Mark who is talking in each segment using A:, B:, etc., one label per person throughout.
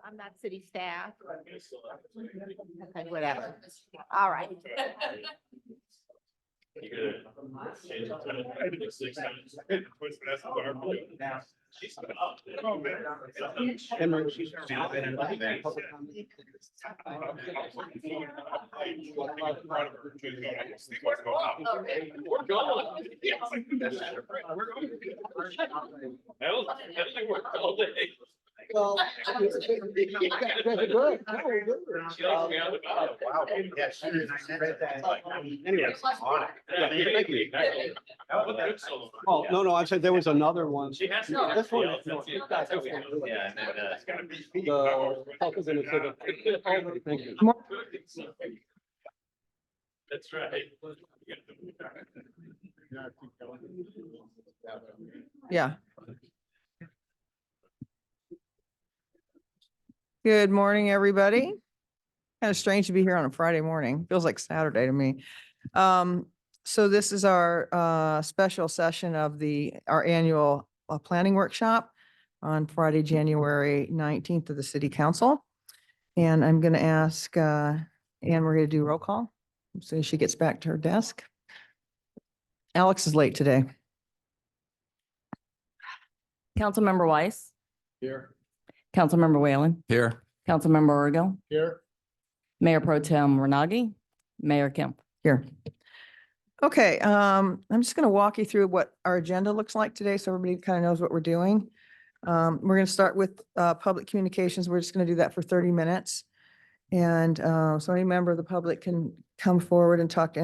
A: I'm not city staff. Okay, whatever. All right.
B: Well, oh, no, I said there was another one.
C: She has
B: This
C: to.
B: one.
C: Yeah,
B: This one
C: that's
B: is
C: it.
B: really-
C: Yeah, and then,
B: The health is in the city. Thank you.
C: That's right.
D: Yeah. Good morning, everybody. Kind of strange to be here on a Friday morning. Feels like Saturday to me. So this is our special session of our annual planning workshop on Friday, January 19th of the City Council. And I'm going to ask Anne Marie to do roll call as soon as she gets back to her desk. Alex is late today.
E: Councilmember Weiss,
B: Here.
E: Councilmember Whalen,
F: Here.
E: Councilmember Urgel,
B: Here.
E: Mayor Pro Tem Renagi, Mayor Kemp.
D: Here. Okay, I'm just going to walk you through what our agenda looks like today, so everybody kind of knows what we're doing. We're going to start with public communications. We're just going to do that for 30 minutes. And so any member of the public can come forward and talk to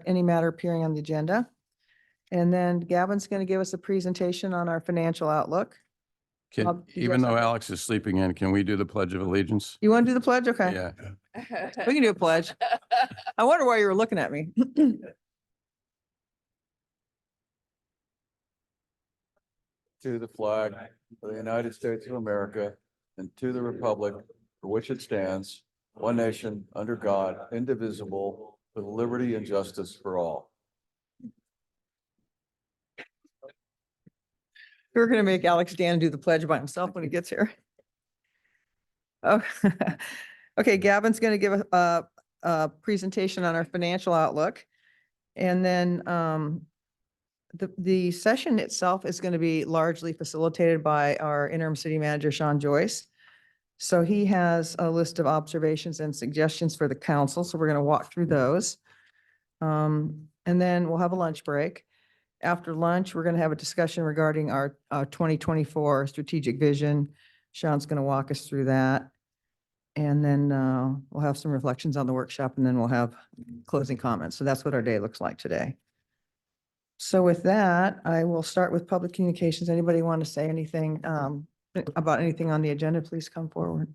D: any matter appearing on the agenda. And then Gavin's going to give us a presentation on our financial outlook. Bob, did you
F: Even
D: have
F: though
D: something?
F: Alex is sleeping in, can we do the Pledge of Allegiance?
D: You want to do the pledge? Okay,
F: Yeah.
D: we can do a pledge. I wonder why you were looking at me.
G: To the flag of the United States of America and to the republic for which it stands, one nation, under God, indivisible, with liberty and justice for all.
D: We're going to make Alex Dan do the pledge by himself when he gets here. Oh, okay, Gavin's going to give a presentation on our financial outlook. And then the session itself is going to be largely facilitated by our interim city manager, Sean Joyce. So he has a list of observations and suggestions for the council. So we're going to walk through those. And then we'll have a lunch break. After lunch, we're going to have a discussion regarding our 2024 strategic vision. Sean's going to walk us through that. And then we'll have some reflections on the workshop, and then we'll have closing comments. So that's what our day looks like today. So with that, I will start with public communications. Anybody want to say anything about anything on the agenda, please come forward.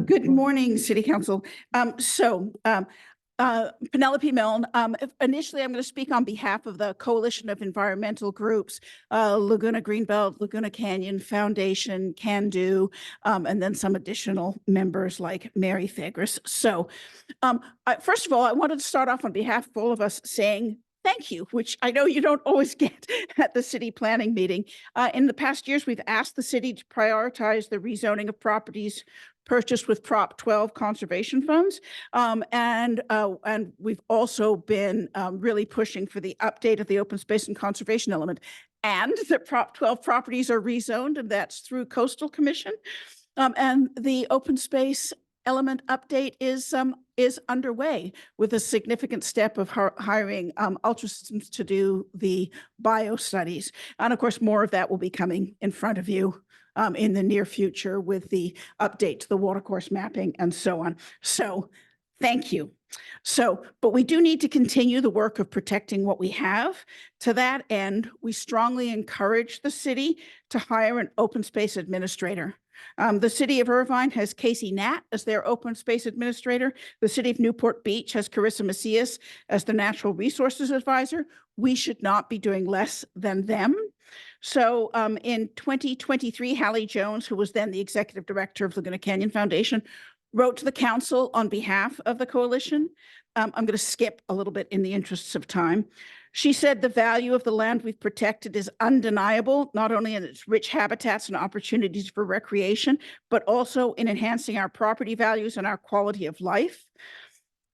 H: Good morning, City Council. Penelope Milne, initially I'm going to speak on behalf of the Coalition of Environmental Groups, Laguna Greenbelt, Laguna Canyon Foundation, Can Do, and then some additional members like Mary Thagris. So first of all, I wanted to start off on behalf of all of us saying thank you, which I know you don't always get at the city planning meeting. In the past years, we've asked the city to prioritize the rezoning of properties purchased with Prop 12 conservation funds. And we've also been really pushing for the update of the open space and conservation element, and that Prop 12 properties are rezoned, and that's through Coastal Commission. And the open space element update is underway with a significant step of hiring Ultrasystems to do the bio studies. And of course, more of that will be coming in front of you in the near future with the update to the watercourse mapping and so on. So thank you. But we do need to continue the work of protecting what we have. To that end, we strongly encourage the city to hire an open space administrator. The city of Irvine has Casey Nat as their open space administrator. The city of Newport Beach has Carissa Macias as the natural resources advisor. We should not be doing less than them. So in 2023, Hallie Jones, who was then the executive director of Laguna Canyon Foundation, wrote to the council on behalf of the coalition. I'm going to skip a little bit in the interests of time. She said the value of the land we've protected is undeniable, not only in its rich habitats and opportunities for recreation, but also in enhancing our property values and our quality of life.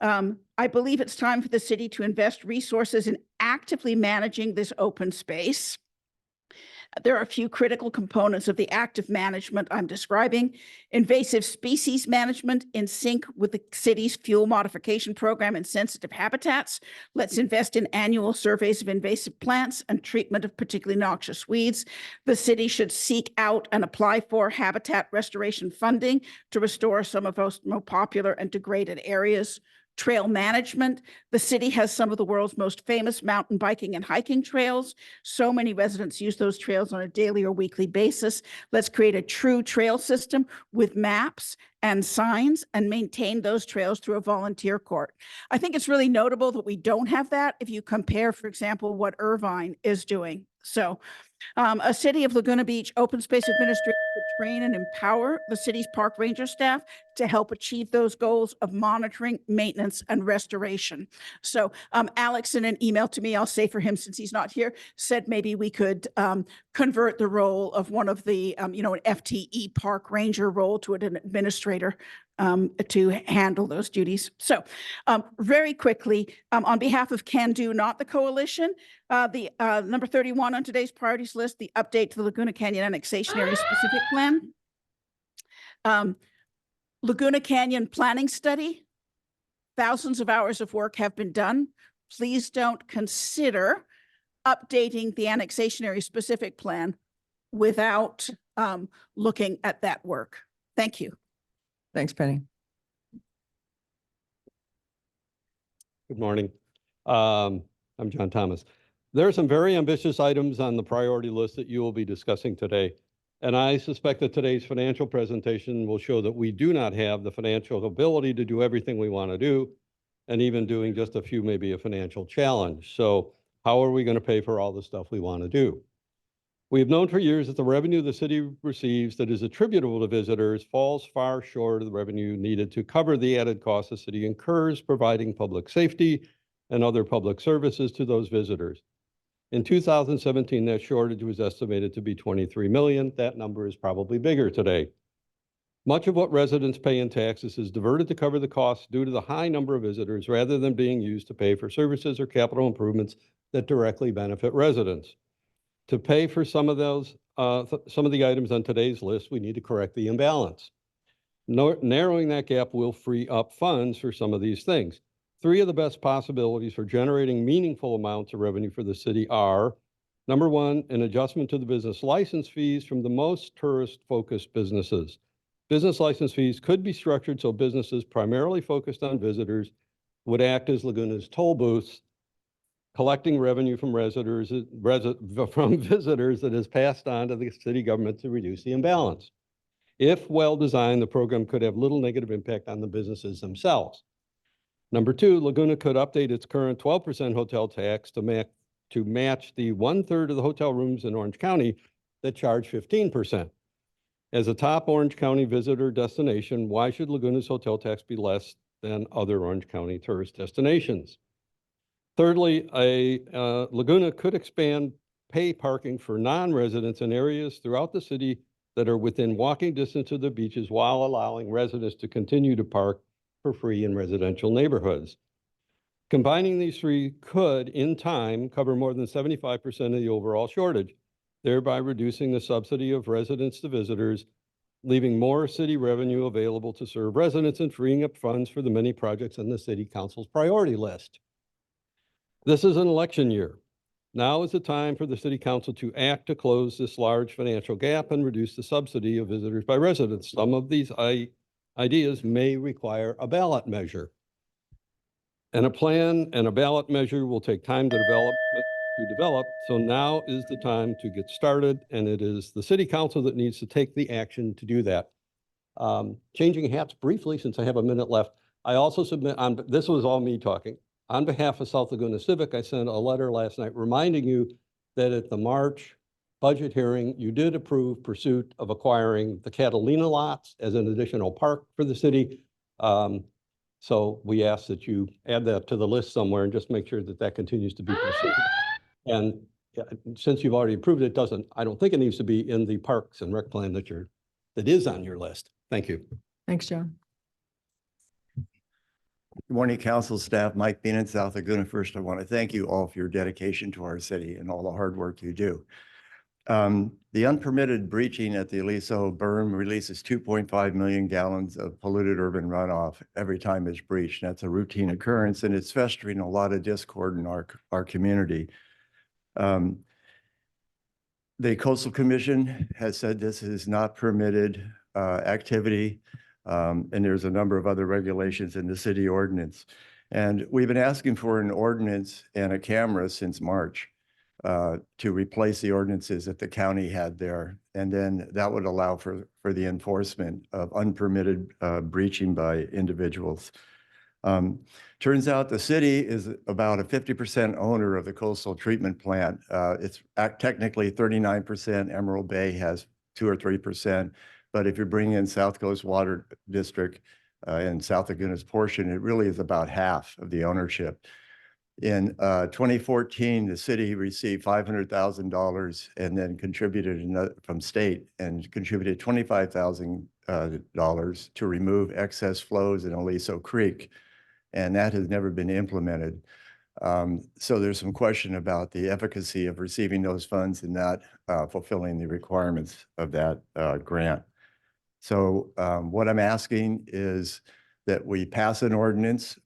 H: I believe it's time for the city to invest resources in actively managing this open space. There are a few critical components of the active management I'm describing. Invasive species management in sync with the city's fuel modification program in sensitive habitats. Let's invest in annual surveys of invasive plants and treatment of particularly noxious weeds. The city should seek out and apply for habitat restoration funding to restore some of those more popular and degraded areas. Trail management. The city has some of the world's most famous mountain biking and hiking trails. So many residents use those trails on a daily or weekly basis. Let's create a true trail system with maps and signs and maintain those trails through a volunteer court. I think it's really notable that we don't have that if you compare, for example, what Irvine is doing. So a City of Laguna Beach open space administrator to train and empower the city's park ranger staff to help achieve those goals of monitoring, maintenance, and restoration. So Alex, in an email to me, I'll say for him since he's not here, said maybe we could convert the role of one of the, an FTE park ranger role to an administrator to handle those duties. So very quickly, on behalf of Can Do, not the coalition, the number 31 on today's priorities list, the update to the Laguna Canyon Annexation Area Specific Plan. Laguna Canyon Planning Study. Thousands of hours of work have been done. Please don't consider updating the Annexation Area Specific Plan without looking at that work. Thank you.
D: Thanks, Penny.
B: Good morning. I'm John Thomas. There are some very ambitious items on the priority list that you will be discussing today. And I suspect that today's financial presentation will show that we do not have the financial ability to do everything we want to do, and even doing just a few may be a financial challenge. So how are we going to pay for all the stuff we want to do? We have known for years that the revenue the city receives that is attributable to visitors falls far short of the revenue needed to cover the added costs the city incurs providing public safety and other public services to those visitors. In 2017, that shortage was estimated to be 23 million. That number is probably bigger today. Much of what residents pay in taxes is diverted to cover the costs due to the high number of visitors rather than being used to pay for services or capital improvements that directly benefit residents. To pay for some of those, some of the items on today's list, we need to correct the imbalance. Narrowing that gap will free up funds for some of these things. Three of the best possibilities for generating meaningful amounts of revenue for the city are, number one, an adjustment to the business license fees from the most tourist-focused businesses. Business license fees could be structured so businesses primarily focused on visitors would act as Laguna's toll booths, collecting revenue from visitors that is passed on to the city government to reduce the imbalance. If well-designed, the program could have little negative impact on the businesses themselves. Number two, Laguna could update its current 12% hotel tax to match the 1/3 of the hotel rooms in Orange County that charge 15%. As a top Orange County visitor destination, why should Laguna's hotel tax be less than other Orange County tourist destinations? Thirdly, Laguna could expand pay parking for non-residents in areas throughout the city that are within walking distance of the beaches while allowing residents to continue to park for free in residential neighborhoods. Combining these three could, in time, cover more than 75% of the overall shortage, thereby reducing the subsidy of residents to visitors, leaving more city revenue available to serve residents and freeing up funds for the many projects on the city council's priority list. This is an election year. Now is the time for the city council to act to close this large financial gap and reduce the subsidy of visitors by residents. Some of these ideas may require a ballot measure. And a plan and a ballot measure will take time to develop. So now is the time to get started, and it is the city council that needs to take the action to do that. Changing hats briefly, since I have a minute left, I also submit, this was all me talking. On behalf of South Laguna Civic, I sent a letter last night reminding you that at the March budget hearing, you did approve pursuit of acquiring the Catalina lots as an additional park for the city. So we ask that you add that to the list somewhere and just make sure that that continues to be pursued. And since you've already approved it, I don't think it needs to be in the Parks and Rec plan that is on your list. Thank you.
D: Thanks, John.
I: Good morning, council staff. Mike Bean in South Laguna. First, I want to thank you all for your dedication to our city and all the hard work you do. The unpermitted breaching at the Aliso berm releases 2.5 million gallons of polluted urban runoff every time it's breached. That's a routine occurrence, and it's festering a lot of discord in our community. The Coastal Commission has said this is not permitted activity. And there's a number of other regulations in the city ordinance. And we've been asking for an ordinance and a camera since March to replace the ordinances that the county had there. And then that would allow for the enforcement of unpermitted breaching by individuals. Turns out the city is about a 50% owner of the coastal treatment plant. It's technically 39%. Emerald Bay has 2 or 3%. But if you bring in South Coast Water District and South Laguna's portion, it really is about half of the ownership. In 2014, the city received $500,000 and then contributed from state and contributed $25,000 to remove excess flows in Aliso Creek. And that has never been implemented. So there's some question about the efficacy of receiving those funds and not fulfilling the requirements of that grant. So what I'm asking is that we pass an ordinance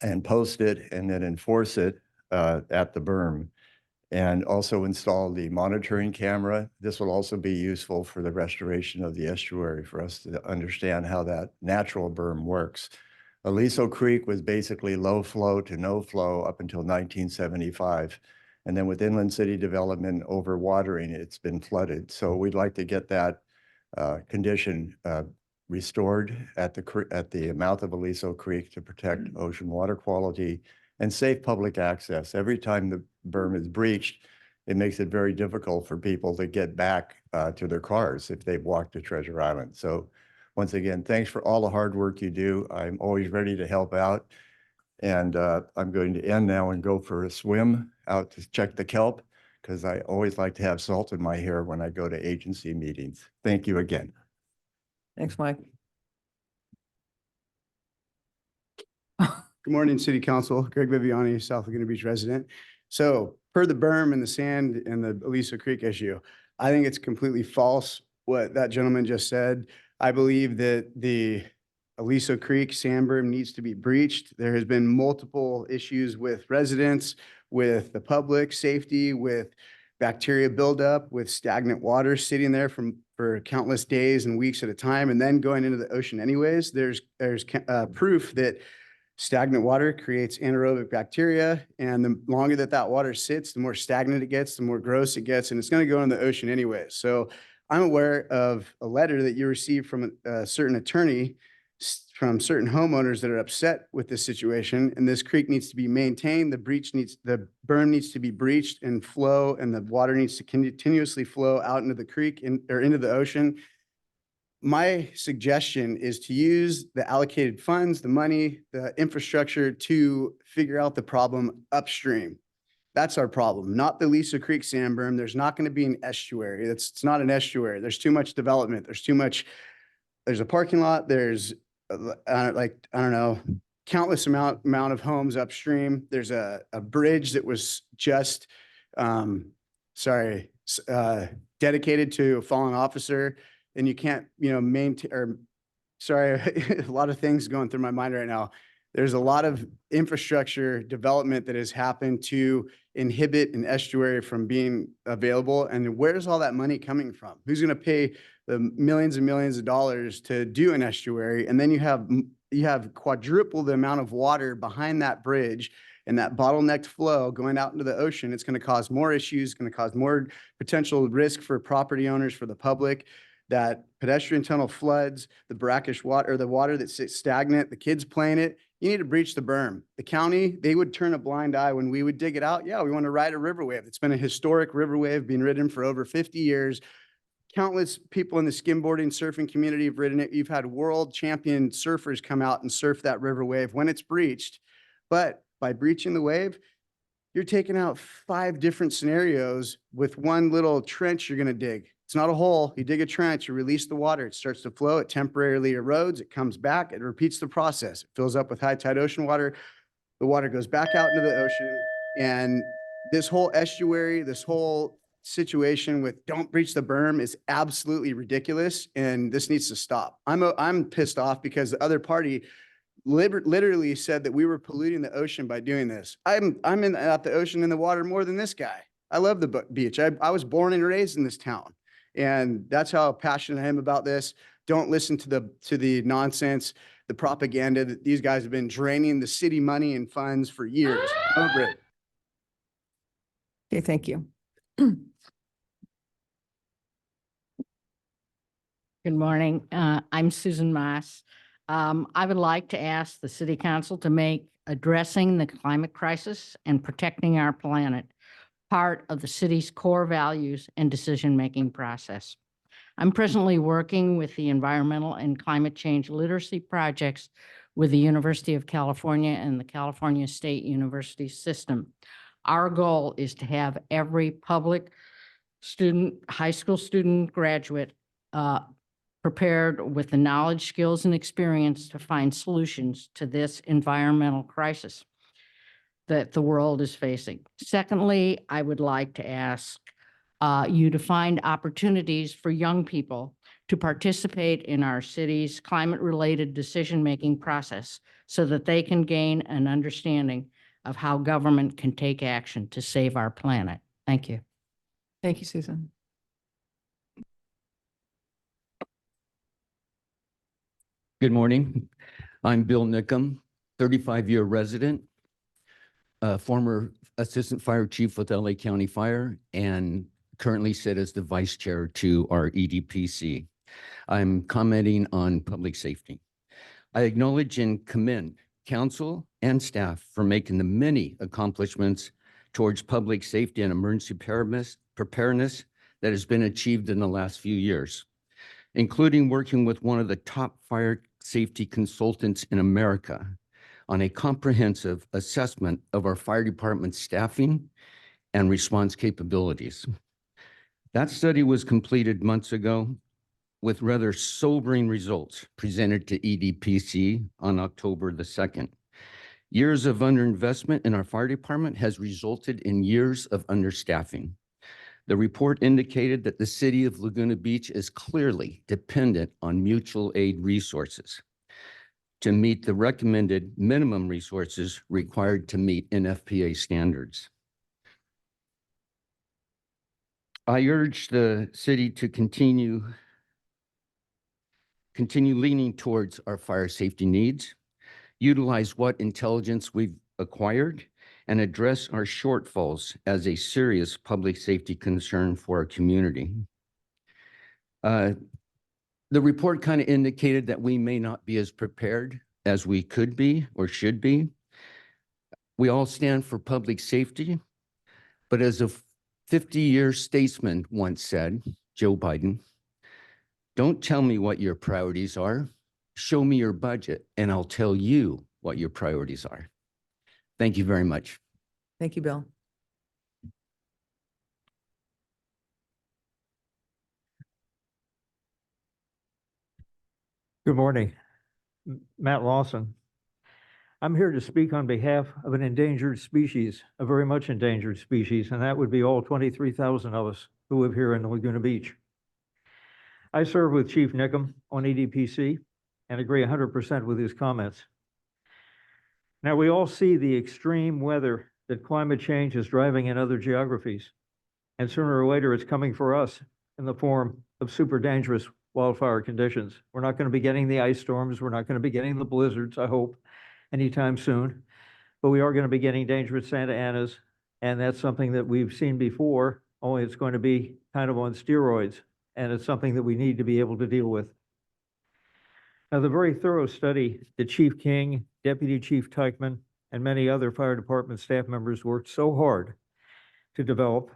I: and post it and then enforce it at the berm, and also install the monitoring camera. This will also be useful for the restoration of the estuary for us to understand how that natural berm works. Aliso Creek was basically low flow to no flow up until 1975. And then with inland city development overwatering, it's been flooded. So we'd like to get that condition restored at the mouth of Aliso Creek to protect ocean water quality and safe public access. Every time the berm is breached, it makes it very difficult for people to get back to their cars if they've walked to Treasure Island. So once again, thanks for all the hard work you do. I'm always ready to help out. And I'm going to end now and go for a swim out to check the kelp, because I always like to have salt in my hair when I go to agency meetings. Thank you again.
D: Thanks, Mike.
J: Good morning, City Council. Greg Viviani, South Laguna Beach resident. So per the berm and the sand and the Aliso Creek issue, I think it's completely false what that gentleman just said. I believe that the Aliso Creek sand berm needs to be breached. There has been multiple issues with residents, with the public safety, with bacteria buildup, with stagnant water sitting there for countless days and weeks at a time, and then going into the ocean anyways. There's proof that stagnant water creates anaerobic bacteria, and the longer that water sits, the more stagnant it gets, the more gross it gets, and it's going to go in the ocean anyways. So I'm aware of a letter that you received from a certain attorney from certain homeowners that are upset with this situation, and this creek needs to be maintained. The berm needs to be breached and flow, and the water needs to continuously flow out into the creek or into the ocean. My suggestion is to use the allocated funds, the money, the infrastructure to figure out the problem upstream. That's our problem, not the Aliso Creek sand berm. There's not going to be an estuary. It's not an estuary. There's too much development. There's a parking lot. There's I don't know, countless amount of homes upstream. There's a bridge that was just, dedicated to a fallen officer, and you can't, maintain, a lot of things going through my mind right now. There's a lot of infrastructure development that has happened to inhibit an estuary from being available. And where's all that money coming from? Who's going to pay the millions and millions of dollars to do an estuary? And then you have quadruple the amount of water behind that bridge and that bottlenecked flow going out into the ocean. It's going to cause more issues, going to cause more potential risk for property owners, for the public. That pedestrian tunnel floods, the brackish water, or the water that sits stagnant, the kids playing it. You need to breach the berm. The county, they would turn a blind eye when we would dig it out. Yeah, we want to ride a river wave. It's been a historic river wave being ridden for over 50 years. countless people in the skimboarding surfing community have ridden it. You've had world champion surfers come out and surf that river wave when it's breached. But by breaching the wave, you're taking out 5 different scenarios with one little trench you're going to dig. It's not a hole. You dig a trench, you release the water, it starts to flow, it temporarily erodes, it comes back, it repeats the process. It fills up with high tide ocean water. The water goes back out into the ocean. And this whole estuary, this whole situation with don't breach the berm is absolutely ridiculous. And this needs to stop. I'm pissed off because the other party literally said that we were polluting the ocean by doing this. I'm at the ocean and the water more than this guy. I love the beach. I was born and raised in this town. And that's how passionate I am about this. Don't listen to the nonsense, the propaganda that these guys have been draining the city money and funds for years. Over it.
D: Okay, thank you.
K: Good morning. I'm Susan Moss. I would like to ask the City Council to make addressing the climate crisis and protecting our planet part of the city's core values and decision-making process. I'm presently working with the environmental and climate change literacy projects with the University of California and the California State University system. Our goal is to have every public student, high school student, graduate prepared with the knowledge, skills, and experience to find solutions to this environmental crisis that the world is facing. Secondly, I would like to ask you to find opportunities for young people to participate in our city's climate-related decision-making process so that they can gain an understanding of how government can take action to save our planet. Thank you.
D: Thank you, Susan.
L: Good morning. I'm Bill Nickham, 35-year resident, former assistant fire chief with LA County Fire, and currently sit as the vice chair to our EDPC. I'm commenting on public safety. I acknowledge and commend council and staff for making the many accomplishments towards public safety and emergency preparedness that has been achieved in the last few years, including working with one of the top fire safety consultants in America on a comprehensive assessment of our fire department staffing and response capabilities. That study was completed months ago with rather sobering results presented to EDPC on October the 2nd. Years of underinvestment in our fire department has resulted in years of understaffing. The report indicated that the city of Laguna Beach is clearly dependent on mutual aid resources to meet the recommended minimum resources required to meet NFPA standards. I urge the city to continue leaning towards our fire safety needs, utilize what intelligence we've acquired, and address our shortfalls as a serious public safety concern for our community. The report kind of indicated that we may not be as prepared as we could be or should be. We all stand for public safety, but as a 50-year statesman once said, Joe Biden, don't tell me what your priorities are. Show me your budget and I'll tell you what your priorities are. Thank you very much.
D: Thank you, Bill.
M: Good morning. Matt Lawson. I'm here to speak on behalf of an endangered species, a very much endangered species, and that would be all 23,000 of us who live here in Laguna Beach. I serve with Chief Nickham on EDPC and agree 100% with his comments. Now, we all see the extreme weather that climate change is driving in other geographies, and sooner or later it's coming for us in the form of super dangerous wildfire conditions. We're not going to be getting the ice storms. We're not going to be getting the blizzards, I hope, anytime soon. But we are going to be getting dangerous Santa Anas, and that's something that we've seen before, only it's going to be kind of on steroids, and it's something that we need to be able to deal with. Now, the very thorough study that Chief King, Deputy Chief Teichman, and many other fire department staff members worked so hard to develop,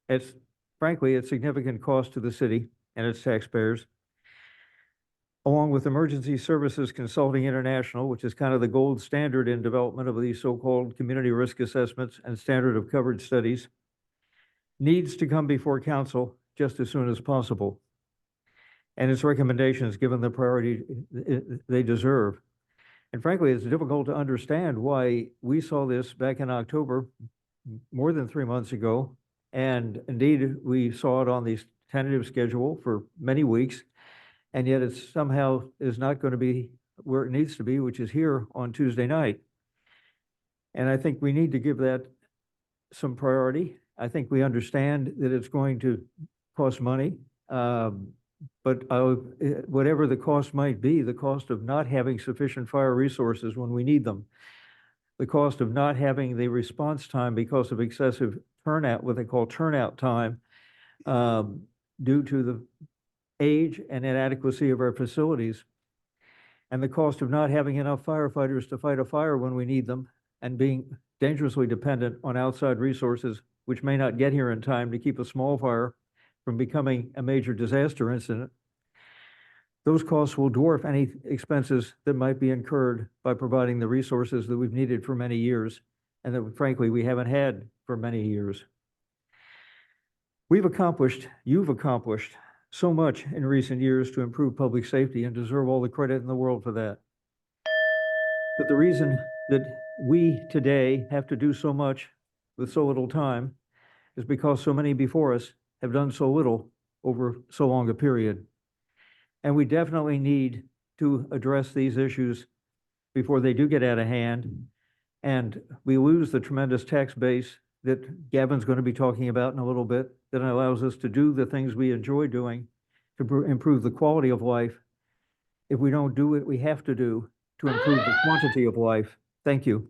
M: it's frankly at significant cost to the city and its taxpayers, along with Emergency Services Consulting International, which is kind of the gold standard in development of these so-called community risk assessments and standard of coverage studies, needs to come before council just as soon as possible. And its recommendations given the priority they deserve. And frankly, it's difficult to understand why we saw this back in October, more than 3 months ago. And indeed, we saw it on the tentative schedule for many weeks. And yet it somehow is not going to be where it needs to be, which is here on Tuesday night. And I think we need to give that some priority. I think we understand that it's going to cost money. But whatever the cost might be, the cost of not having sufficient fire resources when we need them, the cost of not having the response time because of excessive turnout, what they call turnout time, due to the age and inadequacy of our facilities, and the cost of not having enough firefighters to fight a fire when we need them, and being dangerously dependent on outside resources, which may not get here in time to keep a small fire from becoming a major disaster incident. Those costs will dwarf any expenses that might be incurred by providing the resources that we've needed for many years, and that frankly, we haven't had for many years. You've accomplished so much in recent years to improve public safety and deserve all the credit in the world for that. But the reason that we today have to do so much with so little time is because so many before us have done so little over so long a period. And we definitely need to address these issues before they do get out of hand and we lose the tremendous tax base that Gavin's going to be talking about in a little bit, that allows us to do the things we enjoy doing to improve the quality of life. If we don't do what we have to do to improve the quantity of life. Thank you.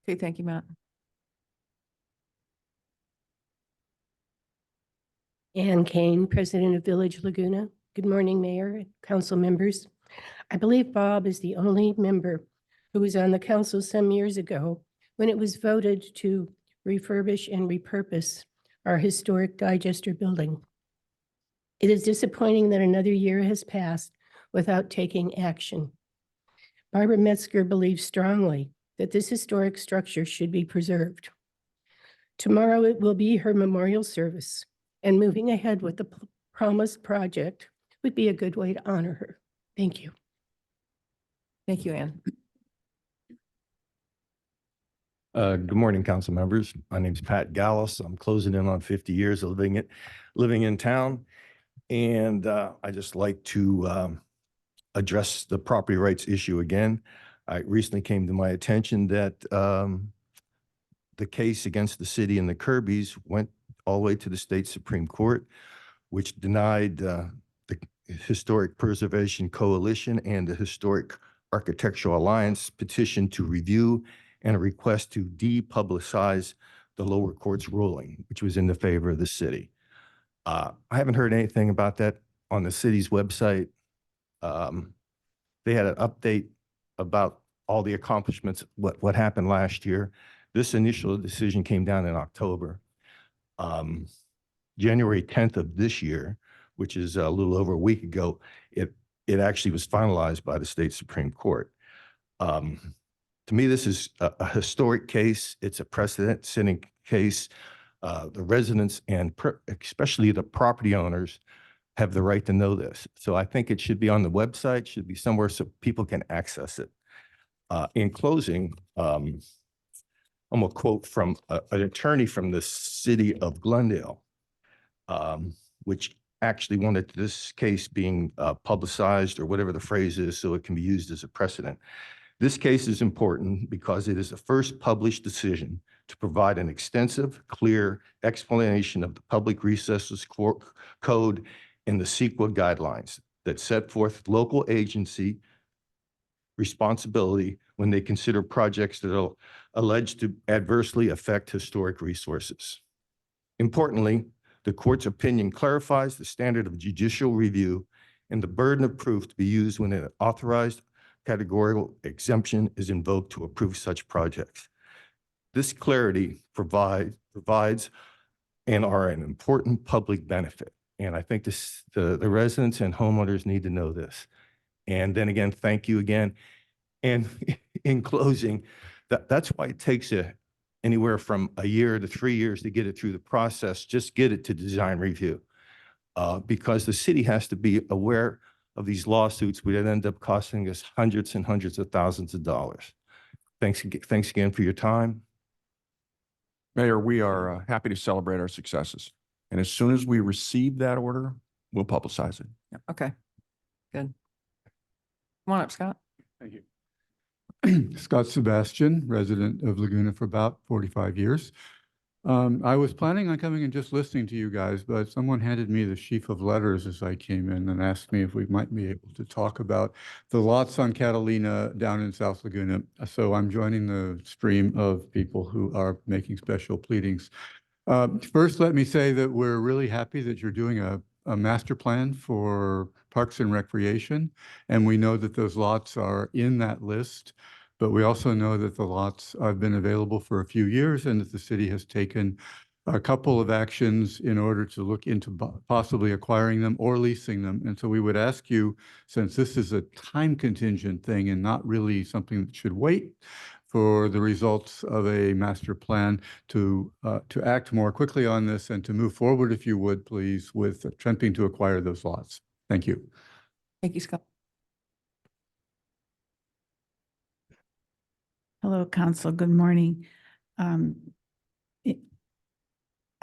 D: Okay, thank you, Matt.
N: Ann Kane, President of Village Laguna. Good morning, Mayor and council members. I believe Bob is the only member who was on the council some years ago when it was voted to refurbish and repurpose our historic digester building. It is disappointing that another year has passed without taking action. Barbara Metzger believes strongly that this historic structure should be preserved. Tomorrow it will be her memorial service, and moving ahead with the promised project would be a good way to honor her. Thank you.
D: Thank you, Ann.
O: Good morning, council members. My name's Pat Gallus. I'm closing in on 50 years of living in town. And I just like to address the property rights issue again. It recently came to my attention that the case against the city and the Kirbys went all the way to the state Supreme Court, which denied the Historic Preservation Coalition and the Historic Architectural Alliance petition to review and a request to depublicize the lower court's ruling, which was in the favor of the city. I haven't heard anything about that on the city's website. They had an update about all the accomplishments, what happened last year. This initial decision came down in October. January 10th of this year, which is a little over a week ago, it actually was finalized by the state Supreme Court. To me, this is a historic case. It's a precedent-setting case. The residents and especially the property owners have the right to know this. So I think it should be on the website, should be somewhere so people can access it. In closing, I'm gonna quote from an attorney from the city of Glendale, which actually wanted this case being publicized, or whatever the phrase is, so it can be used as a precedent. This case is important because it is the first published decision to provide an extensive, clear explanation of the Public Resources Code and the CEQA guidelines that set forth local agency responsibility when they consider projects that are alleged to adversely affect historic resources. Importantly, the court's opinion clarifies the standard of judicial review and the burden of proof to be used when an authorized categorical exemption is invoked to approve such projects. This clarity provides and are an important public benefit. And I think the residents and homeowners need to know this. And then again, thank you again. And in closing, that's why it takes anywhere from a year to 3 years to get it through the process. Just get it to design review. Because the city has to be aware of these lawsuits would end up costing us hundreds and hundreds of thousands of dollars. Thanks again for your time.
P: Mayor, we are happy to celebrate our successes. And as soon as we receive that order, we'll publicize it.
D: Okay, good. Come on up, Scott.
Q: Thank you. Scott Sebastian, resident of Laguna for about 45 years. I was planning on coming and just listening to you guys, but someone handed me the sheaf of letters as I came in and asked me if we might be able to talk about the lots on Catalina down in South Laguna. So I'm joining the stream of people who are making special pleadings. First, let me say that we're really happy that you're doing a master plan for Parks and Recreation. And we know that those lots are in that list. But we also know that the lots have been available for a few years and that the city has taken a couple of actions in order to look into possibly acquiring them or leasing them. And so we would ask you, since this is a time contingent thing and not really something that should wait for the results of a master plan, to act more quickly on this and to move forward, if you would, please, with attempting to acquire those lots. Thank you.
D: Thank you, Scott.
R: Hello, Council. Good morning. I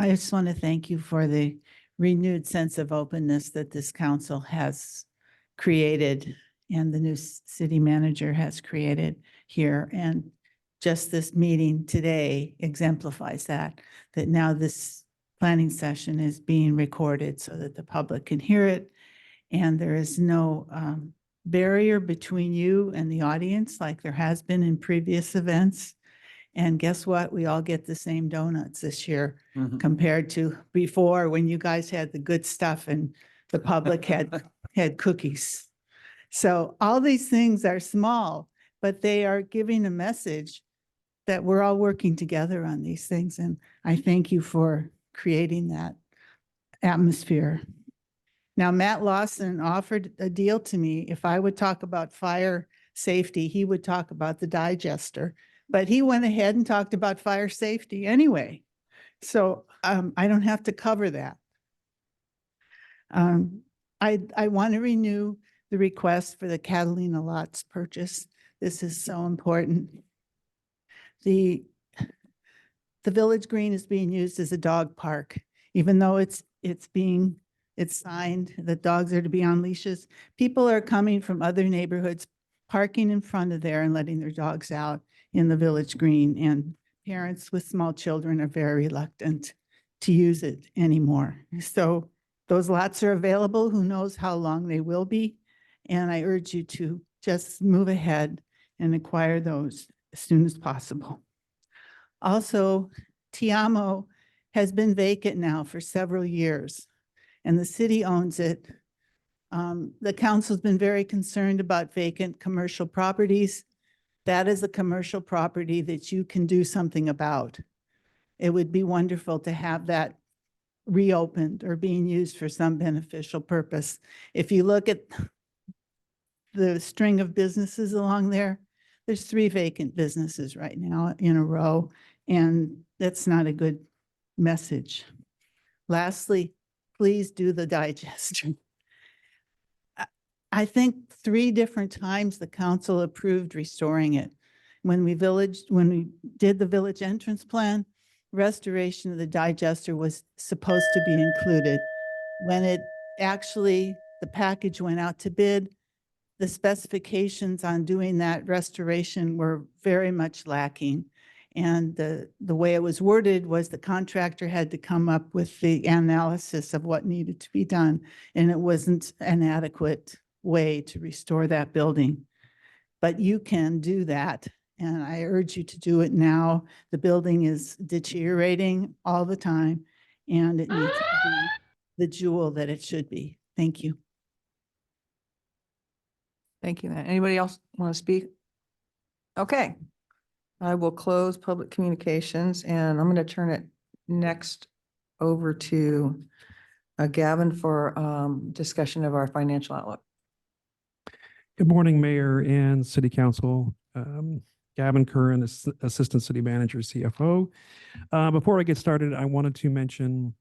R: just want to thank you for the renewed sense of openness that this council has created and the new city manager has created here. And just this meeting today exemplifies that now this planning session is being recorded so that the public can hear it. And there is no barrier between you and the audience like there has been in previous events. And guess what? We all get the same donuts this year compared to before when you guys had the good stuff and the public had cookies. So all these things are small, but they are giving a message that we're all working together on these things. And I thank you for creating that atmosphere. Now, Matt Lawson offered a deal to me. If I would talk about fire safety, he would talk about the digester, but he went ahead and talked about fire safety anyway. So I don't have to cover that. I want to renew the request for the Catalina lots purchase. This is so important. The Village Green is being used as a dog park, even though it's signed, the dogs are to be on leashes. People are coming from other neighborhoods, parking in front of there and letting their dogs out in the Village Green. And parents with small children are very reluctant to use it anymore. So those lots are available. Who knows how long they will be? And I urge you to just move ahead and acquire those as soon as possible. Also, Tiamo has been vacant now for several years, and the city owns it. The council's been very concerned about vacant commercial properties. That is a commercial property that you can do something about. It would be wonderful to have that reopened or being used for some beneficial purpose. If you look at the string of businesses along there, there's 3 vacant businesses right now in a row, and that's not a good message. Lastly, please do the digester. I think 3 different times the council approved restoring it. When we did the village entrance plan, restoration of the digester was supposed to be included. When the package went out to bid, the specifications on doing that restoration were very much lacking. And the way it was worded was the contractor had to come up with the analysis of what needed to be done. And it wasn't an adequate way to restore that building. But you can do that. And I urge you to do it now. The building is deteriorating all the time, and it needs to be the jewel that it should be. Thank you.
D: Thank you, Matt. Anybody else want to speak? Okay. I will close public communications, and I'm going to turn it next over to Gavin for discussion of our financial outlook.
S: Good morning, Mayor and City Council. Gavin Curran, Assistant City Manager, CFO. Before I get started, I wanted to mention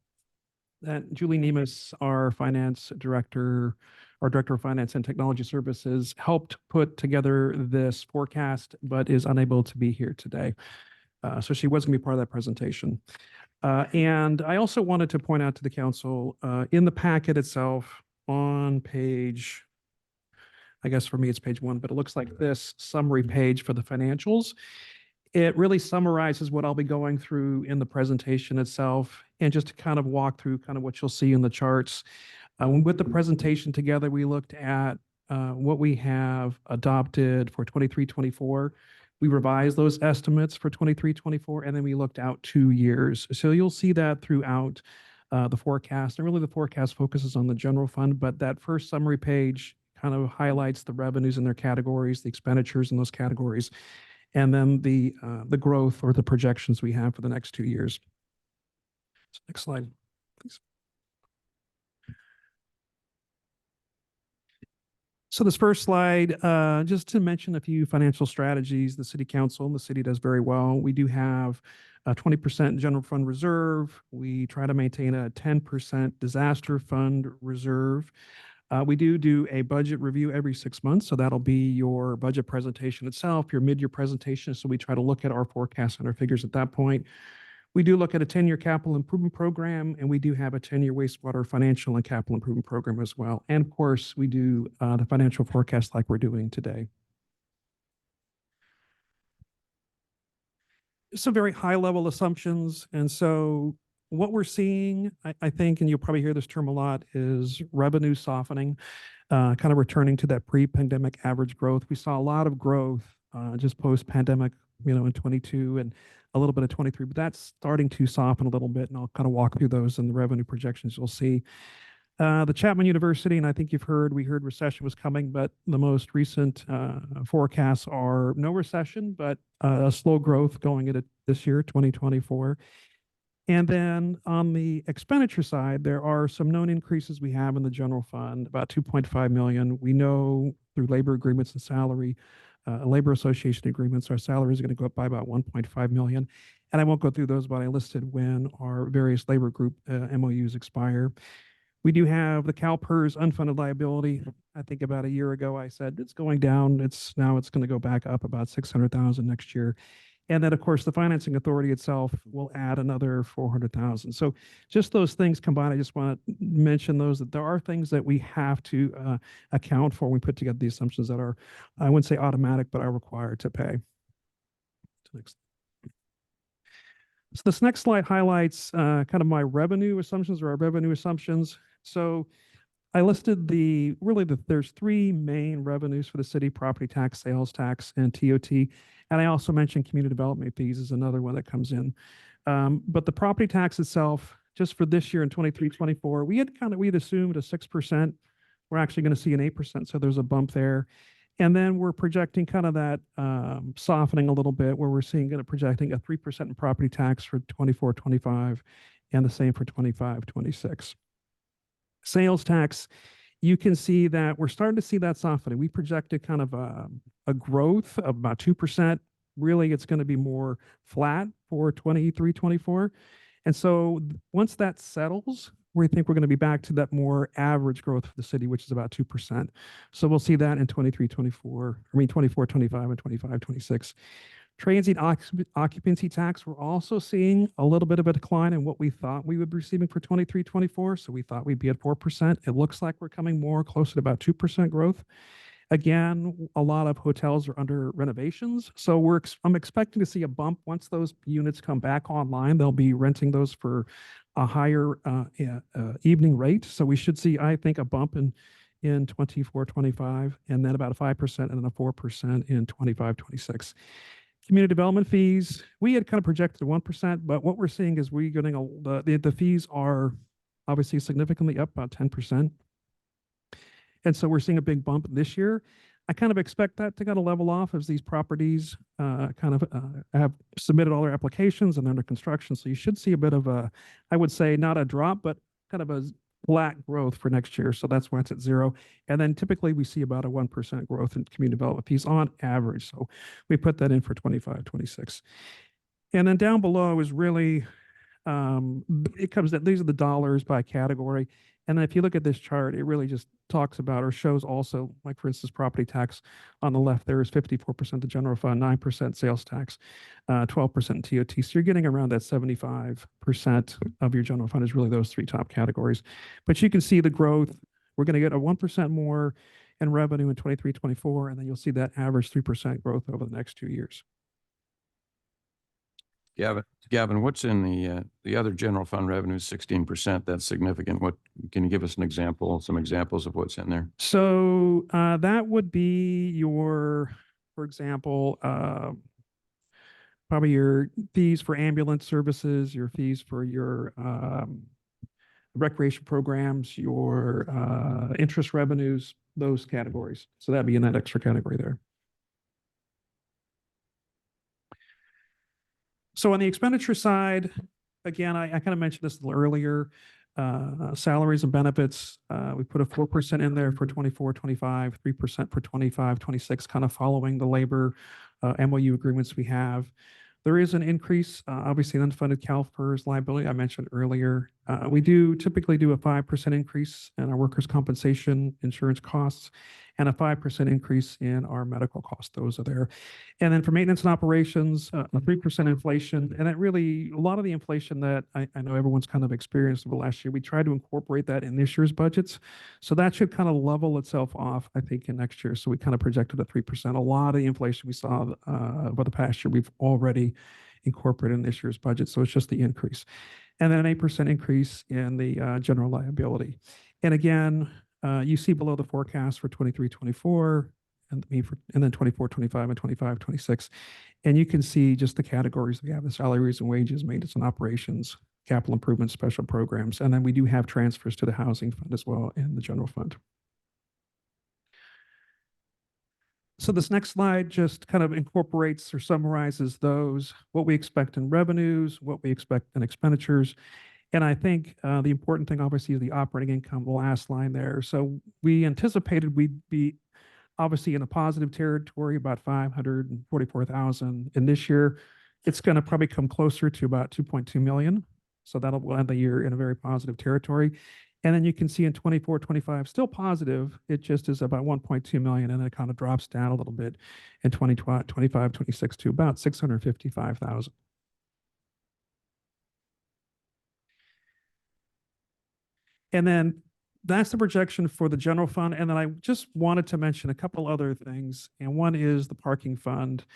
S: that Julie Nemus, our Finance Director, our Director of Finance and Technology Services, helped put together this forecast, but is unable to be here today. So she was going to be part of that presentation. And I also wanted to point out to the council, in the packet itself on page, I guess for me it's page 1, but it looks like this summary page for the financials. It really summarizes what I'll be going through in the presentation itself, and just to kind of walk through kind of what you'll see in the charts. When we put the presentation together, we looked at what we have adopted for 23-24. We revised those estimates for 23-24, and then we looked out 2 years. So you'll see that throughout the forecast. And really the forecast focuses on the general fund, but that first summary page kind of highlights the revenues in their categories, the expenditures in those categories, and then the growth or the projections we have for the next 2 years. So next slide, please. So this first slide, just to mention a few financial strategies the City Council and the city does very well. We do have a 20% general fund reserve. We try to maintain a 10% disaster fund reserve. We do a budget review every 6 months. So that'll be your budget presentation itself, your mid-year presentation. So we try to look at our forecasts and our figures at that point. We do look at a 10-year capital improvement program, and we do have a 10-year wastewater financial and capital improvement program as well. And of course, we do the financial forecast like we're doing today. Some very high-level assumptions. And so what we're seeing, I think, and you'll probably hear this term a lot, is revenue softening, kind of returning to that pre-pandemic average growth. We saw a lot of growth just post-pandemic, in 22 and a little bit of 23, but that's starting to soften a little bit, and I'll kind of walk through those in the revenue projections you'll see. The Chapman University, and I think we heard recession was coming, but the most recent forecasts are no recession, but a slow growth going into this year, 2024. And then on the expenditure side, there are some known increases we have in the general fund, about 2.5 million. We know through labor agreements and labor association agreements, our salaries are going to go up by about 1.5 million. And I won't go through those, but I listed when our various labor group MOUs expire. We do have the CalPERS unfunded liability. I think about a year ago, I said it's going down. Now it's going to go back up about 600,000 next year. And then, of course, the financing authority itself will add another 400,000. So just those things combined, I just want to mention those, that there are things that we have to account for when we put together the assumptions that are, I wouldn't say automatic, but are required to pay. So this next slide highlights kind of my revenue assumptions, or our revenue assumptions. So I listed there's 3 main revenues for the city: property tax, sales tax, and TOT. And I also mentioned community development fees is another one that comes in. But the property tax itself, just for this year in 23-24, we had assumed a 6%. We're actually going to see an 8%. So there's a bump there. And then we're projecting kind of that softening a little bit, where we're projecting a 3% in property tax for 24-25, and the same for 25-26. Sales tax, you can see that we're starting to see that softening. We projected kind of a growth of about 2%. Really, it's going to be more flat for 23-24. And so once that settles, we think we're going to be back to that more average growth for the city, which is about 2%. So we'll see that in 24-25 and 25-26. Transient occupancy tax, we're also seeing a little bit of a decline in what we thought we would be receiving for 23-24. So we thought we'd be at 4%. It looks like we're coming more closer to about 2% growth. Again, a lot of hotels are under renovations. So I'm expecting to see a bump once those units come back online. They'll be renting those for a higher evening rate. So we should see, I think, a bump in 24-25, and then about a 5% and then a 4% in 25-26. Community development fees, we had kind of projected 1%, but what we're seeing is the fees are obviously significantly up, about 10%. And so we're seeing a big bump this year. I kind of expect that to kind of level off as these properties have submitted all their applications and under construction. So you should see a bit of I would say not a drop, but kind of a flat growth for next year. So that's why it's at 0. And then typically we see about a 1% growth in community development fees on average. So we put that in for 25, 26. And then down below is really, it comes that these are the dollars by category. And then if you look at this chart, it really just talks about or shows also, like for instance, property tax on the left, there is 54% the general fund, 9% sales tax, 12% TOT. So you're getting around that 75% of your general fund is really those 3 top categories. But you can see the growth. We're going to get a 1% more in revenue in 23, 24, and then you'll see that average 3% growth over the next 2 years.
F: Gavin, what's in the other general fund revenue, 16%? That's significant. What, can you give us an example, some examples of what's in there?
S: So that would be your, for example, probably your fees for ambulance services, your fees for your recreation programs, your interest revenues, those categories. So that'd be in that extra category there. So on the expenditure side, again, I kind of mentioned this a little earlier, salaries and benefits, we put a 4% in there for 24, 25, 3% for 25, 26, kind of following the labor MOU agreements we have. There is an increase, obviously, in unfunded CalPERS liability I mentioned earlier. We do typically do a 5% increase in our workers' compensation insurance costs and a 5% increase in our medical costs. Those are there. And then for maintenance and operations, a 3% inflation. And it really, a lot of the inflation that I know everyone's kind of experienced over the last year, we tried to incorporate that in this year's budgets. So that should kind of level itself off, I think, in next year. So we kind of projected a 3%. A lot of the inflation we saw over the past year, we've already incorporated in this year's budget. So it's just the increase. And then an 8% increase in the general liability. And again, you see below the forecast for 23, 24, and then 24, 25, and 25, 26. And you can see just the categories we have: the salaries and wages, maintenance and operations, capital improvements, special programs. And then we do have transfers to the housing fund as well in the general fund. So this next slide just kind of incorporates or summarizes those, what we expect in revenues, what we expect in expenditures. And I think the important thing, obviously, is the operating income, the last line there. So we anticipated we'd be obviously in a positive territory, about 544,000. And this year, it's going to probably come closer to about 2.2 million. So that'll end the year in a very positive territory. And then you can see in 24, 25, still positive. It just is about 1.2 million, and it kind of drops down a little bit in 25, 26 to about 655,000. And then that's the projection for the general fund. And then I just wanted to mention a couple other things. And one is the parking fund.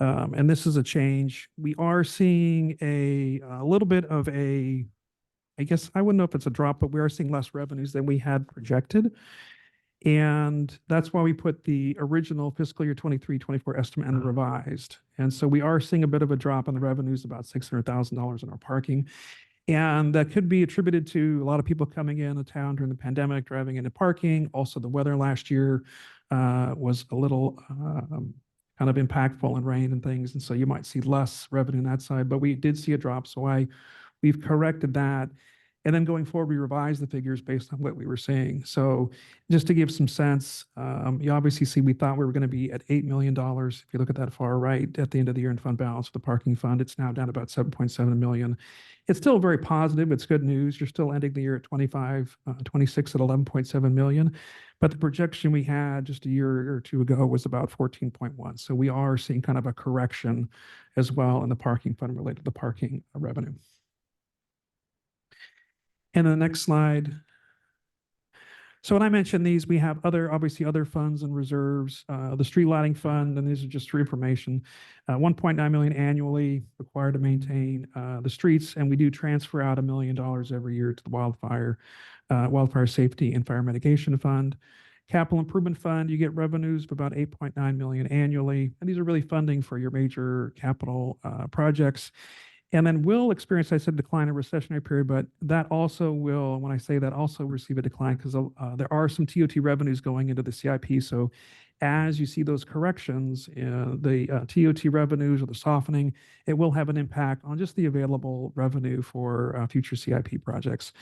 S: And this is a change. We are seeing a little bit of a, I guess I wouldn't know if it's a drop, but we are seeing less revenues than we had projected. And that's why we put the original fiscal year 23, 24 estimate and the revised. And so we are seeing a bit of a drop in the revenues, about $600,000 in our parking. And that could be attributed to a lot of people coming into town during the pandemic, driving into parking. Also, the weather last year was a little kind of impactful in rain and things. And so you might see less revenue on that side, but we did see a drop. So we've corrected that. And then going forward, we revised the figures based on what we were seeing. So just to give some sense, you obviously see we thought we were going to be at $8 million. If you look at that far right, at the end of the year in fund balance for the parking fund, it's now down to about 7.7 million. It's still very positive. It's good news. You're still ending the year at 25, 26 at 11.7 million. But the projection we had just a year or two ago was about 14.1. So we are seeing kind of a correction as well in the parking fund related to the parking revenue. And the next slide. So when I mentioned these, we have obviously other funds and reserves, the street lighting fund, and these are just for information, 1.9 million annually required to maintain the streets. And we do transfer out $1 million every year to the wildfire safety and fire mitigation fund. Capital improvement fund, you get revenues of about 8.9 million annually. And these are really funding for your major capital projects. And then we'll experience, I said, decline in a recessionary period, but that also will, when I say that, also receive a decline because there are some TOT revenues going into the CIP. So as you see those corrections, the TOT revenues or the softening, it will have an impact on just the available revenue for future CIP projects.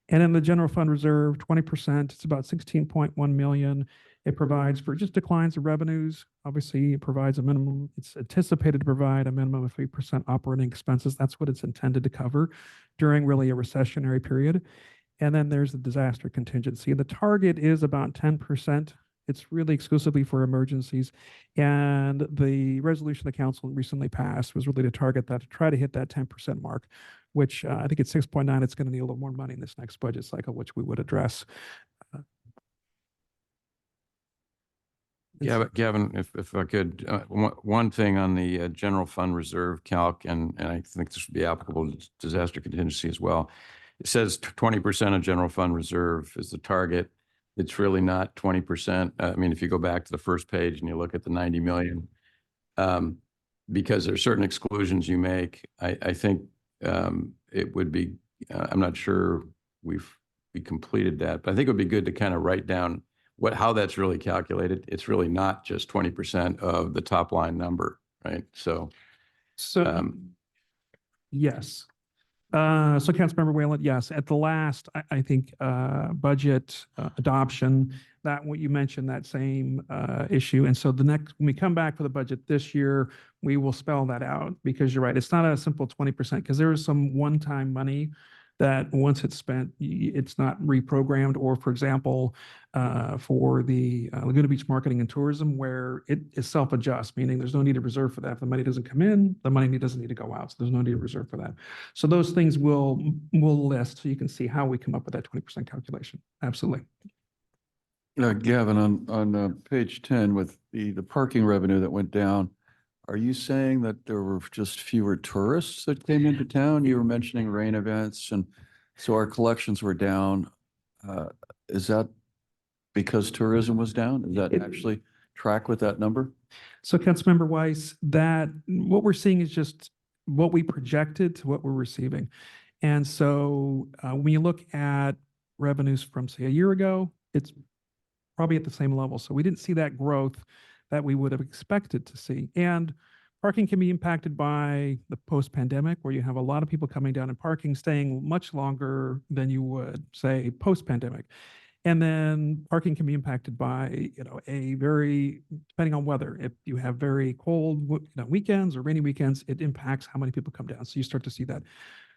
S: And in the general fund reserve, 20%, it's about 16.1 million. It provides for just declines of revenues. Obviously, it provides a minimum, it's anticipated to provide a minimum of 3% operating expenses. That's what it's intended to cover during really a recessionary period. And then there's the disaster contingency. The target is about 10%. It's really exclusively for emergencies. And the resolution the council recently passed was really to target that, to try to hit that 10% mark, which I think at 6.9, it's going to need a little more money in this next budget cycle, which we would address.
F: Yeah, but Gavin, if I could, one thing on the general fund reserve calc, and I think this would be applicable to disaster contingency as well. It says 20% of general fund reserve is the target. It's really not 20%. I mean, if you go back to the first page and you look at the 90 million, because there are certain exclusions you make, I think it would be, I'm not sure we completed that, but I think it would be good to kind of write down how that's really calculated. It's really not just 20% of the top line number, right? So
S: yes. So Councilmember Whalen, yes, at the last, I think, budget adoption, that what you mentioned, that same issue. And so when we come back for the budget this year, we will spell that out, because you're right, it's not a simple 20%, because there is some one-time money that once it's spent, it's not reprogrammed. Or for example, for the Laguna Beach Marketing and Tourism, where it is self-adjust, meaning there's no need to reserve for that. If the money doesn't come in, the money doesn't need to go out. So there's no need to reserve for that. So those things we'll list so you can see how we come up with that 20% calculation. Absolutely.
G: Gavin, on page 10 with the parking revenue that went down, are you saying that there were just fewer tourists that came into town? You were mentioning rain events, and so our collections were down. Is that because tourism was down? Does that actually track with that number?
S: So Councilmember Weiss, that what we're seeing is just what we projected to what we're receiving. And so when you look at revenues from, say, a year ago, it's probably at the same level. So we didn't see that growth that we would have expected to see. And parking can be impacted by the post-pandemic, where you have a lot of people coming down and parking, staying much longer than you would, say, post-pandemic. And then parking can be impacted by, depending on weather. If you have very cold, weekends or rainy weekends, it impacts how many people come down. So you start to see that.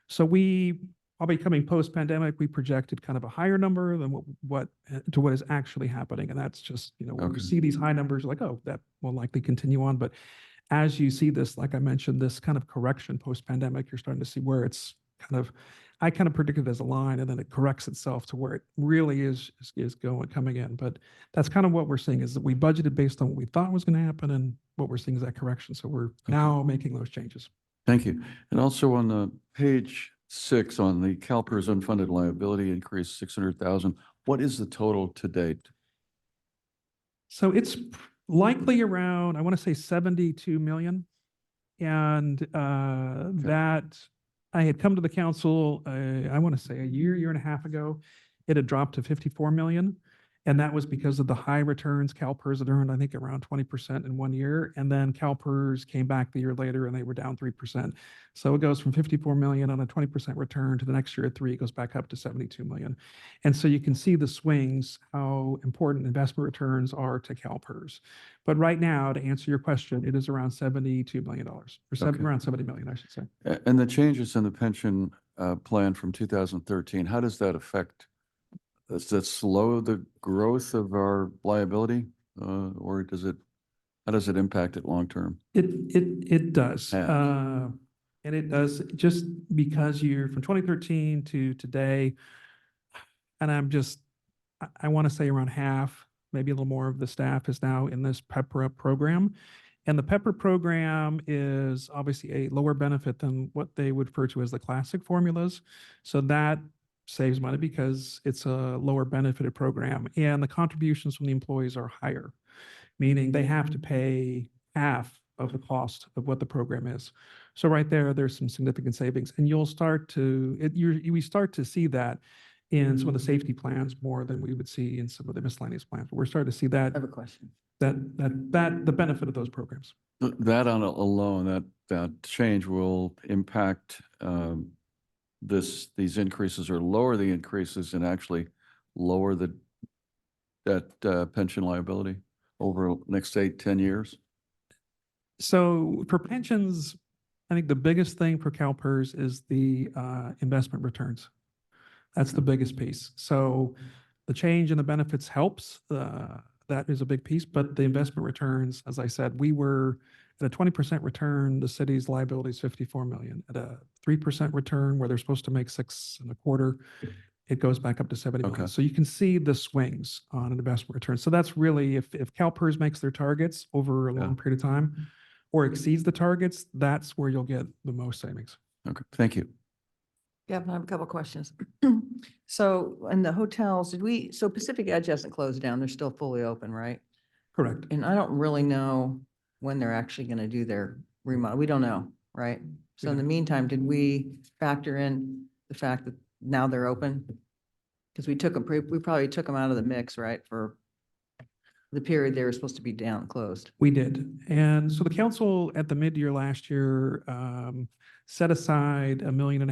S: So we probably coming post-pandemic, we projected kind of a higher number than what is actually happening. And that's just, when you see these high numbers, like, oh, that will likely continue on. But as you see this, like I mentioned, this kind of correction post-pandemic, you're starting to see where it's I kind of predicted as a line, and then it corrects itself to where it really is coming in. But that's kind of what we're seeing, is that we budgeted based on what we thought was going to happen, and what we're seeing is that correction. So we're now making those changes.
G: Thank you. And also on the page 6 on the CalPERS unfunded liability increase 600,000. What is the total to date?
S: So it's likely around, I want to say 72 million. And that I had come to the council, I want to say a year and a half ago, it had dropped to 54 million. And that was because of the high returns CalPERS had earned, I think, around 20% in 1 year. And then CalPERS came back the year later and they were down 3%. So it goes from 54 million on a 20% return to the next year at 3, it goes back up to 72 million. And so you can see the swings, how important investment returns are to CalPERS. But right now, to answer your question, it is around $72 million, or around 70 million, I should say.
G: And the changes in the pension plan from 2013, how does that affect? Does that slow the growth of our liability, or how does it impact it long term?
S: It does. And it does just because you're from 2013 to today, and I want to say around half, maybe a little more of the staff is now in this PEPRA program. And the PEPRA program is obviously a lower benefit than what they would refer to as the classic formulas. So that saves money because it's a lower benefited program, and the contributions from the employees are higher, meaning they have to pay half of the cost of what the program is. So right there's some significant savings, and we start to see that in some of the safety plans more than we would see in some of the miscellaneous plans. But we're starting to see that.
E: I have a question.
S: That the benefit of those programs.
G: That on alone, that change will impact these increases or lower the increases and actually lower that pension liability over the next 8, 10 years?
S: So for pensions, I think the biggest thing for CalPERS is the investment returns. That's the biggest piece. So the change in the benefits helps. That is a big piece, but the investment returns, as I said, we were at a 20% return, the city's liability is 54 million. At a 3% return, where they're supposed to make 6.25, it goes back up to 70 million.
G: Okay.
S: So you can see the swings on an investment return. So that's really, if CalPERS makes their targets over a long period of time or exceeds the targets, that's where you'll get the most savings.
G: Okay, thank you.
D: Gavin, I have a couple questions. So in the hotels, so Pacific Edge hasn't closed down. They're still fully open, right?
S: Correct.
D: And I don't really know when they're actually going to do their remodel. We don't know, right? So in the meantime, did we factor in the fact that now they're open? Because we probably took them out of the mix, right? For the period they were supposed to be down, closed.
S: We did. And so the council at the mid-year last year set aside $1.5 million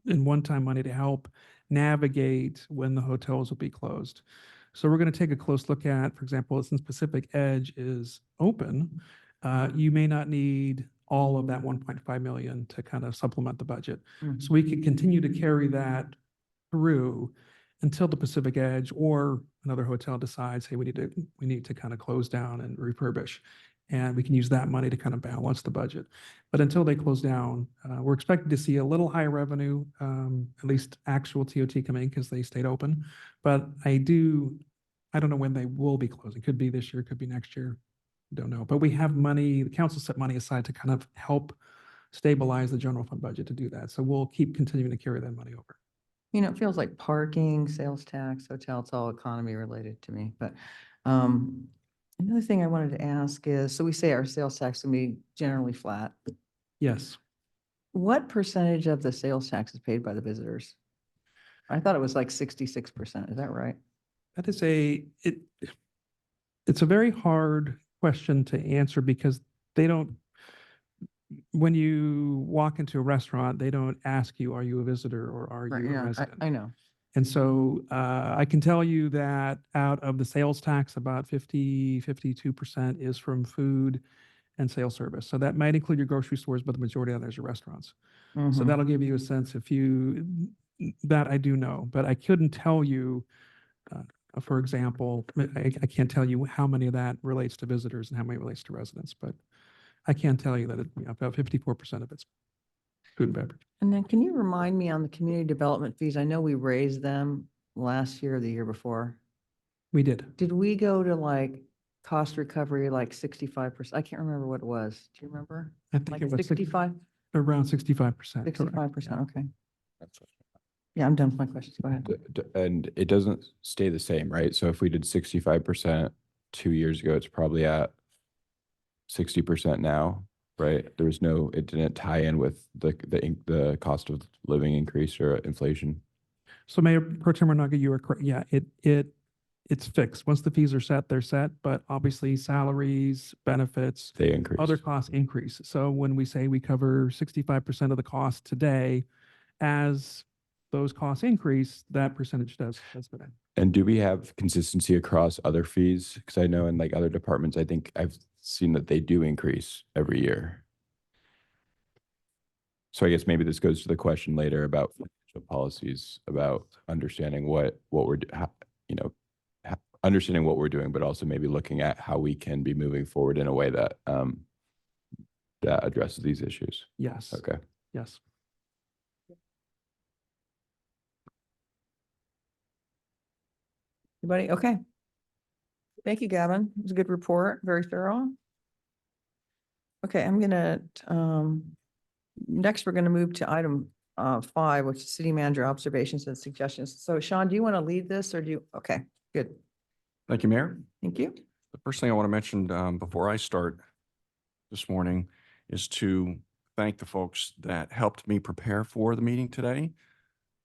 S: in one-time money to help navigate when the hotels will be closed. So we're going to take a close look at, for example, since Pacific Edge is open, you may not need all of that 1.5 million to kind of supplement the budget. So we could continue to carry that through until the Pacific Edge or another hotel decides, hey, we need to kind of close down and refurbish. And we can use that money to kind of balance the budget. But until they close down, we're expecting to see a little higher revenue, at least actual TOT coming because they stayed open. But I don't know when they will be closing. Could be this year, could be next year. Don't know. But we have money, the council set money aside to kind of help stabilize the general fund budget to do that. So we'll keep continuing to carry that money over.
D: You know, it feels like parking, sales tax, hotel, it's all economy related to me. But another thing I wanted to ask is, so we say our sales tax will be generally flat.
S: Yes.
D: What percentage of the sales tax is paid by the visitors? I thought it was like 66%. Is that right?
S: That is it's a very hard question to answer because when you walk into a restaurant, they don't ask you, are you a visitor or are
D: Right,
S: you a
D: yeah,
S: resident?
D: I know.
S: And so I can tell you that out of the sales tax, about 52% is from food and sales service. So that might include your grocery stores, but the majority of that is your restaurants. So
D: Mhm.
S: that'll give you a sense that I do know, but I couldn't tell you, for example, I can't tell you how many of that relates to visitors and how many relates to residents, but I can tell you that about 54% of it's food and beverage.
D: And then can you remind me on the community development fees? I know we raised them last year or the year before.
S: We did.
D: Did we go to like cost recovery, like 65%? I can't remember what it was. Do you remember?
S: I think
D: Like
S: it was
D: 65?
S: around 65%. correct.
D: 65%, okay. Yeah, I'm done with my questions. Go ahead.
T: And it doesn't stay the same, right? So if we did 65% 2 years ago, it's probably at 60% now, right? It didn't tie in with the cost of living increase or inflation.
S: So Mayor Pro Tem Renaga, you are correct. Yeah, it's fixed. Once the fees are set, they're set, but obviously salaries, benefits,
T: They increase.
S: other costs increase. So when we say we cover 65% of the cost today, as those costs increase, that percentage does go down.
T: And do we have consistency across other fees? Because I know in like other departments, I think I've seen that they do increase every year. So I guess maybe this goes to the question later about financial policies, about understanding understanding what we're doing, but also maybe looking at how we can be moving forward in a way that that addresses these issues.
S: Yes.
T: Okay.
S: Yes.
D: Anybody? Okay. Thank you, Gavin. It was a good report, very thorough. Okay, next we're gonna move to item 5, which is city manager observations and suggestions. So Sean, do you want to lead this or okay, good.
P: Thank you, Mayor.
D: Thank you.
P: The first thing I want to mention before I start this morning is to thank the folks that helped me prepare for the meeting today.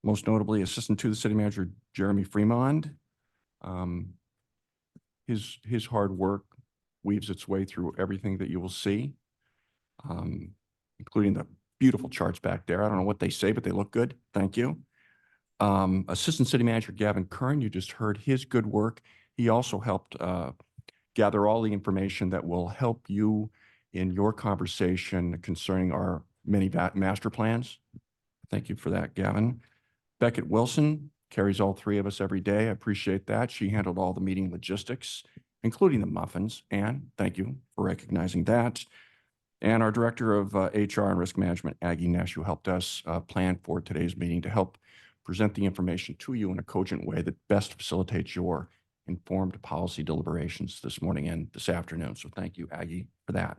P: Most notably, Assistant to the City Manager, Jeremy Fremond. His hard work weaves its way through everything that you will see, including the beautiful charts back there. I don't know what they say, but they look good. Thank you. Assistant City Manager Gavin Curran, you just heard his good work. He also helped gather all the information that will help you in your conversation concerning our many master plans. Thank you for that, Gavin. Beckett Wilson carries all three of us every day. I appreciate that. She handled all the meeting logistics, including the muffins. Ann, thank you for recognizing that. And our Director of HR and Risk Management, Aggie Nesh, who helped us plan for today's meeting to help present the information to you in a cogent way that best facilitates your informed policy deliberations this morning and this afternoon. So thank you, Aggie, for that.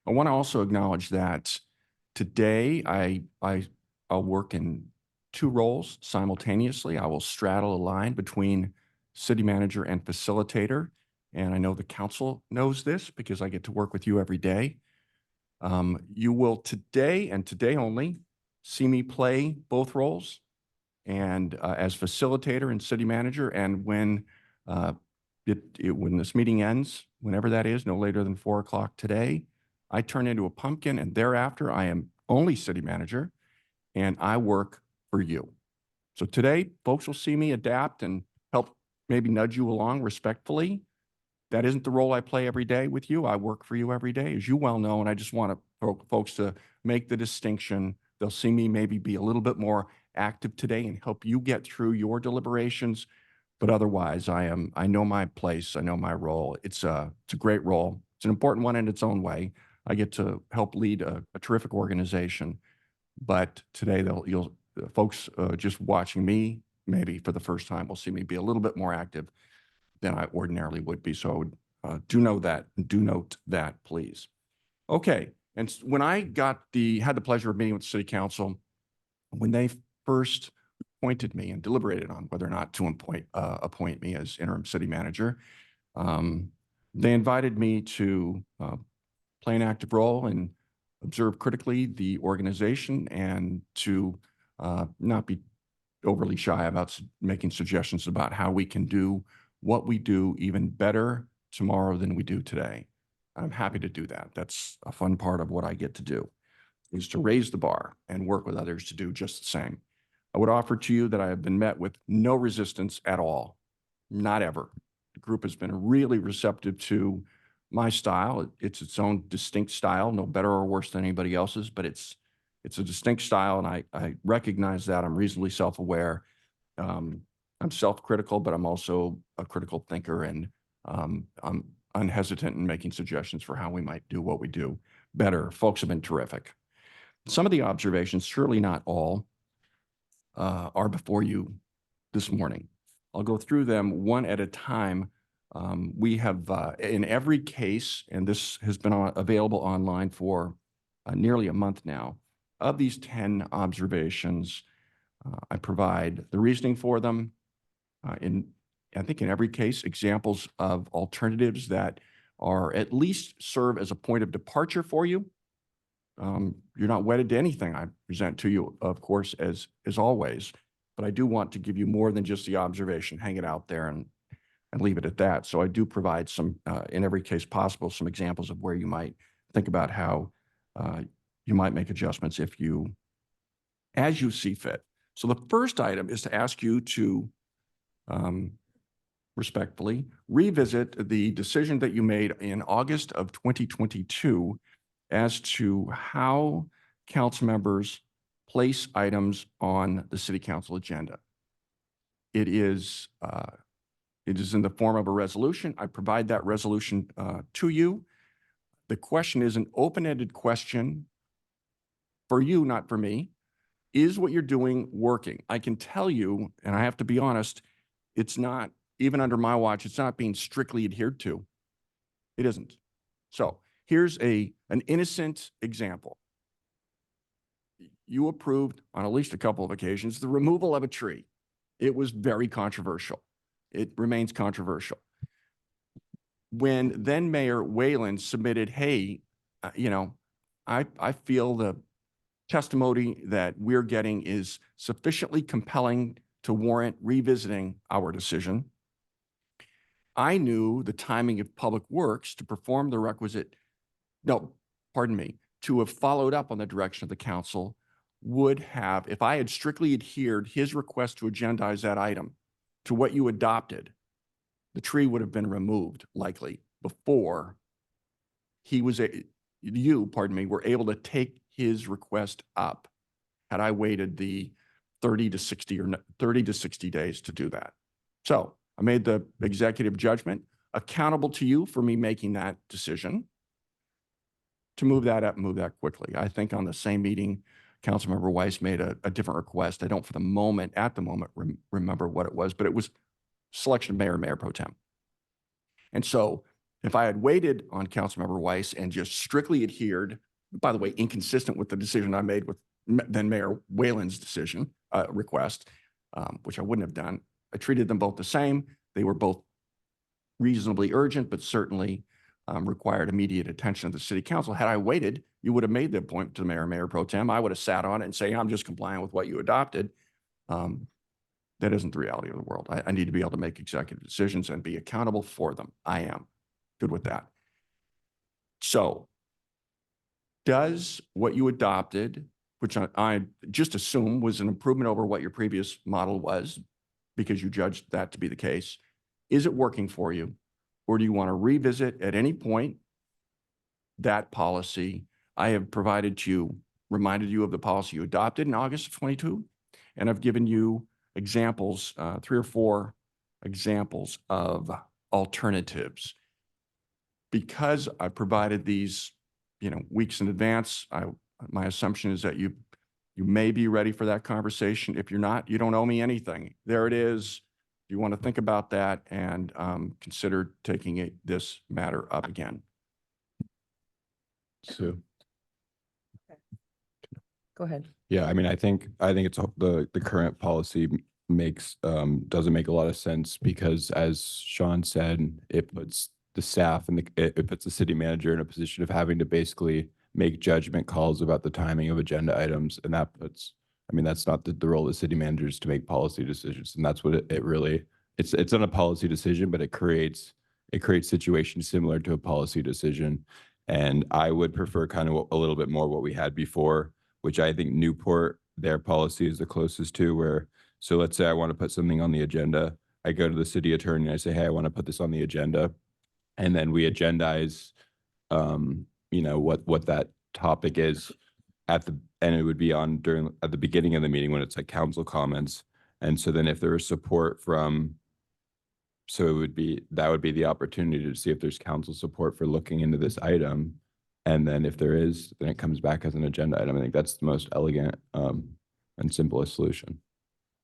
P: I want to also acknowledge that today I'll work in two roles simultaneously. I will straddle a line between city manager and facilitator. And I know the council knows this because I get to work with you every day. You will today and today only see me play both roles and as facilitator and city manager. And when when this meeting ends, whenever that is, no later than 4 o'clock today, I turn into a pumpkin, and thereafter I am only city manager and I work for you. So today, folks will see me adapt and help maybe nudge you along respectfully. That isn't the role I play every day with you. I work for you every day, as you well know, and I just want folks to make the distinction. They'll see me maybe be a little bit more active today and help you get through your deliberations. But otherwise, I know my place. I know my role. It's a great role. It's an important one in its own way. I get to help lead a terrific organization. But today, folks just watching me, maybe for the first time, will see me be a little bit more active than I ordinarily would be. So do note that, please. Okay, and when I had the pleasure of meeting with the City Council, when they first appointed me and deliberated on whether or not to appoint me as interim city manager, they invited me to play an active role and observe critically the organization and to not be overly shy about making suggestions about how we can do what we do even better tomorrow than we do today. I'm happy to do that. That's a fun part of what I get to do, is to raise the bar and work with others to do just the same. I would offer to you that I have been met with no resistance at all, not ever. The group has been really receptive to my style. It's its own distinct style, no better or worse than anybody else's, but it's a distinct style, and I recognize that. I'm reasonably self-aware. I'm self-critical, but I'm also a critical thinker, and I'm unhesitant in making suggestions for how we might do what we do better. Folks have been terrific. Some of the observations, surely not all, are before you this morning. I'll go through them one at a time. We have, in every case, and this has been available online for nearly a month now, of these 10 observations, I provide the reasoning for them. I think in every case, examples of alternatives that are at least serve as a point of departure for you. You're not wedded to anything I present to you, of course, as always, but I do want to give you more than just the observation, hang it out there and leave it at that. So I do provide some, in every case possible, some examples of where you might think about how you might make adjustments as you see fit. So the first item is to ask you to respectfully revisit the decision that you made in August of 2022 as to how council members place items on the city council agenda. It is in the form of a resolution. I provide that resolution to you. The question is an open-ended question for you, not for me. Is what you're doing working? I can tell you, and I have to be honest, it's not, even under my watch, it's not being strictly adhered to. It isn't. So here's an innocent example. You approved on at least a couple of occasions the removal of a tree. It was very controversial. It remains controversial. When then Mayor Whalen submitted, hey, I feel the testimony that we're getting is sufficiently compelling to warrant revisiting our decision. I knew the timing of Public Works to perform the requisite, no, pardon me, to have followed up on the direction of the council would have, if I had strictly adhered his request to agendize that item to what you adopted, the tree would have been removed likely before were able to take his request up, had I waited the 30 to 60 days to do that. So I made the executive judgment, accountable to you for me making that decision, to move that up and move that quickly. I think on the same meeting, Councilmember Weiss made a different request. I don't at the moment remember what it was, but it was selection of mayor and mayor pro tem. And so if I had waited on Councilmember Weiss and just strictly adhered, by the way, inconsistent with the decision I made with then Mayor Whalen's decision, request, which I wouldn't have done, I treated them both the same. They were both reasonably urgent, but certainly required immediate attention of the city council. Had I waited, you would have made the appointment to the mayor and mayor pro tem. I would have sat on it and say, I'm just complying with what you adopted. That isn't the reality of the world. I need to be able to make executive decisions and be accountable for them. I am good with that. So does what you adopted, which I just assume was an improvement over what your previous model was, because you judged that to be the case, is it working for you? Or do you want to revisit at any point that policy? I have reminded you of the policy you adopted in August of 22, and I've given you examples, 3 or 4 examples of alternatives. Because I provided these, weeks in advance, my assumption is that you may be ready for that conversation. If you're not, you don't owe me anything. There it is. You want to think about that and consider taking this matter up again.
T: Sue.
D: Go ahead.
T: Yeah, I mean, I think it's the current policy doesn't make a lot of sense because, as Sean said, it puts the staff and it puts the city manager in a position of having to basically make judgment calls about the timing of agenda items, and that's not the role of the city managers to make policy decisions, and that's what it really it's not a policy decision, but it creates situations similar to a policy decision, and I would prefer kind of a little bit more what we had before, which I think Newport, their policy is the closest to where, so let's say I want to put something on the agenda. I go to the city attorney and I say, hey, I want to put this on the agenda. And then we agendize, what that topic is and it would be on at the beginning of the meeting when it's like council comments. And so then if there is support that would be the opportunity to see if there's council support for looking into this item. And then if there is, then it comes back as an agenda item. I think that's the most elegant and simplest solution.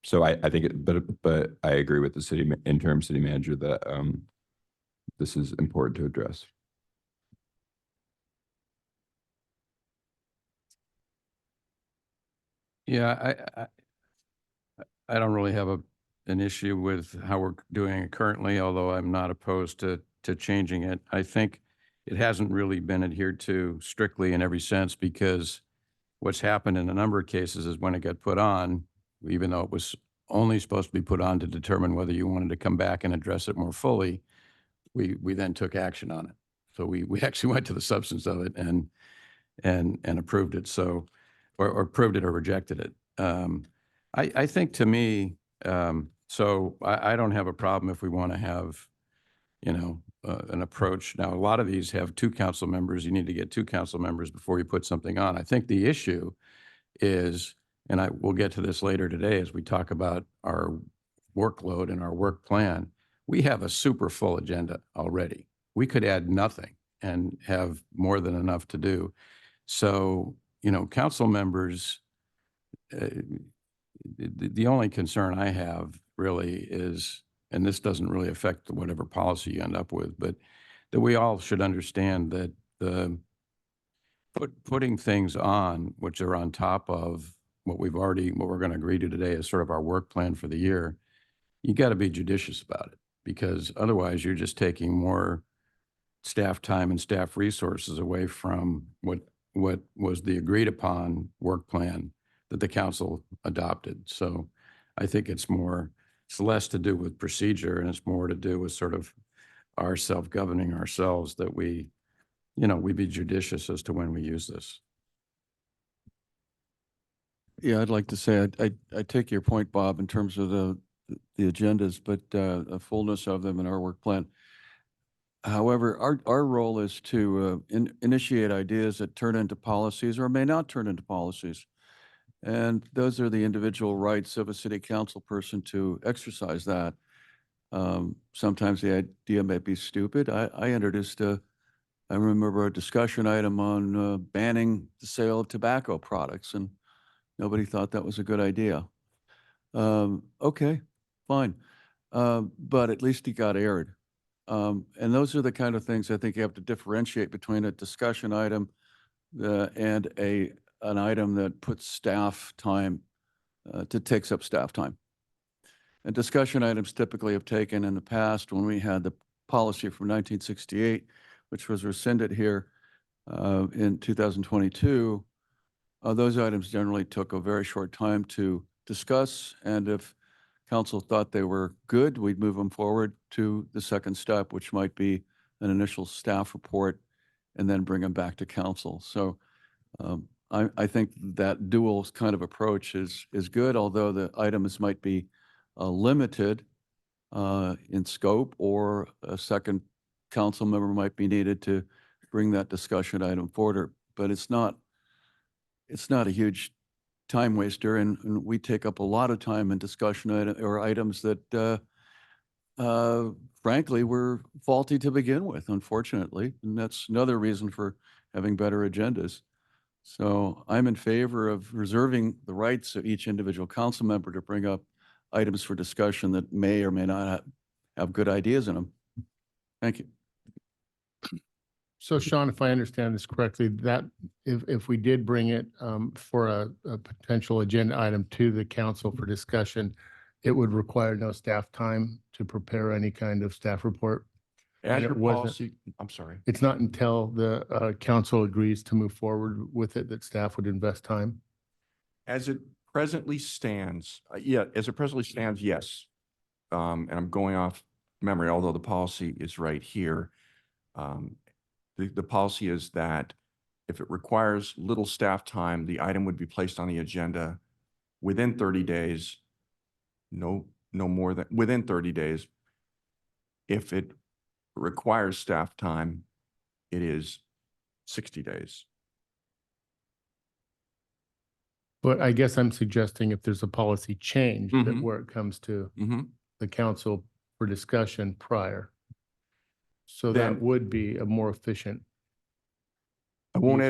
T: So I think but I agree with the interim city manager that this is important to address.
F: Yeah, I don't really have an issue with how we're doing it currently, although I'm not opposed to changing it. I think it hasn't really been adhered to strictly in every sense, because what's happened in a number of cases is when it got put on, even though it was only supposed to be put on to determine whether you wanted to come back and address it more fully, we then took action on it. So we actually went to the substance of it and approved it. So, or approved it or rejected it. I think, to me, so I don't have a problem if we want to have, an approach. Now, a lot of these have 2 council members. You need to get 2 council members before you put something on. I think the issue is, and we'll get to this later today as we talk about our workload and our work plan, we have a super full agenda already. We could add nothing and have more than enough to do. So, council members, the only concern I have really is, and this doesn't really affect whatever policy you end up with, but that we all should understand that putting things on which are on top of what we're going to agree to today is sort of our work plan for the year, you got to be judicious about it, because otherwise you're just taking more staff time and staff resources away from what was the agreed upon work plan that the council adopted. So I think it's less to do with procedure, and it's more to do with sort of our self-governing ourselves, that we we be judicious as to when we use this.
G: Yeah, I'd like to say, I take your point, Bob, in terms of the agendas, but a fullness of them in our work plan. However, our role is to initiate ideas that turn into policies or may not turn into policies. And those are the individual rights of a city council person to exercise that. Sometimes the idea may be stupid. I introduced I remember a discussion item on banning the sale of tobacco products, and nobody thought that was a good idea. Okay, fine. But at least it got aired. And those are the kind of things I think you have to differentiate between a discussion item and an item that puts staff time, takes up staff time. And discussion items typically have taken in the past when we had the policy from 1968, which was rescinded here in 2022. Those items generally took a very short time to discuss, and if council thought they were good, we'd move them forward to the second step, which might be an initial staff report, and then bring them back to council. So I think that dual kind of approach is good, although the items might be limited in scope, or a second council member might be needed to bring that discussion item forward. But it's not a huge time waster, and we take up a lot of time in discussion or items that frankly were faulty to begin with, unfortunately, and that's another reason for having better agendas. So I'm in favor of reserving the rights of each individual council member to bring up items for discussion that may or may not have good ideas in them. Thank you.
U: So Sean, if I understand this correctly, that if we did bring it for a potential agenda item to the council for discussion, it would require no staff time to prepare any kind of staff report?
P: As
U: And
P: your
U: it wasn't-
P: policy, I'm sorry.
U: It's not until the council agrees to move forward with it that staff would invest time?
P: As it presently stands, as it presently stands, yes. And I'm going off memory, although the policy is right here. The policy is that if it requires little staff time, the item would be placed on the agenda within 30 days, no more than, within 30 days. If it requires staff time, it is 60 days.
U: But I guess I'm suggesting if there's a policy change that
P: Mhm.
U: where it comes to
P: Mhm.
U: the council for discussion prior. So
P: Then-
U: that would be a more efficient.
P: I won't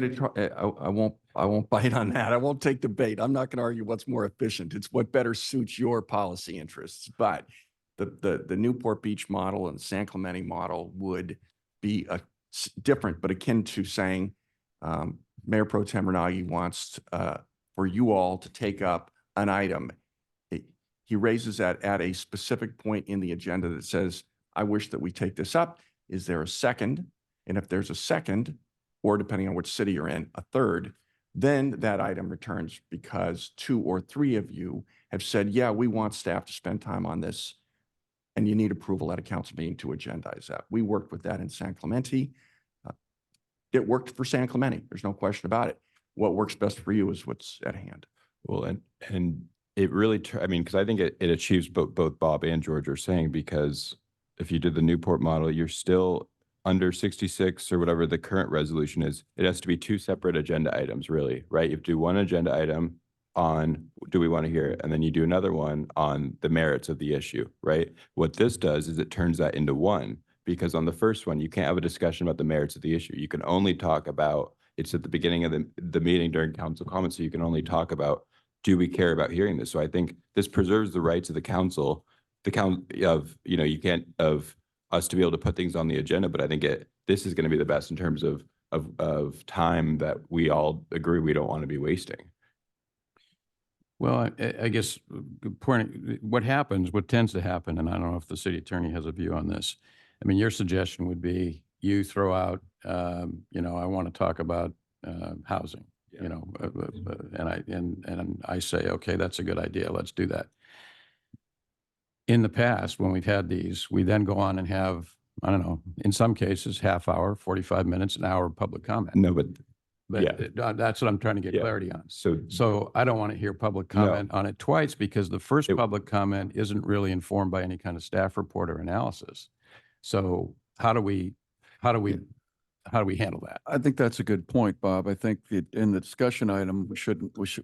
P: I won't bite on that. I won't take the bait. I'm not going to argue what's more efficient. It's what better suits your policy interests. But the Newport Beach model and San Clemente model would be different, but akin to saying Mayor Pro Tem Renagi wants for you all to take up an item. He raises that at a specific point in the agenda that says, I wish that we take this up. Is there a second? And if there's a second, or depending on which city you're in, a third, then that item returns because 2 or 3 of you have said, yeah, we want staff to spend time on this. And you need approval at a council meeting to agendize that. We worked with that in San Clemente. It worked for San Clemente. There's no question about it. What works best for you is what's at hand.
T: Well, and it really, I mean, because I think it achieves both Bob and George are saying, because if you did the Newport model, you're still under 66 or whatever the current resolution is. It has to be 2 separate agenda items, really, right? You have to do one agenda item on, do we want to hear it? And then you do another one on the merits of the issue, right? What this does is it turns that into one, because on the first one, you can't have a discussion about the merits of the issue. You can only talk about, it's at the beginning of the meeting during council comments, so you can only talk about, do we care about hearing this? So I think this preserves the rights of the council, you can't, of us to be able to put things on the agenda, but I think this is going to be the best in terms of time that we all agree we don't want to be wasting.
F: Well, I guess what tends to happen, and I don't know if the city attorney has a view on this. I mean, your suggestion would be you throw out, I want to talk about housing, and I say, okay, that's a good idea. Let's do that. In the past, when we've had these, we then go on and have I don't know, in some cases, half hour, 45 minutes, an hour of public comment.
T: No, but
F: But
T: yeah.
F: that's what I'm trying to get
T: Yeah.
F: clarity on.
T: So
F: So I don't want to hear public
T: No.
F: comment on it twice because the first
T: It-
F: public comment isn't really informed by any kind of staff report or analysis. So how do we handle that?
G: I think that's a good point, Bob. I think that in the discussion item,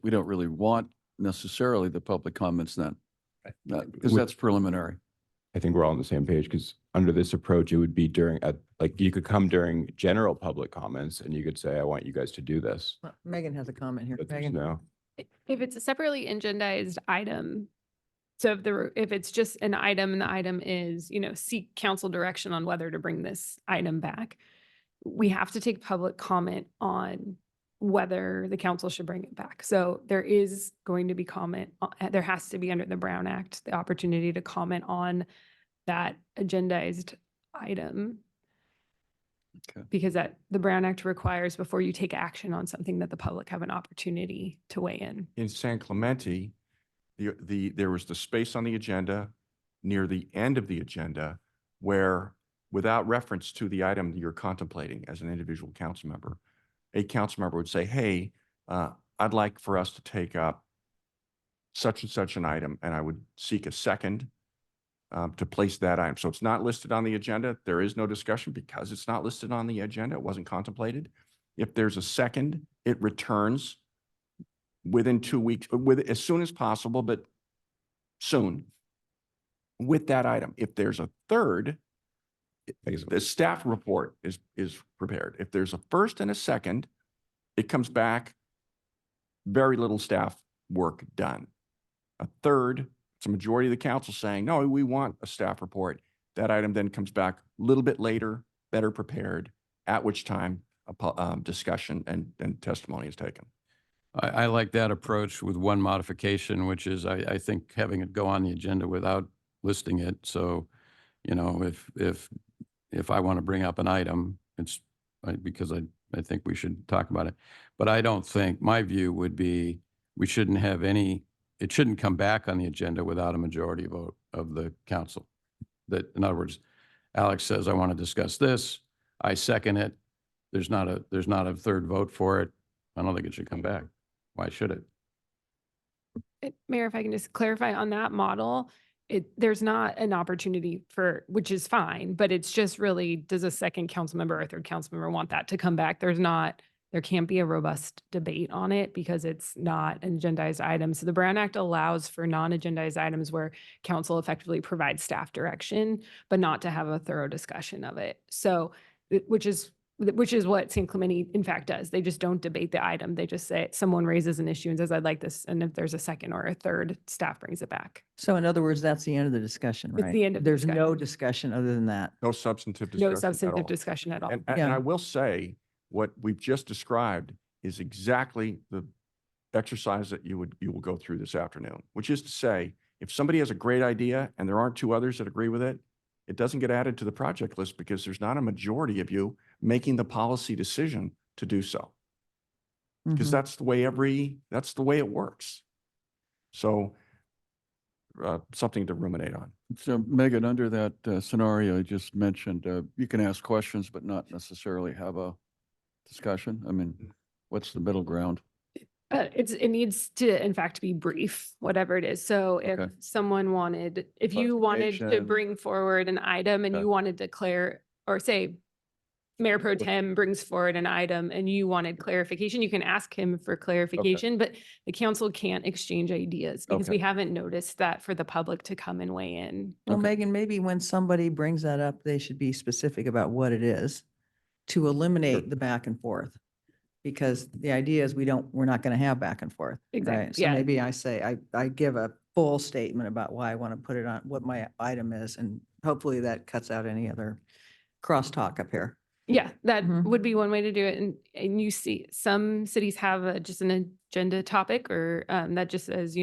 G: we don't really want necessarily the public comments then. Because
T: Would-
G: that's preliminary.
T: I think we're all on the same page because under this approach, it would be like you could come during general public comments and you could say, I want you guys to do this.
D: Megan has a comment here.
T: But there's
D: Megan.
T: no.
A: If it's a separately agendized item, so if it's just an item and the item is, seek council direction on whether to bring this item back, we have to take public comment on whether the council should bring it back. So there is going to be comment, there has to be under the Brown Act, the opportunity to comment on that agendized item.
G: Okay.
A: Because the Brown Act requires before you take action on something that the public have an opportunity to weigh in.
P: In San Clemente, there was the space on the agenda near the end of the agenda where, without reference to the item you're contemplating as an individual council member, a council member would say, hey, I'd like for us to take up such and such an item, and I would seek a second to place that item. So it's not listed on the agenda. There is no discussion because it's not listed on the agenda. It wasn't contemplated. If there's a second, it returns within 2 weeks, as soon as possible, but soon with that item. If there's a third, the staff report is prepared. If there's a first and a second, it comes back, very little staff work done. A third, it's a majority of the council saying, no, we want a staff report. That item then comes back a little bit later, better prepared, at which time a discussion and testimony is taken.
F: I like that approach with one modification, which is I think having it go on the agenda without listing it. So, if I want to bring up an item, it's because I think we should talk about it. But I don't think, my view would be, it shouldn't come back on the agenda without a majority vote of the council. That, in other words, Alex says, I want to discuss this. I second it. There's not a third vote for it. I don't think it should come back. Why should it?
A: Mayor, if I can just clarify on that model, there's not an opportunity which is fine, but it's just really, does a second council member or third council member want that to come back? There can't be a robust debate on it because it's not an agendized item. So the Brown Act allows for non-agendized items where council effectively provides staff direction, but not to have a thorough discussion of it. So, which is what San Clemente in fact does. They just don't debate the item. They just say someone raises an issue and says, I'd like this. And if there's a second or a third, staff brings it back.
D: So in other words, that's the end of the discussion,
A: It's
D: right?
A: the end of the
D: There's no discussion other than that.
P: No substantive discussion.
A: No substantive
P: at all.
A: discussion at all.
P: And
D: Yeah.
P: I will say, what we've just described is exactly the exercise that you will go through this afternoon, which is to say, if somebody has a great idea and there aren't two others that agree with it, it doesn't get added to the project list because there's not a majority of you making the policy decision to do so. Because
D: Mhm.
P: that's the way it works. So something to ruminate on.
G: So Megan, under that scenario I just mentioned, you can ask questions, but not necessarily have a discussion. I mean, what's the middle ground?
A: It needs to, in fact, be brief, whatever it is. So if
G: Okay.
A: if you wanted to
G: Clarification.
A: bring forward an item and
G: Okay.
A: you wanted to or say Mayor Pro Tem brings forward an item and you wanted clarification, you can ask him for clarification, but the council can't exchange ideas because
G: Okay.
A: we haven't noticed that for the public to come and weigh in.
D: Well, Megan, maybe when somebody brings that up, they should be specific about what it is to eliminate the back and forth. Because the idea is we're not going to have back and forth.
A: Exactly,
D: Right? So
A: yeah.
D: maybe I say, I give a full statement about why I want to put it on, what my item is, and hopefully that cuts out any other crosstalk up here.
A: Yeah, that
D: Mhm.
A: would be one way to do it. And you see, some cities have just an agenda topic or that just says,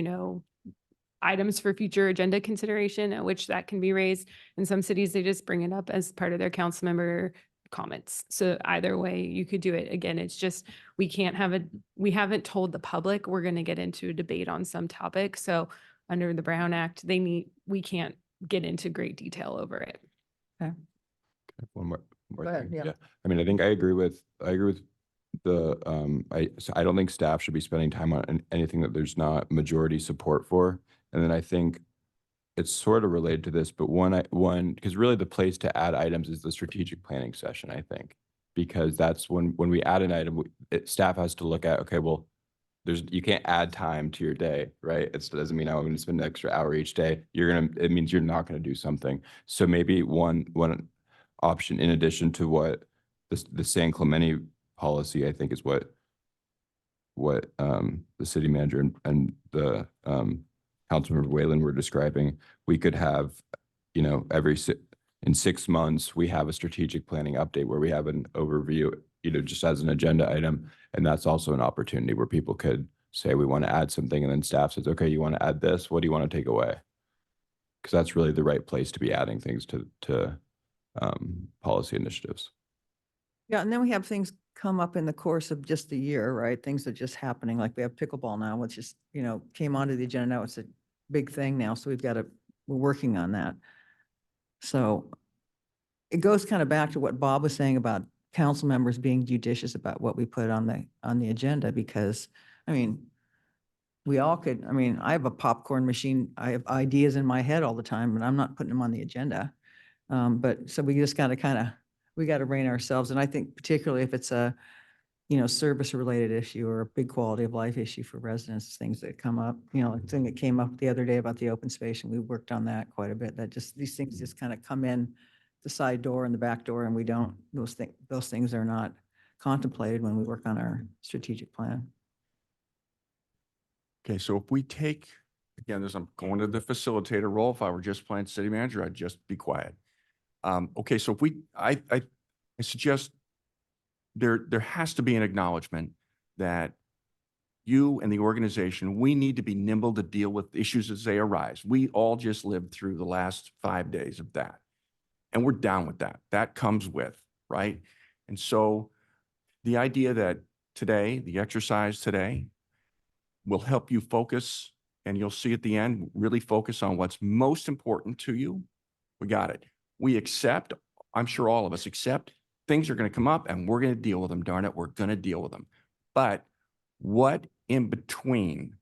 A: items for future agenda consideration at which that can be raised. In some cities, they just bring it up as part of their council member comments. So either way you could do it. Again, it's just, we haven't told the public we're going to get into a debate on some topic. So under the Brown Act, we can't get into great detail over it.
D: Okay.
T: One more
D: Go ahead,
T: thing.
D: yeah.
T: I mean, I think I agree with the, I don't think staff should be spending time on anything that there's not majority support for. And then I think it's sort of related to this, but because really the place to add items is the strategic planning session, I think. Because that's when we add an item, staff has to look at, okay, well, you can't add time to your day, right? It doesn't mean I'm going to spend an extra hour each day. It means you're not going to do something. So maybe one option in addition to what the San Clemente policy, I think, is what the city manager and the Councilmember Whalen were describing. We could have, in 6 months, we have a strategic planning update where we have an overview, just as an agenda item. And that's also an opportunity where people could say, we want to add something. And then staff says, okay, you want to add this? What do you want to take away? Because that's really the right place to be adding things to policy initiatives.
D: Yeah, and then we have things come up in the course of just the year, right? Things that are just happening, like we have pickleball now, which is, came onto the agenda. Now it's a big thing now, so we're working on that. So it goes kind of back to what Bob was saying about council members being judicious about what we put on the agenda, because, we all could, I have a popcorn machine. I have ideas in my head all the time, and I'm not putting them on the agenda. But so we just got to we got to rein ourselves. And I think particularly if it's a, service related issue or a big quality of life issue for residents, things that come up, a thing that came up the other day about the open space, and we worked on that quite a bit. That these things just kind of come in the side door and the back door, and we don't, those things are not contemplated when we work on our strategic plan.
P: Okay, so if we take, again, I'm going to the facilitator role. If I were just playing city manager, I'd just be quiet. Okay, so if I suggest there has to be an acknowledgement that you and the organization, we need to be nimble to deal with issues as they arise. We all just lived through the last 5 days of that. And we're down with that. That comes with, right? And so the idea that today, the exercise today, will help you focus, and you'll see at the end, really focus on what's most important to you. We got it. We accept, I'm sure all of us accept, things are going to come up and we're going to deal with them. Darn it, we're going to deal with them. But what in between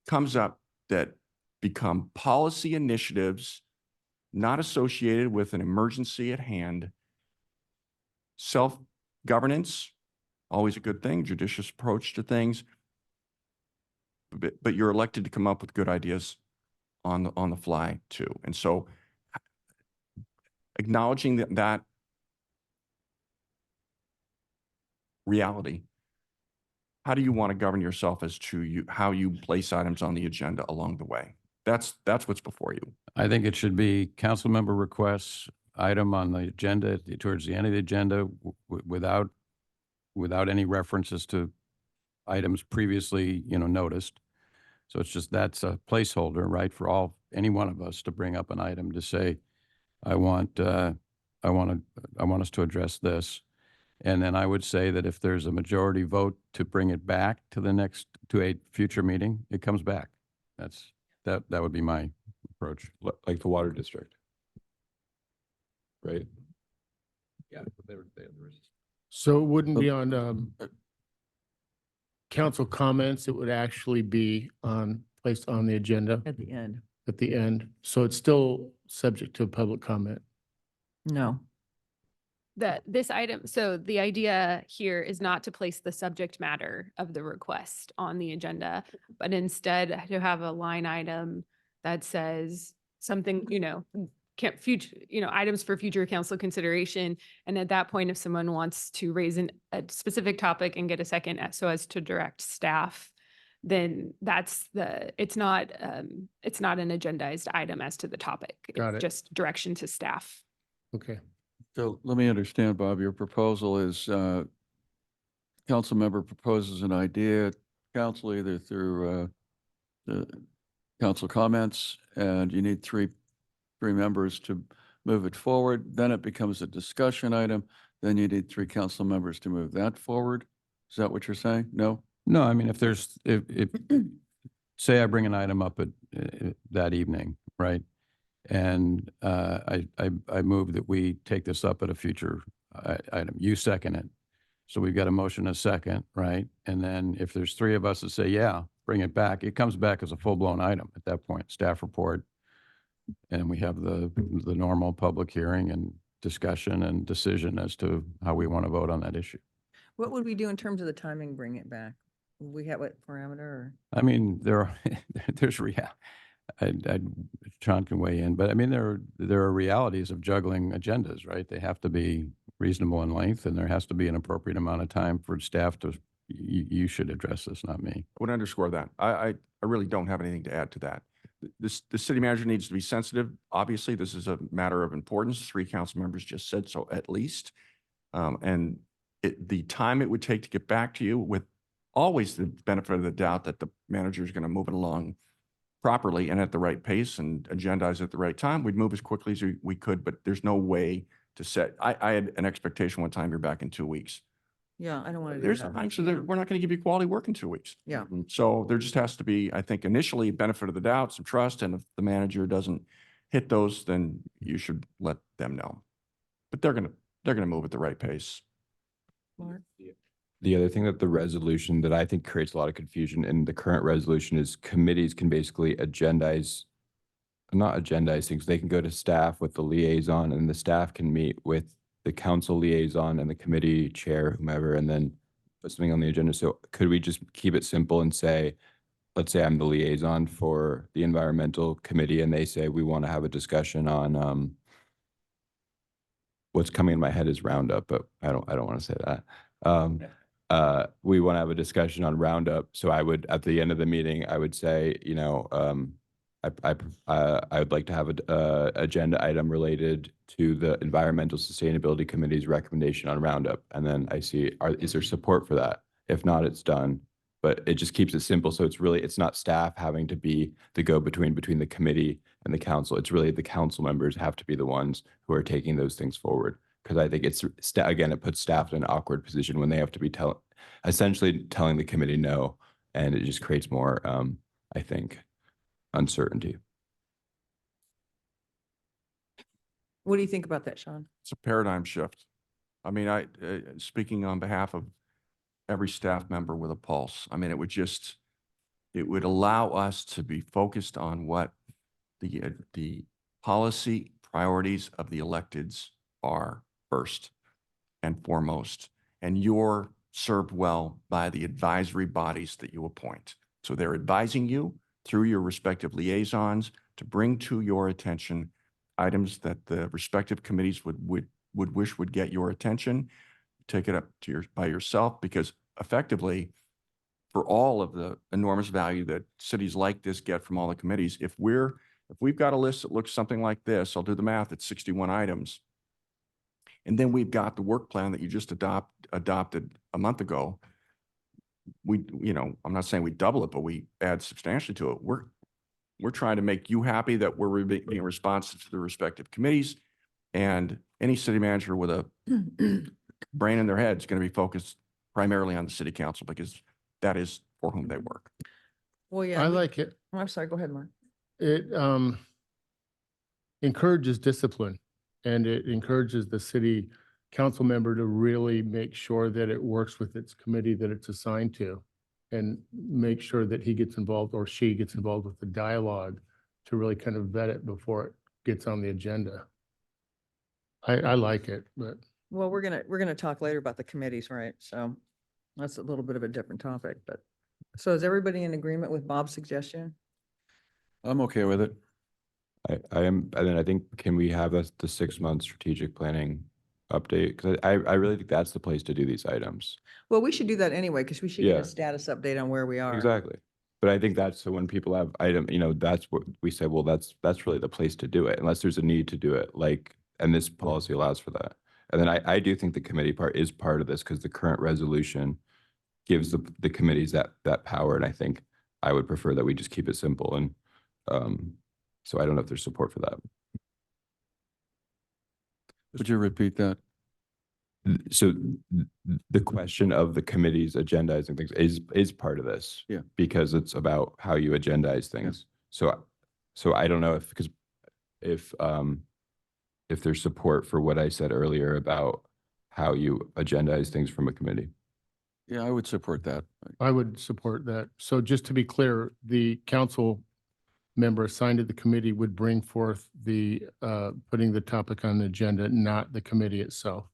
P: comes up that become policy initiatives not associated with an emergency at hand? Self-governance, always a good thing, judicious approach to things. But you're elected to come up with good ideas on the fly too. And so acknowledging that reality, how do you want to govern yourself as to how you place items on the agenda along the way? That's what's before you.
F: I think it should be council member requests item on the agenda towards the end of the agenda without any references to items previously, noticed. So it's just, that's a placeholder, right, for any one of us to bring up an item to say, I want us to address this. And then I would say that if there's a majority vote to bring it back to to a future meeting, it comes back. That would be my approach.
T: Like the water district. Right?
F: Yeah.
U: So it wouldn't be on council comments, it would actually be placed on the agenda
D: At the end.
U: at the end. So it's still subject to public comment.
D: No.
A: This item, so the idea here is not to place the subject matter of the request on the agenda, but instead to have a line item that says something, future, items for future council consideration. And at that point, if someone wants to raise a specific topic and get a second so as to direct staff, then it's not an agendized item as to the topic.
U: Got
A: It's
U: it.
A: just direction to staff.
U: Okay.
G: So let me understand, Bob, your proposal is council member proposes an idea, council either through the council comments, and you need three members to move it forward. Then it becomes a discussion item. Then you need 3 council members to move that forward. Is that what you're saying? No?
F: No, I mean, if say I bring an item up that evening, right? And I move that we take this up at a future item. You second it. So we've got a motion, a second, right? And then if there's three of us that say, yeah, bring it back, it comes back as a full-blown item at that point, staff report. And we have the normal public hearing and discussion and decision as to how we want to vote on that issue.
D: What would we do in terms of the timing, bring it back? We have what parameter or?
F: I mean, there's John can weigh in, but I mean, there are realities of juggling agendas, right? They have to be reasonable in length, and there has to be an appropriate amount of time for staff to, you should address this, not me.
P: I would underscore that. I really don't have anything to add to that. The city manager needs to be sensitive. Obviously, this is a matter of importance. 3 council members just said so at least. And the time it would take to get back to you, with always the benefit of the doubt that the manager is going to move it along properly and at the right pace and agendize at the right time, we'd move as quickly as we could, but there's no way to set. I had an expectation one time you're back in 2 weeks.
D: Yeah, I don't want to do
P: There's
D: that.
P: times that we're not going to give you quality work in 2 weeks.
D: Yeah.
P: So there just has to be, I think, initially benefit of the doubt, some trust, and if the manager doesn't hit those, then you should let them know. But they're gonna move at the right pace.
D: Mark?
T: The other thing that the resolution that I think creates a lot of confusion in the current resolution is committees can basically not agendize things. They can go to staff with the liaison, and the staff can meet with the council liaison and the committee chair, whomever, and then put something on the agenda. So could we just keep it simple and say, let's say I'm the liaison for the environmental committee, and they say we want to have a discussion on what's coming in my head is Roundup, but I don't want to say that. We want to have a discussion on Roundup. So I would, at the end of the meeting, I would say, I would like to have a agenda item related to the Environmental Sustainability Committee's recommendation on Roundup. And then I see, is there support for that? If not, it's done. But it just keeps it simple. So it's not staff having to be the go-between between the committee and the council. It's really the council members have to be the ones who are taking those things forward. Because I think again, it puts staff in an awkward position when they have to be essentially telling the committee no, and it just creates more, I think, uncertainty.
D: What do you think about that, Sean?
P: It's a paradigm shift. I mean, speaking on behalf of every staff member with a pulse, I mean, it would allow us to be focused on what the policy priorities of the electeds are first and foremost. And you're served well by the advisory bodies that you appoint. So they're advising you through your respective liaisons to bring to your attention items that the respective committees would wish would get your attention. Take it up by yourself, because effectively, for all of the enormous value that cities like this get from all the committees, if we've got a list that looks something like this, I'll do the math, it's 61 items. And then we've got the work plan that you just adopted a month ago. I'm not saying we double it, but we add substantially to it. We're trying to make you happy that we're being responsive to the respective committees, and any city manager with a brain in their head is going to be focused primarily on the city council, because that is for whom they work.
D: Well, yeah.
U: I like it.
D: Oh, I'm sorry, go ahead, Mark.
U: It encourages discipline, and it encourages the city council member to really make sure that it works with its committee that it's assigned to, and make sure that he gets involved or she gets involved with the dialogue to really kind of vet it before it gets on the agenda. I like it, but.
D: Well, we're gonna talk later about the committees, right? So that's a little bit of a different topic, but. So is everybody in agreement with Bob's suggestion?
G: I'm okay with it.
T: I am, and then I think, can we have the 6-month strategic planning update? Because I really think that's the place to do these items.
D: Well, we should do that anyway, because we should get
T: Yeah.
D: a status update on where we are.
T: Exactly. But I think that's, so when people have that's what we say, well, that's really the place to do it, unless there's a need to do it, and this policy allows for that. And then I do think the committee part is part of this, because the current resolution gives the committees that power. And I think I would prefer that we just keep it simple. And so I don't know if there's support for that.
G: Would you repeat that?
T: So the question of the committee's agendizing things is part of this.
G: Yeah.
T: Because it's about how you agendize things. So I don't know because if there's support for what I said earlier about how you agendize things from a committee.
G: Yeah, I would support that.
U: I would support that. So just to be clear, the council member assigned to the committee would bring forth the, putting the topic on the agenda, not the committee itself.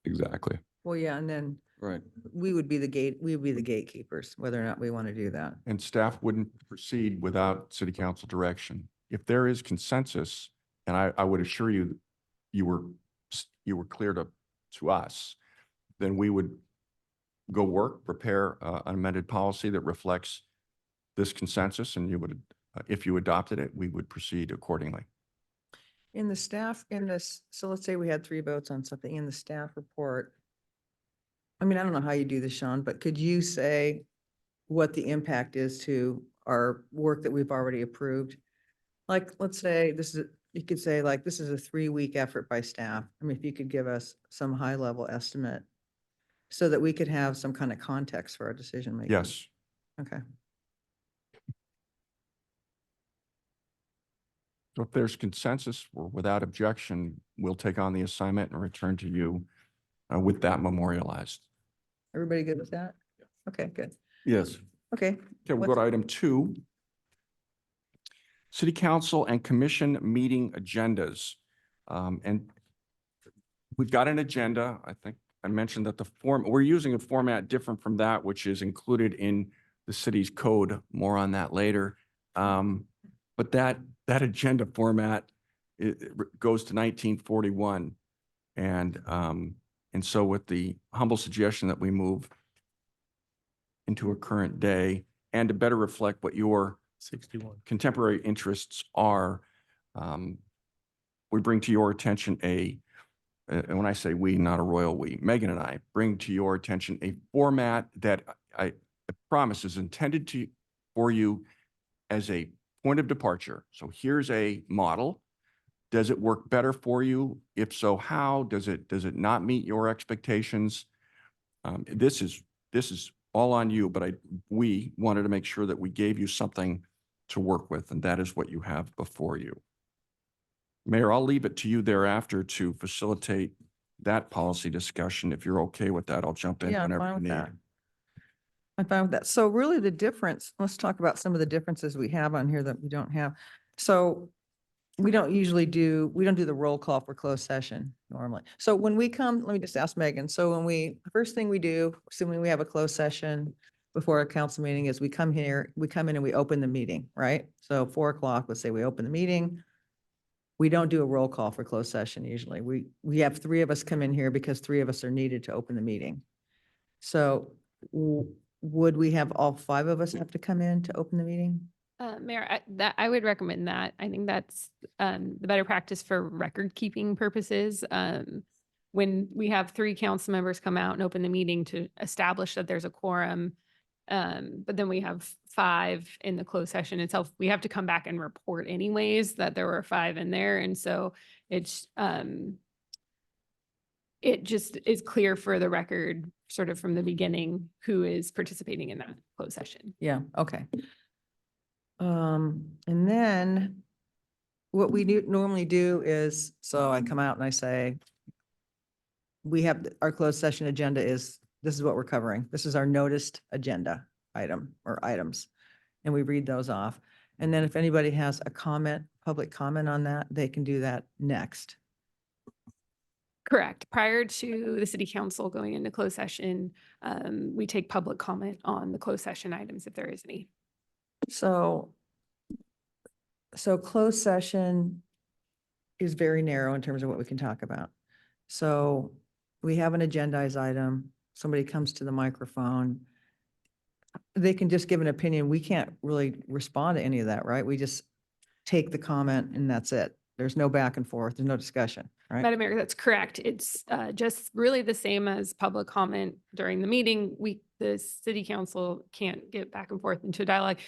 T: Exactly.
D: Well, yeah, and then
G: Right.
D: we would be the gatekeepers, whether or not we want to do that.
P: And staff wouldn't proceed without city council direction. If there is consensus, and I would assure you, you were clear to us, then we would go work, prepare an amended policy that reflects this consensus, and you would, if you adopted it, we would proceed accordingly.
D: In the staff, so let's say we had 3 votes on something in the staff report. I mean, I don't know how you do this, Sean, but could you say what the impact is to our work that we've already approved? Like, let's say you could say like, this is a 3-week effort by staff. I mean, if you could give us some high level estimate so that we could have some kind of context for our decision making.
P: Yes.
D: Okay.
P: So if there's consensus or without objection, we'll take on the assignment and return to you with that memorialized.
D: Everybody good with that? Okay, good.
G: Yes.
D: Okay.
P: Okay, we'll go
D: What's-
P: to item 2. City council and commission meeting agendas. And we've got an agenda. I think I mentioned that we're using a format different from that, which is included in the city's code. More on that later. But that agenda format, it goes to 1941. And so with the humble suggestion that we move into a current day and to better reflect what your
U: 61
P: contemporary interests are, we bring to your attention and when I say we, not a royal we, Megan and I bring to your attention a format that I promise is intended for you as a point of departure. So here's a model. Does it work better for you? If so, how? Does it not meet your expectations? This is all on you, but we wanted to make sure that we gave you something to work with, and that is what you have before you. Mayor, I'll leave it to you thereafter to facilitate that policy discussion. If you're okay with that, I'll jump in
D: Yeah, I'm
P: whenever
D: fine
P: you
D: with
P: need.
D: that. I'm fine with that. So really the difference, let's talk about some of the differences we have on here that we don't have. So we don't do the roll call for closed session normally. So when we come, let me just ask Megan. So first thing we do, assuming we have a closed session before a council meeting, is we come in and we open the meeting, right? So 4 o'clock, let's say we open the meeting. We don't do a roll call for closed session usually. We have 3 of us come in here because 3 of us are needed to open the meeting. So would we have all 5 of us have to come in to open the meeting?
A: Mayor, I would recommend that. I think that's the better practice for record keeping purposes. When we have 3 council members come out and open the meeting to establish that there's a quorum, but then we have 5 in the closed session itself, we have to come back and report anyways that there were 5 in there. And so it just is clear for the record, sort of from the beginning, who is participating in that closed session.
D: Yeah, okay. And then what we normally do is, so I come out and I say, we have our closed session agenda this is what we're covering. This is our noticed agenda item or items. And we read those off. And then if anybody has a comment, public comment on that, they can do that next.
A: Correct. Prior to the city council going into closed session, we take public comment on the closed session items if there is any.
D: So closed session is very narrow in terms of what we can talk about. So we have an agendized item, somebody comes to the microphone. They can just give an opinion. We can't really respond to any of that, right? We just take the comment and that's it. There's no back and forth. There's no discussion, right?
A: Madam Mayor, that's correct. It's just really the same as public comment during the meeting. The city council can't get back and forth into a dialogue.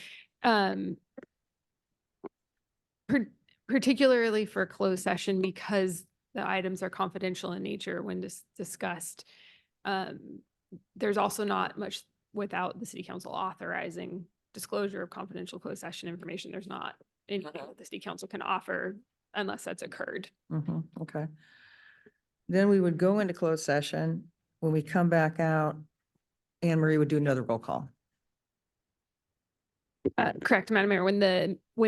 A: Particularly for closed session, because the items are confidential in nature when discussed. There's also not much without the city council authorizing disclosure of confidential closed session information. There's not anything that the city council can offer unless that's occurred.
D: Okay. Then we would go into closed session. When we come back out, Anne Marie would do another roll call.
A: Correct, Madam Mayor. When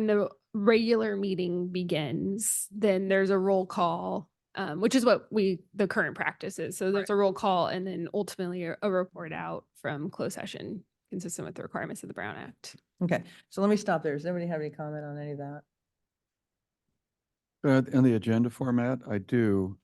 A: the regular meeting begins, then there's a roll call, which is what the current practice is. So there's a roll call and then ultimately a report out from closed session consistent with the requirements of the Brown Act.
D: Okay, so let me stop there. Does anybody have any comment on any of that?
G: In the agenda format, I do.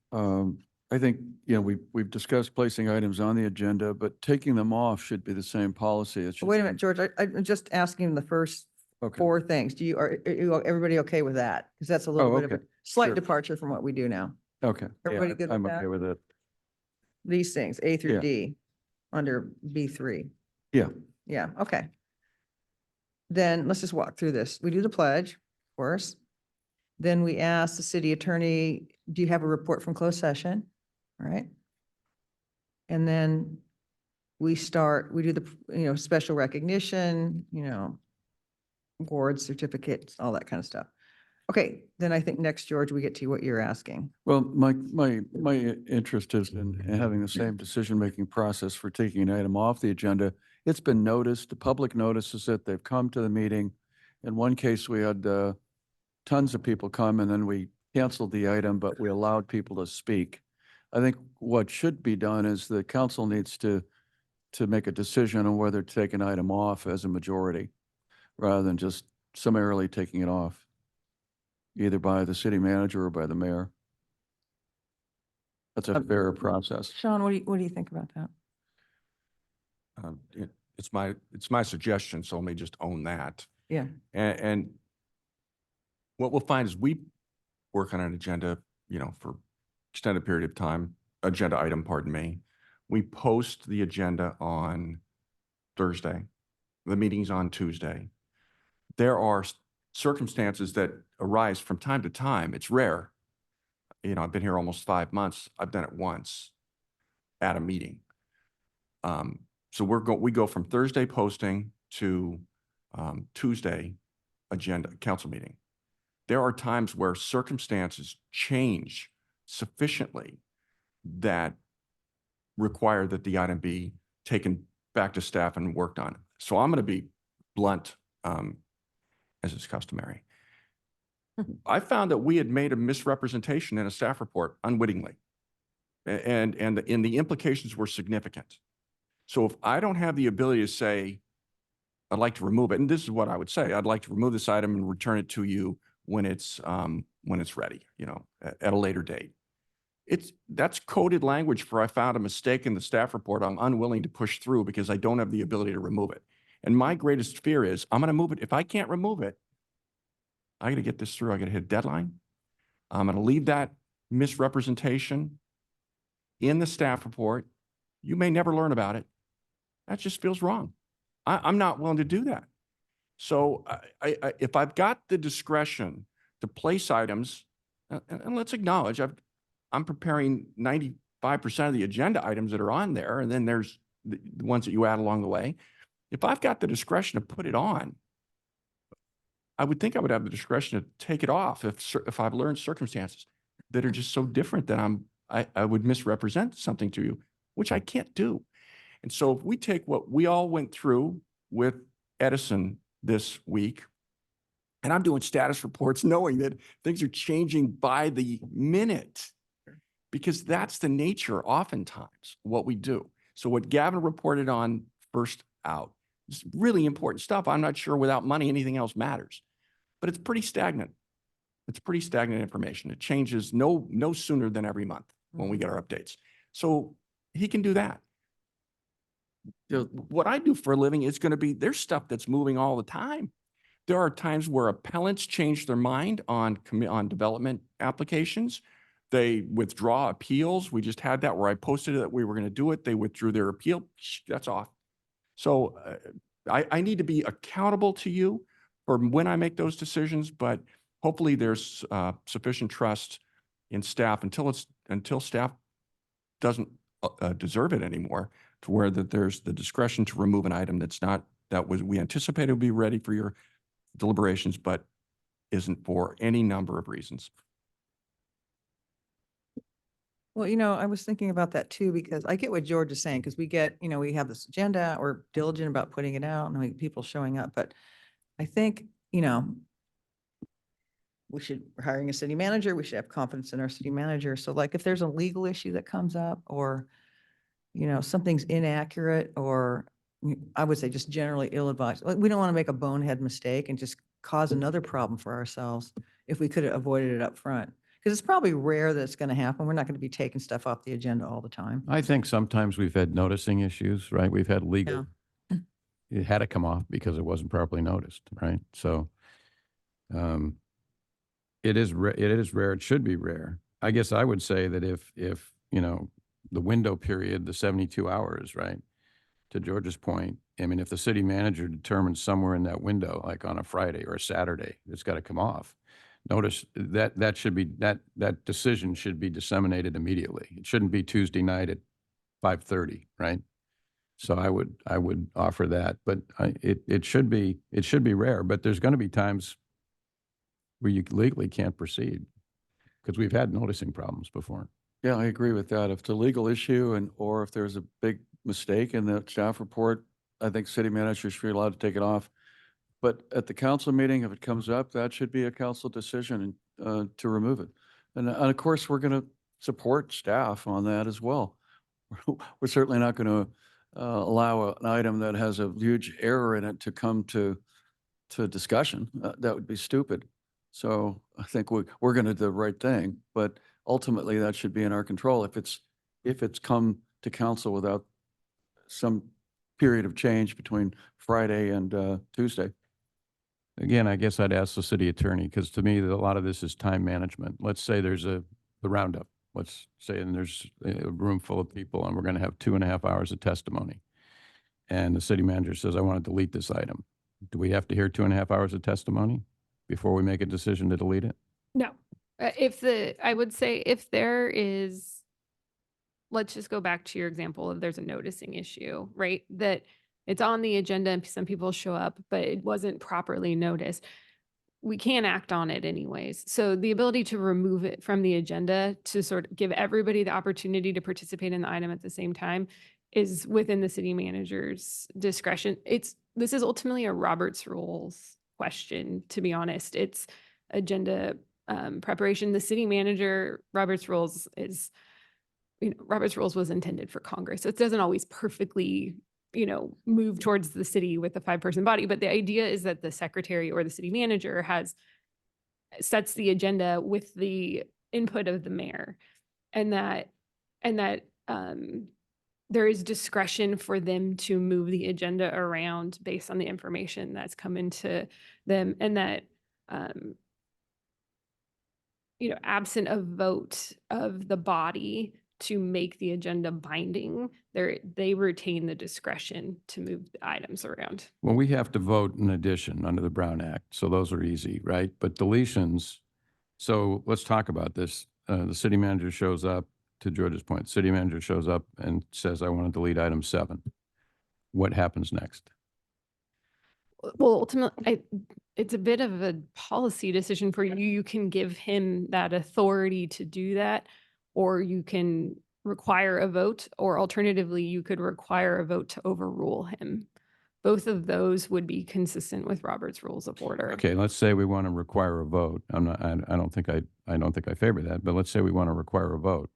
G: I think, we've discussed placing items on the agenda, but taking them off should be the same policy. It's
D: Wait a
G: just-
D: minute, George, I'm just asking the first
G: Okay.
D: 4 things. Everybody okay with that? Because that's a little
G: Oh,
D: bit of a
G: okay.
D: slight
G: Sure.
D: departure from what we do now.
G: Okay. Yeah,
D: Everybody good with
G: I'm
D: that?
G: okay with it.
D: These things, A through
G: Yeah.
D: D, under B3.
G: Yeah.
D: Yeah, okay. Then let's just walk through this. We do the pledge, of course. Then we ask the city attorney, do you have a report from closed session? All right. And then we do the, special recognition, awards, certificates, all that kind of stuff. Okay, then I think next, George, we get to what you're asking.
G: Well, my interest is in having the same decision-making process for taking an item off the agenda. It's been noticed, the public notices it, they've come to the meeting. In one case, we had tons of people come and then we canceled the item, but we allowed people to speak. I think what should be done is the council needs to make a decision on whether to take an item off as a majority, rather than just summarily taking it off, either by the city manager or by the mayor. That's a fair process.
D: Sean, what do you think about that?
P: It's my suggestion, so let me just own that.
D: Yeah.
P: And what we'll find is we work on an agenda, for extended period of time, agenda item, pardon me. We post the agenda on Thursday. The meeting's on Tuesday. There are circumstances that arise from time to time. It's rare. I've been here almost 5 months. I've done it once at a meeting. So we go from Thursday posting to Tuesday agenda council meeting. There are times where circumstances change sufficiently that require that the item be taken back to staff and worked on. So I'm going to be blunt, as is customary. I found that we had made a misrepresentation in a staff report unwittingly, and the implications were significant. So if I don't have the ability to say, I'd like to remove it, and this is what I would say, I'd like to remove this item and return it to you when it's ready, at a later date. That's coded language for I found a mistake in the staff report I'm unwilling to push through because I don't have the ability to remove it. And my greatest fear is I'm going to move it. If I can't remove it, I got to get this through. I got to hit a deadline. I'm going to leave that misrepresentation in the staff report. You may never learn about it. That just feels wrong. I'm not willing to do that. So if I've got the discretion to place items, and let's acknowledge I'm preparing 95% of the agenda items that are on there, and then there's the ones that you add along the way. If I've got the discretion to put it on, I would think I would have the discretion to take it off if I've learned circumstances that are just so different that I would misrepresent something to you, which I can't do. And so if we take what we all went through with Edison this week, and I'm doing status reports knowing that things are changing by the minute, because that's the nature oftentimes what we do. So what Gavin reported on first out is really important stuff. I'm not sure without money anything else matters, but it's pretty stagnant. It's pretty stagnant information. It changes no sooner than every month when we get our updates. So he can do that. What I do for a living is going to be, there's stuff that's moving all the time. There are times where appellants change their mind on development applications. They withdraw appeals. We just had that where I posted that we were going to do it. They withdrew their appeal. That's off. So I need to be accountable to you for when I make those decisions, but hopefully there's sufficient trust in staff until staff doesn't deserve it anymore, to where that there's the discretion to remove an item we anticipated would be ready for your deliberations, but isn't for any number of reasons.
D: Well, you know, I was thinking about that too, because I get what George is saying, because we get, you know, we have this agenda, we're diligent about putting it out and we people showing up, but I think, you know, we're hiring a city manager, we should have confidence in our city manager. So like if there's a legal issue that comes up or, you know, something's inaccurate or I would say just generally ill-advised, like, we don't want to make a bonehead mistake and just cause another problem for ourselves if we could have avoided it up front. Because it's probably rare that it's going to happen. We're not going to be taking stuff off the agenda all the time.
F: I think sometimes we've had noticing issues, right? We've had legal, it had to come off because it wasn't properly noticed, right? So it is rare. It should be rare. I guess I would say that if, you know, the window period, the 72 hours, right? To George's point, I mean, if the city manager determines somewhere in that window, like on a Friday or a Saturday, it's got to come off. Notice that should be, that decision should be disseminated immediately. It shouldn't be Tuesday night at 5:30, right? So I would offer that, but it should be rare, but there's going to be times where you legally can't proceed because we've had noticing problems before.
G: Yeah, I agree with that. If it's a legal issue or if there's a big mistake in the staff report, I think city managers should be allowed to take it off. But at the council meeting, if it comes up, that should be a council decision to remove it. And of course, we're going to support staff on that as well. We're certainly not going to allow an item that has a huge error in it to come to discussion. That would be stupid. So I think we're going to do the right thing, but ultimately that should be in our control. If it's come to council without some period of change between Friday and Tuesday.
F: Again, I guess I'd ask the city attorney, because to me, a lot of this is time management. Let's say there's the roundup. Let's say, and there's a room full of people and we're going to have 2.5 hours of testimony. And the city manager says, I want to delete this item. Do we have to hear 2.5 hours of testimony before we make a decision to delete it?
A: No. I would say if there is, let's just go back to your example of there's a noticing issue, right? That it's on the agenda and some people show up, but it wasn't properly noticed. We can't act on it anyways. So the ability to remove it from the agenda to sort of give everybody the opportunity to participate in the item at the same time is within the city manager's discretion. This is ultimately a Robert's Rules question, to be honest. It's agenda preparation. The city manager, Robert's Rules is, Robert's Rules was intended for Congress. So it doesn't always perfectly, move towards the city with a 5-person body. But the idea is that the secretary or the city manager sets the agenda with the input of the mayor, and that there is discretion for them to move the agenda around based on the information that's come into them, and that absent a vote of the body to make the agenda binding, they retain the discretion to move the items around.
F: Well, we have to vote in addition under the Brown Act, so those are easy, right? But deletions, so let's talk about this. The city manager shows up, to George's point, city manager shows up and says, I want to delete item 7. What happens next?
A: Well, ultimately, it's a bit of a policy decision for you. You can give him that authority to do that, or you can require a vote, or alternatively, you could require a vote to overrule him. Both of those would be consistent with Robert's Rules of Order.
F: Okay, let's say we want to require a vote. I don't think I favor that, but let's say we want to require a vote.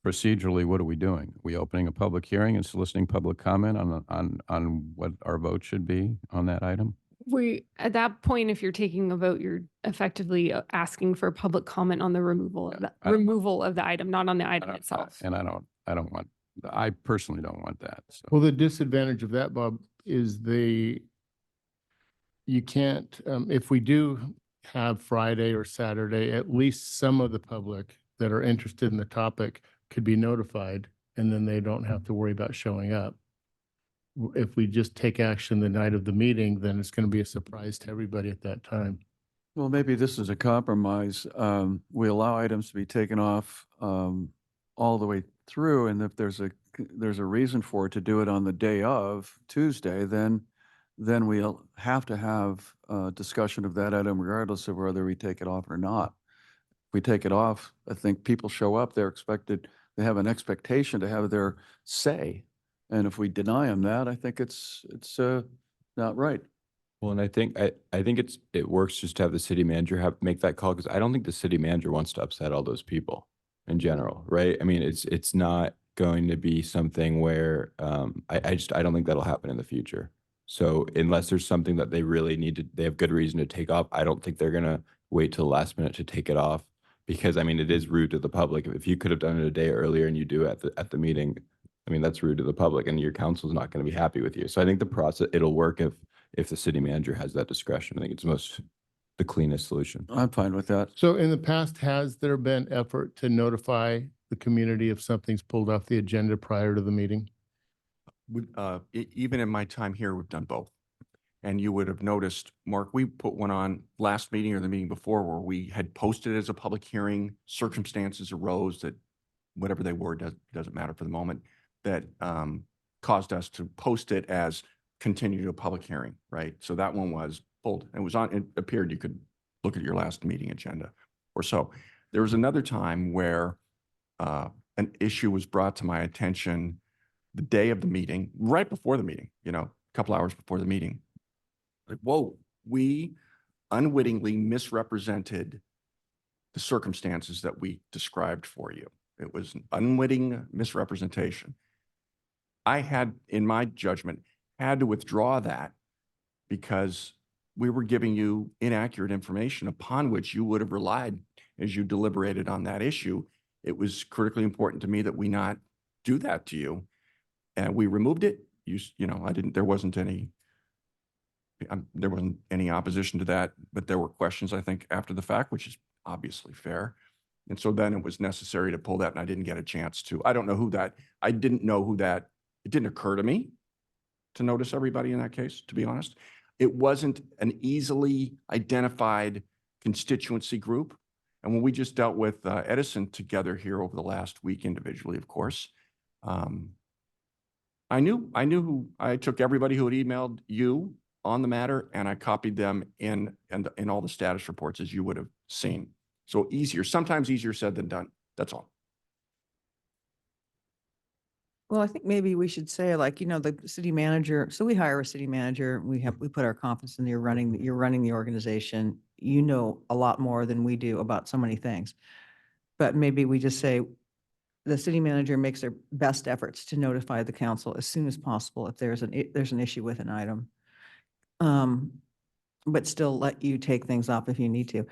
F: Procedurally, what are we doing? Are we opening a public hearing and soliciting public comment on what our vote should be on that item?
A: At that point, if you're taking a vote, you're effectively asking for public comment on the removal of the item, not on the item itself.
F: And I personally don't want that. So.
U: Well, the disadvantage of that, Bob, is you can't, if we do have Friday or Saturday, at least some of the public that are interested in the topic could be notified, and then they don't have to worry about showing up. If we just take action the night of the meeting, then it's going to be a surprise to everybody at that time.
G: Well, maybe this is a compromise. We allow items to be taken off all the way through, and if there's a reason for it to do it on the day of Tuesday, then we'll have to have a discussion of that item regardless of whether we take it off or not. we take it off, I think people show up, they're expected, they have an expectation to have their say. And if we deny them that, I think it's not right.
T: Well, and I think it works just to have the city manager make that call, because I don't think the city manager wants to upset all those people in general, right? I mean, it's not going to be something where I don't think that'll happen in the future. So unless there's something that they really need to, they have good reason to take off, I don't think they're gonna wait till the last minute to take it off. Because I mean, it is rude to the public. If you could have done it a day earlier and you do it at the meeting, I mean, that's rude to the public, and your council's not gonna be happy with you. So I think the process, it'll work if the city manager has that discretion. I think it's the cleanest solution.
G: I'm fine with that.
U: So in the past, has there been effort to notify the community if something's pulled off the agenda prior to the meeting?
P: Even in my time here, we've done both. And you would have noticed, Mark, we put one on last meeting or the meeting before where we had posted as a public hearing. Circumstances arose that, whatever they were, doesn't matter for the moment, that caused us to post it as continue to a public hearing, right? So that one was pulled. It was on, it appeared, you could look at your last meeting agenda or so. There was another time where an issue was brought to my attention the day of the meeting, right before the meeting, a couple hours before the meeting. Like, whoa, we unwittingly misrepresented the circumstances that we described for you. It was an unwitting misrepresentation. I had, in my judgment, had to withdraw that because we were giving you inaccurate information upon which you would have relied as you deliberated on that issue. It was critically important to me that we not do that to you. And we removed it. There wasn't any opposition to that, but there were questions, I think, after the fact, which is obviously fair. And so then it was necessary to pull that, and I didn't get a chance to. I didn't know who that, it didn't occur to me to notice everybody in that case, to be honest. It wasn't an easily identified constituency group. And when we just dealt with Edison together here over the last week individually, of course, I took everybody who had emailed you on the matter, and I copied them in all the status reports, as you would have seen. So sometimes easier said than done. That's all.
D: Well, I think maybe we should say, like, the city manager, so we hire a city manager, we put our confidence in you're running the organization. You know a lot more than we do about so many things. But maybe we just say the city manager makes their best efforts to notify the council as soon as possible if there's an issue with an item. But still let you take things off if you need to.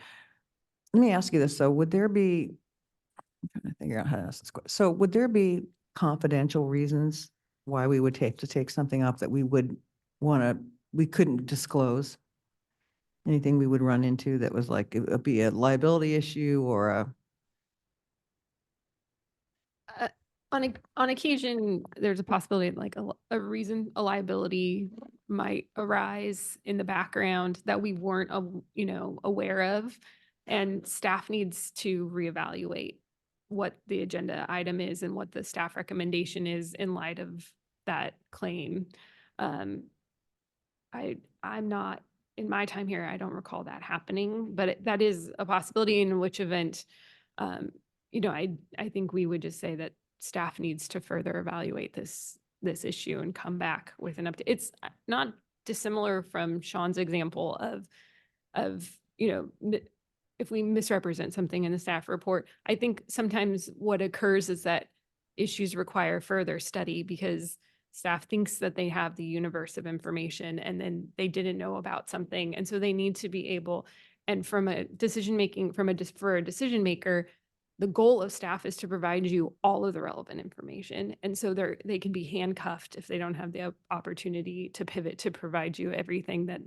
D: Let me ask you this, though. Would there be, I'm trying to figure out how to ask this question. So would there be confidential reasons why we would take something off that we couldn't disclose? Anything we would run into that was like, it would be a liability issue or a.
A: On occasion, there's a possibility like a reason, a liability might arise in the background that we weren't, aware of, and staff needs to reevaluate what the agenda item is and what the staff recommendation is in light of that claim. I'm not, in my time here, I don't recall that happening, but that is a possibility, in which event, I think we would just say that staff needs to further evaluate this issue and come back with an update. It's not dissimilar from Sean's example of if we misrepresent something in the staff report. I think sometimes what occurs is that issues require further study because staff thinks that they have the universe of information and then they didn't know about something. And so they need to be able, and for a decision maker, the goal of staff is to provide you all of the relevant information. And so they can be handcuffed if they don't have the opportunity to pivot to provide you everything that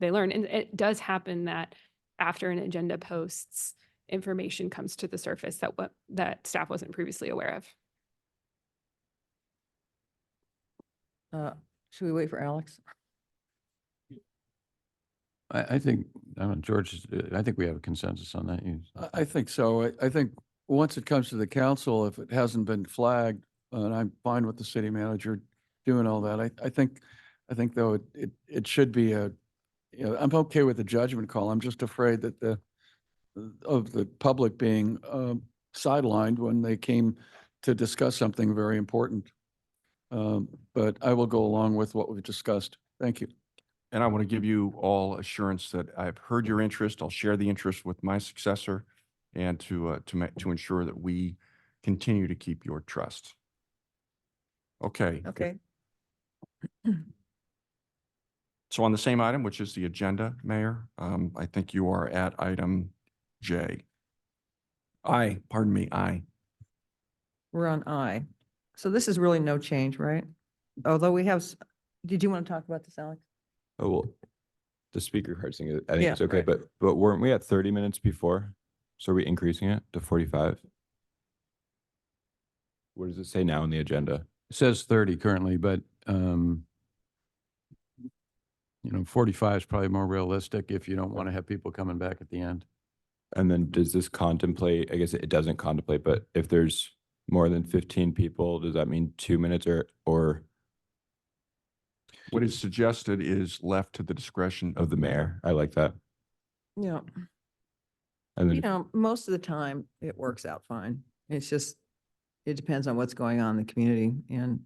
A: they learn. And it does happen that after an agenda posts, information comes to the surface that staff wasn't previously aware
D: Should we wait for Alex?
F: I think, George, I think we have a consensus on that.
G: I think so. I think once it comes to the council, if it hasn't been flagged, and I'm fine with the city manager doing all that, I think though it should be I'm okay with the judgment call. I'm just afraid that of the public being sidelined when they came to discuss something very important. But I will go along with what we've discussed. Thank you.
P: And I want to give you all assurance that I've heard your interest. I'll share the interest with my successor and to ensure that we continue to keep your trust. Okay.
D: Okay.
P: So on the same item, which is the agenda, Mayor, I think you are at item J. Pardon me, I.
D: We're on I. So this is really no change, right? Although we have, did you want to talk about this, Alex?
T: Oh, well, the speaker card thing, I think
D: Yeah,
T: it's okay,
D: right.
T: but weren't we at 30 minutes before? So are we increasing it to 45? What does it say now in the agenda?
F: It says 30 currently, but, 45 is probably more realistic if you don't want to have people coming back at the end.
T: And then does this contemplate, I guess it doesn't contemplate, but if there's more than 15 people, does that mean 2 minutes or
P: What is suggested is left to the discretion
T: of the mayor? I like that.
D: Yeah.
T: And
D: You
T: then,
D: know, most of the time it works out fine. It's just, it depends on what's going on in the community and,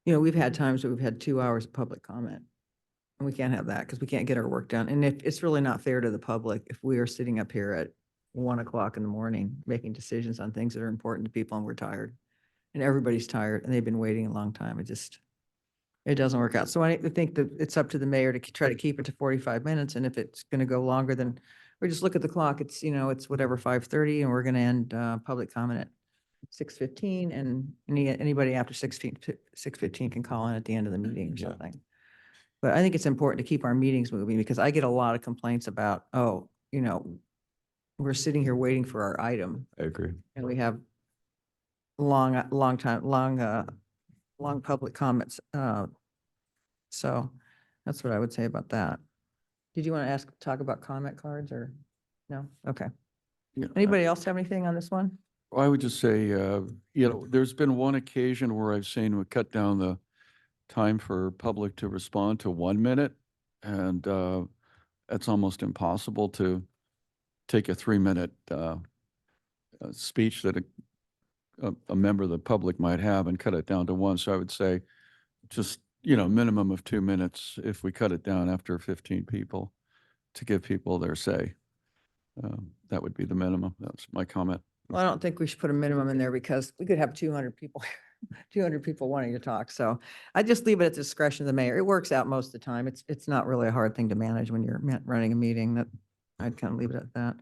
D: we've had times where we've had 2 hours of public comment. And we can't have that because we can't get our work done. And if it's really not fair to the public, if we are sitting up here at 1 o'clock in the morning, making decisions on things that are important to people and we're tired and everybody's tired and they've been waiting a long time. It doesn't work out. So I think that it's up to the mayor to try to keep it to 45 minutes. And if it's going to go longer than, or just look at the clock, it's, it's whatever, 5:30 and we're going to end public comment at 6:15 and anybody after 6:15 can call in at the end of the meeting or
T: Yeah.
D: something. But I think it's important to keep our meetings moving because I get a lot of complaints about, we're sitting here waiting for our item
T: I agree.
D: and we have long public comments. So that's what I would say about that. Did you want to talk about comment cards or no? Okay.
G: Yeah,
D: Anybody else have anything on this one?
G: I would just say, there's been one occasion where I've seen we cut down the time for public to respond to 1 minute. And it's almost impossible to take a 3-minute speech that a member of the public might have and cut it down to 1. So I would say just, minimum of 2 minutes if we cut it down after 15 people to give people their say. That would be the minimum. That's my comment.
D: Well, I don't think we should put a minimum in there because we could have 200 people, 200 people wanting to talk. So I just leave it at the discretion of the mayor. It works out most of the time. It's not really a hard thing to manage when you're running a meeting. That I'd kind of leave it at that.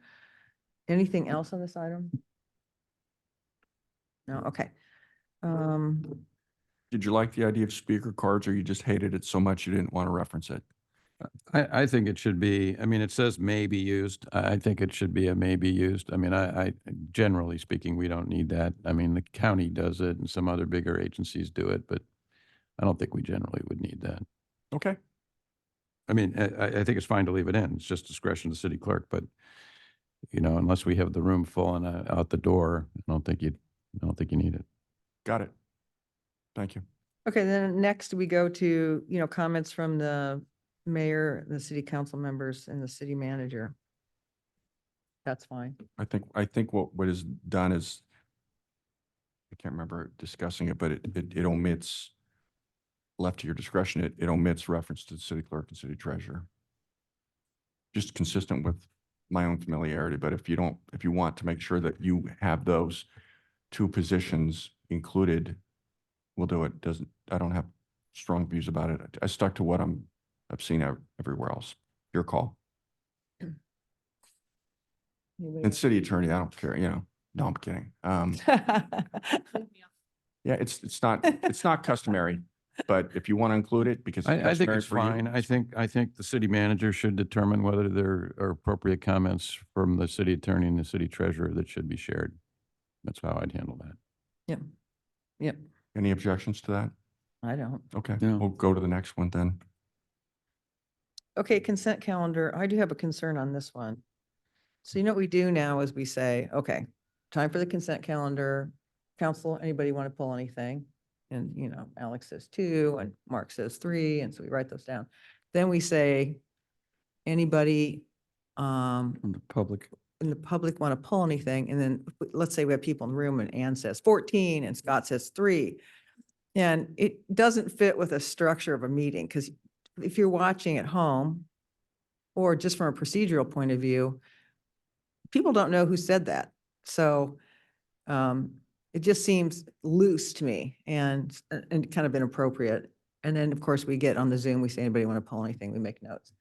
D: Anything else on this item? No, okay.
P: Did you like the idea of speaker cards or you just hated it so much you didn't want to reference it?
F: I think it should be, it says may be used. I think it should be a may be used. I generally speaking, we don't need that. The county does it and some other bigger agencies do it, but I don't think we generally would need that.
P: Okay.
F: I think it's fine to leave it in. It's just discretion of the city clerk, but unless we have the room full and out the door, I don't think you need it.
P: Got it. Thank you.
D: Okay, then next we go to, comments from the mayor, the city council members and the city manager. That's fine.
P: I think what is done is, I can't remember discussing it, but it omits, left to your discretion, it omits reference to the city clerk and city treasurer. Just consistent with my own familiarity, but if you want to make sure that you have those 2 positions included, we'll do it. I don't have strong views about it. I stuck to what I've seen everywhere else. Your call. And city attorney, I don't care, no, I'm kidding. Yeah, it's not customary, but if you want to include it because it's
F: I think
P: customary
F: it's
P: for you,
F: fine. I think the city manager should determine whether there are appropriate comments from the city attorney and the city treasurer that should be shared. That's how I'd handle that.
D: Yep.
P: Any objections to that?
D: I don't.
P: Okay,
G: Yeah.
P: we'll go to the next one then.
D: Okay, consent calendar. I do have a concern on this one. So what we do now is we say, okay, time for the consent calendar. Council, anybody want to pull anything? And, Alex says 2 and Mark says 3. And so we write those down. Then we say, anybody
P: From the public.
D: and the public want to pull anything, and then let's say we have people in the room and Ann says 14 and Scott says 3. And it doesn't fit with the structure of a meeting, because if you're watching at home or just from a procedural point of view, people don't know who said that. So it just seems loose to me and kind of inappropriate. And then, of course, we get on the Zoom, we say, anybody want to pull anything, we make notes.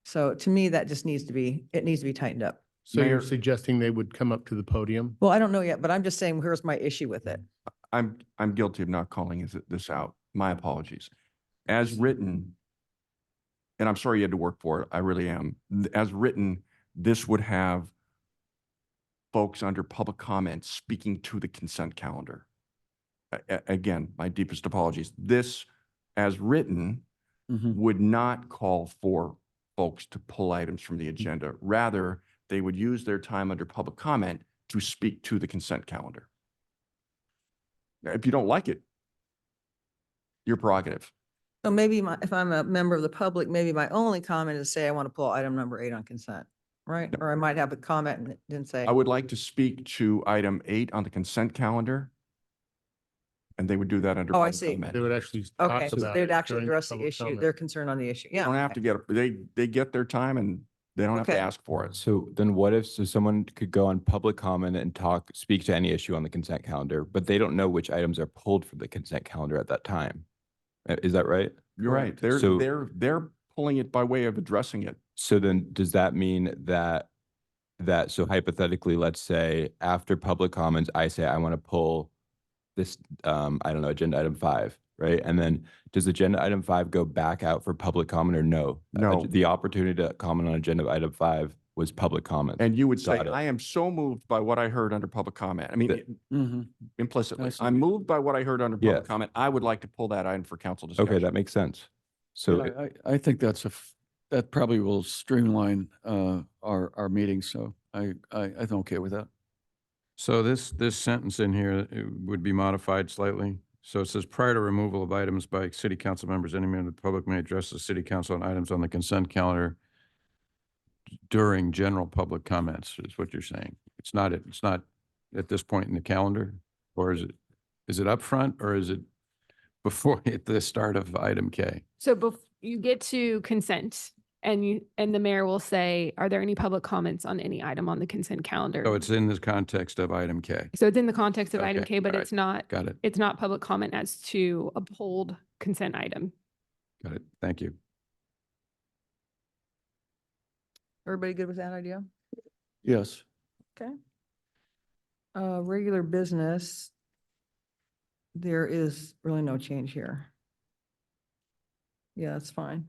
D: So to me, that just needs to be, it needs to be tightened up.
U: So
P: Mayor-
U: you're suggesting they would come up to the podium?
D: Well, I don't know yet, but I'm just saying, here's my issue with it.
P: I'm guilty of not calling this out. My apologies. As written, and I'm sorry you had to work for it. I really am. As written, this would have folks under public comment speaking to the consent calendar. Again, my deepest apologies. This, as written, would not call for folks to pull items from the agenda. Rather, they would use their time under public comment to speak to the consent calendar. If you don't like it, your prerogative.
D: So maybe if I'm a member of the public, maybe my only comment is say, I want to pull item number 8 on consent, right? Or I might have a comment and then say,
P: I would like to speak to item 8 on the consent calendar. And they would do that under.
D: Oh, I
P: public
D: see.
P: comment.
U: They would actually
D: okay,
U: talk
D: so
U: about
D: they'd
U: it
D: actually
U: during
D: address the
U: public
D: issue.
U: comment.
D: They're concerned on the issue.
P: They
D: Yeah.
P: don't have to get, they get their time and they don't have to
D: Okay.
P: ask for it.
T: So then what if, so someone could go on public comment and speak to any issue on the consent calendar, but they don't know which items are pulled from the consent calendar at that time? Is that right?
P: You're right. They're,
T: So-
P: they're pulling it by way of addressing it.
T: So then does that mean so hypothetically, let's say after public comments, I say I want to pull this, I don't know, agenda item 5, right? And then does agenda item 5 go back out for public comment or no?
P: No.
T: The opportunity to comment on agenda item 5 was public comment.
P: And you would say,
T: Got it.
P: I am so moved by what I heard under public comment. I mean, implicitly,
U: I see.
P: I'm moved by what I heard under
T: Yeah.
P: public comment. I would like to pull that item for council discussion.
T: Okay, that makes sense. So
C: I think that probably will streamline our meetings, so I'm okay with that.
F: So this sentence in here would be modified slightly. So it says, prior to removal of items by city council members, any member of the public may address the city council on items on the consent calendar during general public comments, is what you're saying. It's not at this point in the calendar, or is it up front, or is it before at the start of item K?
A: So you get to consent and the mayor will say, are there any public comments on any item on the consent calendar?
F: So it's in the context of item K.
A: So it's in the context of item
F: Okay,
A: K, but
F: all
A: it's not,
F: Got it.
A: it's not public comment as to a pulled consent item.
F: Got it. Thank you.
D: everybody good with that idea?
C: Yes.
D: Okay. Regular business, there is really no change here. Yeah, that's fine.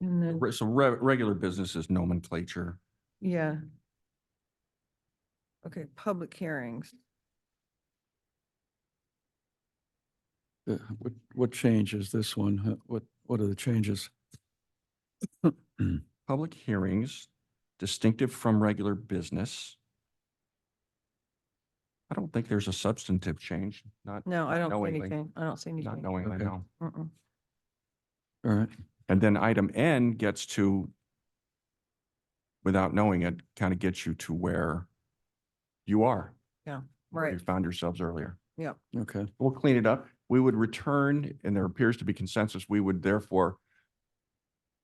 D: And then,
P: So regular business is nomenclature.
D: yeah. Okay, public hearings.
C: What change is this one? What are the changes?
P: Public hearings, distinctive from regular business. I don't think there's a substantive change, not.
D: No, I
P: not
D: don't see
P: knowingly.
D: anything. I don't see anything.
P: Not knowingly,
C: Okay.
P: no.
D: Mm-mm.
C: All right.
P: And then item N gets to, without knowing it, kind of gets you to where you are.
D: Yeah,
P: where
D: right.
P: You found yourselves earlier.
D: Yeah.
C: Okay.
P: We'll clean it up. We would return, and there appears to be consensus, we would therefore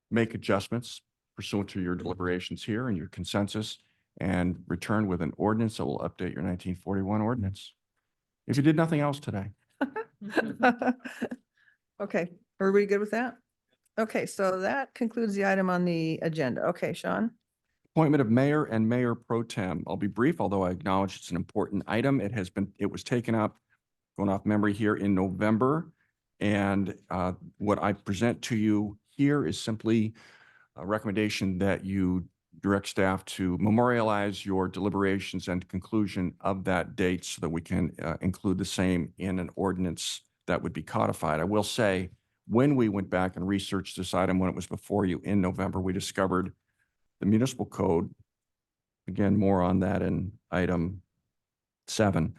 P: make adjustments pursuant to your deliberations here and your consensus, and return with an ordinance that will update your 1941 ordinance. If you did nothing else today.
D: Okay, everybody good with that? Okay, so that concludes the item on the agenda. Okay, Sean?
P: Appointment of mayor and mayor pro tem. I'll be brief, although I acknowledge it's an important item. It was taken up, going off memory here, in November. And what I present to you here is simply a recommendation that you direct staff to memorialize your deliberations and conclusion of that date so that we can include the same in an ordinance that would be codified. I will say, when we went back and researched this item when it was before you in November, we discovered the municipal code, again, more on that in item 7,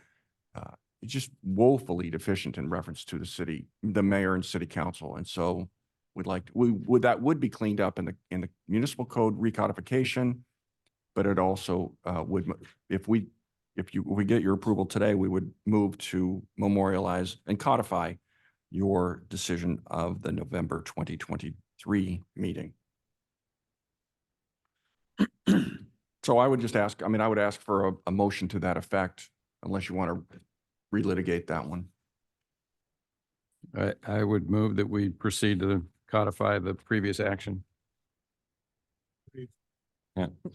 P: it's just woefully deficient in reference to the mayor and city council. And so that would be cleaned up in the municipal code recodification. But it also if we get your approval today, we would move to memorialize and codify your decision of the November 2023 meeting. So I would just ask, I would ask for a motion to that effect, unless you want to relitigate that one.
F: I would move that we proceed to codify the previous action.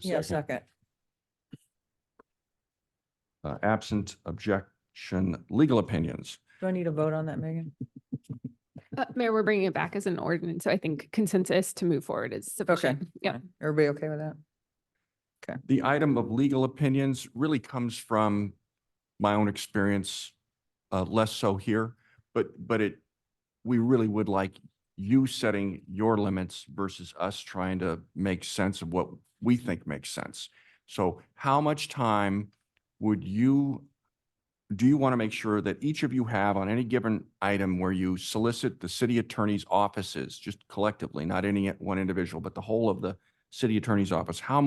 D: Yeah, second.
P: Absent objection, legal opinions.
D: Do I need a vote on that, Megan?
A: Mayor, we're bringing it back as an ordinance, so I think consensus to move forward is sufficient. Yeah.
D: Everybody okay with that?
P: The item of legal opinions really comes from my own experience, less so here, but we really would like you setting your limits versus us trying to make sense of what we think makes sense. So how much time do you want to make sure that each of you have on any given item where you solicit the city attorney's offices, just collectively, not any one individual, but the whole of the city attorney's office? How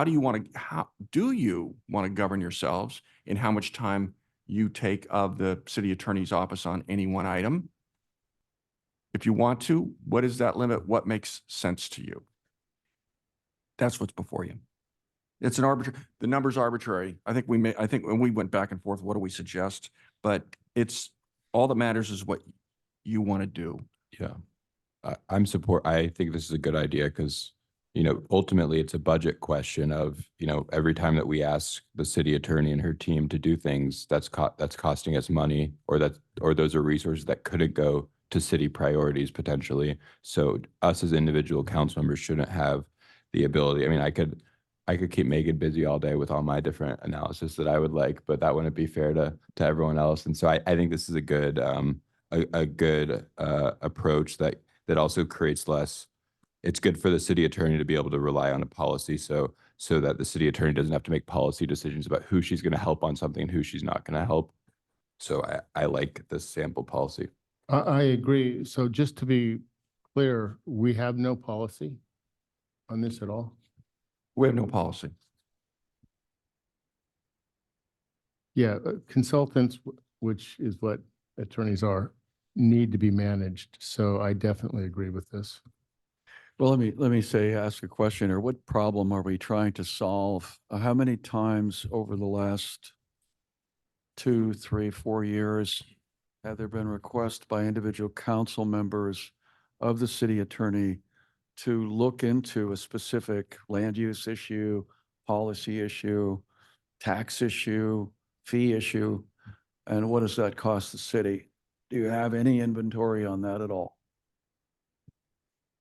P: do you want to govern yourselves in how much time you take of the city attorney's office on any one item? If you want to, what is that limit? What makes sense to you? That's what's before you. It's an the number's arbitrary. I think when we went back and forth, what do we suggest? But all that matters is what you want to do.
T: Yeah. I think this is a good idea because, ultimately it's a budget question of, every time that we ask the city attorney and her team to do things, that's costing us money, or those are resources that couldn't go to city priorities potentially. So us as individual council members shouldn't have the ability. I could keep Megan busy all day with all my different analysis that I would like, but that wouldn't be fair to everyone else. And so I think this is a good approach that also creates less. It's good for the city attorney to be able to rely on a policy so that the city attorney doesn't have to make policy decisions about who she's going to help on something and who she's not going to help. So I like this sample policy.
U: I agree. So just to be clear, we have no policy on this at all?
P: We have no policy.
U: Yeah, consultants, which is what attorneys are, need to be managed. So I definitely agree with this.
C: Well, let me ask a question, or what problem are we trying to solve? How many times over the last 2, 3, 4 years have there been requests by individual council members of the city attorney to look into a specific land use issue, policy issue, tax issue, fee issue? And what does that cost the city? Do you have any inventory on that at all?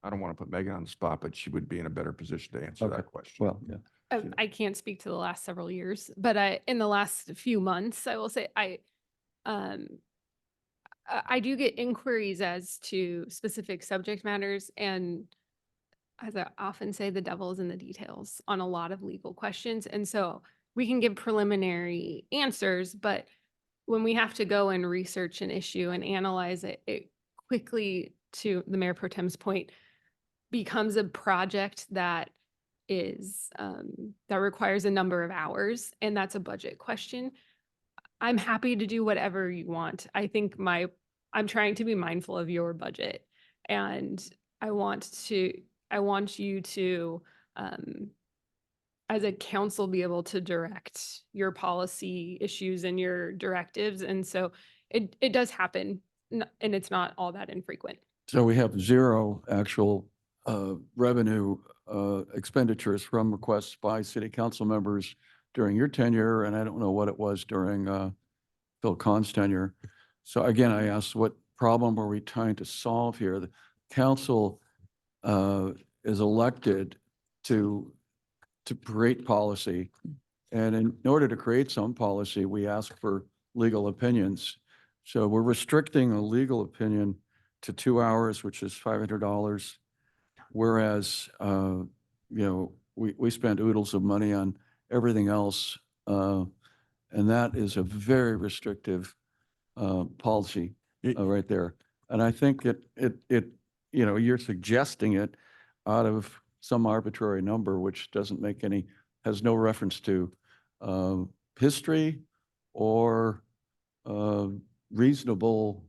P: I don't want to put Megan on the spot, but she would be in a better position to answer that question.
C: Well, yeah.
A: I can't speak to the last several years, but in the last few months, I will say I do get inquiries as to specific subject matters, and as I often say, the devil is in the details on a lot of legal questions. And so we can give preliminary answers, but when we have to go and research an issue and analyze it, it quickly, to the Mayor Pro Tem's point, becomes a project that is that requires a number of hours, and that's a budget question. I'm happy to do whatever you want. I think I'm trying to be mindful of your budget, and I want you to, as a council, be able to direct your policy issues and your directives. And so it does happen, and it's not all that infrequent.
C: So we have 0 actual revenue expenditures from requests by city council members during your tenure, and I don't know what it was during Phil Kahn's tenure. So again, I asked, what problem are we trying to solve here? The council is elected to create policy, and in order to create some policy, we ask for legal opinions. So we're restricting a legal opinion to 2 hours, which is $500. Whereas, we spend oodles of money on everything else. And that is a very restrictive policy right there. And I think it you know, you're suggesting it out of some arbitrary number, which doesn't make any, has no reference to history or reasonable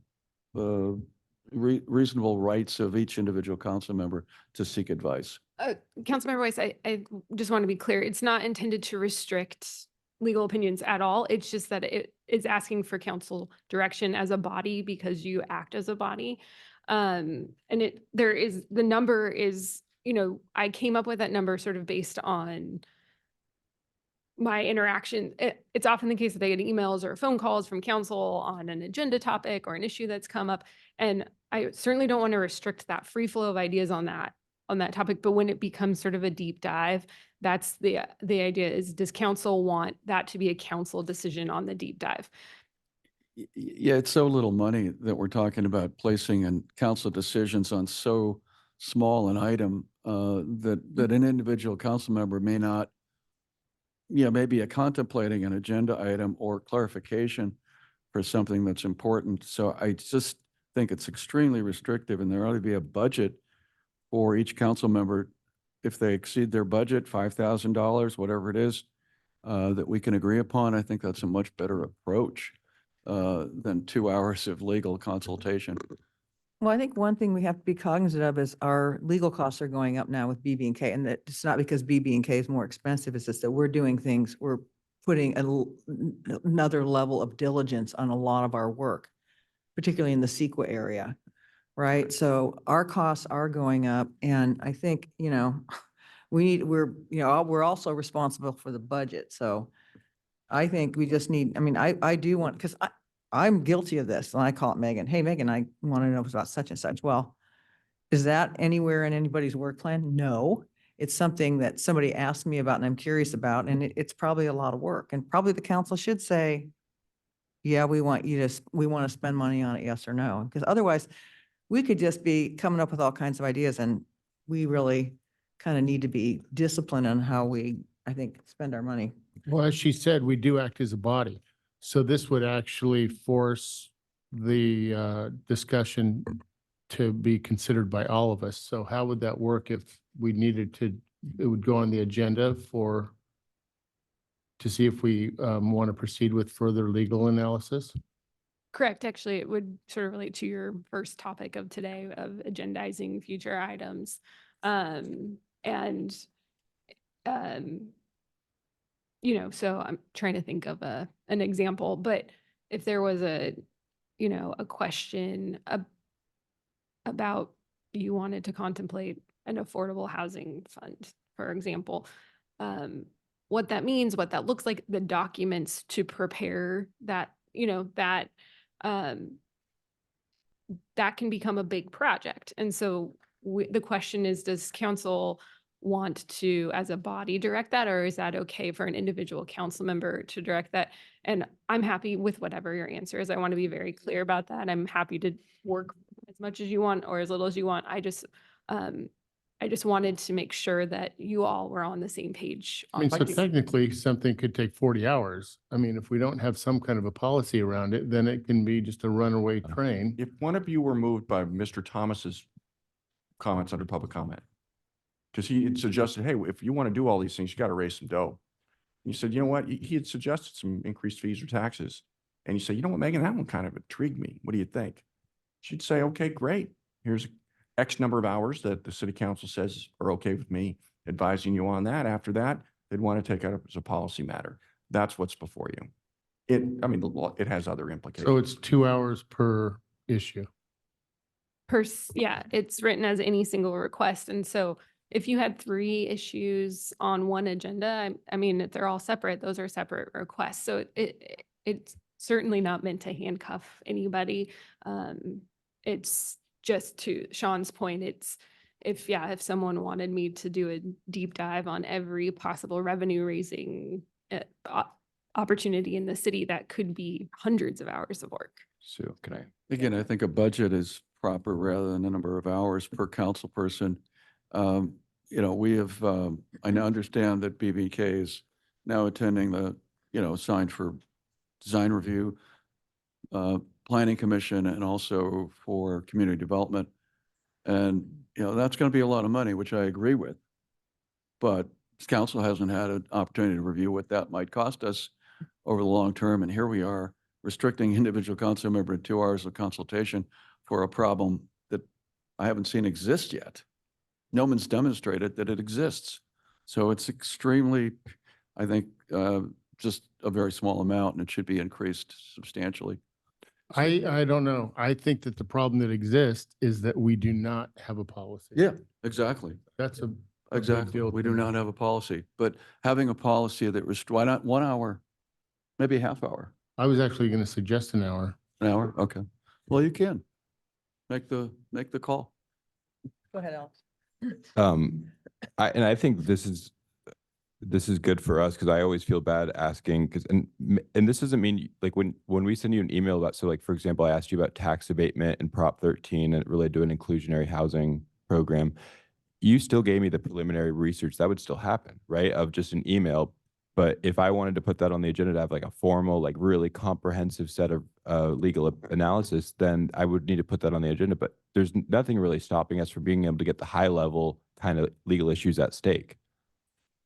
C: reasonable rights of each individual council member to seek advice.
A: Councilmember Weiss, I just want to be clear. It's not intended to restrict legal opinions at all. It's just that it is asking for council direction as a body because you act as a body. And the number is, you know, I came up with that number sort of based on my interaction. It's often the case that they get emails or phone calls from council on an agenda topic or an issue that's come up. And I certainly don't want to restrict that free flow of ideas on that topic. But when it becomes sort of a deep dive, that's the idea is, does council want that to be a council decision on the deep dive?
C: Yeah, it's so little money that we're talking about placing in council decisions on so small an item that an individual council member may not, maybe contemplating an agenda item or clarification for something that's important. So I just think it's extremely restrictive, and there ought to be a budget for each council member. If they exceed their budget, $5,000, whatever it is, that we can agree upon. I think that's a much better approach than 2 hours of legal consultation.
D: Well, I think one thing we have to be cognizant of is our legal costs are going up now with BB&K, and that it's not because BB&K is more expensive. It's just that we're doing things, we're putting another level of diligence on a lot of our work, particularly in the CEQA area, right? So our costs are going up, and I think, we're also responsible for the budget. So I think we just need, I do want, because I'm guilty of this, and I call it Megan. Hey, Megan, I want to know about such and such. Well, is that anywhere in anybody's work plan? No. It's something that somebody asked me about and I'm curious about, and it's probably a lot of work. And probably the council should say, yeah, we want to spend money on it, yes or no. Because otherwise, we could just be coming up with all kinds of ideas, and we really kind of need to be disciplined on how we, I think, spend our money.
U: Well, as she said, we do act as a body. So this would actually force the discussion to be considered by all of us. So how would that work if we needed to, it would go on the agenda to see if we want to proceed with further legal analysis?
A: Correct. Actually, it would sort of relate to your first topic of today of agendizing future items. So I'm trying to think of an example, but if there was a question about you wanted to contemplate an affordable housing fund, for example, what that means, what that looks like, the documents to prepare that, that can become a big project. And so the question is, does council want to, as a body, direct that, or is that okay for an individual council member to direct that? And I'm happy with whatever your answer is. I want to be very clear about that. I'm happy to work as much as you want or as little as you want. I just wanted to make sure that you all were on the same page.
U: So technically, something could take 40 hours. If we don't have some kind of a policy around it, then it can be just a runaway train.
P: If one of you were moved by Mr. Thomas's comments under public comment, because he had suggested, hey, if you want to do all these things, you got to raise some dough. And you said, you know what? He had suggested some increased fees or taxes. And you say, you know what, Megan, that one kind of intrigued me. What do you think? She'd say, okay, great. Here's X number of hours that the city council says are okay with me advising you on that. After that, they'd want to take it up as a policy matter. That's what's before you. The law, it has other implications.
U: So it's 2 hours per issue.
A: Yeah, it's written as any single request. And so if you had 3 issues on one agenda, if they're all separate, those are separate requests. So it's certainly not meant to handcuff anybody. It's just, to Sean's point, it's if someone wanted me to do a deep dive on every possible revenue raising opportunity in the city, that could be hundreds of hours of work.
F: So can I?
C: Again, I think a budget is proper rather than a number of hours per council person. We have, I now understand that BBK is now attending the, assigned for design review, planning commission, and also for community development. And, that's going to be a lot of money, which I agree with. But this council hasn't had an opportunity to review what that might cost us over the long term. And here we are restricting individual council member to 2 hours of consultation for a problem that I haven't seen exist yet. No one's demonstrated that it exists. So it's extremely, I think, just a very small amount, and it should be increased substantially.
U: I don't know. I think that the problem that exists is that we do not have a policy.
C: Yeah, exactly.
U: That's a big
C: Exactly.
U: deal
C: We
U: to
C: do
U: me.
C: not have a policy, but having a policy that why not 1 hour, maybe a half hour,
U: I was actually going to suggest an hour.
C: an hour? Okay. Well, you can make the call.
D: Go ahead, Alex.
T: I think this is good for us because I always feel bad asking and this doesn't mean like when we send you an email about, so like, for example, I asked you about tax abatement and Prop 13 and related to an inclusionary housing program. You still gave me the preliminary research. That would still happen, right? Of just an email. But if I wanted to put that on the agenda to have like a formal, like really comprehensive set of legal analysis, then I would need to put that on the agenda. But there's nothing really stopping us from being able to get the high level kind of legal issues at stake.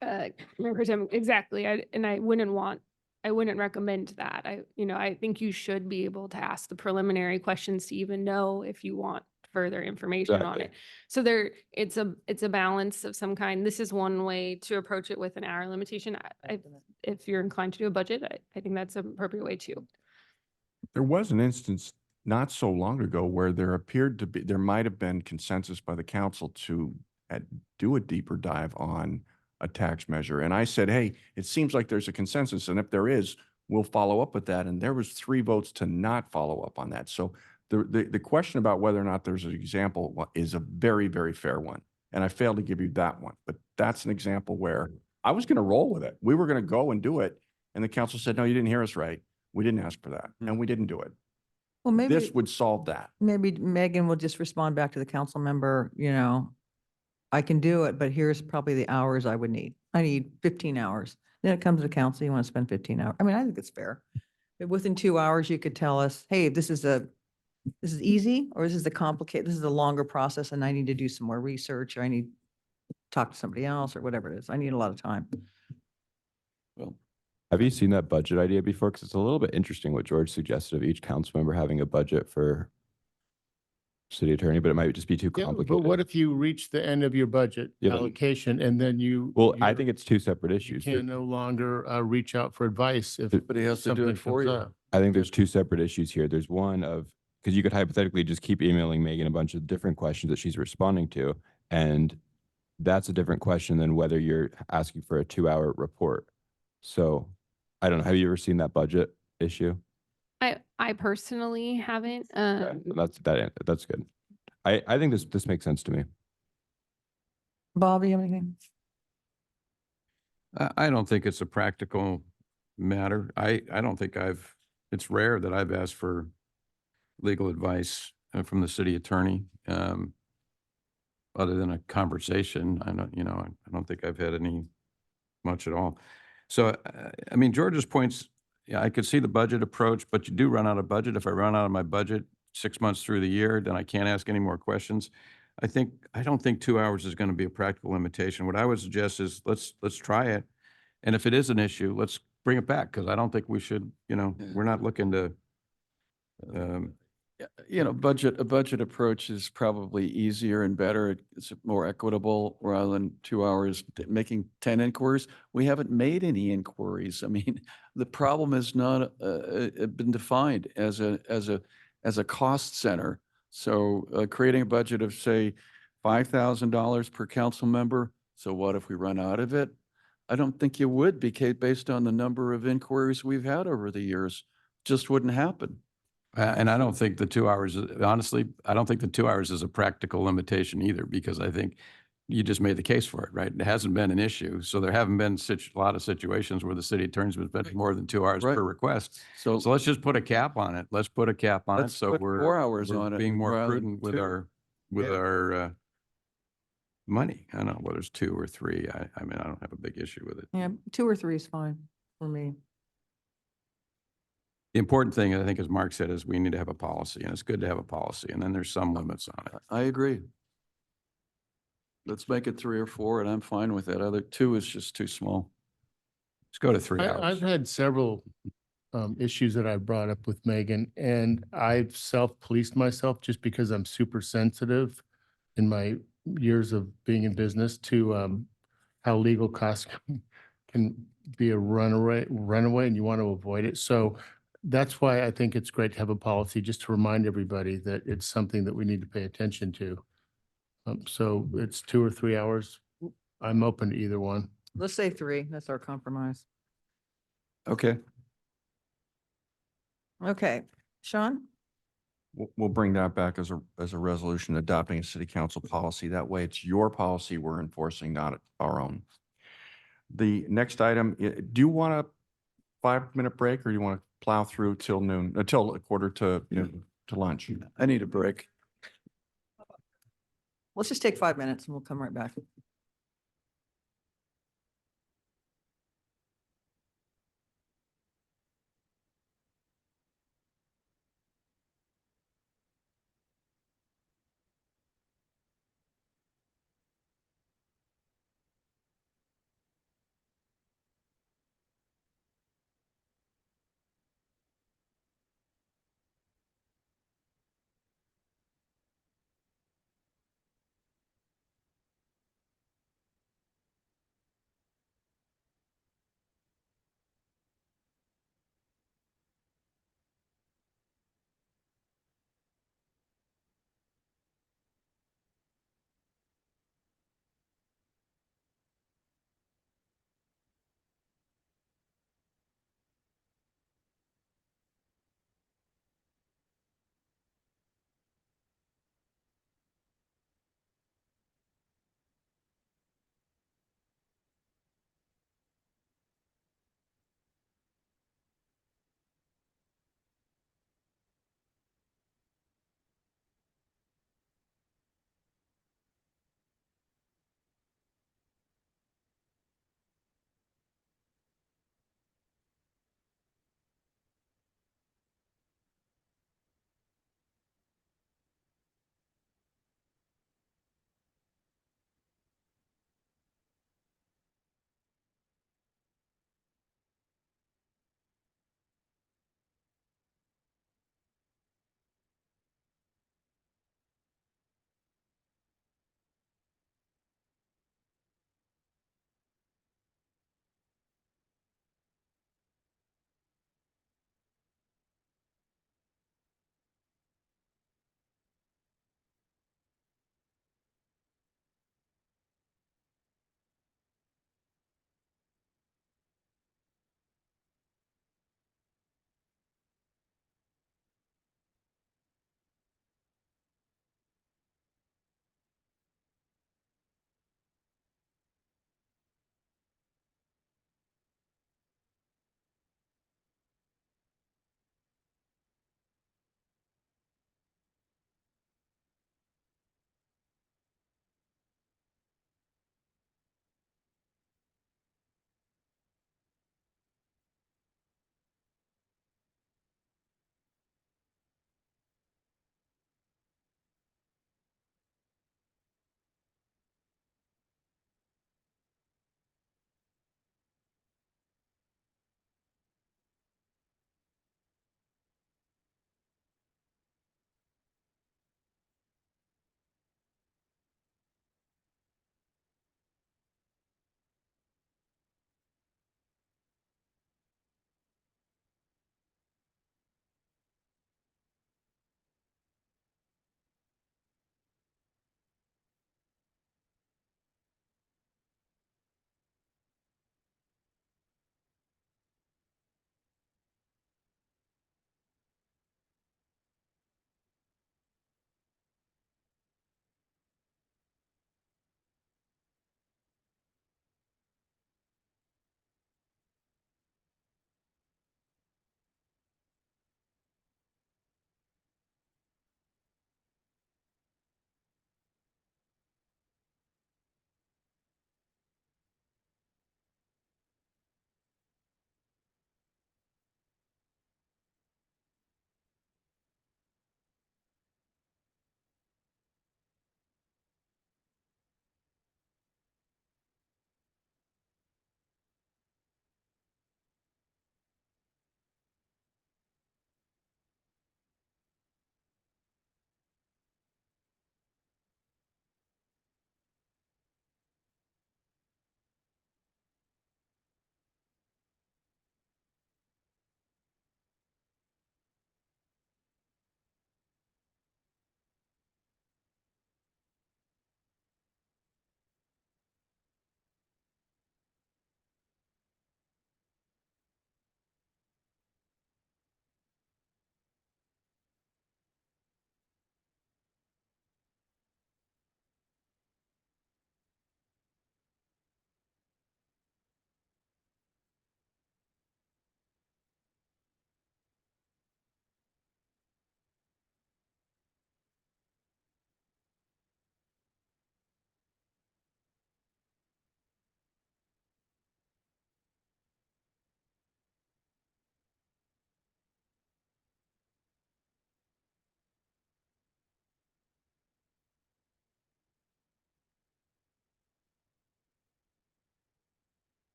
A: Mayor Pro Tem, exactly. I wouldn't recommend that. I think you should be able to ask the preliminary questions to even know if you want further information on
T: Exactly.
A: it. So it's a balance of some kind. This is one way to approach it with an hour limitation. If you're inclined to do a budget, I think that's an appropriate way too.
P: There was an instance not so long ago where there might have been consensus by the council to do a deeper dive on a tax measure. And I said, hey, it seems like there's a consensus. And if there is, we'll follow up with that. And there was 3 votes to not follow up on that. So the question about whether or not there's an example is a very, very fair one. And I failed to give you that one. But that's an example where I was going to roll with it. We were going to go and do it. And the council said, no, you didn't hear us right. We didn't ask for that. And we didn't do it.
D: Well, maybe,
P: This would solve that.
D: maybe Megan will just respond back to the council member, I can do it, but here's probably the hours I would need. I need 15 hours. Then it comes to council, you want to spend 15 hours. I mean, I think it's fair. But within 2 hours, you could tell us, hey, this is easy, or this is this is a longer process and I need to do some more research, or I need to talk to somebody else, or whatever it is. I need a lot of time.
C: Well,
T: Have you seen that budget idea before? Because it's a little bit interesting what George suggested of each council member having a budget for city attorney, but it might just be too
U: Yeah,
T: complicated.
U: but what if you reach the end of your budget
T: Yeah, but-
U: allocation and then
T: Well, I think it's 2 separate
U: you
T: issues.
U: can no longer reach out for advice if
C: But he has to do
U: something
C: it for
U: comes
C: you.
U: up.
T: I think there's 2 separate issues here. There's one of, because you could hypothetically just keep emailing Megan a bunch of different questions that she's responding to. And that's a different question than whether you're asking for a 2-hour report. So I don't know. Have you ever seen that budget issue?
A: I personally haven't.
T: Okay, that's good. I think this makes sense to me.
D: Bob, you have anything?
F: I don't think it's a practical matter. I don't think it's rare that I've asked for legal advice from the city attorney. Other than a conversation, I don't think I've had any much at all. So, I mean, George's points, yeah, I could see the budget approach, but you do run out of budget. If I run out of my budget 6 months through the year, then I can't ask any more questions. I don't think 2 hours is going to be a practical limitation. What I would suggest is let's try it. And if it is an issue, let's bring it back, because I don't think we should, we're not looking to,
C: A budget approach is probably easier and better. It's more equitable rather than 2 hours making 10 inquiries. We haven't made any inquiries. I mean, the problem is not been defined as a cost center. So creating a budget of, say, $5,000 per council member. So what if we run out of it? I don't think you would, because based on the number of inquiries we've had over the years, just wouldn't happen.
F: and I don't think the 2 hours, honestly, I don't think the 2 hours is a practical limitation either, because I think you just made the case for it, right? It hasn't been an issue. So there haven't been a lot of situations where the city attorney's been spending more than 2 hours
C: Right.
F: per request.
C: So
F: So let's just put a cap on it. Let's put a cap on it.
C: Let's
F: So
C: put
F: we're
C: 4 hours
F: we're
C: on it
F: being more
C: rather than
F: prudent with
C: 2.
F: our money. I don't know whether it's 2 or 3. I mean, I don't have a big issue with it.
D: Yeah, 2 or 3 is fine for me.
F: The important thing, I think, as Mark said, is we need to have a policy, and it's good to have a policy, and then there's some limits on it.
C: I agree. Let's make it 3 or 4 and I'm fine with that. Other 2 is just too small.
F: Let's go to 3
U: I've
F: hours.
U: had several issues that I brought up with Megan, and I've self-policed myself just because I'm super sensitive in my years of being in business to how legal costs can be a runaway, and you want to avoid it. So that's why I think it's great to have a policy, just to remind everybody that it's something that we need to pay attention to. So it's 2 or 3 hours. I'm open to either one.
D: Let's say 3. That's our compromise.
C: Okay.
D: Okay, Sean?
P: We'll bring that back as a resolution adopting a city council policy. That way it's your policy we're enforcing, not our own. The next item, do you want a 5-minute break or do you want to plow through till noon, until a quarter to lunch?
C: I need a break.
D: Let's just take 5 minutes and we'll come right back.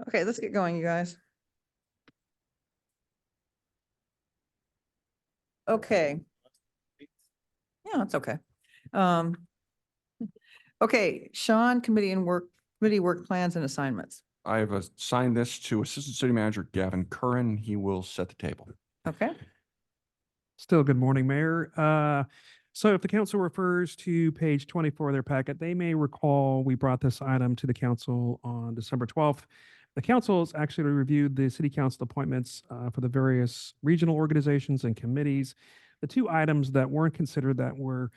D: Okay, let's get going, you guys. Okay. Yeah, it's okay. Okay, Sean, committee work plans and assignments.
P: I have assigned this to Assistant City Manager Gavin Curran. He will set the table.
D: Okay.
S: Still, good morning, Mayor. So if the council refers to page 24 of their packet, they may recall we brought this item to the council on December 12th. The council has actually reviewed the city council appointments for the various regional organizations and committees. The two items that weren't considered that were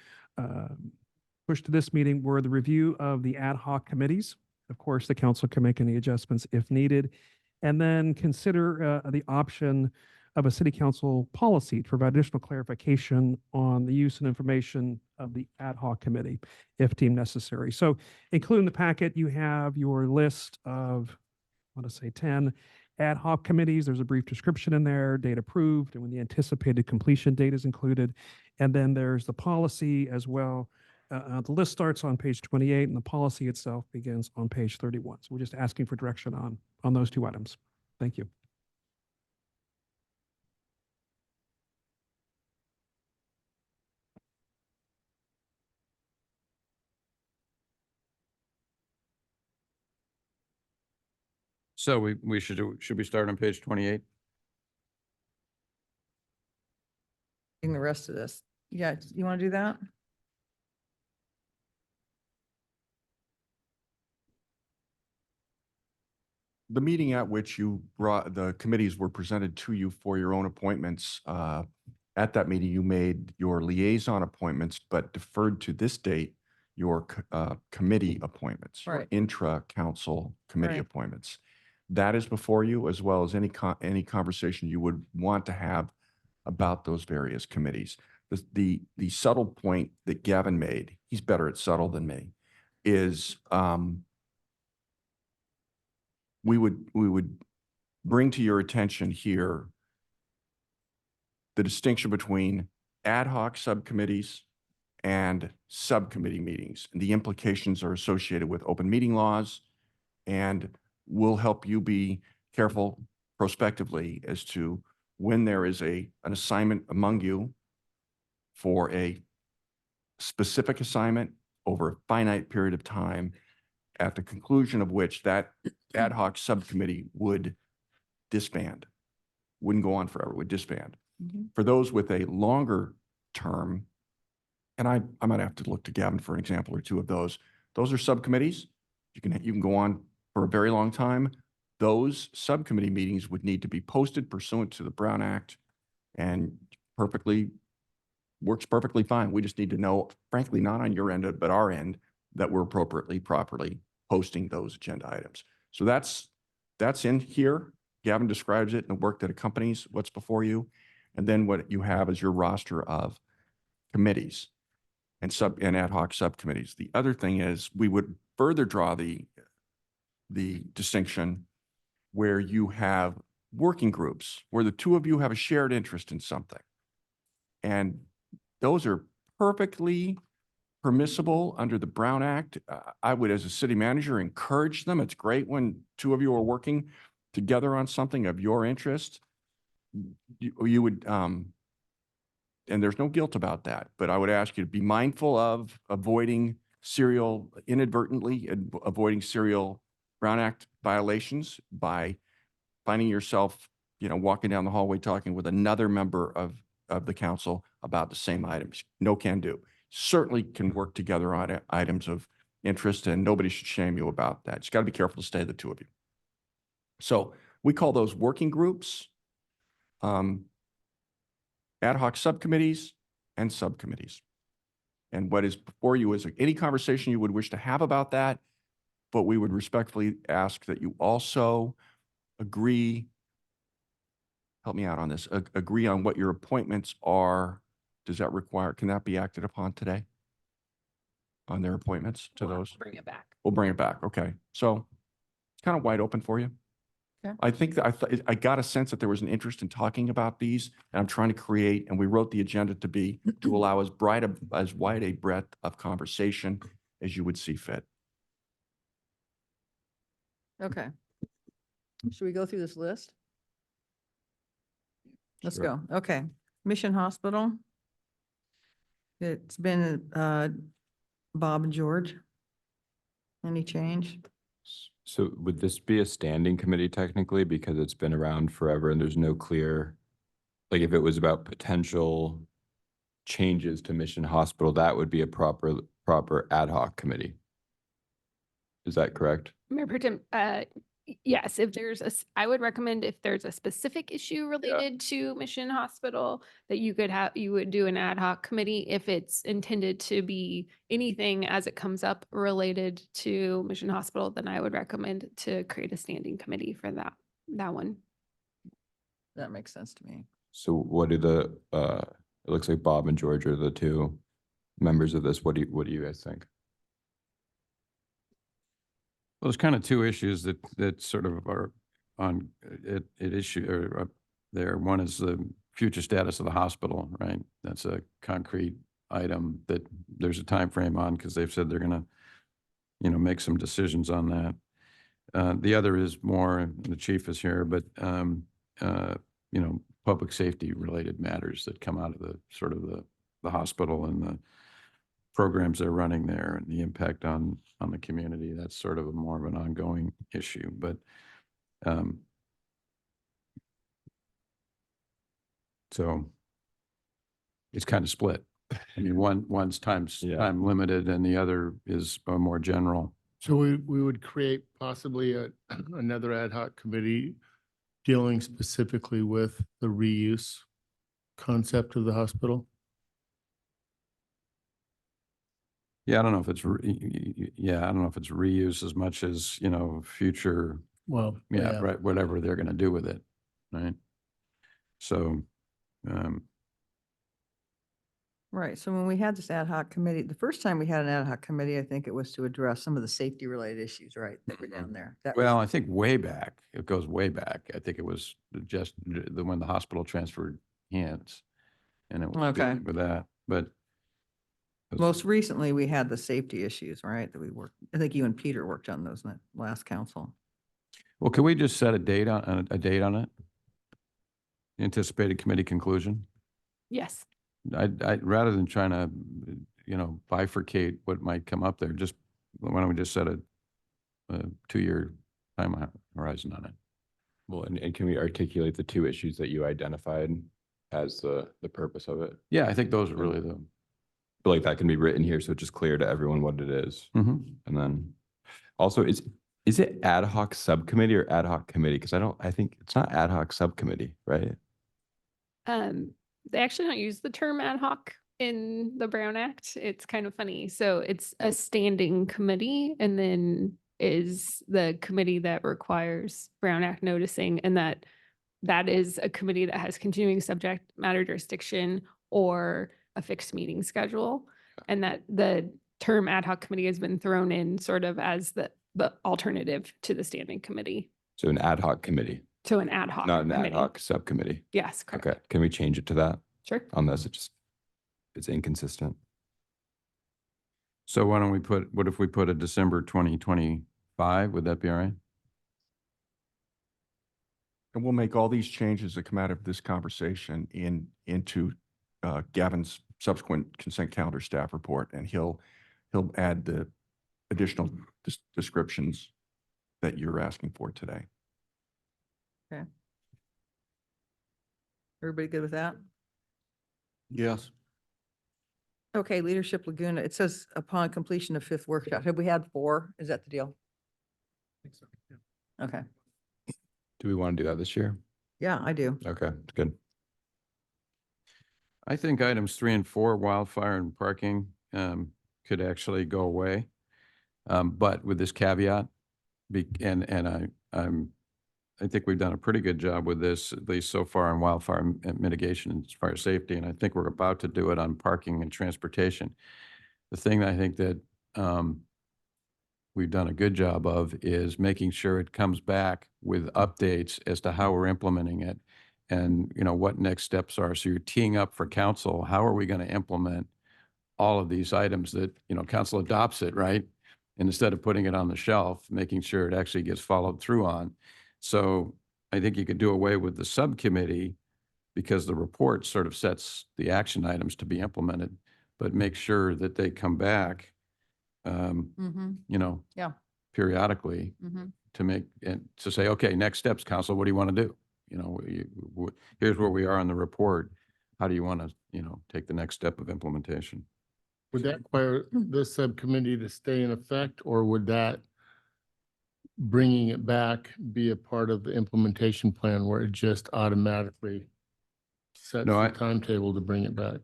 S: pushed to this meeting were the review of the ad hoc committees. Of course, the council can make any adjustments if needed. And then consider the option of a city council policy to provide additional clarification on the use and information of the ad hoc committee if deemed necessary. So including the packet, you have your list of, I want to say 10 ad hoc committees. There's a brief description in there, date approved, and when the anticipated completion date is included. And then there's the policy as well. The list starts on page 28 and the policy itself begins on page 31. So we're just asking for direction on those two items. Thank you.
F: So we should we start on page 28?
D: In the rest of this. Yeah, you want to do that?
P: The meeting at which you brought, the committees were presented to you for your own appointments. At that meeting, you made your liaison appointments, but deferred to this date your committee appointments, your
D: Right.
P: intra-council committee
D: Right.
P: appointments. That is before you, as well as any conversation you would want to have about those various committees. The subtle point that Gavin made, he's better at subtle than me, is we would bring to your attention here the distinction between ad hoc subcommittees and subcommittee meetings. And the implications are associated with open meeting laws, and will help you be careful prospectively as to when there is an assignment among you for a specific assignment over a finite period of time, at the conclusion of which that ad hoc subcommittee would disband, wouldn't go on forever, would disband. For those with a longer term, and I might have to look to Gavin for an example or two of those. Those are subcommittees. You can go on for a very long time. Those subcommittee meetings would need to be posted pursuant to the Brown Act, and works perfectly fine. We just need to know, frankly, not on your end, but our end, that we're properly posting those agenda items. So that's in here. Gavin describes it in the work that accompanies what's before you. And then what you have is your roster of committees and ad hoc subcommittees. The other thing is we would further draw the distinction where you have working groups, where the two of you have a shared interest in something. And those are perfectly permissible under the Brown Act. I would, as a city manager, encourage them. It's great when two of you are working together on something of your interest. You would, and there's no guilt about that, but I would ask you to be mindful of avoiding inadvertently avoiding serial Brown Act violations by finding yourself, walking down the hallway talking with another member of the council about the same items. No can do. Certainly can work together on items of interest, and nobody should shame you about that. Just got to be careful to stay the two of you. So we call those working groups, ad hoc subcommittees, and subcommittees. And what is before you is any conversation you would wish to have about that, but we would respectfully ask that you also agree, help me out on this, agree on what your appointments are. Does that require, can that be acted upon today? On their appointments to those?
A: Bring it back.
P: We'll bring it back. Okay. So it's kind of wide open for you.
D: Okay.
P: I think that I got a sense that there was an interest in talking about these, and I'm trying to create, and we wrote the agenda to allow as wide a breadth of conversation as you would see fit.
D: Okay. Should we go through this list? Let's
F: Sure.
D: go. Okay. Mission Hospital. It's been Bob and George. Any change?
T: So would this be a standing committee technically because it's been around forever and there's no clear, like if it was about potential changes to Mission Hospital, that would be a proper ad hoc committee. Is that correct?
A: Mayor Pro Tem, yes, if there's I would recommend if there's a specific issue related to Mission Hospital that you would do an ad hoc committee. If it's intended to be anything as it comes up related to Mission Hospital, then I would recommend to create a standing committee for that one.
D: That makes sense to me.
T: So what do it looks like Bob and George are the two members of this. What do you guys think?
F: Well, there's kind of two issues that sort of are on issue or up there. One is the future status of the hospital, right? That's a concrete item that there's a time frame on because they've said they're going to, make some decisions on that. The other is more, the chief is here, but public safety related matters that come out of the sort of the hospital and the programs they're running there and the impact on the community. That's sort of more of an ongoing issue, but so it's kind of split. I mean, one's time limited and the other is more general.
U: So we would create possibly another ad hoc committee dealing specifically with the reuse concept of the hospital.
F: Yeah, I don't know if it's I don't know if it's reuse as much as, future,
U: Well,
F: right, whatever they're going to do with it, right? So,
D: Right. So when we had this ad hoc committee, the first time we had an ad hoc committee, I think it was to address some of the safety related issues, right? That were down there. That was-
F: well, I think way back, it goes way back. I think it was just when the hospital transferred hands and it was
D: Okay.
F: dealing with that, but
D: Most recently, we had the safety issues, right? That we worked, I think you and Peter worked on those in the last council.
F: well, can we just set a date on it? Anticipated committee conclusion?
A: Yes.
F: I rather than trying to, bifurcate what might come up there, why don't we just set a 2-year time horizon on it?
T: Well, and can we articulate the two issues that you identified as the purpose of it?
F: Yeah, I think those are really the.
T: But like that can be written here, so it's just clear to everyone what it is.
F: Mhm.
T: And then also is it ad hoc subcommittee or ad hoc committee? Because I think it's not ad hoc subcommittee, right?
A: They actually don't use the term ad hoc in the Brown Act. It's kind of funny. So it's a standing committee and then is the committee that requires Brown Act noticing, and that is a committee that has continuing subject matter jurisdiction or a fixed meeting schedule. And that the term ad hoc committee has been thrown in sort of as the alternative to the standing committee.
T: So an ad hoc committee,
A: To an ad hoc
T: not an ad
A: committee.
T: hoc subcommittee.
A: Yes, correct.
T: Okay, can we change it to that
A: Sure.
T: on this? It's inconsistent.
F: So why don't what if we put a December 2025? Would that be all right?
P: And we'll make all these changes that come out of this conversation into Gavin's subsequent consent calendar staff report, and he'll add the additional descriptions that you're asking for today.
D: Okay. Everybody good with that?
C: Yes.
D: Okay, Leadership Laguna, it says upon completion of 5th workshop. Have we had 4? Is that the deal? Okay.
T: Do we want to do that this year?
D: Yeah, I do.
T: Okay, good.
F: I think items 3 and 4, wildfire and parking, could actually go away. But with this caveat, I think we've done a pretty good job with this, at least so far on wildfire mitigation and fire safety. And I think we're about to do it on parking and transportation. The thing that I think that we've done a good job of is making sure it comes back with updates as to how we're implementing it and, what next steps are. So you're teeing up for council. How are we going to implement all of these items that, council adopts it, right? And instead of putting it on the shelf, making sure it actually gets followed through on. So I think you could do away with the subcommittee because the report sort of sets the action items to be implemented, but make sure that they come back, you know,
D: Yeah.
F: periodically
D: Mhm.
F: to make, and to say, okay, next steps, council, what do you want to do? You know, here's where we are on the report. How do you want to, you know, take the next step of implementation?
U: Would that require the subcommittee to stay in effect, or would that bringing it back be a part of the implementation plan where it just automatically sets
F: No,
U: the
F: I-
U: timetable to bring it back?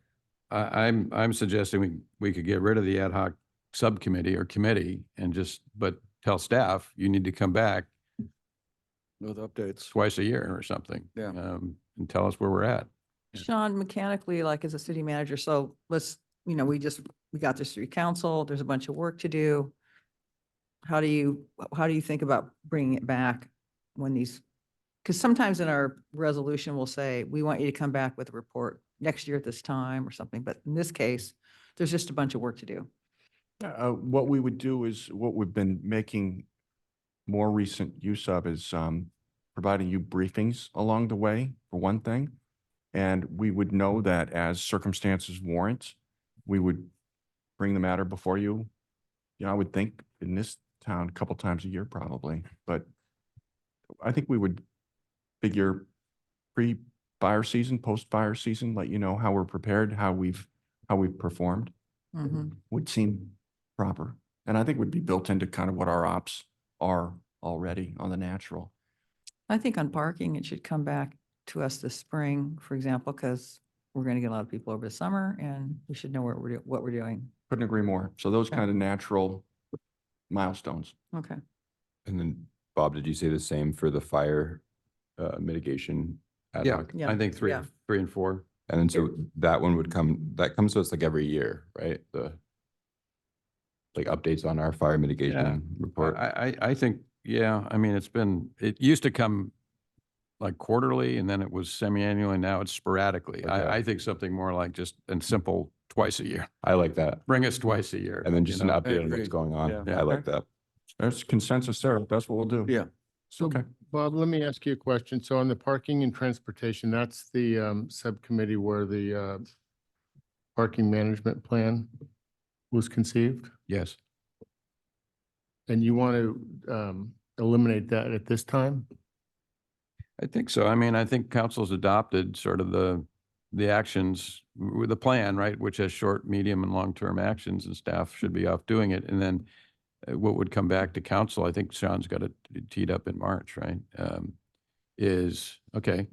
F: I'm suggesting we could get rid of the ad hoc subcommittee or committee and just, but tell staff, you need to come back
C: With updates.
F: twice a year or something.
C: Yeah.
F: And tell us where we're at.
D: Sean, mechanically, like as a city manager, so let's, we got this through council, there's a bunch of work to do. How do you think about bringing it back when these, because sometimes in our resolution, we'll say, we want you to come back with a report next year at this time or something, but in this case, there's just a bunch of work to do.
P: What we would do is, what we've been making more recent use of is providing you briefings along the way, for one thing. And we would know that as circumstances warrant, we would bring the matter before you. You know, I would think in this town, a couple times a year probably, but I think we would figure pre-fire season, post-fire season, let you know how we're prepared, how we've performed, would seem proper. And I think would be built into kind of what our ops are already on the natural.
D: I think on parking, it should come back to us this spring, for example, because we're going to get a lot of people over the summer and we should know what we're doing.
P: Couldn't agree more. So those
D: Okay.
P: kind of natural milestones.
D: Okay.
T: And then, Bob, did you say the same for the fire mitigation ad
F: Yeah,
T: hoc?
F: I think
D: Yeah.
F: 3 and 4.
T: And then so that one would that comes to us like every year, right? Like updates on our fire mitigation report.
F: I think, yeah, I mean, it used to come like quarterly and then it was semi-annually. Now it's sporadically.
T: Okay.
F: I think something more like just and simple twice a year.
T: I like that.
F: Bring us twice a year.
T: And then
F: you
T: just an
F: know?
T: update on
C: agree.
T: what's going on.
C: Yeah.
T: Yeah, I like that.
P: There's consensus there. That's what we'll do.
C: Yeah.
U: So
P: Okay.
U: Bob, let me ask you a question. So on the parking and transportation, that's the subcommittee where the parking management plan was conceived?
F: Yes.
U: And you want to eliminate that at this time?
F: I think so. I mean, I think council's adopted sort of the actions with the plan, right? Which has short, medium and long-term actions and staff should be off doing it. And then what would come back to council, I think Sean's got it teed up in March, right? Is, okay,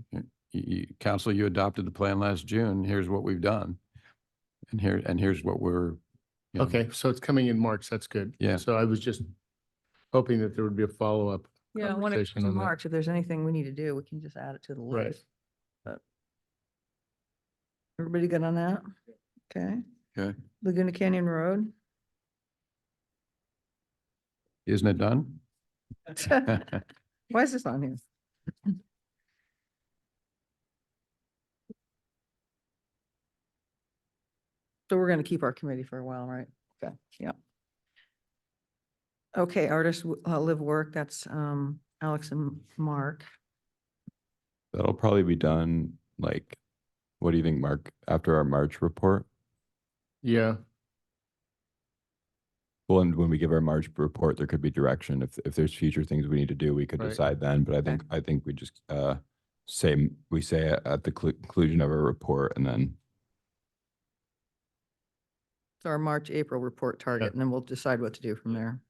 F: council, you adopted the plan last June. Here's what we've done. And here's what we're, you know,
U: Okay, so it's coming in March. That's good.
F: Yeah.
U: So I was just hoping that there would be a follow-up.
D: Yeah, when it comes
U: conversation
D: to
U: on that.
D: March, if there's anything we need to do, we can just add it to the
U: Right.
D: list. But everybody good on that? Okay.
C: Okay.
D: Laguna Canyon Road.
F: isn't it done?
D: Why is this on here? So we're going to keep our committee for a while, right? Okay, yeah. Okay, artists live work, that's Alex and Mark.
T: That'll probably be done like, what do you think, Mark, after our March report?
U: Yeah,
T: Well, and when we give our March report, there could be direction. If there's future things we need to do, we could
U: Right.
T: decide then. But I think we just say it at the conclusion of our report and then
D: So our March, April report target,
U: Yeah.
D: and then we'll decide what to do from there.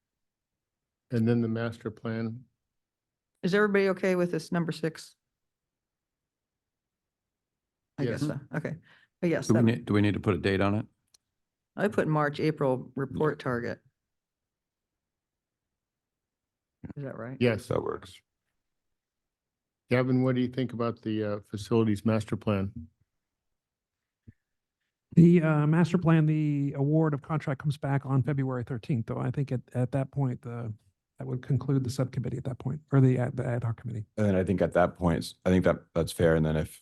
U: and then the master plan.
D: Is everybody okay with this number 6? I guess
U: Yes.
D: so, okay. But yes,
F: Do we need to put a date on it?
D: I put March, April report target. Is that right?
U: Yes.
T: that works.
U: Gavin, what do you think about the facilities master plan?
S: The master plan, the award of contract comes back on February 13th, though. I think at that point, that would conclude the subcommittee at that point, or the ad hoc committee.
T: And then I think at that point, I think that's fair. And then if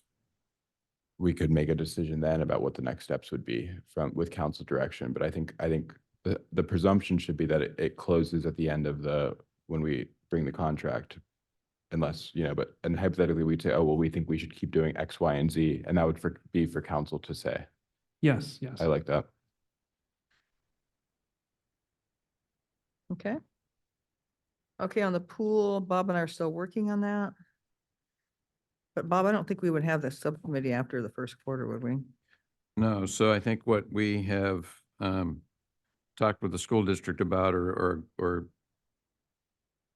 T: we could make a decision then about what the next steps would be with council direction. But I think the presumption should be that it closes at the end of when we bring the contract. Unless, and hypothetically, we'd say, oh, well, we think we should keep doing X, Y, and Z, and that would be for council to say.
S: Yes, yes.
T: I like that.
D: Okay. Okay, on the pool, Bob and I are still working on that. But Bob, I don't think we would have this subcommittee after the first quarter, would we?
F: No, so I think what we have talked with the school district about or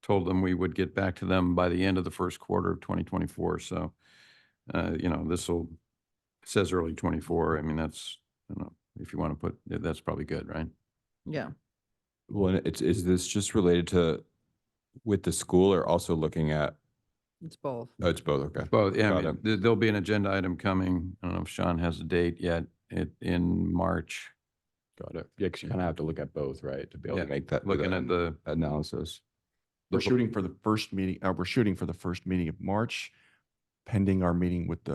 F: told them we would get back to them by the end of the first quarter of 2024. So, it says early 24. I mean, that's, if you want to put, that's probably good, right?
D: Yeah.
T: Well, is this just related to with the school or also looking at?
D: It's both.
T: Oh, it's both. Okay.
F: Both, yeah, I
T: Got
F: mean, there'll be an agenda item coming. I don't know if Sean has a date yet, in March.
T: Got it. Yeah, because you kind of have to look at both, right, to be able
F: Yeah,
T: to make that
F: looking at the
T: analysis.
P: We're shooting for the first meeting, of March, pending our meeting with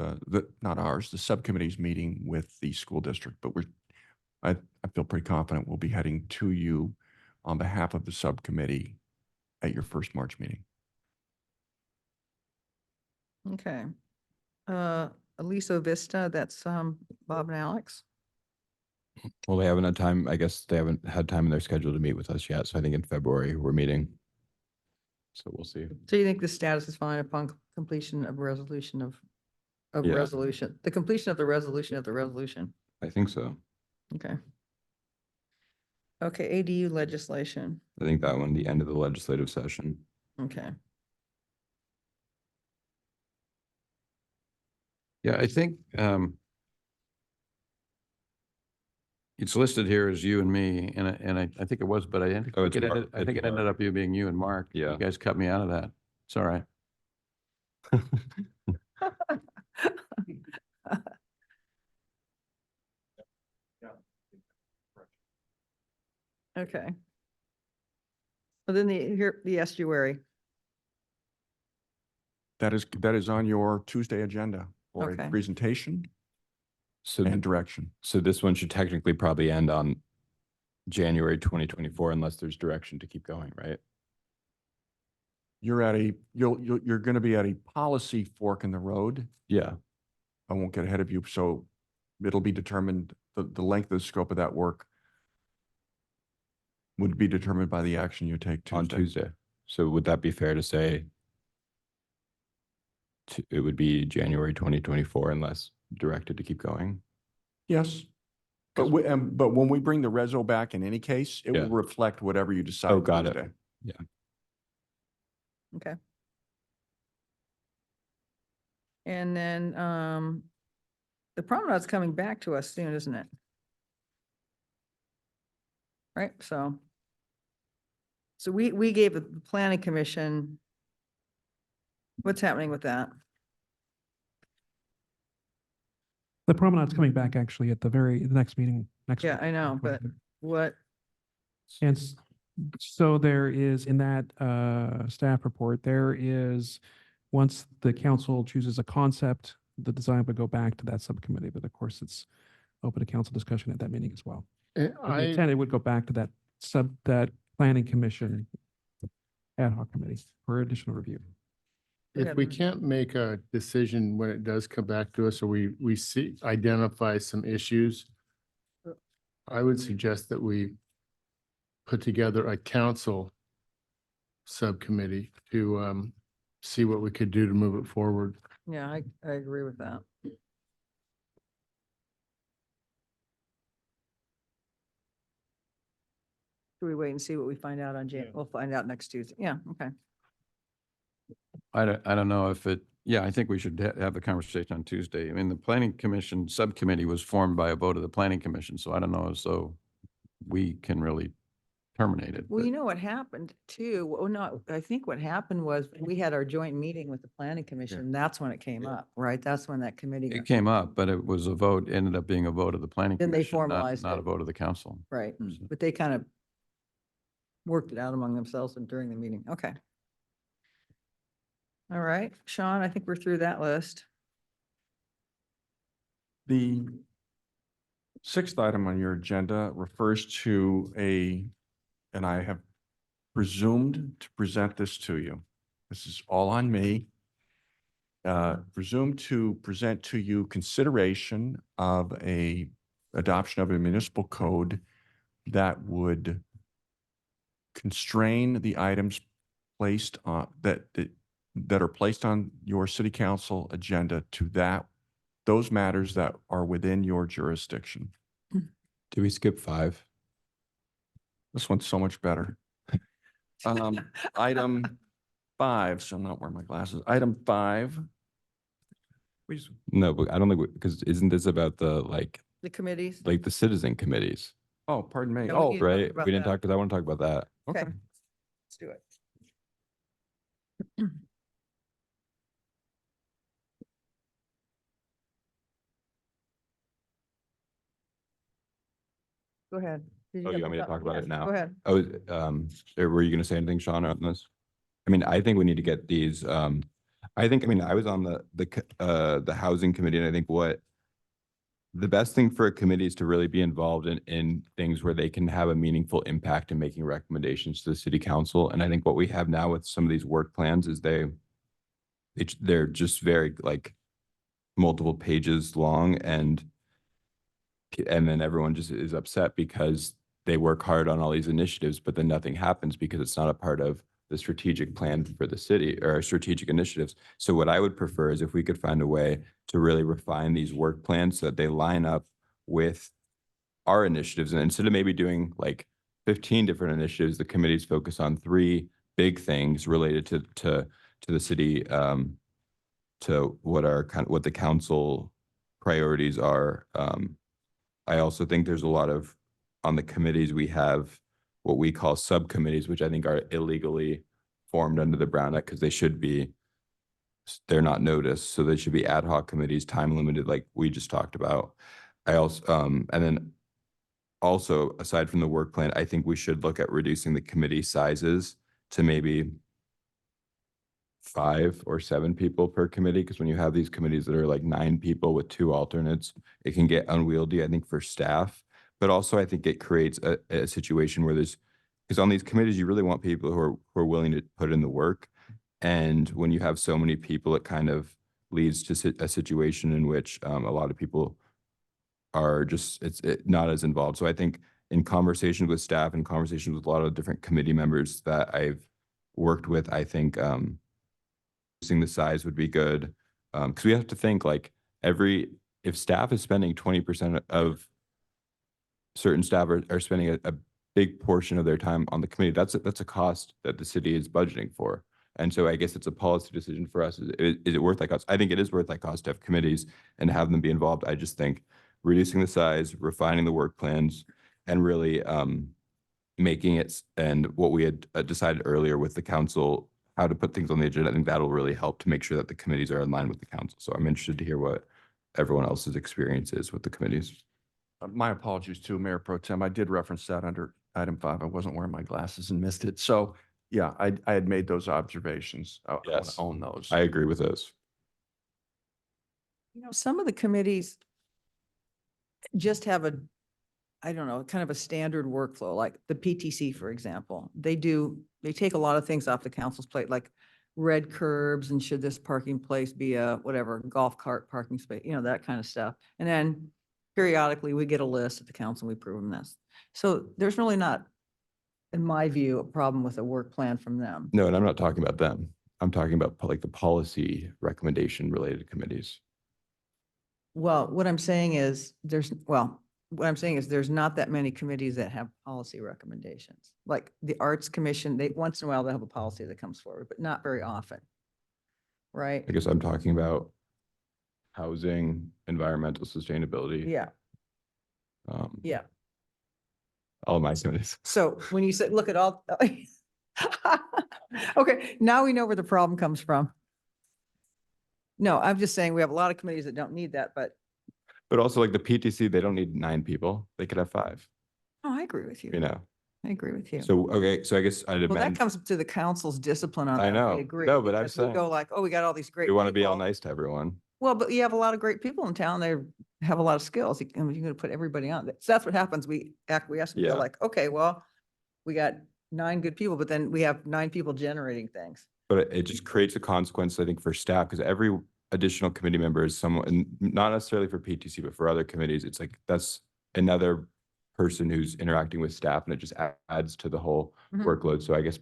P: not ours, the subcommittee's meeting with the school district. But I feel pretty confident we'll be heading to you on behalf of the subcommittee at your first March meeting.
D: Okay. Aliso Vista, that's Bob and Alex.
T: Well, they haven't had time. I guess they haven't had time in their schedule to meet with us yet. So I think in February we're meeting. So we'll see.
D: So you think the status is fine upon completion of resolution
T: Yeah.
D: resolution, the completion of the resolution of the resolution?
T: I think so.
D: Okay. Okay, ADU legislation.
T: I think that one, the end of the legislative session.
D: Okay.
F: Yeah, I think it's listed here as you and me, and I think it was, but I think
T: Oh, it's
F: it
T: Mark.
F: ended, I think it ended up you being you and Mark.
T: Yeah.
F: You guys cut me out of that. It's all right.
D: Okay. But then the estuary.
P: That is on your Tuesday agenda for
D: Okay.
P: a presentation
T: So
P: and direction.
T: So this one should technically probably end on January 2024 unless there's direction to keep going, right?
P: You're going to be at a policy fork in the road.
T: Yeah.
P: I won't get ahead of you. So it'll be determined, the length of the scope of that work would be determined by the action you take Tuesday.
T: On Tuesday. So would that be fair to say it would be January 2024 unless directed to keep going?
P: Yes. But when we bring the reso back in any case, it
T: Yeah.
P: will reflect whatever you decide.
T: Oh, got
P: Tuesday.
T: it. Yeah.
D: Okay. And then the promenade's coming back to us soon, isn't it? Right, so we gave the planning commission, what's happening with that?
S: The promenade's coming back actually at the next meeting, next.
D: Yeah,
S: week,
D: I know, but
S: 23rd.
D: what,
S: And so there is in that staff report, there is, once the council chooses a concept, the design would go back to that subcommittee, but of course it's open to council discussion at that meeting as well. But the intent, it would go back to that planning commission ad hoc committee for additional review.
U: If we can't make a decision when it does come back to us, or we identify some issues, I would suggest that we put together a council subcommittee to see what we could do to move it forward.
D: yeah, I agree with that. Should we wait and see what we find out on we'll find out next Tuesday. Yeah, okay.
F: I don't know if I think we should have the conversation on Tuesday. I mean, the planning commission subcommittee was formed by a vote of the planning commission, so I don't know as though we can really terminate it.
D: Well,
F: but-
D: you know what happened too? Well, no, I think what happened was we had our joint meeting with the planning commission. That's when it came up, right? That's when that committee,
F: It came up, but it was a vote, ended up being a vote of the planning
D: Then they
F: commission, not
D: formalized
F: not
D: it.
F: a vote of the council.
D: right? But they kind of worked it out among themselves and during the meeting. Okay. All right, Sean, I think we're through that list.
P: The Sixth item on your agenda refers to and I have presumed to present this to you. This is all on me. Presumed to present to you consideration of adoption of a municipal code that would constrain the items placed on that are placed on your city council agenda to those matters that are within your jurisdiction.
T: Do we skip 5?
P: This one's so much better. Item 5, so I'm not wearing my glasses. Item 5.
T: No, but I don't think, because isn't this about the
D: The committees?
T: like the citizen committees?
P: Oh, pardon me.
D: Yeah, we
P: Oh,
D: need to talk
T: Right?
D: about
T: We didn't
D: that.
T: talk, because I want to talk about that.
D: Okay,
P: okay.
D: let's do it. Go ahead. Did
T: Oh,
D: have
T: you want me to
D: a-
T: talk about
D: yes,
T: it now?
D: Go ahead.
T: Oh, were you going to say anything, Sean, on this? I mean, I think we need to get these, I mean, I was on the housing committee, and I think the best thing for a committee is to really be involved in things where they can have a meaningful impact in making recommendations to the city council. And I think what we have now with some of these work plans is they're just very multiple pages long, and then everyone just is upset because they work hard on all these initiatives, but then nothing happens because it's not a part of the strategic plan for the city or strategic initiatives. So what I would prefer is if we could find a way to really refine these work plans so that they line up with our initiatives. And instead of maybe doing 15 different initiatives, the committees focus on 3 big things related to the city, to what the council priorities are. I also think there's a lot of, on the committees, we have what we call subcommittees, which I think are illegally formed under the Brown Act because they're not noticed. So they should be ad hoc committees, time limited, like we just talked about. I also, and then also aside from the work plan, I think we should look at reducing the committee sizes to maybe 5 or 7 people per committee, because when you have these committees that are 9 people with 2 alternates, it can get unwieldy, I think, for staff. But also, I think it creates a situation where because on these committees, you really want people who are willing to put in the work. And when you have so many people, it kind of leads to a situation in which a lot of people are just not as involved. So I think in conversations with staff and conversations with a lot of different committee members that I've worked with, I think reducing the size would be good. Because we have to think if staff is spending 20% of certain staff are spending a big portion of their time on the committee, that's a cost that the city is budgeting for. And so I guess it's a policy decision for us. Is it worth that cost? I think it is worth that cost to have committees and have them be involved. I just think reducing the size, refining the work plans, and really making it, and what we had decided earlier with the council, how to put things on the agenda, I think that'll really help to make sure that the committees are in line with the council. So I'm interested to hear what everyone else's experience is with the committees.
P: My apologies too, Mayor Pro Tem. I did reference that under item 5. I wasn't wearing my glasses and missed it. So yeah, I had made those observations. I want
T: Yes.
P: to own those.
T: I agree with those.
D: Some of the committees just have I don't know, kind of a standard workflow, like the PTC, for example. They take a lot of things off the council's plate, like red curbs and should this parking place be a whatever, golf cart parking space, that kind of stuff. And then periodically we get a list at the council, we approve them this. So there's really not, in my view, a problem with a work plan from them.
T: No, and I'm not talking about them. I'm talking about the policy recommendation related committees.
D: Well, what I'm saying is there's not that many committees that have policy recommendations. Like the Arts Commission, once in a while they have a policy that comes forward, but not very often. Right?
T: I guess I'm talking about housing, environmental sustainability.
D: Yeah, yeah.
T: All of my committees.
D: So when you say, look at all, okay, now we know where the problem comes from. No, I'm just saying we have a lot of committees that don't need that, but.
T: But also the PTC, they don't need 9 people. They could have 5,
D: Oh, I agree with you. I agree with you.
T: So, okay, so I guess I'd
D: Well, that
T: amend.
D: comes to the council's discipline on
T: I
D: that.
T: know.
D: agree.
T: No, but I'm
D: because we
T: saying
D: Go like, oh, we got all these great.
T: We want to be all
D: people.
T: nice to everyone.
D: Well, but you have a lot of great people in town. They have a lot of skills. You're going to put everybody on. So that's what happens. We acquiesce. We
F: Yeah.
D: go like, okay, well, we got 9 good people, but then we have 9 people generating things.
T: But it just creates a consequence, I think, for staff, because every additional committee member is someone, and not necessarily for PTC, but for other committees, it's like, that's another person who's interacting with staff, and it just adds to the whole
D: Mhm.
T: workload. So I guess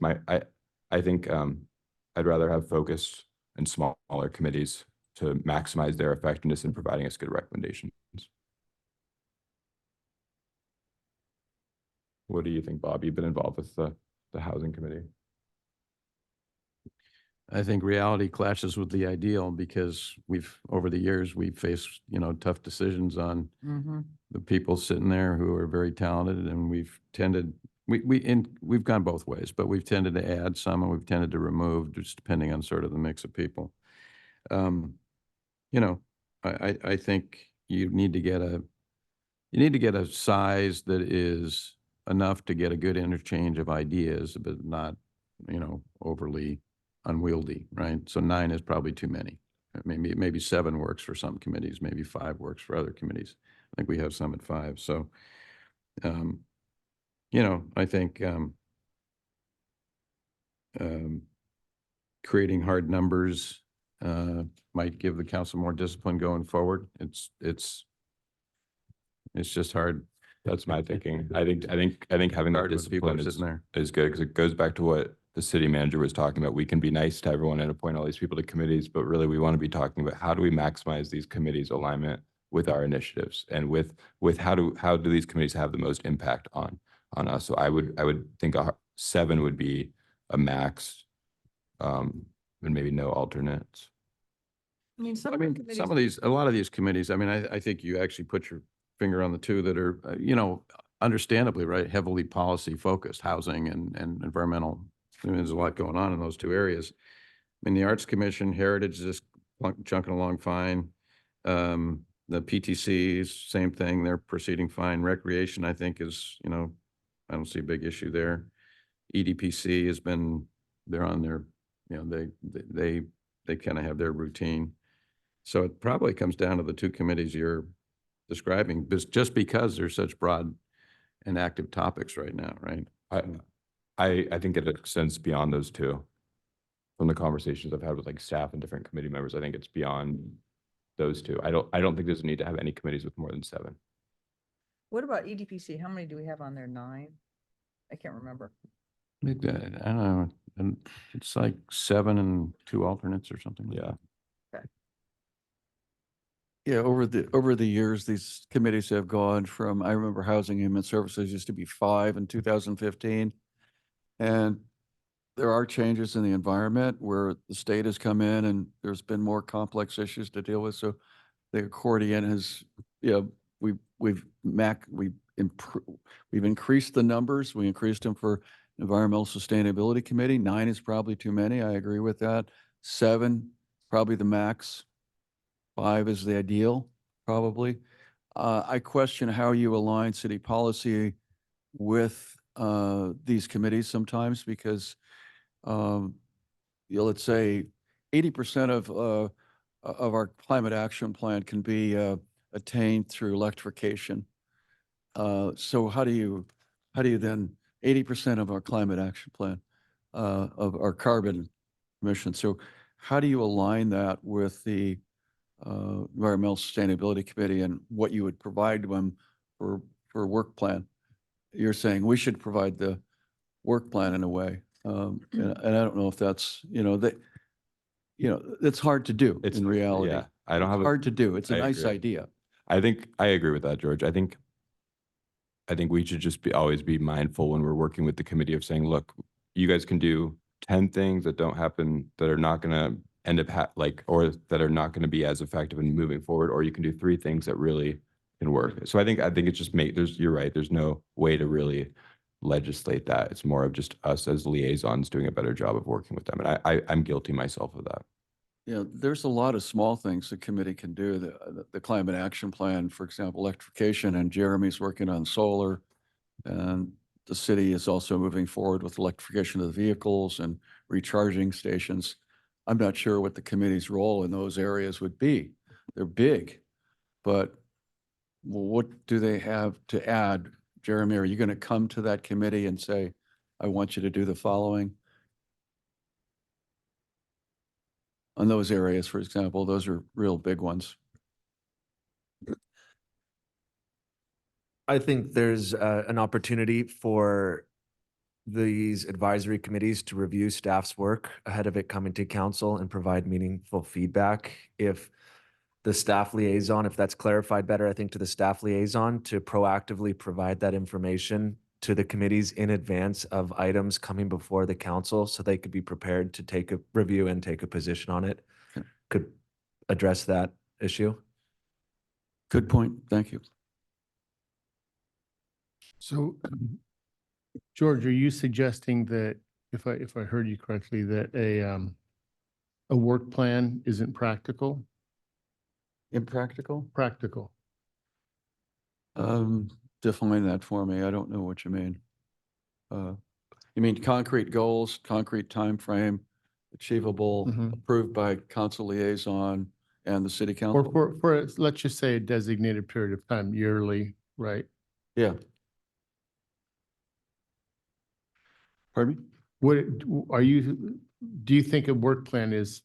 T: I think I'd rather have focused and smaller committees to maximize their effectiveness in providing us good recommendations. What do you think, Bob? You've been involved with the housing committee.
F: I think reality clashes with the ideal because over the years, we've faced, tough decisions on the people sitting there who are very talented, and we've gone both ways, but we've tended to add some and we've tended to remove, just depending on sort of the mix of people. I think you need to get a size that is enough to get a good interchange of ideas, but not, overly unwieldy, right? So 9 is probably too many. Maybe 7 works for some committees, maybe 5 works for other committees. I think we have some at 5. So, I think creating hard numbers might give the council more discipline going forward. It's just hard.
T: That's my thinking. I think having that
F: Hard with people
T: discipline
F: sitting there.
T: is good, because it goes back to what the city manager was talking about. We can be nice to everyone and appoint all these people to committees, but really we want to be talking about how do we maximize these committees' alignment with our initiatives, and with how do these committees have the most impact on us. So I would think 7 would be a max, and maybe no alternates.
D: I mean, some
F: A lot of these committees, I think you actually put your finger on the 2 that are, understandably, right, heavily policy focused, housing and environmental. There's a lot going on in those 2 areas. The Arts Commission, Heritage is just chunking along fine. The PTCs, same thing, they're proceeding fine. Recreation, I think, is, I don't see a big issue there. EDPC they're on their, they kind of have their routine. So it probably comes down to the 2 committees you're describing, just because there's such broad and active topics right now, right?
T: I think it extends beyond those 2. From the conversations I've had with staff and different committee members, I think it's beyond those 2. I don't think there's a need to have any committees with more than 7.
D: What about EDPC? How many do we have on there? 9? I can't remember.
F: I don't know. And it's like 7 and 2 alternates or something.
T: Yeah.
C: Yeah, over the years, these committees have gone from, I remember Housing and Human Services used to be 5 in 2015. And there are changes in the environment where the state has come in and there's been more complex issues to deal with. So the accordion has, we've increased the numbers. We increased them for Environmental Sustainability Committee. 9 is probably too many. I agree with that. 7, probably the max. 5 is the ideal, probably. I question how you align city policy with these committees sometimes, because let's say 80% of our climate action plan can be attained through electrification. So how do you then 80% of our climate action plan of our carbon emissions? So how do you align that with the Environmental Sustainability Committee and what you would provide them for a work plan? You're saying we should provide the work plan in a way. And I don't know if that's, it's hard to do in reality.
T: Yeah, I don't have
C: It's hard to do. It's a
T: I
C: nice
T: agree.
C: idea.
T: I think I agree with that, George. I think we should just always be mindful when we're working with the committee of saying, look, you guys can do 10 things that don't happen, that are not going to end up or that are not going to be as effective in moving forward, or you can do 3 things that really can work. So I think it's just you're right. There's no way to really legislate that. It's more of just us as liaisons doing a better job of working with them. And I'm guilty myself of that.
C: Yeah, there's a lot of small things the committee can do. The climate action plan, for example, electrification, and Jeremy's working on solar. And the city is also moving forward with electrification of the vehicles and recharging stations. I'm not sure what the committee's role in those areas would be, they're big, but what do they have to add? Jeremy, are you going to come to that committee and say, I want you to do the following? On those areas, for example, those are real big ones.
H: I think there's an opportunity for these advisory committees to review staff's work ahead of it coming to council and provide meaningful feedback. If the staff liaison, if that's clarified better, I think to the staff liaison to proactively provide that information to the committees in advance of items coming before the council so they could be prepared to take a review and take a position on it, could address that issue.
C: Good point. Thank you.
U: So, George, are you suggesting that, if I heard you correctly, that a work plan isn't practical?
C: Impractical?
U: Practical.
C: Define that for me. I don't know what you mean. You mean concrete goals, concrete time frame, achievable, approved by council liaison and the city council?
U: Or for, let's just say a designated period of time, yearly, right?
C: Yeah. Pardon me?
U: What do you think a work plan is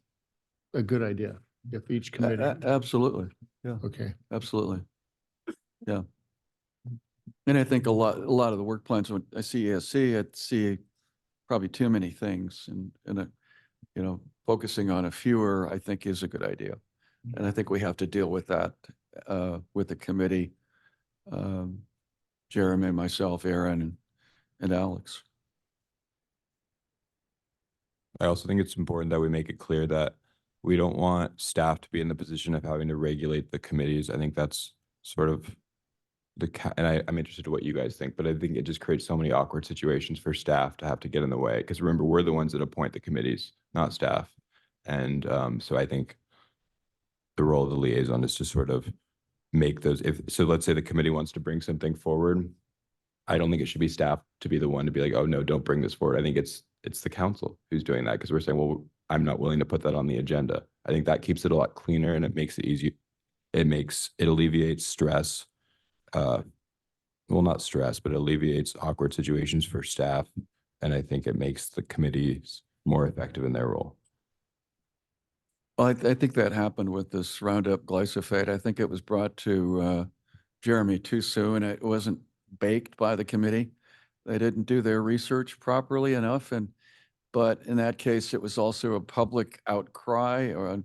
U: a good idea if each committee?
C: Absolutely. Yeah.
U: Okay.
C: Absolutely. Yeah. And I think a lot of the work plans, when I see ESC, I see probably too many things and focusing on a fewer, I think is a good idea. And I think we have to deal with that with the committee, Jeremy, myself, Aaron, and Alex.
T: I also think it's important that we make it clear that we don't want staff to be in the position of having to regulate the committees. I think that's sort of I'm interested in what you guys think, but I think it just creates so many awkward situations for staff to have to get in the way. Because remember, we're the ones that appoint the committees, not staff. And so I think the role of the liaison is to sort of make those, so let's say the committee wants to bring something forward. I don't think it should be staff to be the one to be like, oh no, don't bring this forward. I think it's the council who's doing that because we're saying, well, I'm not willing to put that on the agenda. I think that keeps it a lot cleaner and it makes it easy. It alleviates stress. Well, not stress, but it alleviates awkward situations for staff. And I think it makes the committees more effective in their role.
C: Well, I think that happened with this Roundup glyphosate. I think it was brought to Jeremy too soon. It wasn't baked by the committee. They didn't do their research properly enough. But in that case, it was also a public outcry, or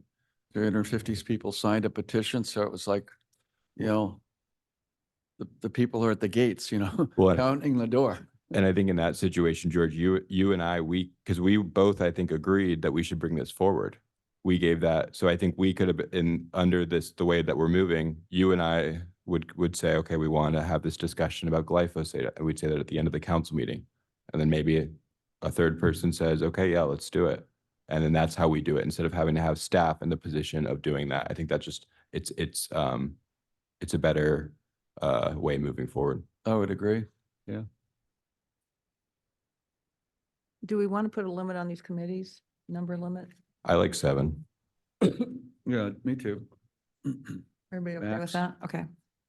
C: 350 people signed a petition. So it was like, the people are at the gates,
T: Well,
C: counting the door.
T: And I think in that situation, George, you and I, because we both, I think, agreed that we should bring this forward. We gave that. So I think we could have been under this, the way that we're moving, you and I would say, okay, we want to have this discussion about glyphosate. And we'd say that at the end of the council meeting. And then maybe a third person says, okay, yeah, let's do it. And then that's how we do it. Instead of having to have staff in the position of doing that. I think that's just, it's a better way moving forward.
C: I would agree. Yeah.
D: Do we want to put a limit on these committees, number limit?
T: I like 7.
C: Yeah, me too.
D: Everybody okay
C: Max?
D: with that? Okay.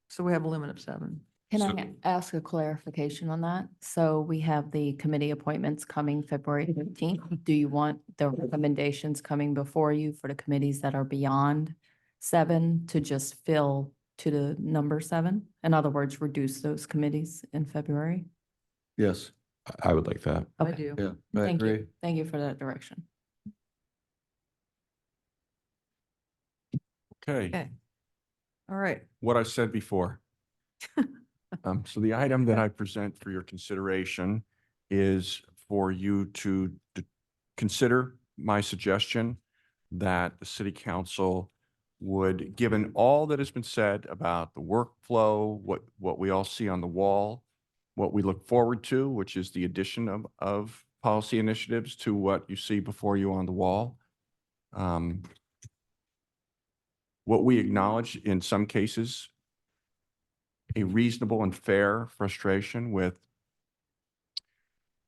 D: So we have a limit of 7.
E: Can I ask a clarification on that? So we have the committee appointments coming February 15th. Do you want the recommendations coming before you for the committees that are beyond 7 to just fill to the number 7? In other words, reduce those committees in February?
C: Yes.
T: I would like that.
D: I
E: Okay.
D: do.
C: Yeah, I
E: Thank
C: agree.
E: you. Thank you for that direction.
P: Okay,
D: Okay. All right.
P: what I said before. So the item that I present for your consideration is for you to consider my suggestion that the city council would, given all that has been said about the workflow, what we all see on the wall, what we look forward to, which is the addition of policy initiatives to what you see before you on the wall. What we acknowledge in some cases, a reasonable and fair frustration with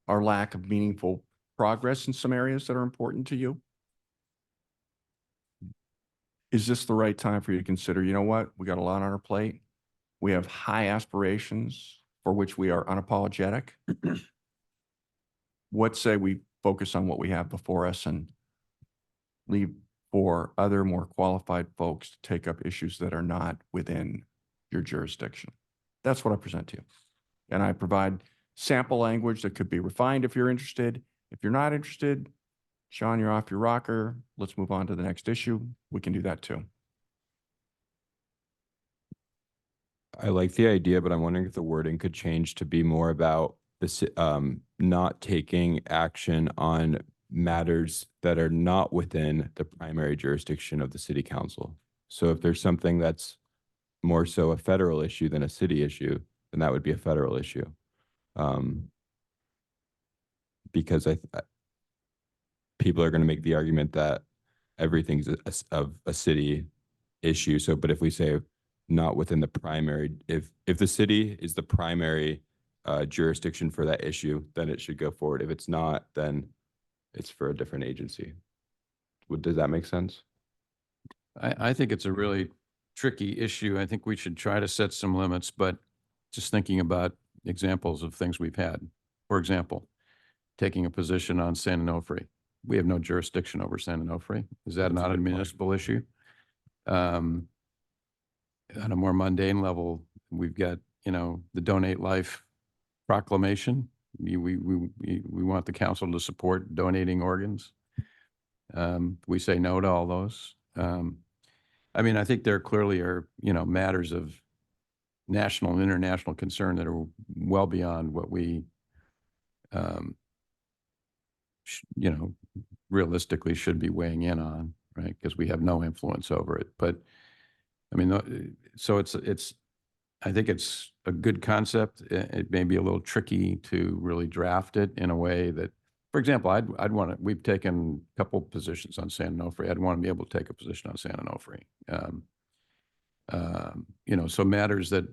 P: our lack of meaningful progress in some areas that are important to you. is this the right time for you to consider, you know what, we got a lot on our plate. We have high aspirations for which we are unapologetic. What say we focus on what we have before us and leave for other more qualified folks to take up issues that are not within your jurisdiction? That's what I present to you. And I provide sample language that could be refined if you're interested. If you're not interested, Sean, you're off your rocker. Let's move on to the next issue. We can do that too.
T: I like the idea, but I'm wondering if the wording could change to be more about this, not taking action on matters that are not within the primary jurisdiction of the city council. So if there's something that's more so a federal issue than a city issue, then that would be a federal issue. Because people are going to make the argument that everything's a city issue. So, but if we say not within the primary, if the city is the primary jurisdiction for that issue, then it should go forward. If it's not, then it's for a different agency. Does that make sense?
F: I think it's a really tricky issue. I think we should try to set some limits, but just thinking about examples of things we've had. For example, taking a position on San Onofre. We have no jurisdiction over San Onofre. Is that not a municipal issue? On a more mundane level, we've got, the Donate Life proclamation. We want the council to support donating organs. We say no to all those. I think there clearly are, matters of national and international concern that are well beyond what we, realistically should be weighing in on, right? Because we have no influence over it. But so I think it's a good concept. It may be a little tricky to really draft it in a way that, for example, I'd want to, we've taken a couple positions on San Onofre. I'd want to be able to take a position on San Onofre. So matters that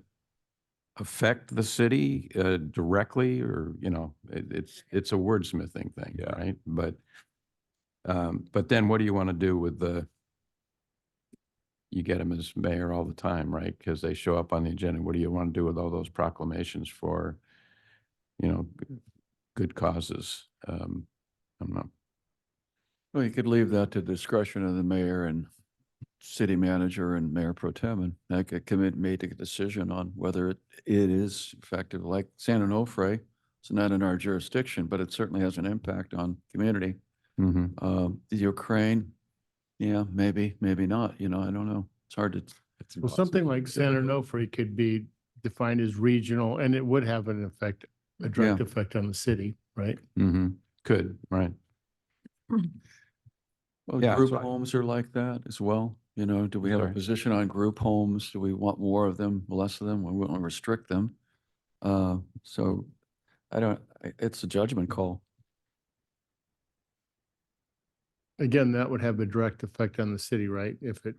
F: affect the city directly, or, it's a wordsmithing thing, right? But then what do you want to do with you get them as mayor all the time, right? Because they show up on the agenda. What do you want to do with all those proclamations for, good causes? I don't know.
C: Well, you could leave that to discretion of the mayor and city manager and mayor pro tem, and that could commit make a decision on whether it is effective. Like San Onofre, it's not in our jurisdiction, but it certainly has an impact on community. The Ukraine, yeah, maybe not. I don't know. It's hard to.
U: Well, something like San Onofre could be defined as regional, and it would have an effect, a direct effect on the city, right?
F: Could, right.
C: Well,
F: Yeah,
C: group
F: so I-
C: homes are like that as well. Do we have a
F: Sorry.
C: position on group homes? Do we want more of them, less of them? We want to restrict them. So it's a judgment call.
U: Again, that would have a direct effect on the city, right? If it,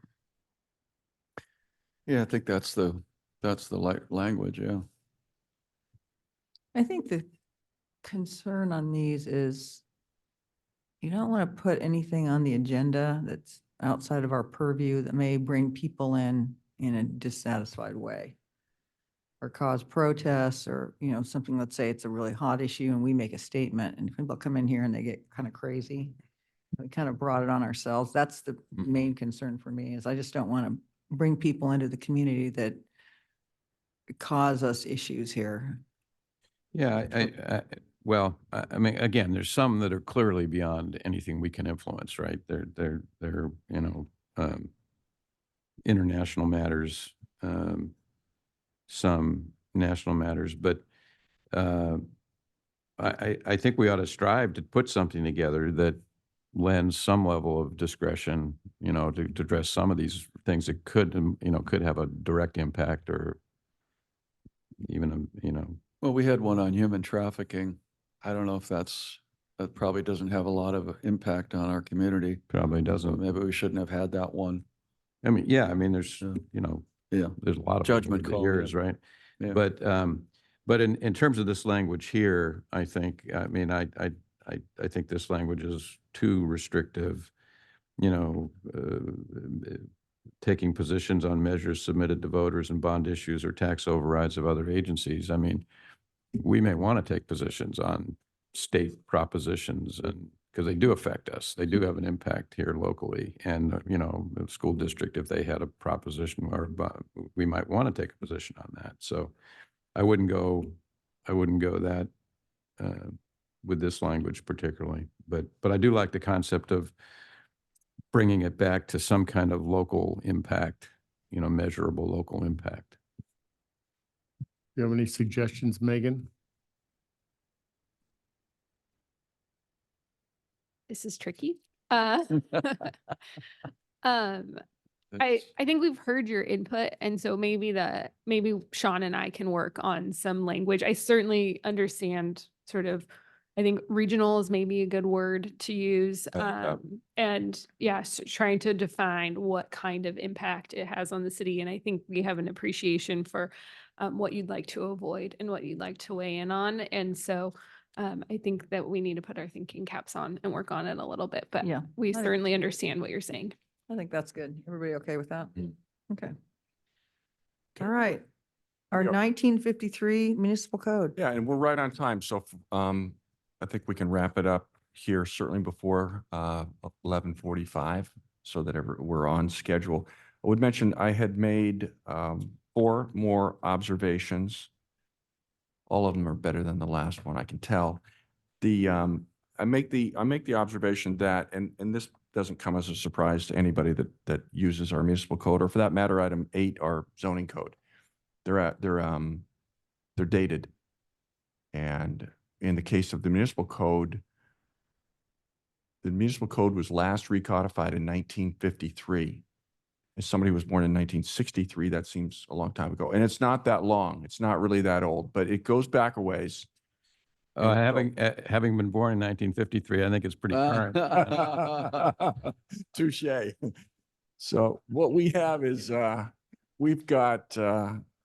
C: Yeah, I think that's the language, yeah.
D: I think the concern on these is you don't want to put anything on the agenda that's outside of our purview that may bring people in a dissatisfied way or cause protests or, something, let's say it's a really hot issue and we make a statement and people come in here and they get kind of crazy. We kind of brought it on ourselves. That's the main concern for me, is I just don't want to bring people into the community that cause us issues here.
F: Yeah, well, again, there's some that are clearly beyond anything we can influence, right? They're international matters, some national matters, but I think we ought to strive to put something together that lends some level of discretion, to address some of these things that could have a direct impact, or even,
C: Well, we had one on human trafficking. I don't know if that probably doesn't have a lot of impact on our community.
F: Probably
C: So
F: doesn't.
C: maybe we shouldn't have had that one.
F: There's,
C: Yeah.
F: there's a lot of
C: Judgment
F: over the
C: call,
F: years,
C: yeah.
F: right?
C: Yeah.
F: But in terms of this language here, I think, I think this language is too restrictive. taking positions on measures submitted to voters and bond issues or tax overrides of other agencies. I mean, we may want to take positions on state propositions and because they do affect us. They do have an impact here locally. And, you know, the school district, if they had a proposition or we might want to take a position on that. So I wouldn't go that with this language particularly, but I do like the concept of bringing it back to some kind of local impact, you know, measurable local impact.
U: Do you have any suggestions, Megan?
A: This is tricky. I think we've heard your input, and so maybe Sean and I can work on some language. I certainly understand sort of, I think regional is maybe a good word to use. And yes, trying to define what kind of impact it has on the city. And I think we have an appreciation for what you'd like to avoid and what you'd like to weigh in on. And so I think that we need to put our thinking caps on and work on it a little bit, but
D: Yeah.
A: we
D: I think-
A: certainly understand what you're saying.
D: I think that's good. Everybody okay with that? Okay. All right. Our
P: Yep.
D: 1953 municipal code.
P: Yeah, and we're right on time. So I think we can wrap it up here certainly before 11:45 so that we're on schedule. I would mention I had made 4 more observations. All of them are better than the last one, I can tell. I make the observation that, and this doesn't come as a surprise to anybody that uses our municipal code, or for that matter, item 8, our zoning code. They're dated. And in the case of the municipal code was last recodified in 1953. As somebody who was born in 1963, that seems a long time ago. And it's not that long. It's not really that old, but it goes back a ways.
F: Having been born in 1953, I think it's pretty current.
P: Touche. So what we have is, we've got,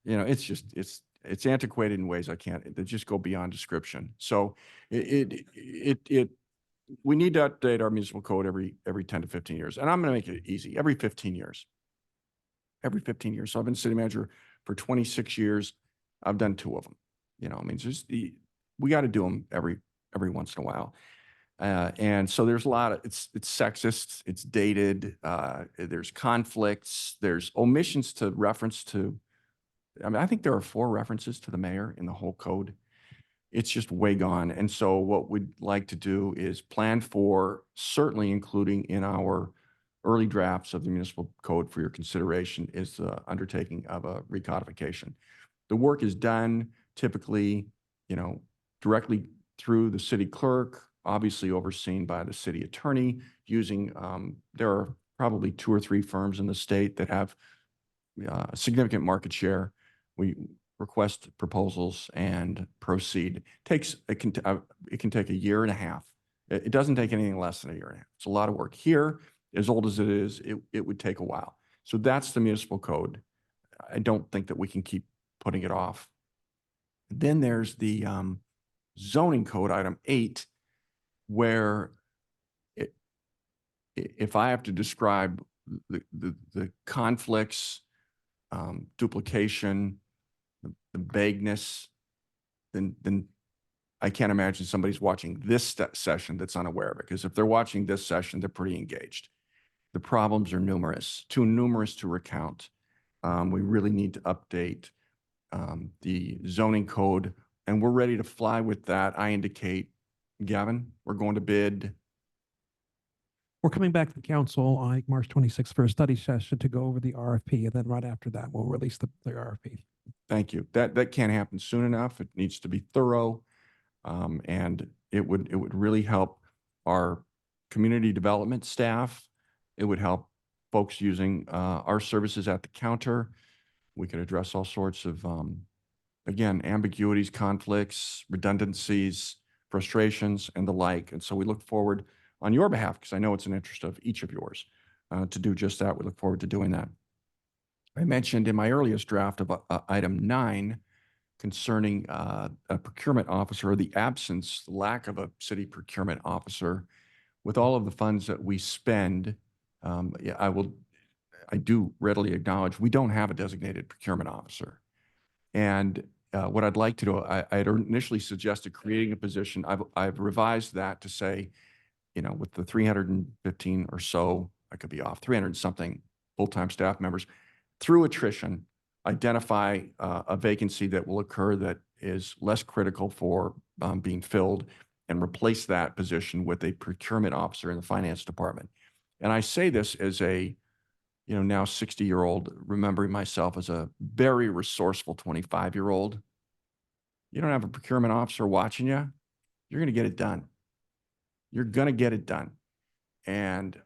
P: it's antiquated in ways that just go beyond description. So we need to update our municipal code every 10 to 15 years. And I'm going to make it easy, every 15 years. Every 15 years. So I've been city manager for 26 years. I've done 2 of them. We got to do them every once in a while. And so there's a lot of, it's sexist, it's dated, there's conflicts, there's omissions to reference to, I think there are 4 references to the mayor in the whole code. It's just way gone. And so what we'd like to do is plan for, certainly including in our early drafts of the municipal code for your consideration, is the undertaking of a recodification. The work is done typically, directly through the city clerk, obviously overseen by the city attorney, using, there are probably 2 or 3 firms in the state that have significant market share. We request proposals and proceed. It can take a year and a half. It doesn't take anything less than a year and a half. It's a lot of work. Here, as old as it is, it would take a while. So that's the municipal code. I don't think that we can keep putting it off. Then there's the zoning code, item 8, where if I have to describe the conflicts, duplication, the vagueness, then I can't imagine somebody's watching this session that's unaware of it. Because if they're watching this session, they're pretty engaged. The problems are numerous, too numerous to recount. We really need to update the zoning code, and we're ready to fly with that. I indicate, Gavin, we're going to bid.
S: We're coming back to the council on like March 26th for a study session to go over the RFP. And then right after that, we'll release the RFP.
P: Thank you. That can't happen soon enough. It needs to be thorough. And it would really help our community development staff. It would help folks using our services at the counter. We could address all sorts of, again, ambiguities, conflicts, redundancies, frustrations, and the like. And so we look forward on your behalf, because I know it's an interest of each of yours, to do just that. We look forward to doing that. I mentioned in my earliest draft of item 9 concerning a procurement officer, or the absence, lack of a city procurement officer. With all of the funds that we spend, I I do readily acknowledge we don't have a designated procurement officer. And what I'd like to do, I had initially suggested creating a position. I've revised that to say, you know, with the 315 or so, I could be off, 300 something full-time staff members, through attrition, identify a vacancy that will occur that is less critical for being filled, and replace that position with a procurement officer in the finance department. And I say this as a, you know, now 60-year-old, remembering myself as a very resourceful 25-year-old. You don't have a procurement officer watching you, you're going to get it done. You're going to get it done. And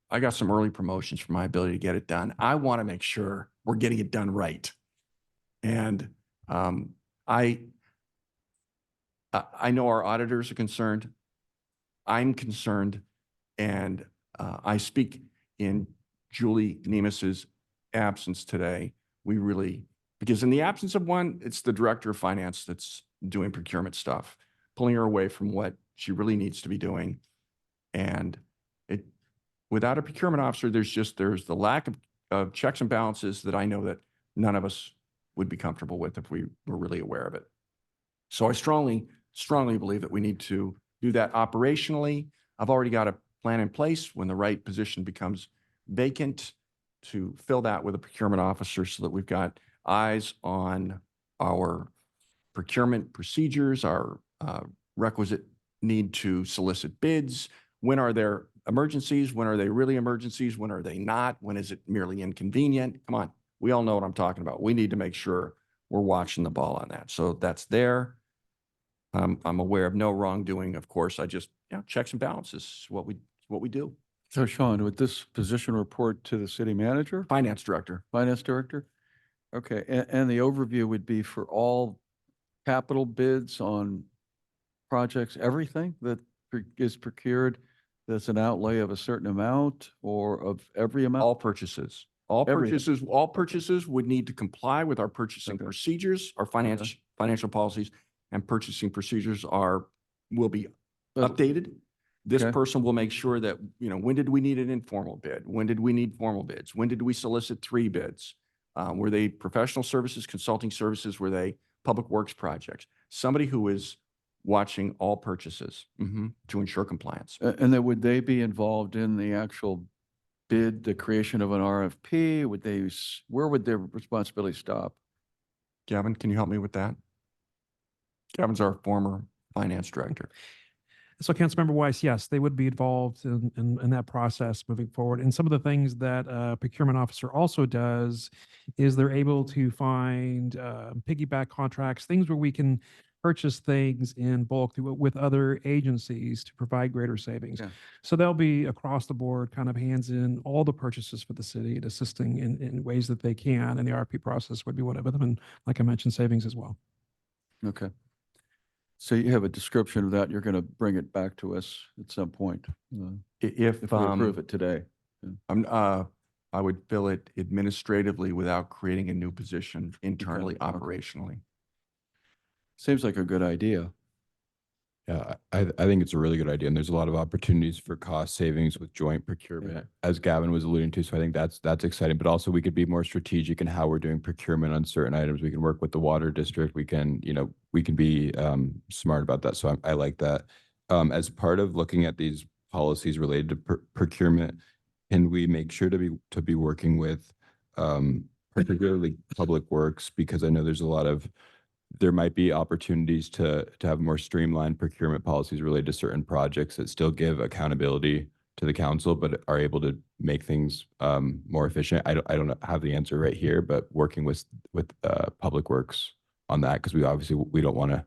P: I got some early promotions for my ability to get it done. I want to make sure we're getting it done right. And I know our auditors are concerned. I'm concerned. And I speak in Julie Nemes's absence today. We really, because in the absence of one, it's the director of finance that's doing procurement stuff, pulling her away from what she really needs to be doing. And without a procurement officer, there's the lack of checks and balances that I know that none of us would be comfortable with if we were really aware of it. So I strongly believe that we need to do that operationally. I've already got a plan in place when the right position becomes vacant to fill that with a procurement officer, so that we've got eyes on our procurement procedures, our requisite need to solicit bids. When are there emergencies? When are they really emergencies? When are they not? When is it merely inconvenient? Come on, we all know what I'm talking about. We need to make sure we're watching the ball on that. So that's there. I'm aware of no wrongdoing, of course. I just, you know, checks and balances is what we do.
C: So Sean, would this position report to the city manager?
P: Finance director.
C: Finance director? Okay, and the overview would be for all capital bids on projects, everything that is procured, that's an outlay of a certain amount or of every amount?
P: All purchases. All purchases would need to comply with our purchasing procedures, our financial policies, and purchasing procedures will be updated. This person will make sure that, you know, when did we need an informal bid? When did we need formal bids? When did we solicit 3 bids? Were they professional services, consulting services? Were they public works projects? Somebody who is watching all purchases to ensure compliance.
C: And then would they be involved in the actual bid, the creation of an RFP? Where would their responsibility stop?
P: Gavin, can you help me with that? Gavin's our former finance director.
S: So Councilmember Weiss, yes, they would be involved in that process moving forward. And some of the things that a procurement officer also does is they're able to find piggyback contracts, things where we can purchase things in bulk with other agencies to provide greater savings.
C: Yeah.
S: So they'll be across the board, kind of hands in all the purchases for the city and assisting in ways that they can. And the RFP process would be one of them. And like I mentioned, savings as well.
C: Okay. So you have a description of that. You're going to bring it back to us at some point
P: If
C: we approve it today.
P: I would fill it administratively without creating a new position internally,
C: Okay.
P: operationally.
C: Seems like a good idea.
T: Yeah, I think it's a really good idea, and there's a lot of opportunities for cost savings with joint procurement, as Gavin was alluding to. So I think that's exciting, but also we could be more strategic in how we're doing procurement on certain items. We can work with the water district. We can be smart about that. So I like that. As part of looking at these policies related to procurement, can we make sure to be working with particularly Public Works, because I know there might be opportunities to have more streamlined procurement policies related to certain projects that still give accountability to the council, but are able to make things more efficient. I don't have the answer right here, but working with Public Works on that, because we want to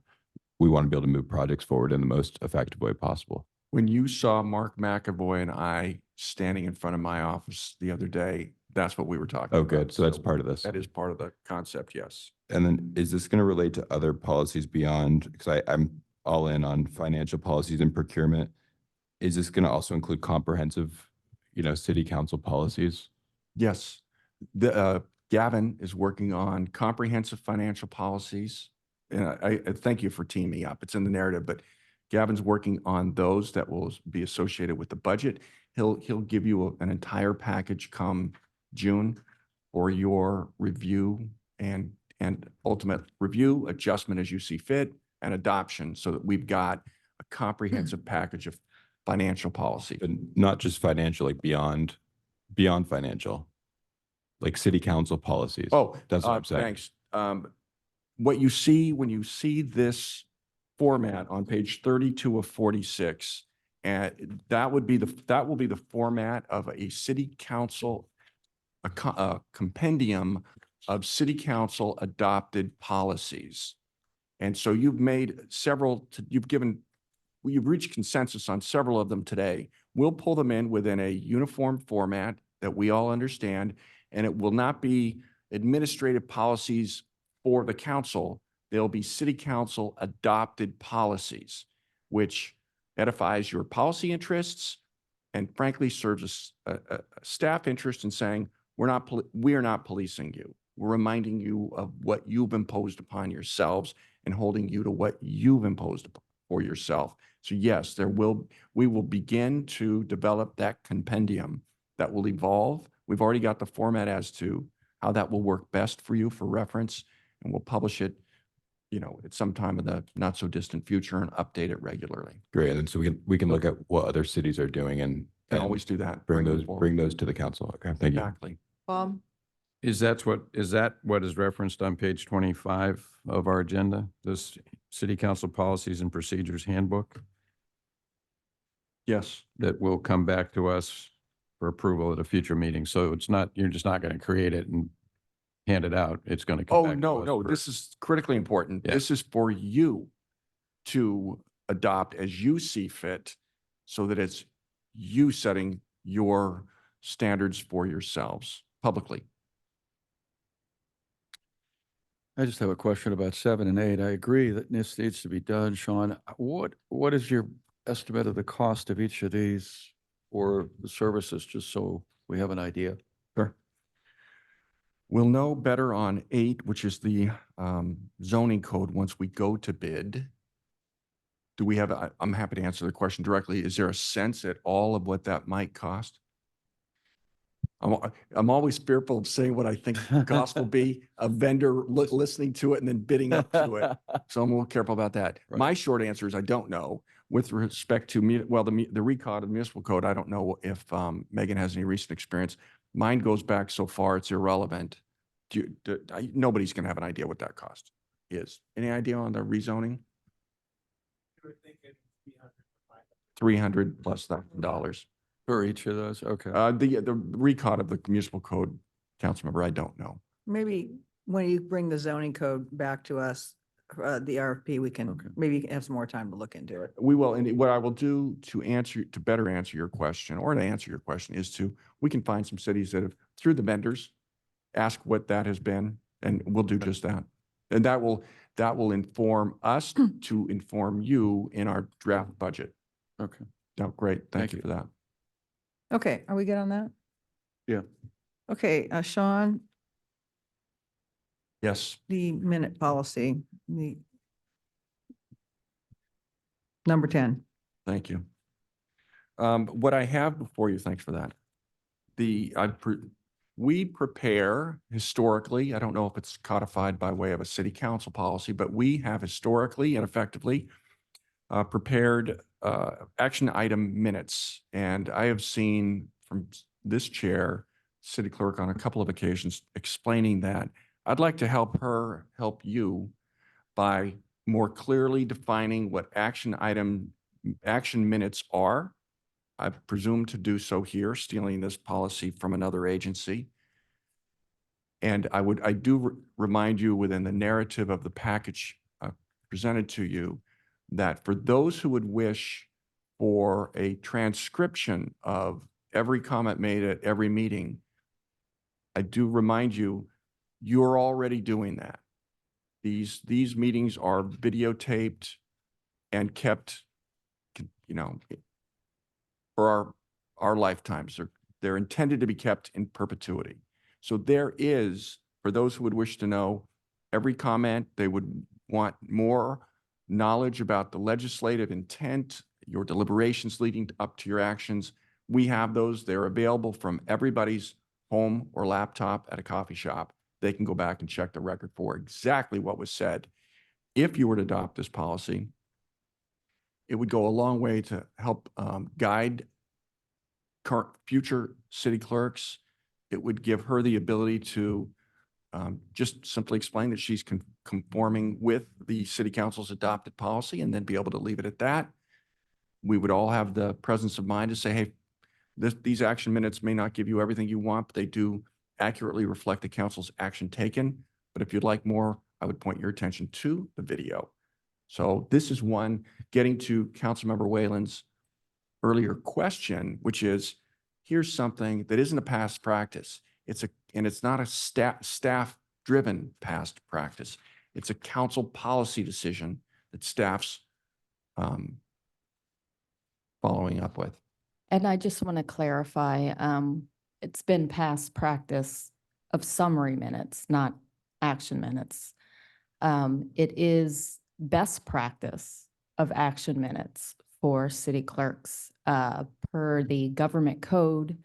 T: be able to move projects forward in the most effective way possible.
P: When you saw Mark McAvoy and I standing in front of my office the other day, that's what we were talking about.
T: Oh, good. So that's part of this.
P: That is part of the concept, yes.
T: And then is this going to relate to other policies beyond, because I'm all in on financial policies and procurement. Is this going to also include comprehensive, city council policies?
P: Yes. Gavin is working on comprehensive financial policies. And I thank you for teaming me up. It's in the narrative, but Gavin's working on those that will be associated with the budget. He'll give you an entire package come June for your review and ultimate review, adjustment as you see fit, and adoption, so that we've got a comprehensive package of financial policy.
T: But not just financial, like beyond financial, like city council policies.
P: Oh,
T: That's what I'm saying.
P: thanks. What you see when you see this format on page 32 of 46, and that will be the format of a city council, a compendium of city council adopted policies. And so you've made several, you've reached consensus on several of them today. We'll pull them in within a uniform format that we all understand, and it will not be administrative policies for the council. They'll be city council adopted policies, which edifies your policy interests and frankly serves a staff interest in saying, we are not policing you. We're reminding you of what you've imposed upon yourselves and holding you to what you've imposed for yourself. So yes, we will begin to develop that compendium that will evolve. We've already got the format as to how that will work best for you for reference, and we'll publish it, at some time in the not so distant future and update it regularly.
T: Great. And so we can look at what other cities are doing and
P: always do that.
T: Bring
P: them forward.
T: those to the council. Okay. Thank you.
P: Exactly.
D: Bob?
F: Is that what is referenced on page 25 of our agenda? This City Council Policies and Procedures Handbook
P: Yes.
F: that will come back to us for approval at a future meeting. So you're just not going to create it and hand it out. It's going to come
P: Oh,
F: back to
P: no,
F: us
P: no,
F: for-
P: this is critically important.
F: Yeah.
P: This is for you to adopt as you see fit, so that it's you setting your standards for yourselves publicly.
C: I just have a question about 7 and 8. I agree that this needs to be done, Sean. What is your estimate of the cost of each of these or the services, just so we have an idea?
P: Sure. We'll know better on 8, which is the zoning code, once we go to bid. Do we have, I'm happy to answer the question directly. Is there a sense at all of what that might cost? I'm always fearful of saying what I think the cost will be, a vendor listening to it and then bidding up to it. So I'm a little careful about that.
C: Right.
P: My short answer is I don't know. With respect to the recod of the municipal code, I don't know if Megan has any recent experience. Mine goes back so far, it's irrelevant. Nobody's going to have an idea what that cost is. Any idea on the rezoning? $300 plus $1,000.
C: For each of those? Okay.
P: The recod of the municipal code, Councilmember, I don't know.
D: Maybe when you bring the zoning code back to us, the RFP, we can maybe have some more time to look into it.
P: We will, and what I will do to better answer your question, or to answer your question, is we can find some cities that have, through the vendors, ask what that has been, and we'll do just that. And that will inform us to inform you in our draft budget.
C: Okay.
P: No, great. Thank you for that.
D: Okay, are we good on that?
C: Yeah.
D: Okay, Sean,
P: Yes.
D: the minute policy, the number 10.
P: Thank you. What I have before you, thanks for that. We prepare historically, I don't know if it's codified by way of a city council policy, but we have historically and effectively prepared action item minutes. And I have seen from this chair, city clerk, on a couple of occasions explaining that. I'd like to help you by more clearly defining what action minutes are. I presume to do so here, stealing this policy from another agency. And I do remind you within the narrative of the package presented to you that for those who would wish for a transcription of every comment made at every meeting, I do remind you, you're already doing that. These meetings are videotaped and kept, for our lifetimes. They're intended to be kept in perpetuity. So there is, for those who would wish to know every comment, they would want more knowledge about the legislative intent, your deliberations leading up to your actions. We have those. They're available from everybody's home or laptop at a coffee shop, they can go back and check the record for exactly what was said. If you were to adopt this policy, it would go a long way to help guide current, future city clerks. It would give her the ability to just simply explain that she's conforming with the city council's adopted policy and then be able to leave it at that. We would all have the presence of mind to say, hey, these action minutes may not give you everything you want, but they do accurately reflect the council's action taken. But if you'd like more, I would point your attention to the video. So this is one, getting to Councilmember Whalen's earlier question, which is, here's something that isn't a past practice. And it's not a staff-driven past practice. It's a council policy decision that staff's following up with.
E: And I just want to clarify, it's been past practice of summary minutes, not action minutes. It is best practice of action minutes for city clerks. Per the government code,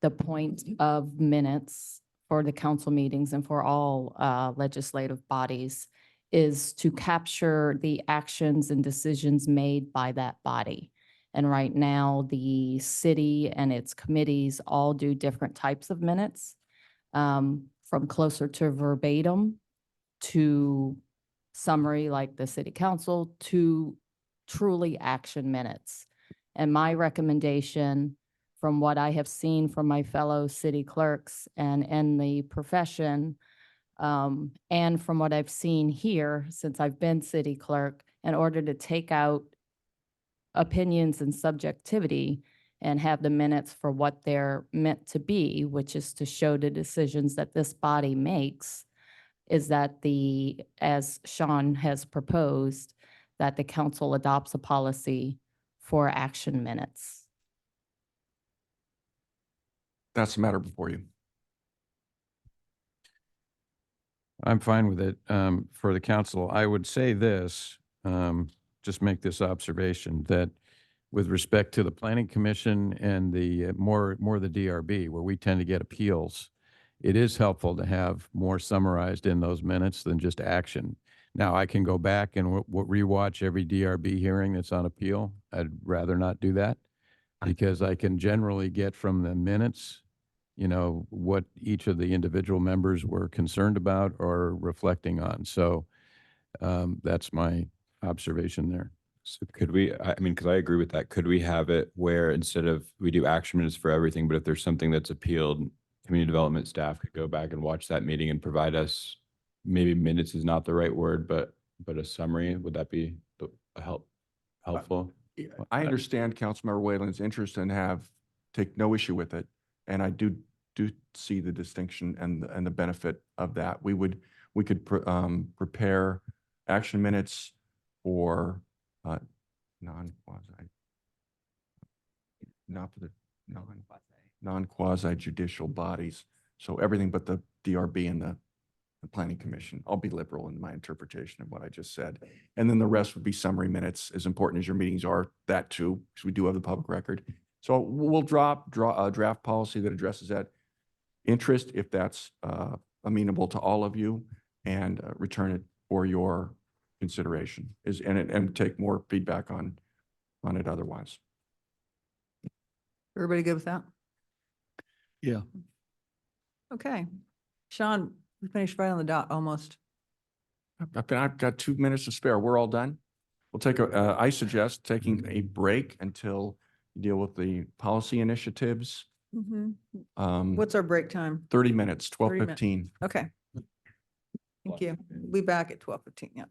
E: the point of minutes for the council meetings and for all legislative bodies is to capture the actions and decisions made by that body. And right now, the city and its committees all do different types of minutes, from closer to verbatim to summary like the city council to truly action minutes. And my recommendation from what I have seen from my fellow city clerks and the profession, and from what I've seen here since I've been city clerk, in order to take out opinions and subjectivity and have the minutes for what they're meant to be, which is to show the decisions that this body makes, is that as Sean has proposed, that the council adopts a policy for action minutes.
P: That's the matter before you.
F: I'm fine with it. For the council, I would say this, just make this observation that with respect to the planning commission and the more the DRB, where we tend to get appeals, it is helpful to have more summarized in those minutes than just action. Now, I can go back and rewatch every DRB hearing that's on appeal. I'd rather not do that because I can generally get from the minutes, you know, what each of the individual members were concerned about or reflecting on. So that's my observation there.
T: So could we, I mean, because I agree with that, could we have it where instead of we do action minutes for everything, but if there's something that's appealed, community development staff could go back and watch that meeting and provide us, maybe minutes is not the right word, but a summary? Would that be helpful?
P: I understand Councilmember Whalen's interest and take no issue with it. And I do see the distinction and the benefit of that. We could prepare action minutes for non-quasi judicial bodies. So everything but the DRB and the Planning Commission. I'll be liberal in my interpretation of what I just said. And then the rest would be summary minutes, as important as your meetings are, that too, because we do have the public record. So we'll draw a draft policy that addresses that interest, if that's amenable to all of you, and return it for your consideration and take more feedback on it otherwise.
D: Everybody good with that?
C: Yeah.
D: Okay. Sean, we finished right on the dot almost.
P: I've got 2 minutes to spare. We're all done. We'll take I suggest taking a break until you deal with the policy initiatives.
D: What's our break time?
P: 30 minutes,
D: 30 minutes.
P: 12:15.
D: Okay. Thank you. We'll be back at 12:15. Yeah.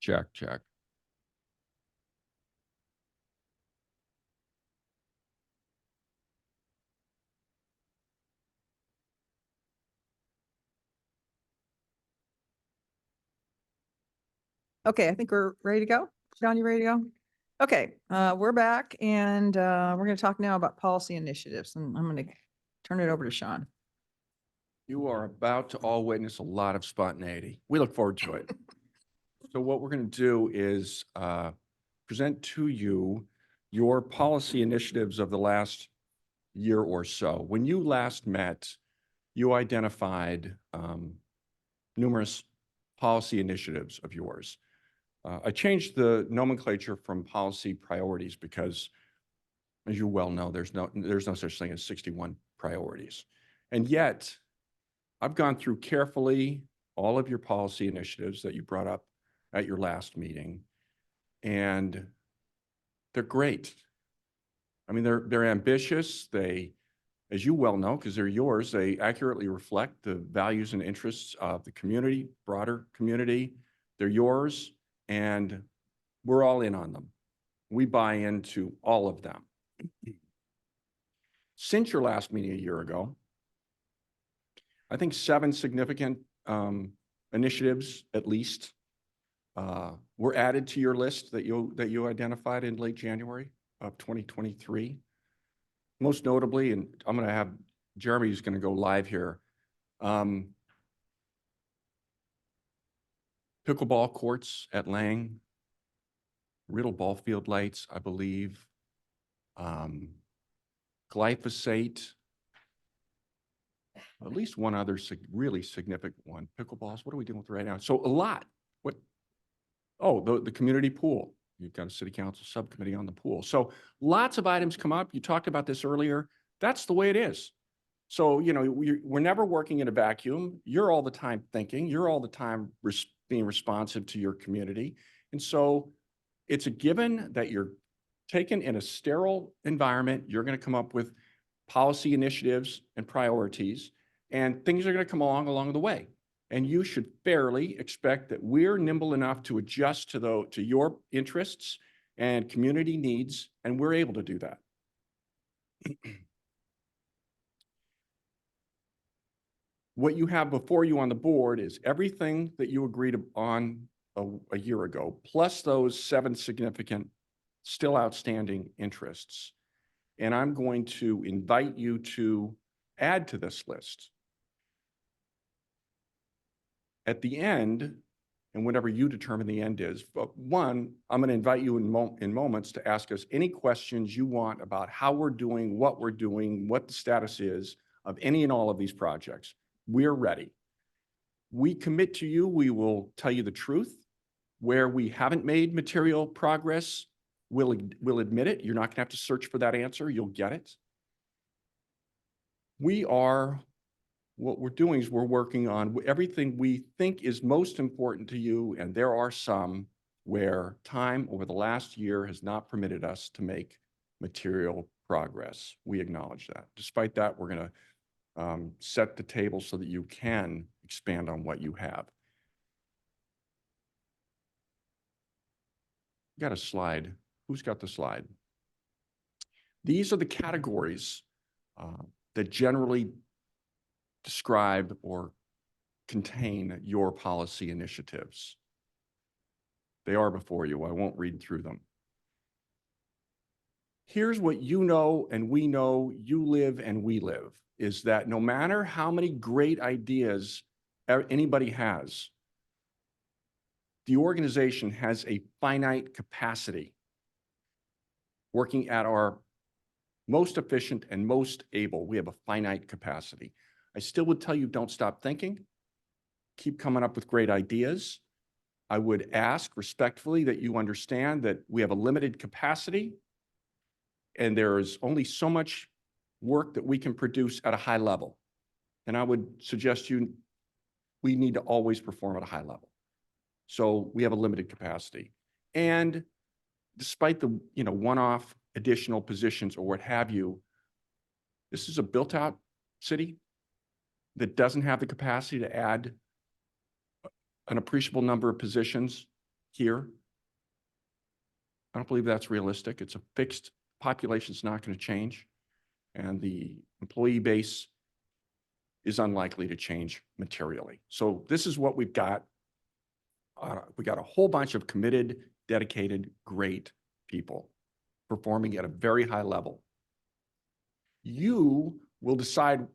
F: Check, check.
D: Okay, I think we're ready to go. John, you ready to go? Okay, we're back and we're going to talk now about policy initiatives, and I'm going to turn it over to Sean.
P: You are about to all witness a lot of spontaneity. We look forward to it. So what we're going to do is present to you your policy initiatives of the last year or so. When you last met, you identified numerous policy initiatives of yours. I changed the nomenclature from policy priorities because, as you well know, there's no such thing as 61 priorities. And yet, I've gone through carefully all of your policy initiatives that you brought up at your last meeting, and they're great. I mean, they're ambitious. They, as you well know, because they're yours, they accurately reflect the values and interests of the community, broader community. They're yours, and we're all in on them. We buy into all of them. Since your last meeting a year ago, I think 7 significant initiatives, at least, were added to your list that you identified in late January of 2023. Most notably, and I'm going to have Jeremy, who's going to go live here, pickleball courts at Lang, Riddle ball field lights, I believe, glyphosate, at least one other really significant one, pickleballs. What are we doing with right now? So a lot. What? Oh, the community pool. You've got a city council subcommittee on the pool. So lots of items come up. You talked about this earlier. That's the way it is. So, you know, we're never working in a vacuum. You're all the time thinking. You're all the time being responsive to your community. And so it's a given that you're taken in a sterile environment. You're going to come up with policy initiatives and priorities, and things are going to come along the way. And you should fairly expect that we're nimble enough to adjust to your interests and community needs, and we're able to do that. What you have before you on the board is everything that you agreed on a year ago, plus those 7 significant, still outstanding interests. And I'm going to invite you to add to this list. At the end, and whatever you determine the end is, but one, I'm going to invite you in moments to ask us any questions you want about how we're doing, what the status is of any and all of these projects. We're ready. We commit to you, we will tell you the truth. Where we haven't made material progress, we'll admit it. You're not going to have to search for that answer. You'll get it. What we're doing is we're working on everything we think is most important to you, and there are some where time over the last year has not permitted us to make material progress. We acknowledge that. Despite that, we're going to set the table so that you can expand on what you have. Got a slide. Who's got the slide? These are the categories that generally describe or contain your policy initiatives. They are before you. I won't read through them. Here's what you know and we know, you live and we live, is that no matter how many great ideas anybody has, the organization has a finite capacity working at our most efficient and most able. We have a finite capacity. I still would tell you, don't stop thinking. Keep coming up with great ideas. I would ask respectfully that you understand that we have a limited capacity and there is only so much work that we can produce at a high level. And I would suggest we need to always perform at a high level. So we have a limited capacity. And despite the one-off additional positions or what have you, this is a built-out city that doesn't have the capacity to add an appreciable number of positions. here. I don't believe that's realistic. It's a fixed population. It's not going to change. And the employee base is unlikely to change materially. So this is what we've got. We got a whole bunch of committed, dedicated, great people performing at a very high level. You will decide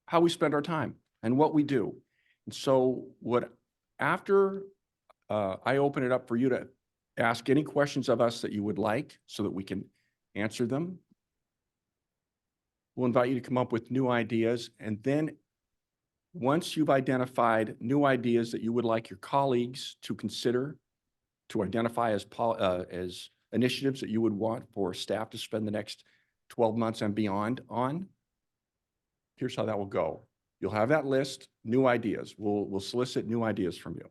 P: how we spend our time and what we do. And so after I open it up for you to ask any questions of us that you would like so that we can answer them, we'll invite you to come up with new ideas. And then once you've identified new ideas that you would like your colleagues to consider, to identify as initiatives that you would want for staff to spend the next 12 months and beyond on, here's how that will go. You'll have that list, new ideas. We'll solicit new ideas from you.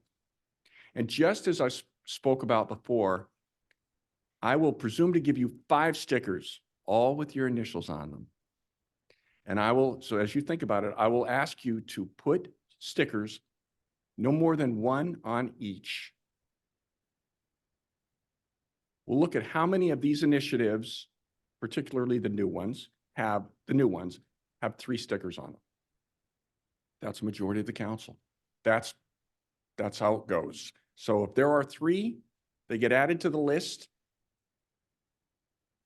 P: And just as I spoke about before, I will presume to give you 5 stickers, all with your initials on them. And so as you think about it, I will ask you to put stickers, no more than 1 on each. We'll look at how many of these initiatives, particularly the new ones, have 3 stickers on them. That's a majority of the council. That's how it goes. So if there are 3, they get added to the list.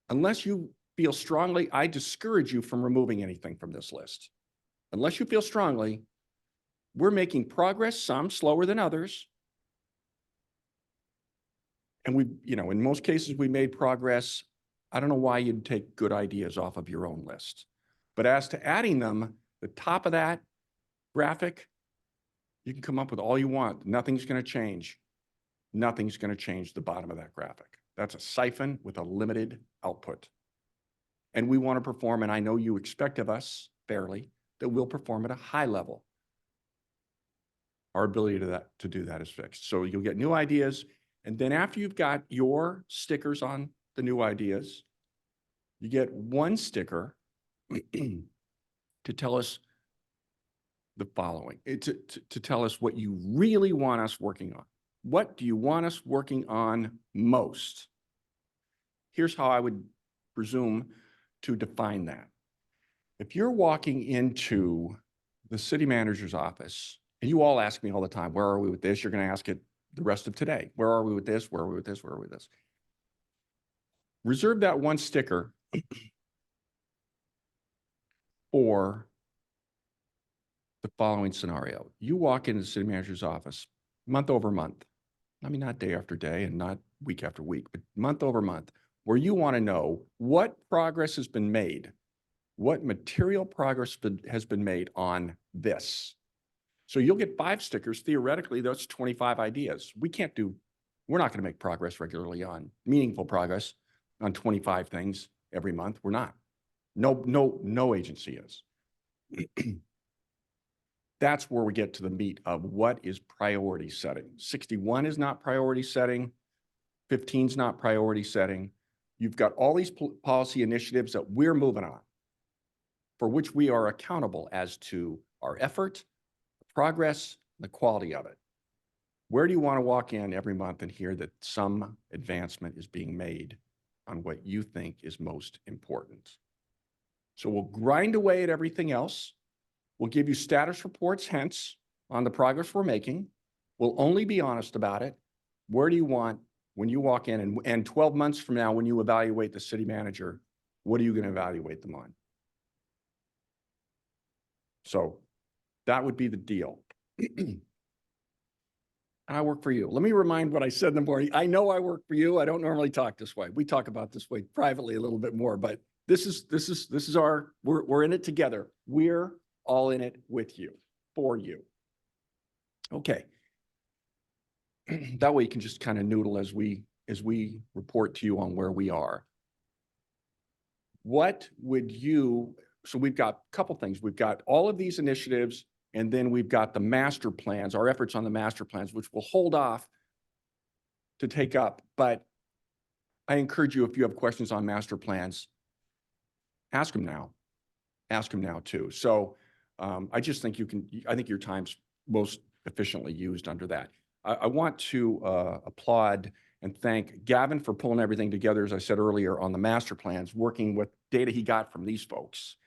P: Unless you feel strongly, I discourage you from removing anything from this list. Unless you feel strongly, we're making progress, some slower than others. And in most cases, we made progress. I don't know why you'd take good ideas off of your own list. But as to adding them, the top of that graphic, you can come up with all you want. Nothing's going to change. Nothing's going to change the bottom of that graphic. That's a siphon with a limited output. And we want to perform, and I know you expect of us fairly, that we'll perform at a high level. Our ability to do that is fixed. So you'll get new ideas. And then after you've got your stickers on the new ideas, you get 1 sticker to tell us the following, to tell us what you really want us working on. What do you want us working on most? Here's how I would presume to define that. If you're walking into the city manager's office, and you all ask me all the time, where are we with this? You're going to ask it the rest of today. Where are we with this? Where are we with this? Where are we with this? Reserve that 1 sticker for the following scenario. You walk into the city manager's office month over month. I mean, not day after day and not week after week, but month over month, where you want to know what progress has been made, what material progress has been made on this. So you'll get 5 stickers. Theoretically, that's 25 ideas. We're not going to make progress regularly on meaningful progress on 25 things every month. We're not. No agency is. That's where we get to the meat of what is priority setting. 61 is not priority setting. 15 is not priority setting. You've got all these policy initiatives that we're moving on, for which we are accountable as to our effort, progress, the quality of it. Where do you want to walk in every month and hear that some advancement is being made on what you think is most important? So we'll grind away at everything else. We'll give you status reports, hence, on the progress we're making. We'll only be honest about it. Where do you want, when you walk in, and 12 months from now, when you evaluate the city manager, what are you going to evaluate them on? So that would be the deal. I work for you. Let me remind what I said in the morning. I know I work for you. I don't normally talk this way. We talk about this way privately a little bit more, but this is our, we're in it together. We're all in it with you, for you. Okay. That way you can just kind of noodle as we report to you on where we are. What would you, so we've got a couple things. We've got all of these initiatives, and then we've got the master plans, our efforts on the master plans, which we'll hold off to take up. But I encourage you, if you have questions on master plans, ask them now. Ask them now too. So I just think I think your time's most efficiently used under that. I want to applaud and thank Gavin for pulling everything together, as I said earlier, on the master plans, working with data he got from these folks.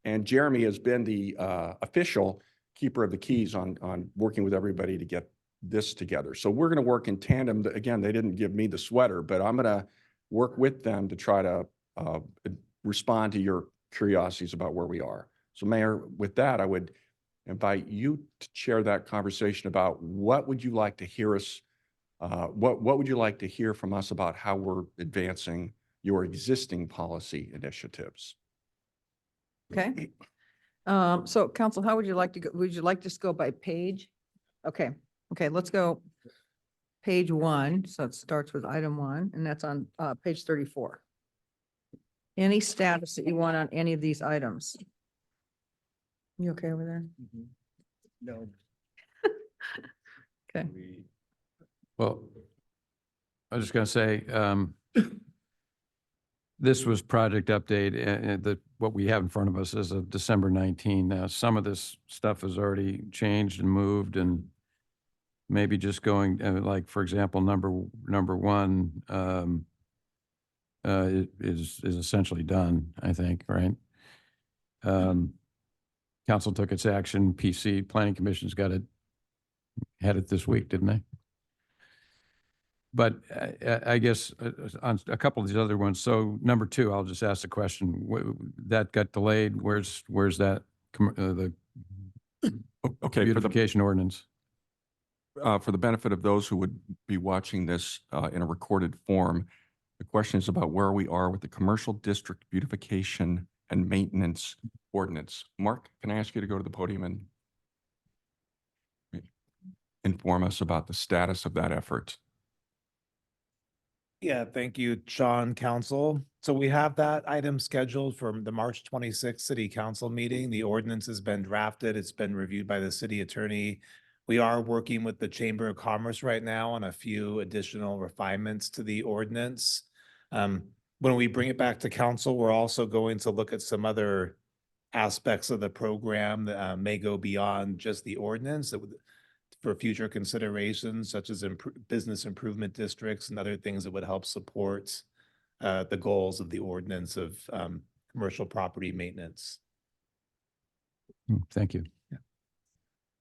P: And Jeremy has been the official keeper of the keys on working with everybody to get this together. So we're going to work in tandem. Again, they didn't give me the sweater, but I'm going to work with them to try to respond to your curiosities about where we are. So Mayor, with that, I would invite you to chair that conversation about what would you like to hear us, what would you like to hear from us about how we're advancing your existing policy initiatives?
D: Okay. So council, how would you like to go? Would you like to just go by page? Okay, okay, let's go page 1. So it starts with item 1, and that's on page 34. Any status that you want on any of these items? You okay over there?
I: No.
D: Okay.
F: Well, I was just going to say, this was project update, and what we have in front of us is of December 19. Now, some of this stuff has already changed and moved, and maybe just going, like, for example, number 1 is essentially done, I think, right? Council took its action, Planning Commission's had it this week, didn't they? But I guess on a couple of these other ones, so number 2, I'll just ask the question, that got delayed, where's that, the
P: Okay,
F: beautification ordinance?
P: For the benefit of those who would be watching this in a recorded form, the question is about where we are with the commercial district beautification and maintenance ordinance. Mark, can I ask you to go to the podium and inform us about the status of that effort?
B: Yeah, thank you, Sean, Council. So we have that item scheduled for the March 26th City Council meeting. The ordinance has been drafted. It's been reviewed by the city attorney. We are working with the Chamber of Commerce right now on a few additional refinements to the ordinance. When we bring it back to council, we're also going to look at some other aspects of the program that may go beyond just the ordinance that would, for future considerations, such as business improvement districts and other things that would help support the goals of the ordinance of commercial property maintenance.
F: Thank you.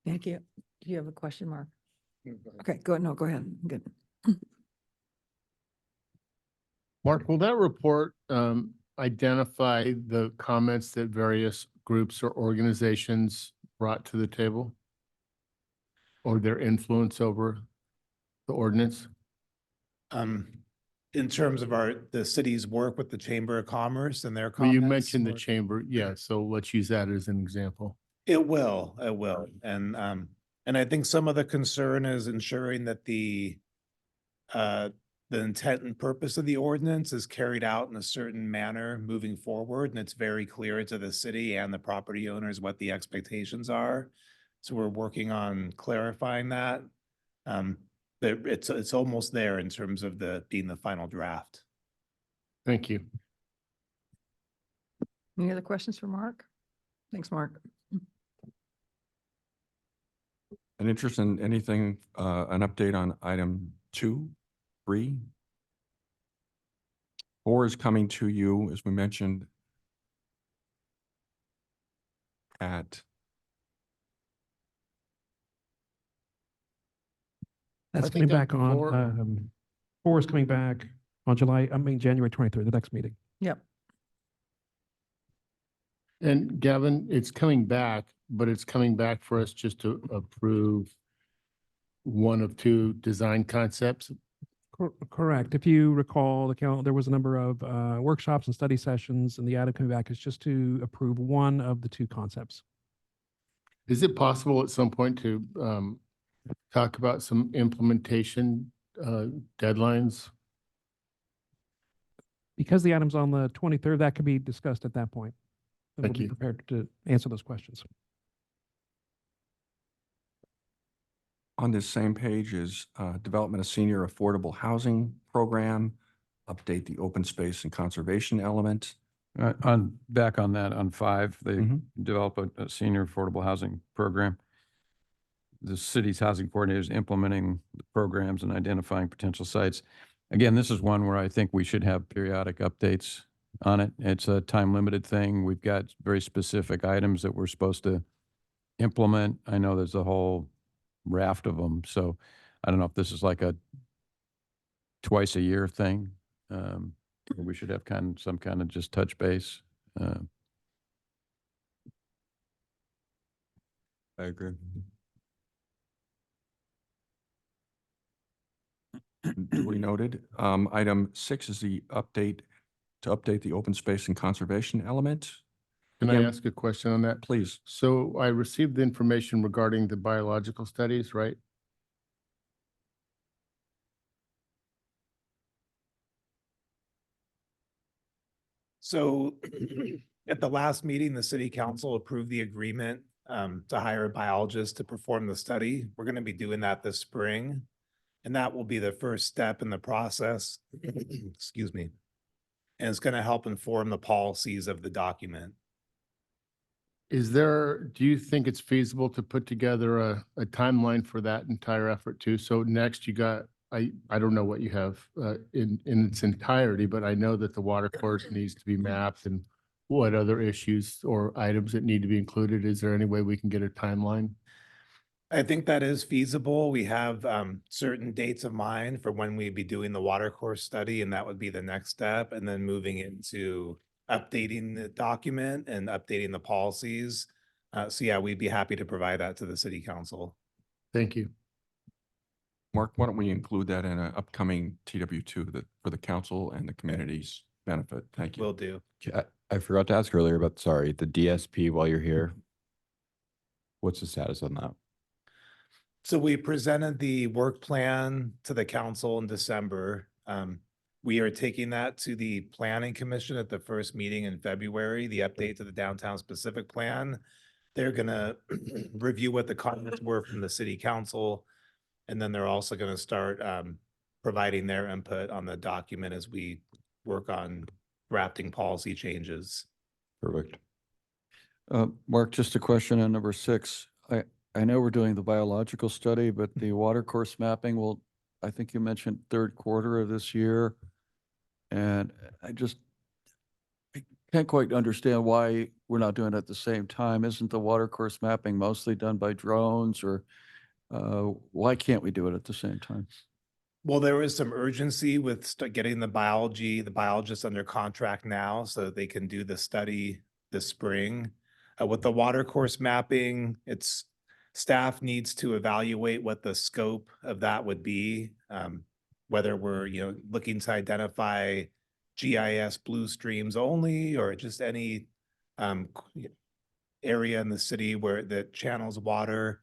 D: Thank you. Do you have a question, Mark? Okay, go ahead. Good.
U: Mark, will that report identify the comments that various groups or organizations brought to the table? Or their influence over the ordinance?
B: In terms of the city's work with the Chamber of Commerce and their
U: Well,
B: comments.
U: you mentioned the
B: or-
U: chamber, yeah, so let's use that as an example.
B: It will. And I think some of the concern is ensuring that the intent and purpose of the ordinance is carried out in a certain manner moving forward. And it's very clear to the city and the property owners what the expectations are. So we're working on clarifying that. But it's almost there in terms of being the final draft.
U: Thank you.
D: Any other questions for Mark? Thanks, Mark.
P: An interest in anything, an update on item 2, 3? 4 is coming to you, as we mentioned, at
S: That's
U: I
S: coming
U: think
S: back
U: on four-
S: on, 4 is coming back on January 23rd, the next meeting.
D: Yep.
U: And Gavin, it's coming back, but it's coming back for us just to approve one of 2 design concepts.
S: Correct. If you recall, there was a number of workshops and study sessions, and the item coming back is just to approve one of the 2 concepts.
U: Is it possible at some point to talk about some implementation deadlines?
S: Because the item's on the 23rd, that could be discussed at that point. And
U: Thank
S: we'll be
U: you.
S: prepared to answer those questions.
P: on this same page is development of senior affordable housing program, update the open space and conservation element.
F: Back on that, on 5, they develop a senior affordable housing program. the city's housing coordinators implementing the programs and identifying potential sites. Again, this is one where I think we should have periodic updates on it. It's a time-limited thing. We've got very specific items that we're supposed to implement. I know there's a whole raft of them, so I don't know if this is like a twice a year thing. We should have some kind of just touch base.
T: I agree.
P: Duly noted. Item 6 is to update the open space and conservation element.
U: Can I
P: Again,
U: ask a question on that?
P: please?
U: So I received the information regarding the biological studies, right?
B: So at the last meeting, the city council approved the agreement to hire a biologist to perform the study. We're going to be doing that this spring. And that will be the first step in the process. Excuse me. And it's going to help inform the policies of the document.
U: Do you think it's feasible to put together a timeline for that entire effort too? So next you got, I don't know what you have in its entirety, but I know that the water course needs to be mapped and what other issues or items that need to be included. Is there any way we can get a timeline?
B: I think that is feasible. We have certain dates of mind for when we'd be doing the water course study, and that would be the next step. And then moving into updating the document and updating the policies. So yeah, we'd be happy to provide that to the city council.
U: Thank you.
P: Mark, why don't we include that in an upcoming TW2 for the council and the community's benefit? Thank you.
B: Will do.
T: I forgot to ask earlier about, sorry, the DSP while you're here. What's the status on that?
B: So we presented the work plan to the council in December. We are taking that to the planning commission at the first meeting in February, the update to the downtown specific plan. They're gonna review what the comments were from the city council. And then they're also gonna start providing their input on the document as we work on drafting policy changes.
T: Perfect.
C: Mark, just a question on number 6. I know we're doing the biological study, but the water course mapping will, I think you mentioned third quarter of this year. And I can't quite understand why we're not doing it at the same time. Isn't the water course mapping mostly done by drones, or why can't we do it at the same time?
B: Well, there is some urgency with getting the biologists under contract now so that they can do the study this spring. With the water course mapping, staff needs to evaluate what the scope of that would be. Whether we're, looking to identify GIS blue streams only, or just any area in the city that channels water.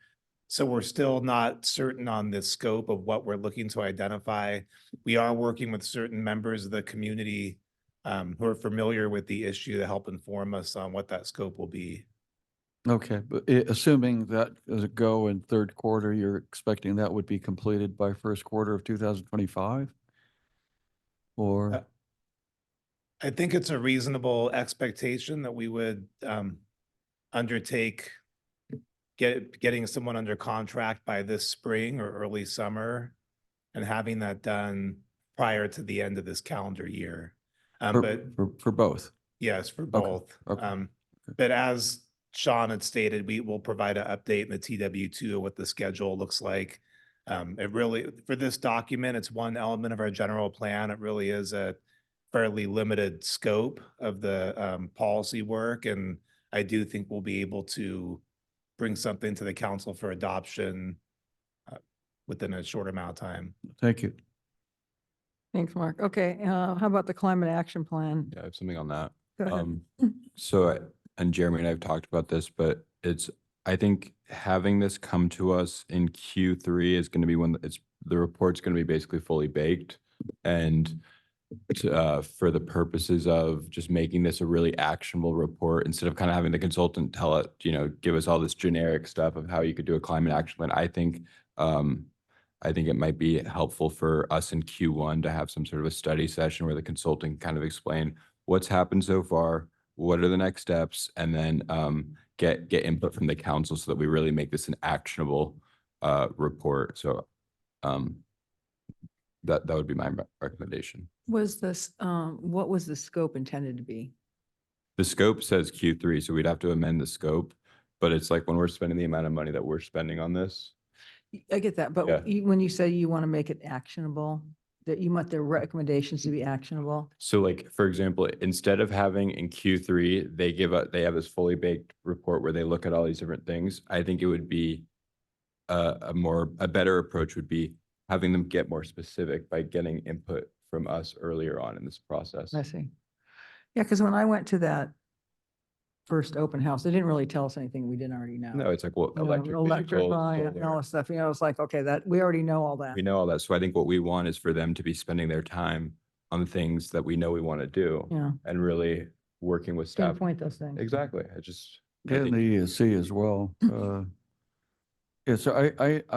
B: So we're still not certain on the scope of what we're looking to identify. We are working with certain members of the community who are familiar with the issue to help inform us on what that scope will be.
C: Okay, but assuming that as a go in third quarter, you're expecting that would be completed by first quarter of 2025? Or?
B: I think it's a reasonable expectation that we would undertake getting someone under contract by this spring or early summer and having that done prior to the end of this calendar year. But
C: For both?
B: yes, for
C: Okay,
B: both.
C: okay.
B: But as Sean had stated, we will provide an update in the TW2 of what the schedule looks like. It really, for this document, it's one element of our general plan. It really is a fairly limited scope of the policy work. And I do think we'll be able to bring something to the council for adoption within a short amount of time.
C: Thank you.
D: Thanks, Mark. Okay, how about the climate action plan?
T: Yeah, I have something on that.
D: Go ahead.
T: And Jeremy and I have talked about this, but I think having this come to us in Q3 is going to be when the report's going to be basically fully baked. And for the purposes of just making this a really actionable report, instead of kind of having the consultant tell it, give us all this generic stuff of how you could do a climate action plan. I think it might be helpful for us in Q1 to have some sort of a study session where the consultant can kind of explain what's happened so far, what are the next steps, and then get input from the council so that we really make this an actionable
F: report. So that would be my recommendation.
D: Was this, what was the scope intended to be?
T: The scope says Q3, so we'd have to amend the scope, but it's like when we're spending the amount of money that we're spending on this.
D: I get that,
T: Yeah.
D: but when you say you want to make it actionable, that you want the recommendations to be actionable?
T: So like, for example, instead of having in Q3, they have this fully baked report where they look at all these different things. I think it would be a better approach would be having them get more specific by getting input from us earlier on in this process.
D: I see. Yeah, because when I went to that first open house, they didn't really tell us anything we didn't already know.
T: No, it's like, well,
D: You know,
T: electric
D: electrify
T: vehicles,
D: and all
T: solar.
D: that stuff, you know, it's like, okay, that, we already know all that.
T: We know all that. So I think what we want is for them to be spending their time on things that we know we want to do.
D: Yeah.
T: And really working with staff.
D: Pinpoint those things.
T: Exactly. I
C: And
T: think-
C: the ESC as well. Yeah, so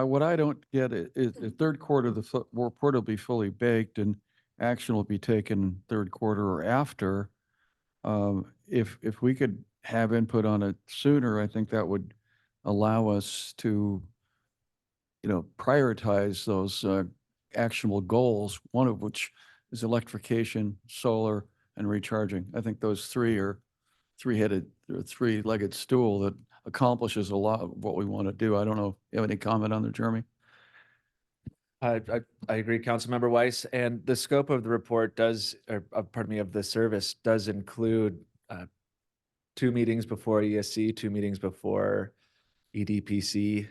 C: what I don't get is the third quarter, the report will be fully baked and action will be taken third quarter or after. If we could have input on it sooner, I think that would allow us to, prioritize those actionable goals, one of which is electrification, solar, and recharging. I think those three are three-legged stool that accomplishes a lot of what we want to do. I don't know, you have any comment on that, Jeremy?
H: I agree, Councilmember Weiss, and the scope of the report does, of the service does include 2 meetings before ESC, 2 meetings before EDPC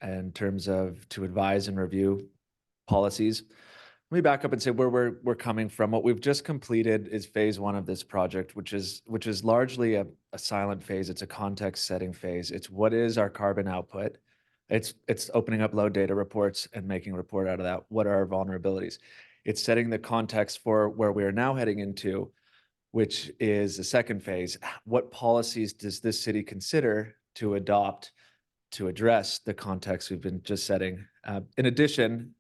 H: in terms of to advise and review policies. Let me back up and say where we're coming from. What we've just completed is phase 1 of this project, which is largely a silent phase. It's a context setting phase. It's what is our carbon output? It's opening up load data reports and making a report out of that. What are our vulnerabilities? It's setting the context for where we are now heading into, which is the second phase. What policies does this city consider to adopt to address the context we've been just setting? In addition,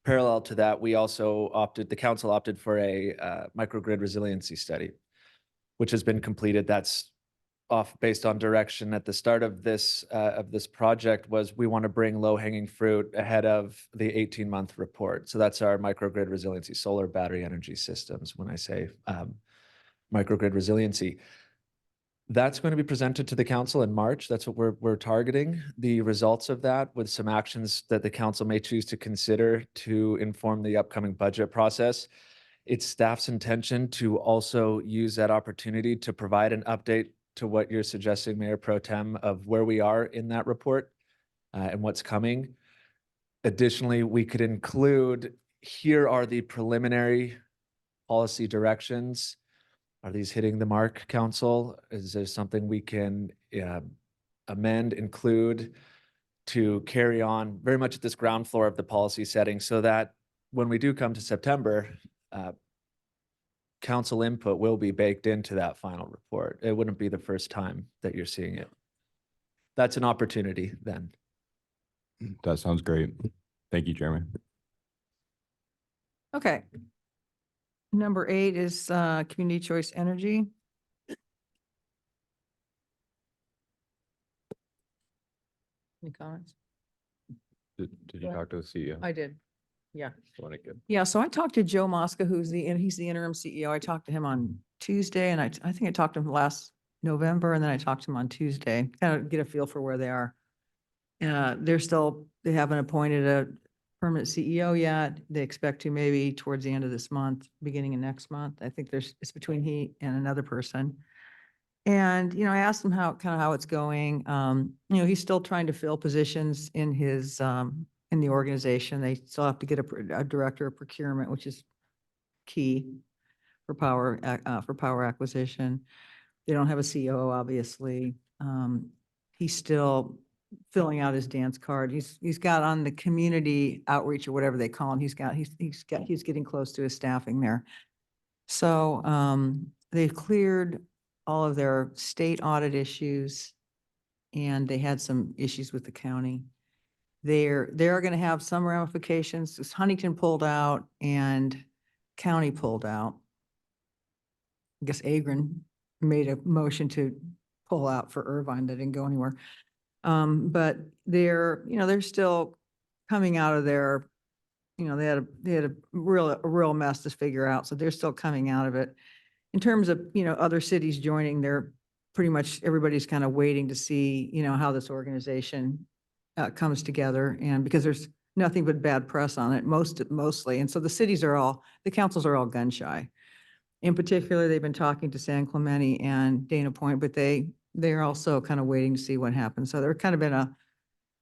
H: parallel to that, the council opted for a microgrid resiliency study, which has been completed. That's based on direction at the start of this project was we want to bring low-hanging fruit ahead of the 18-month report. So that's our microgrid resiliency, solar battery energy systems. When I say microgrid resiliency, that's going to be presented to the council in March. That's what we're targeting. The results of that with some actions that the council may choose to consider to inform the upcoming budget process. It's staff's intention to also use that opportunity to provide an update to what you're suggesting, Mayor Pro Tem, of where we are in that report and what's coming. Additionally, we could include, here are the preliminary policy directions. Are these hitting the mark, council? Is there something we can amend, include to carry on very much at this ground floor of the policy setting so that when we do come to September, council input will be baked into that final report. It wouldn't be the first time that you're seeing it. That's an opportunity then.
T: That sounds great. Thank you, Jeremy.
D: Okay. Number 8 is community choice energy. Any comments?
T: Did you talk to the CEO?
D: I did. Yeah.
T: Good.
D: Yeah, so I talked to Joe Mosca, he's the interim CEO. I talked to him on Tuesday and I think I talked to him last November and then I talked to him on Tuesday, kind of get a feel for where they are. They haven't appointed a permanent CEO yet. They expect to maybe towards the end of this month, beginning of next month. I think it's between he and another person. And, I asked him how it's going. He's still trying to fill positions in his, in the organization. They still have to get a director of procurement, which is key for power acquisition. They don't have a COO, obviously. He's still filling out his dance card. He's got on the community outreach or whatever they call him. He's getting close to his staffing there. So they've cleared all of their state audit issues and they had some issues with the county. They're going to have some ramifications. Huntington pulled out and county pulled out. I guess Agron made a motion to pull out for Irvine. That didn't go anywhere. But they're still coming out of their, they had a real mess to figure out. So they're still coming out of it. In terms of, other cities joining, they're pretty much, everybody's kind of waiting to see, how this organization comes together. And because there's nothing but bad press on it, mostly. And so the councils are all gun shy. In particular, they've been talking to San Clemente and Dana Point, but they're also kind of waiting to see what happens. So they're kind of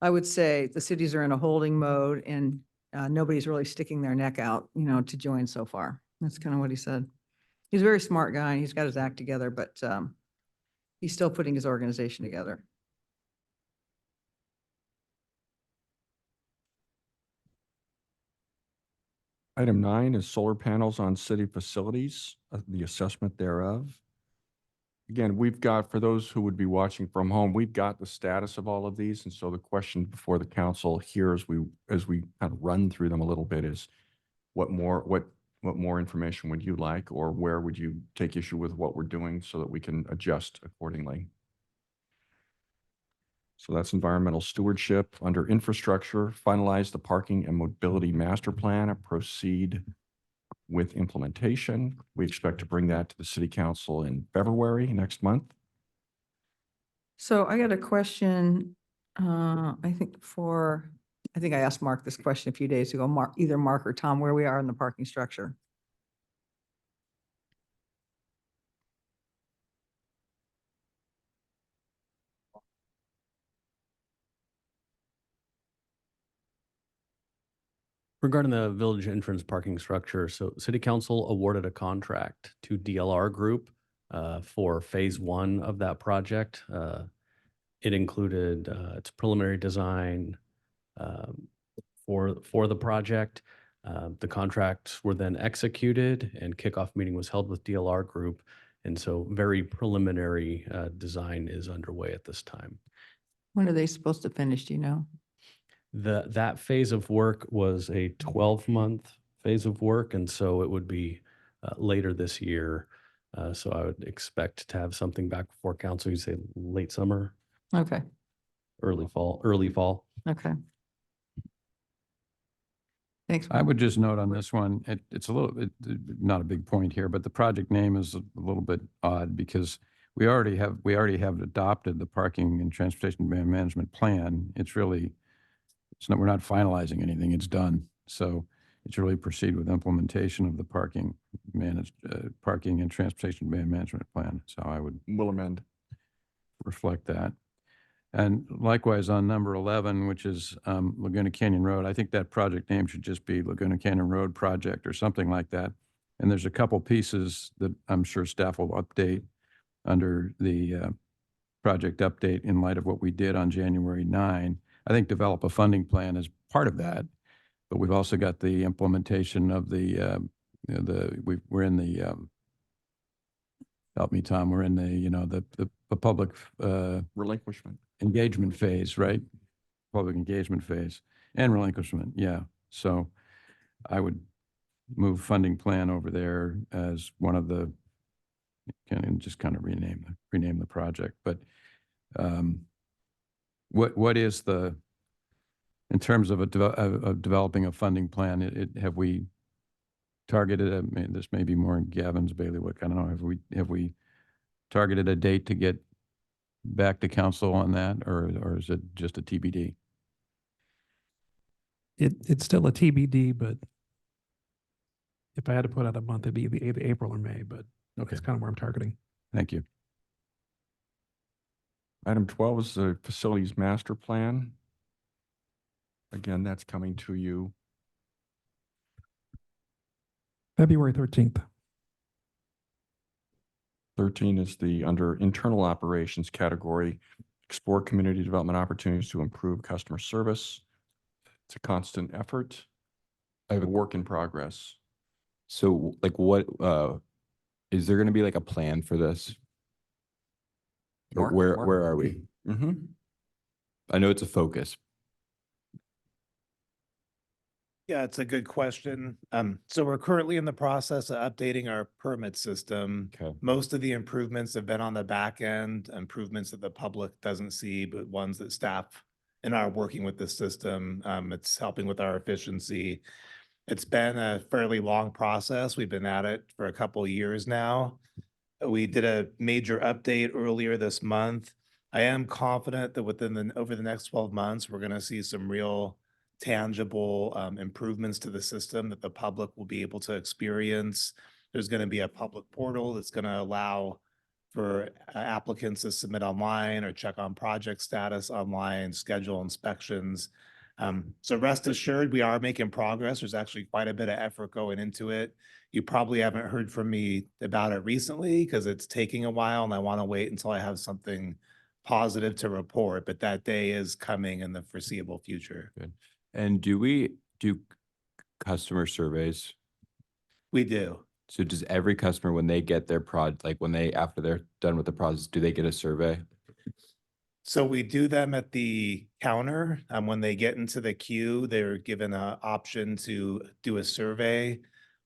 D: I would say the cities are in a holding mode, and nobody's really sticking their neck out, to join so far. That's kind of what he said. He's a very smart guy, and he's got his act together, but he's still putting his organization together.
P: Item 9 is solar panels on city facilities, the assessment thereof. Again, we've got, for those who would be watching from home, we've got the status of all of these. And so the question before the council here as we kind of run through them a little bit is what more information would you like, or where would you take issue with what we're doing so that we can adjust accordingly? So that's environmental stewardship. Under infrastructure, finalize the parking and mobility master plan and proceed with implementation. We expect to bring that to the city council in February next month.
D: So I got a question, I think I asked Mark this question a few days ago, either Mark or Tom, where we are in the parking structure.
J: Regarding the village entrance parking structure, so City Council awarded a contract to DLR Group for phase 1 of that project. It included its preliminary design for the project. The contracts were then executed, and kickoff meeting was held with DLR Group. And so very preliminary design is underway at this time.
D: When are they supposed to finish, do you know?
J: That phase of work was a 12-month phase of work, and so it would be later this year. So I would expect to have something back before council, you say late summer,
D: Okay,
J: early fall.
D: okay. Thanks.
F: I would just note on this one, it's a little bit, not a big point here, but the project name is a little bit odd because we already have adopted the parking and transportation management plan. We're not finalizing anything, it's done. So it's really proceed with implementation of the parking and transportation management plan. So I would
P: Will amend.
F: reflect that. And likewise on number 11, which is Laguna Canyon Road, I think that project name should just be Laguna Canyon Road Project or something like that. And there's a couple pieces that I'm sure staff will update under the project update in light of what we did on January 9. I think develop a funding plan is part of that, but we've also got the implementation of we're in the help me, Tom, we're in the public
P: Relinquishment.
F: engagement phase, right? Public engagement phase and relinquishment. Yeah. So I would move funding plan over there as one of the, just kind of rename the project. But what is in terms of of developing a funding plan, have we targeted, this may be more in Gavin's bailiwick, I don't know, have we targeted a date to get back to council on that, or is it just a TBD?
S: It's still a TBD, but if I had to put out a month, it'd be either April or May, but that's kind of where I'm targeting.
F: Thank you.
P: Item 12 is the facilities master plan. Again, that's coming to you.
S: February 13th.
P: 13 is under internal operations category, explore community development opportunities to improve customer service. It's a constant effort. I have a work in progress.
T: So like what, is there going to be like a plan for this? Or
P: Mark?
T: where are we?
P: Mm-hmm.
T: I know it's a focus.
B: Yeah, it's a good question. So we're currently in the process of updating our permit system.
T: Okay.
B: Most of the improvements have been on the back end, improvements that the public doesn't see, but ones that staff in our working with the system. It's helping with our efficiency. It's been a fairly long process. We've been at it for a couple of years now. We did a major update earlier this month. I am confident that over the next 12 months, we're going to see some real tangible improvements to the system that the public will be able to experience. There's going to be a public portal that's going to allow for applicants to submit online or check on project status online, schedule inspections. So rest assured, we are making progress. There's actually quite a bit of effort going into it. You probably haven't heard from me about it recently because it's taking a while and I want to wait until I have something positive to report, but that day is coming in the foreseeable future.
T: Good. And do we do customer surveys?
B: We do.
T: So does every customer, when they get their like after they're done with the process, do they get a survey?
B: So we do them at the counter. When they get into the queue, they're given an option to do a survey.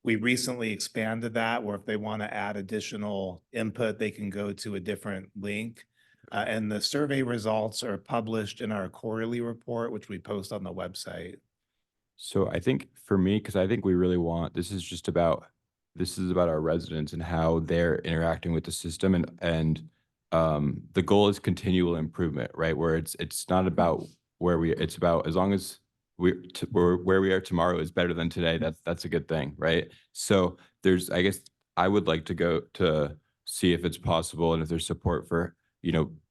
B: We recently expanded that where if they want to add additional input, they can go to a different link. And the survey results are published in our quarterly report, which we post on the website.
T: So I think for me, because I think we really want, this is about our residents and how they're interacting with the system, and the goal is continual improvement, right? Where it's not about it's about as long as we're where we are tomorrow is better than today. That's a good thing, right? So I guess I would like to go to see if it's possible and if there's support for,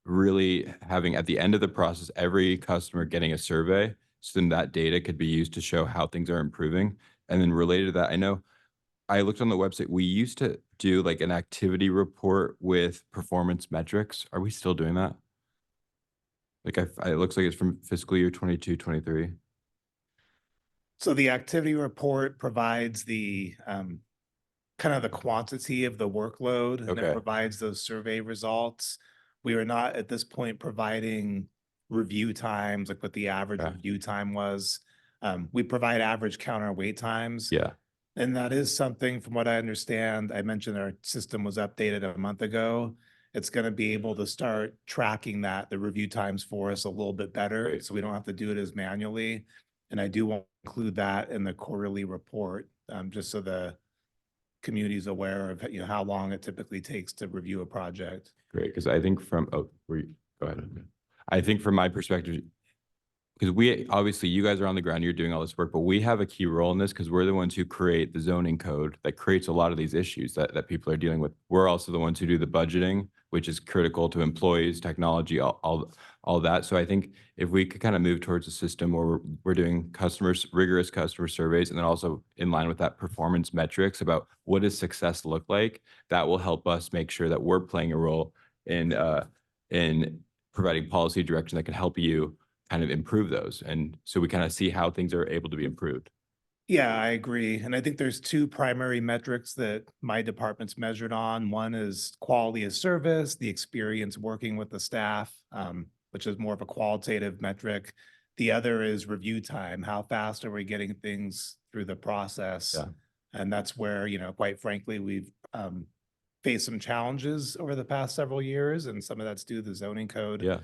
T: really having at the end of the process, every customer getting a survey. So then that data could be used to show how things are improving. And then related to that, I know I looked on the website, we used to do like an activity report with performance metrics. Are we still doing that? Like it looks like it's from fiscal year 22, 23.
B: So the activity report provides the kind of the quantity of the workload, and it
T: Okay.
B: provides those survey results. We are not at this point providing review times, like what the average
T: Okay.
B: review time was. We provide average counter wait times.
T: Yeah.
B: And that is something, from what I understand, I mentioned our system was updated a month ago. It's going to be able to start tracking the review times for us a little bit better,
T: Great.
B: so we don't have to do it as manually. And I do want to include that in the quarterly report, just so the community is aware of how long it typically takes to review a project.
T: Great, because I think go ahead. I think from my perspective, because obviously you guys are on the ground, you're doing all this work, but we have a key role in this because we're the ones who create the zoning code that creates a lot of these issues that people are dealing with. We're also the ones who do the budgeting, which is critical to employees, technology, all that. So I think if we could kind of move towards a system where we're doing rigorous customer surveys, and then also in line with that performance metrics about what does success look like, that will help us make sure that we're playing a role in providing policy direction that can help you kind of improve those. And so we kind of see how things are able to be improved.
B: Yeah, I agree. And I think there's two primary metrics that my department's measured on. One is quality of service, the experience working with the staff, which is more of a qualitative metric. The other is review time. How fast are we getting things through the process?
T: Yeah.
B: And that's where, quite frankly, we've faced some challenges over the past several years, and some of that's due to the zoning code.
T: Yeah.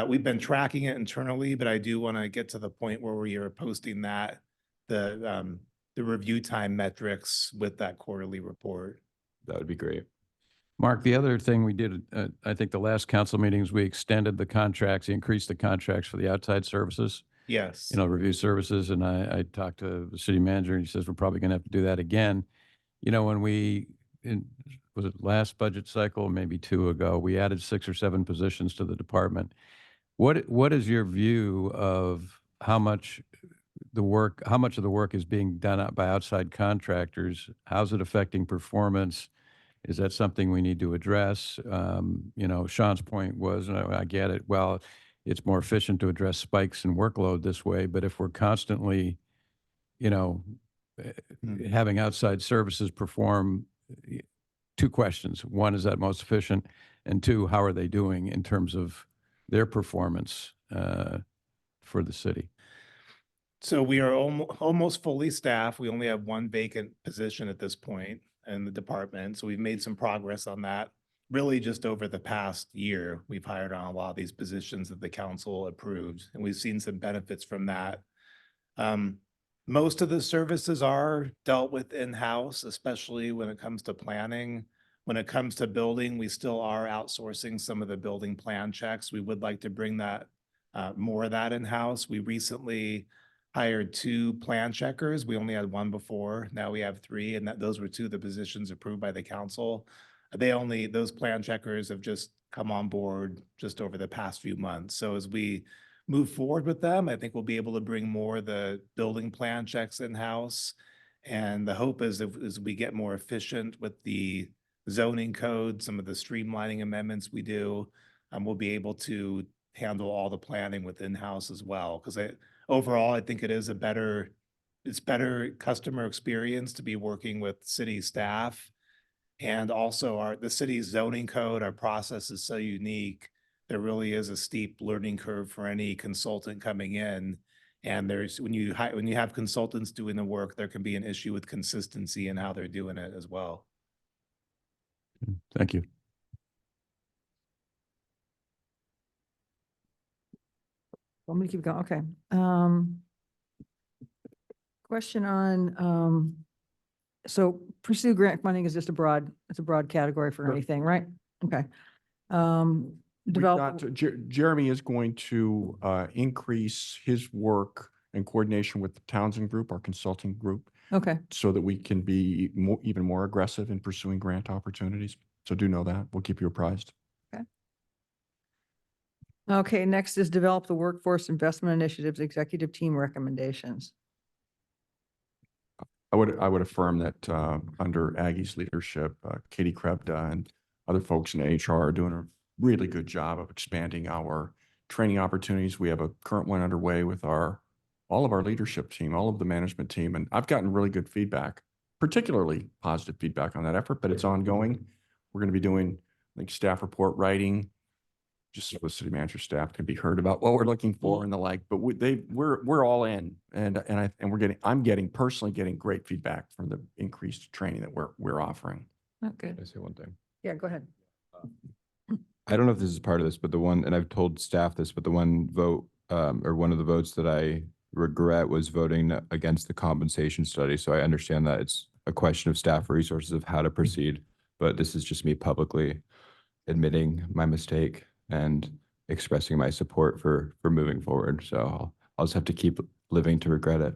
B: We've been tracking it internally, but I do want to get to the point where we are posting the review time metrics with that quarterly report.
T: That would be great.
F: Mark, the other thing we did, I think the last council meetings, we extended the contracts, increased the contracts for the outside services,
B: Yes.
F: review services. And I talked to the city manager and he says, we're probably going to have to do that again. When was it last budget cycle, maybe 2 ago, we added 6 or 7 positions to the department. What is your view of how much of the work is being done by outside contractors? How's it affecting performance? Is that something we need to address? Sean's point was, and I get it, well, it's more efficient to address spikes in workload this way, but if we're constantly, having outside services perform, 2 questions. One, is that most efficient? And 2, how are they doing in terms of their performance for the city?
B: So we are almost fully staffed. We only have 1 vacant position at this point in the department. So we've made some progress on that. really just over the past year, we've hired on a lot of these positions that the council approved, and we've seen some benefits from that. Most of the services are dealt with in-house, especially when it comes to planning. When it comes to building, we still are outsourcing some of the building plan checks. We would like to bring that, more of that in-house. We recently hired 2 plan checkers. We only had 1 before. Now we have 3, and those were 2 of the positions approved by the council. Those plan checkers have just come on board just over the past few months. So as we move forward with them, I think we'll be able to bring more of the building plan checks in-house. And the hope is as we get more efficient with the zoning code, some of the streamlining amendments we do, we'll be able to handle all the planning with in-house as well. Because overall, I think it's better customer experience to be working with city staff. And also the city's zoning code, our process is so unique. There really is a steep learning curve for any consultant coming in. And when you have consultants doing the work, there can be an issue with consistency in how they're doing it as well.
F: Thank you.
D: Want me to keep going? Okay. Question on, so pursue grant funding is just it's a broad category for anything, right? Okay.
P: Jeremy is going to increase his work in coordination with the Townsend Group, our consulting group,
D: Okay.
P: so that we can be even more aggressive in pursuing grant opportunities. So do know that. We'll keep you apprised.
D: Okay, next is develop the workforce investment initiatives executive team recommendations.
P: I would affirm that under Aggie's leadership, Katie Krebda and other folks in HR are doing a really good job of expanding our training opportunities. We have a current one underway with all of our leadership team, all of the management team, and I've gotten really good feedback, particularly positive feedback on that effort, but it's ongoing. We're going to be doing like staff report writing, just so the city manager staff can be heard about what we're looking for and the like. But we're all in, and I'm personally getting great feedback from the increased training that we're offering.
D: Oh, good.
T: Can I say one thing?
D: Yeah, go ahead.
T: I don't know if this is part of this, but and I've told staff this, but the one vote, or one of the votes that I regret was voting against the compensation study. So I understand that it's a question of staff resources of how to proceed, but this is just me publicly admitting my mistake and expressing my support for moving forward. So I'll just have to keep living to regret it.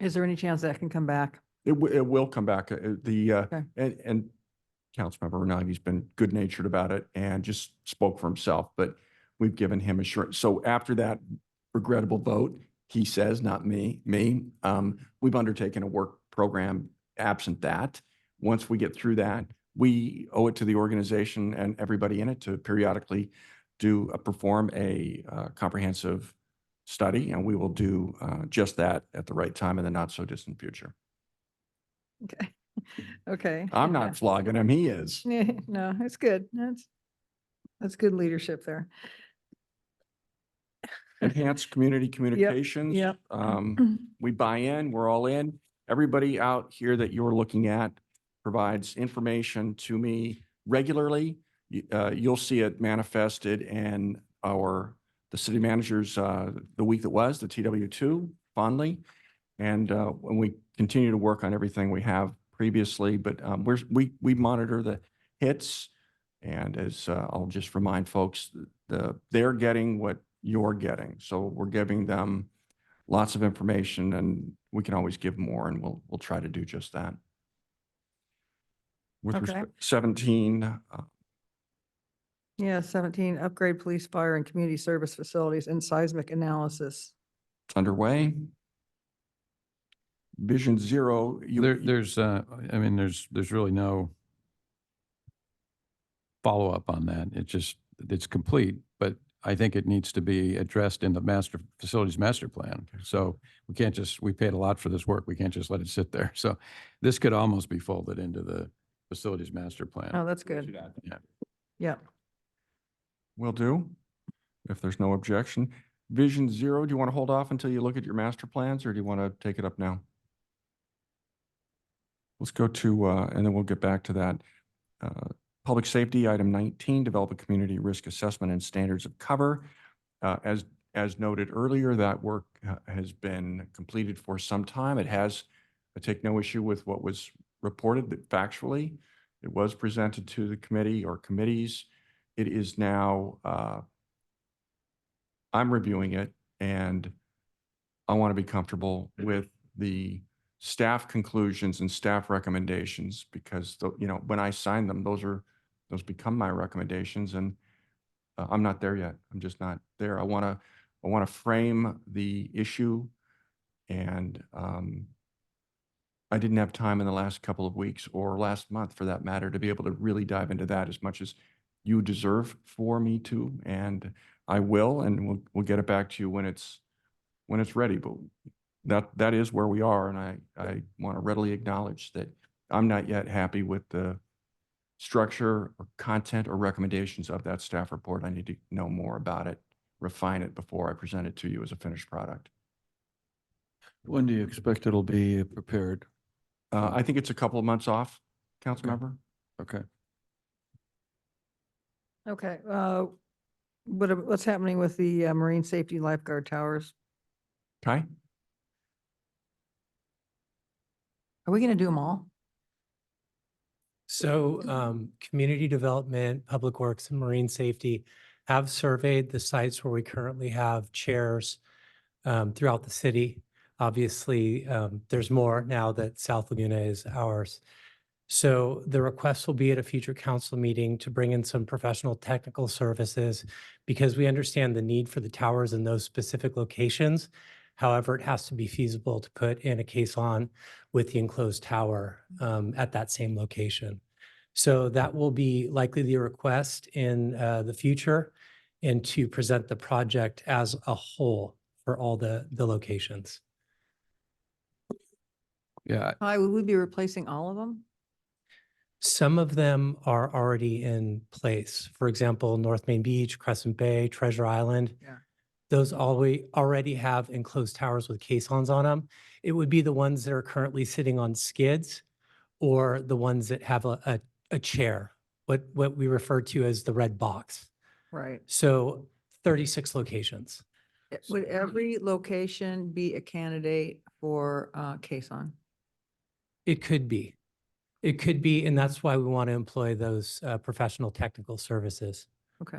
D: Is there any chance that can come back?
P: It will come back.
D: Okay.
P: And Councilmember Renagi's been good natured about it and just spoke for himself, but we've given him assurance. So after that regrettable vote, he says, not me, we've undertaken a work program absent that. Once we get through that, we owe it to the organization and everybody in it to periodically perform a comprehensive study, and we will do just that at the right time in the not so distant future.
D: Okay. Okay.
P: I'm not flogging him, he is.
D: Yeah, no, it's good. That's good leadership there.
P: Enhanced community communications.
D: yep.
P: We buy in, we're all in. Everybody out here that you're looking at provides information to me regularly. You'll see it manifested in the city managers, the week that was, the TW2 fondly. And when we continue to work on everything we have previously, but we monitor the hits. And as I'll just remind folks, they're getting what you're getting. So we're giving them lots of information, and we can always give more, and we'll try to do just that. With respect, 17.
D: Yeah, 17, upgrade police, fire, and community service facilities and seismic analysis.
P: It's underway. Vision Zero.
F: There's really no follow-up on that. It's complete, but I think it needs to be addressed in the facilities master plan. So we paid a lot for this work. We can't just let it sit there. So this could almost be folded into the facilities master plan.
D: Oh, that's good.
F: Yeah.
D: Yeah.
P: Will do, if there's no objection. Vision Zero, do you want to hold off until you look at your master plans, or do you want to take it up now? let's go to, and then we'll get back to that. Public safety, item 19, develop a community risk assessment and standards of cover. As noted earlier, that work has been completed for some time. It has, I take no issue with what was reported that factually. It was presented to the committee or committees. It is now, I'm reviewing it, and I want to be comfortable with the staff conclusions and staff recommendations, because when I sign them, those become my recommendations, and I'm not there yet. I'm just not there. I want to frame the issue, and I didn't have time in the last couple of weeks or last month for that matter to be able to really dive into that as much as you deserve for me to, and I will, and we'll get it back to you when it's ready. But that is where we are, and I want to readily acknowledge that I'm not yet happy with the structure or content or recommendations of that staff report. I need to know more about it, refine it before I present it to you as a finished product.
C: When do you expect it'll be prepared?
P: I think it's a couple of months off, council member.
C: Okay.
D: Okay, what's happening with the marine safety lifeguard towers?
P: Kai?
D: Are we gonna do them all?
K: So community development, public works, and marine safety have surveyed the sites where we currently have chairs throughout the city. Obviously, there's more now that South Laguna is ours. So the request will be at a future council meeting to bring in some professional technical services, because we understand the need for the towers in those specific locations. However, it has to be feasible to put in a caisson with the enclosed tower at that same location. So that will be likely the request in the future, and to present the project as a whole for all the locations.
F: Yeah,
D: Hi, would we be replacing all of them?
K: Some of them are already in place. For example, North Main Beach, Crescent Bay, Treasure Island.
D: Yeah.
K: Those already have enclosed towers with caissons on them. It would be the ones that are currently sitting on skids, or the ones that have a chair, what we refer to as the red box.
D: Right.
K: So 36 locations.
D: Would every location be a candidate for caisson?
K: It could be. It could be, and that's why we want to employ those professional technical services.
D: Okay.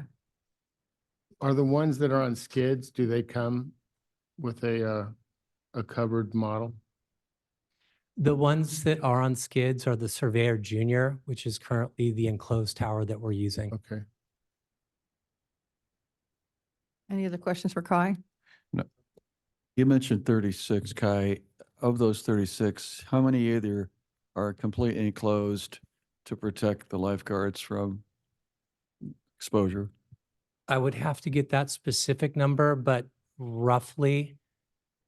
U: Are the ones that are on skids, do they come with a covered model?
K: The ones that are on skids are the Surveyor Junior, which is currently the enclosed tower that we're using.
U: Okay.
D: Any other questions for Kai?
C: No. You mentioned 36, Kai. Of those 36, how many either are completely enclosed to protect the lifeguards from exposure?
K: I would have to get that specific number, but roughly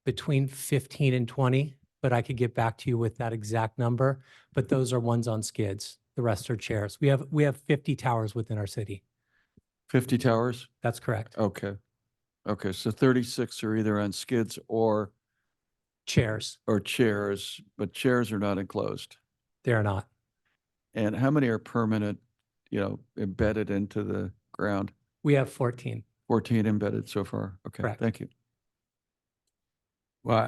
K: between 15 and 20, but I could get back to you with that exact number. But those are ones on skids. The rest are chairs. We have 50 towers within our city.
C: 50 towers?
K: That's correct.
C: Okay. Okay, so 36 are either on skids or
K: chairs,
C: but chairs are not enclosed.
K: They are not.
C: And how many are permanent, embedded into the ground?
K: We have 14.
C: 14 embedded so far. Okay,
K: Correct.
C: thank you.
F: well,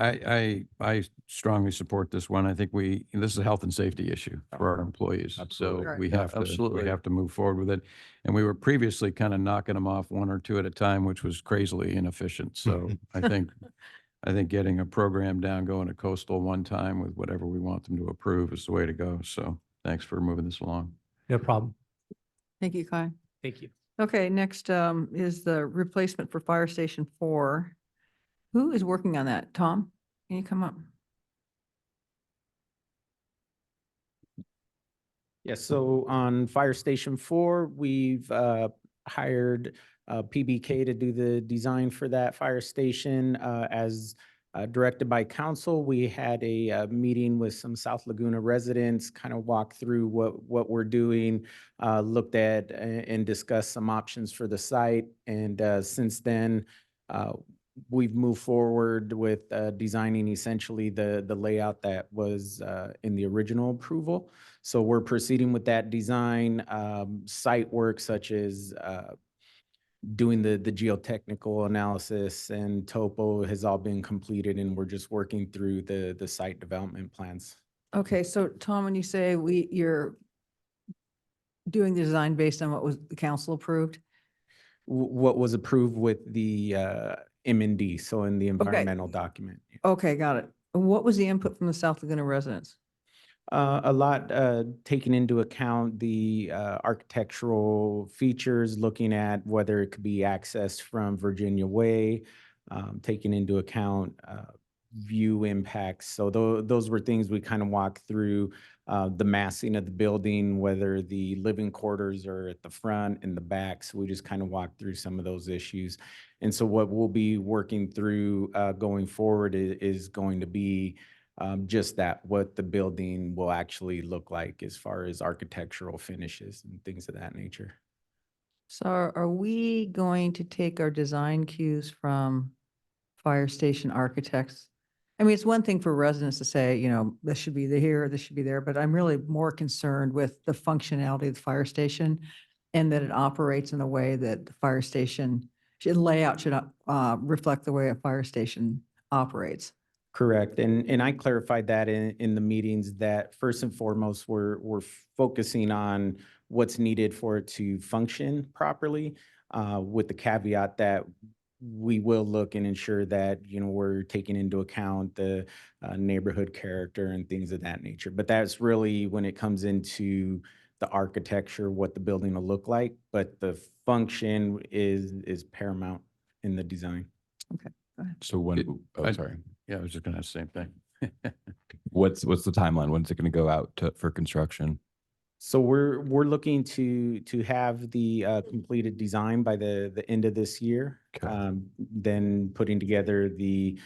F: I strongly support this one. I think this is a health and safety issue for our employees.
C: Absolutely.
F: So
C: Right.
F: we
C: Yeah,
F: have to,
C: absolutely.
F: we have to move forward with it. And we were previously kind of knocking them off one or two at a time, which was crazily inefficient. So I think getting a program down, going to coastal one time with whatever we want them to approve is the way to go. So thanks for moving this along.
K: No problem.
D: Thank you, Kai.
K: Thank you.
D: Okay, next is the replacement for Fire Station 4. Who is working on that? Tom, can you come up?
V: Yes, so on Fire Station 4, we've hired PBK to do the design for that fire station. As directed by council, we had a meeting with some South Laguna residents, kind of walk through what we're doing, looked at and discussed some options for the site. And since then, we've moved forward with designing essentially the layout that was in the original approval. So we're proceeding with that design. Site work such as doing the geotechnical analysis and topo has all been completed, and we're just working through the site development plans.
D: Okay, so Tom, when you say you're doing the design based on what was the council approved?
V: What was approved with the M&D, so in the environmental document.
D: Okay, got it. And what was the input from the South Laguna residents?
V: A lot taking into account the architectural features, looking at whether it could be accessed from Virginia Way, taking into account view impacts. So those were things we kind of walked through, the massing of the building, whether the living quarters are at the front and the back. So we just kind of walked through some of those issues. And so what we'll be working through going forward is going to be just that, what the building will actually look like as far as architectural finishes and things of that nature.
D: So are we going to take our design cues from fire station architects? I mean, it's one thing for residents to say, you know, this should be here, this should be there, but I'm really more concerned with the functionality of the fire station and that it operates in a way that the fire station layout should reflect the way a fire station operates.
V: Correct. And I clarified that in the meetings that first and foremost, we're focusing on what's needed for it to function properly, with the caveat that we will look and ensure that, you know, we're taking into account the neighborhood character and things of that nature. But that's really when it comes into the architecture, what the building will look like, but the function is paramount in the design.
D: Okay, go ahead.
T: So when, sorry.
F: Yeah, I was just gonna ask the same thing.
T: What's the timeline? When's it gonna go out for construction?
V: So we're looking to have the completed design by the end of this year.
T: Okay.
V: Then putting together the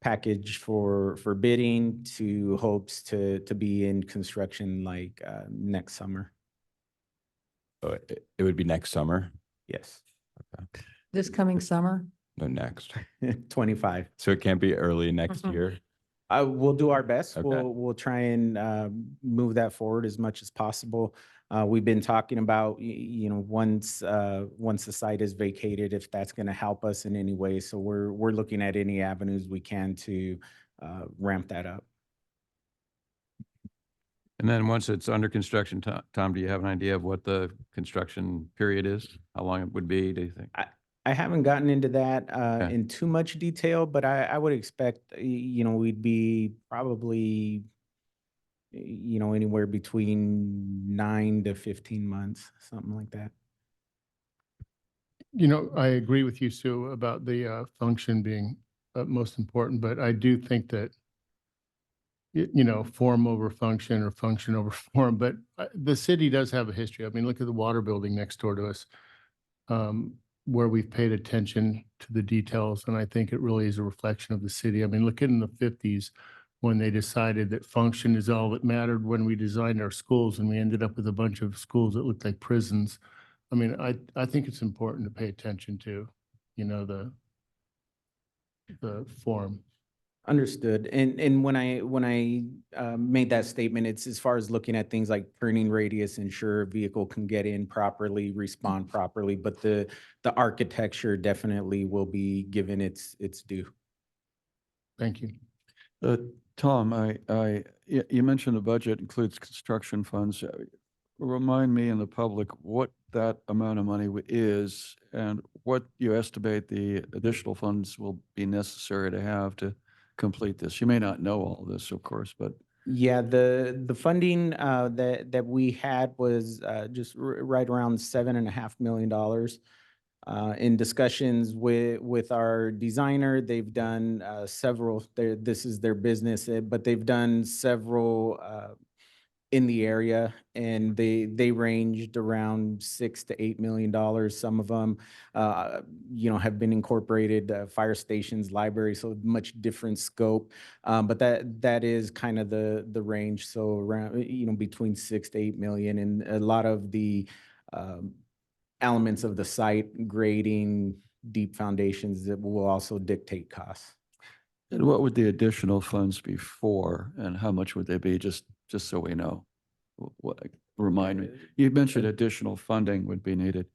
V: package for bidding to hopes to be in construction like next summer.
T: Oh, it would be next summer?
V: Yes.
T: Okay.
D: This coming summer?
T: No, next.
V: 25.
T: So it can't be early next year?
V: We'll do our best.
T: Okay.
V: We'll try and move that forward as much as possible. We've been talking about, you know, once the site is vacated, if that's going to help us in any way. So we're looking at any avenues we can to ramp that up.
F: And then once it's under construction, Tom, do you have an idea of what the construction period is? How long it would be, do you think?
V: I haven't gotten into that
F: Okay.
V: in too much detail, but I would expect, you know, we'd be probably, you know, anywhere between 9 to 15 months, something like that.
U: You know, I agree with you, Sue, about the function being most important, but I do think that you know, form over function or function over form, but the city does have a history. I mean, look at the water building next door to us, where we've paid attention to the details, and I think it really is a reflection of the city. I mean, look at in the 50s when they decided that function is all that mattered when we designed our schools, and we ended up with a bunch of schools that looked like prisons. I mean, I think it's important to pay attention to, you know, the form.
V: Understood. And when I made that statement, it's as far as looking at things like turning radius, ensure a vehicle can get in properly, respond properly, but the architecture definitely will be given its due.
U: Thank you.
C: Tom, you mentioned the budget includes construction funds. Remind me and the public what that amount of money is and what you estimate the additional funds will be necessary to have to complete this. You may not know all this, of course, but.
V: Yeah, the funding that we had was just right around $7.5 million. In discussions with our designer, they've done several. This is their business, but they've done several in the area, and they ranged around $6 to $8 million. Some of them, you know, have been incorporated fire stations, libraries, so much different scope. But that is kind of the range. So around, you know, between 6 to 8 million, and a lot of the elements of the site, grading, deep foundations that will also dictate costs.
C: And what would the additional funds be for, and how much would they be, just so we know? Remind me, you mentioned additional funding would be needed.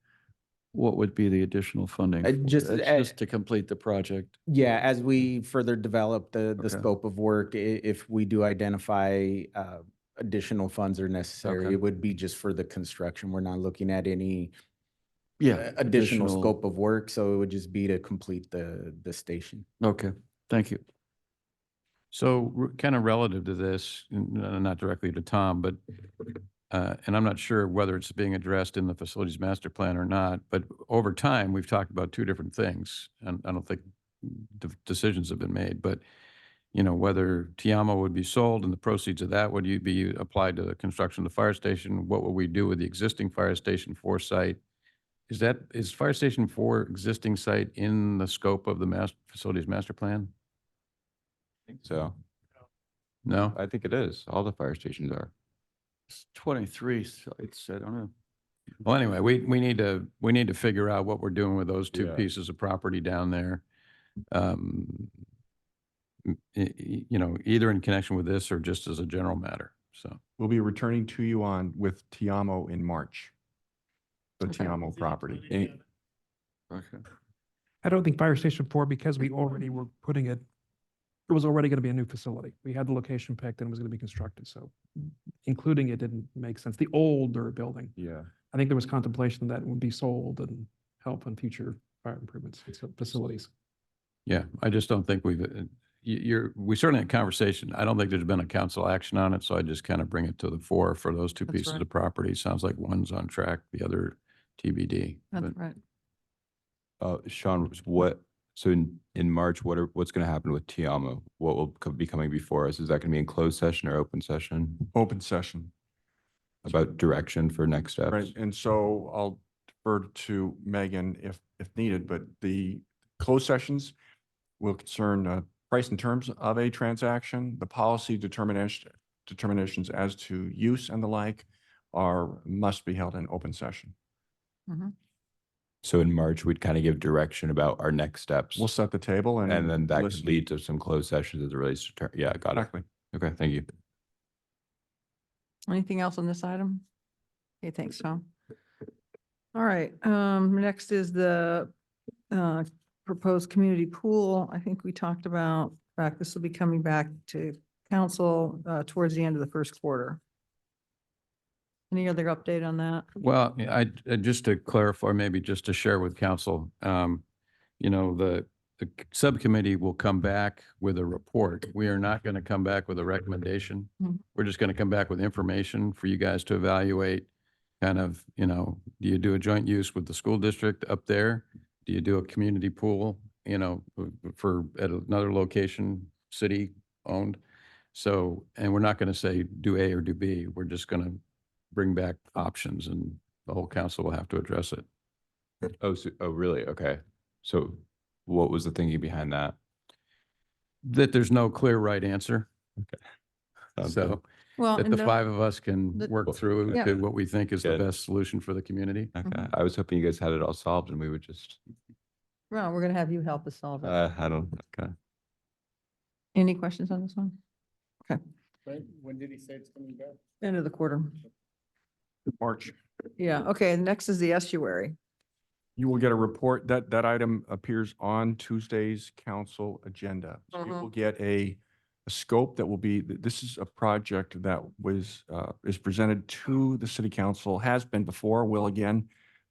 C: What would be the additional funding? for?
V: Just,
C: It's just to complete the project.
V: Yeah, as we further develop the
C: Okay.
V: scope of work, if we do identify additional funds are necessary,
C: Okay.
V: it would be just for the construction. We're not looking at any
C: Yeah.
V: additional scope of work, so it would just be to complete the station.
C: Okay, thank you.
F: So kind of relative to this, not directly to Tom, but, and I'm not sure whether it's being addressed in the facilities master plan or not, but over time, we've talked about two different things. And I don't think decisions have been made, but you know, whether Tiamo would be sold and the proceeds of that would you be applied to the construction of the fire station? What will we do with the existing fire station 4 site? Is Fire Station 4 existing site in the scope of the facilities master plan?
T: I think so.
F: No?
T: I think it is. All the fire stations are.
C: It's 23 sites, I don't know.
F: Well, anyway, we need to figure out what we're doing with those two
T: Yeah.
F: pieces of property down there. You know, either in connection with this or just as a general matter, so.
P: We'll be returning to you with Tiamo in March. The
D: Okay.
P: Tiamo property.
C: Okay.
S: I don't think Fire Station 4, because we already were putting it, it was already going to be a new facility. We had the location picked and it was going to be constructed, so including it didn't make sense. The older building,
T: Yeah.
S: I think there was contemplation that it would be sold and help on future fire improvements, facilities.
F: Yeah, I just don't think we certainly had conversation. I don't think there's been a council action on it, so I just kind of bring it to the fore for those two
D: That's
F: pieces
D: right.
F: of property. Sounds like one's on track, the other TBD.
D: That's
F: but-
D: right.
T: Sean, so in March, what's going to happen with Tiamo? What will be coming before us? Is that going to be in closed session or open session?
P: Open session.
T: About direction for next steps?
P: Right, and so I'll defer to Megan if needed, but the closed sessions will concern price and terms of a transaction. The policy determinations as to use and the like must be held in open session.
D: Mhm.
T: So in March, we'd kind of give direction about our next steps.
P: We'll set the table
T: And then that could
P: listen.
T: lead to some closed sessions as it relates to, yeah, got it.
P: Exactly.
T: Okay, thank you.
D: Anything else on this item? Okay, thanks, Tom. All right, next is the proposed community pool. I think we talked about, in fact, this will be coming back to council towards the end of the first quarter. Any other update on that?
F: Well, just to clarify, maybe just to share with council, you know, the subcommittee will come back with a report. We are not going to come back with a recommendation.
D: Mhm.
F: We're just going to come back with information for you guys to evaluate. Kind of, you know, do you do a joint use with the school district up there? Do you do a community pool, you know, at another location, city owned? So, and we're not going to say do A or do B. We're just going to bring back options and the whole council will have to address it.
T: Oh, really? Okay. So what was the thinking behind that?
F: That there's no clear right answer.
T: Sounds
F: So
T: good.
D: Well,
F: that
D: and
F: the
D: no-
F: 5 of us can
D: the-
F: work through
D: Yeah.
F: to what we think is the
T: Good.
F: best solution for the community.
T: Okay. I was hoping you guys had it all solved and we would just,
D: Well, we're gonna have you help us solve it.
T: I don't, okay.
D: Any questions on this one? Okay,
U: When did he say it's coming back?
D: end of the quarter.
P: March.
D: Yeah, okay, next is the estuary.
P: You will get a report. That item appears on Tuesday's council agenda. So you will get a scope that will be, this is a project that is presented to the city council, has been before, will again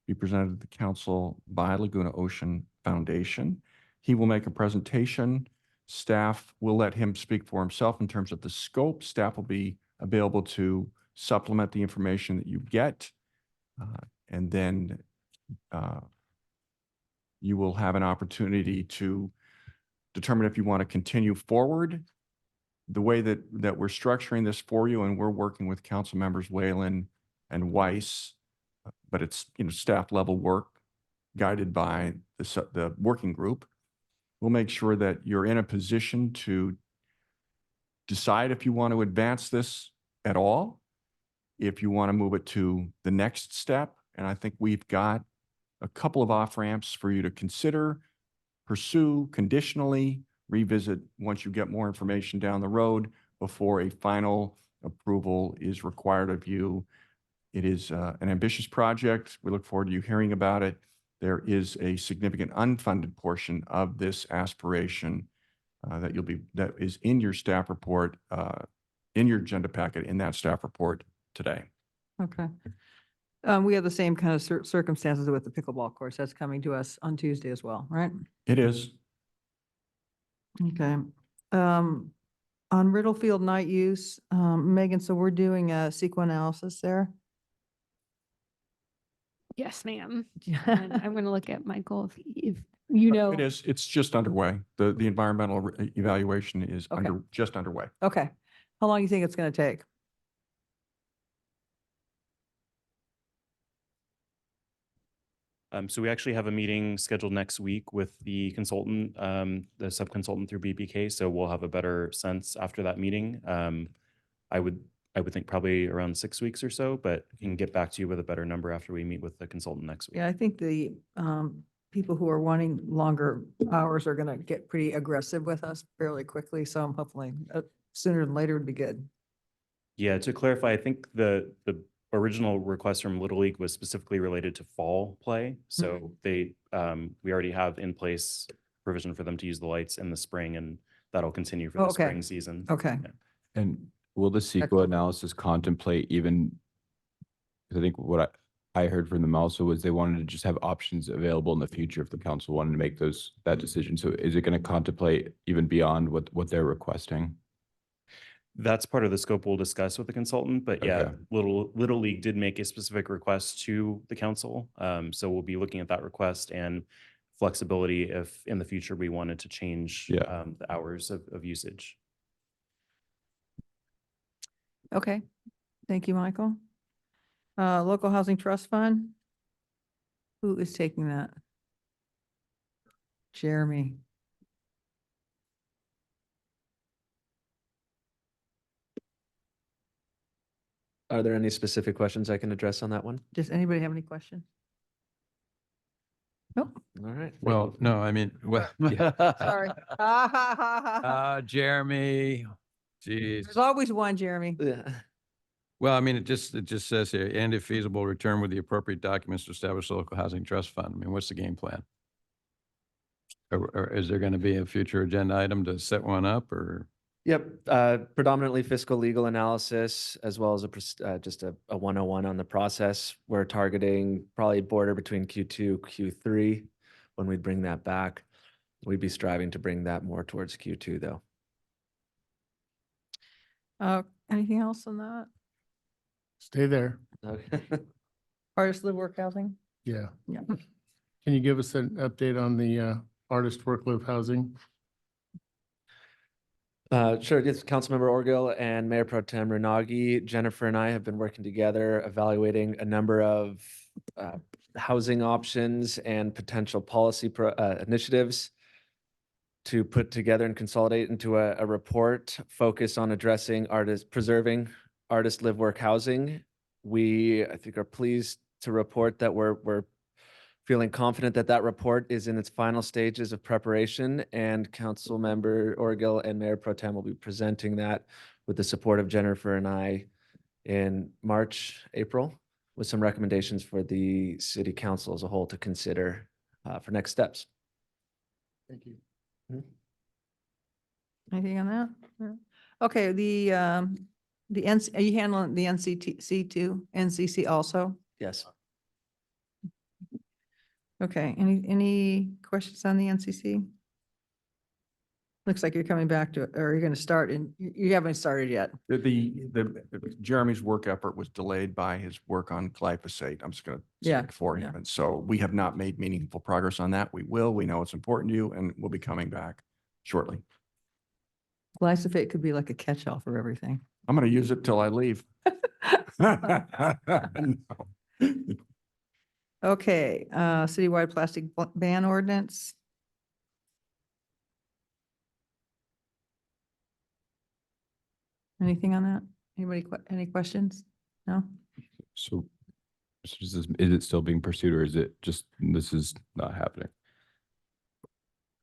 P: be presented to the council by Laguna Ocean Foundation. He will make a presentation. Staff will let him speak for himself in terms of the scope. Staff will be available to supplement the information that you get. And then you will have an opportunity to determine if you want to continue forward. The way that we're structuring this for you, and we're working with council members Whalen and Weiss, but it's, you know, staff level work guided by the working group. We'll make sure that you're in a position to decide if you want to advance this at all, if you want to move it to the next step. And I think we've got a couple of off-ramps for you to consider, pursue conditionally, revisit once you get more information down the road before a final approval is required of you. It is an ambitious project. We look forward to you hearing about it. There is a significant unfunded portion of this aspiration that is in your staff report, in your agenda packet, in that staff report today.
D: Okay. We have the same kind of circumstances with the pickleball course. That's coming to us on Tuesday as well, right?
P: It is.
D: Okay. On Riddle Field night use, Megan, so we're doing a CEQA analysis there.
A: Yes, ma'am. And I'm going to look at Michael if you know.
P: It is. It's just underway. The environmental evaluation is
D: Okay.
P: just underway.
D: Okay. How long do you think it's going to take?
L: So we actually have a meeting scheduled next week with the consultant, the sub-consultant through BPK. So we'll have a better sense after that meeting. I would think probably around 6 weeks or so, but can get back to you with a better number after we meet with the consultant next week.
D: Yeah, I think the people who are wanting longer hours are going to get pretty aggressive with us fairly quickly. So I'm hopefully sooner than later would be good.
L: Yeah, to clarify, I think the original request from Little League was specifically related to fall play. So we already have in place provision for them to use the lights in the spring, and that'll continue for the
D: Okay.
L: spring season.
D: Okay.
L: Yeah.
T: And will the CEQA analysis contemplate even, 'cause I think what I heard from them also was they wanted to just have options available in the future if the council wanted to make that decision. So is it going to contemplate even beyond what they're requesting?
L: That's part of the scope we'll discuss with the consultant, but yeah,
T: Okay.
L: Little League did make a specific request to the council. So we'll be looking at that request and flexibility if in the future we wanted to change the hours of usage.
D: Okay. Thank you, Michael. Local Housing Trust Fund. Who is taking that? Jeremy.
H: Are there any specific questions I can address on that one?
D: Does anybody have any questions? Nope.
H: All right.
F: Well, no, I mean, well, yeah.
D: Sorry.
F: Jeremy, geez.
D: There's always one, Jeremy.
H: Yeah.
F: Well, I mean, it just says here, and if feasible, return with the appropriate documents to establish a local housing trust fund. I mean, what's the game plan? Or is there going to be a future agenda item to set one up, or?
H: Yep, predominantly fiscal legal analysis, as well as just a 101 on the process. We're targeting probably border between Q2, Q3 when we bring that back. We'd be striving to bring that more towards Q2 though.
D: Anything else on that?
U: Stay there.
H: Okay.
D: Artist live work housing?
U: Yeah.
D: Yeah.
U: Can you give us an update on the artist work live housing?
H: Sure. Yes, Councilmember Orgill and Mayor Pro Tem Renagi, Jennifer and I have been working together evaluating a number of housing options and potential policy initiatives to put together and consolidate into a report focused on addressing preserving artist live work housing. I think are pleased to report that we're feeling confident that that report is in its final stages of preparation, and Councilmember Orgill and Mayor Pro Tem will be presenting that with the support of Jennifer and I in March, April, with some recommendations for the city council as a whole to consider for next steps.
U: Thank you.
D: Anything on that? No. Okay, are you handling the NCC too, NCC also?
H: Yes.
D: Okay, any questions on the NCC? Looks like you're coming back to, or you're going to start and you haven't started yet.
P: Jeremy's work effort was delayed by his work on glyphosate. I'm just going to
D: Yeah,
P: speak for him. And so we have not made meaningful progress on that. We will. We know it's important to you, and we'll be coming back shortly.
D: Glyphosate could be like a catch-all for everything.
P: I'm going to use it till I leave.
D: Okay, citywide plastic ban ordinance. Anything on that? Anybody, any questions? No?
T: So Is it still being pursued, or is it just, this is not happening?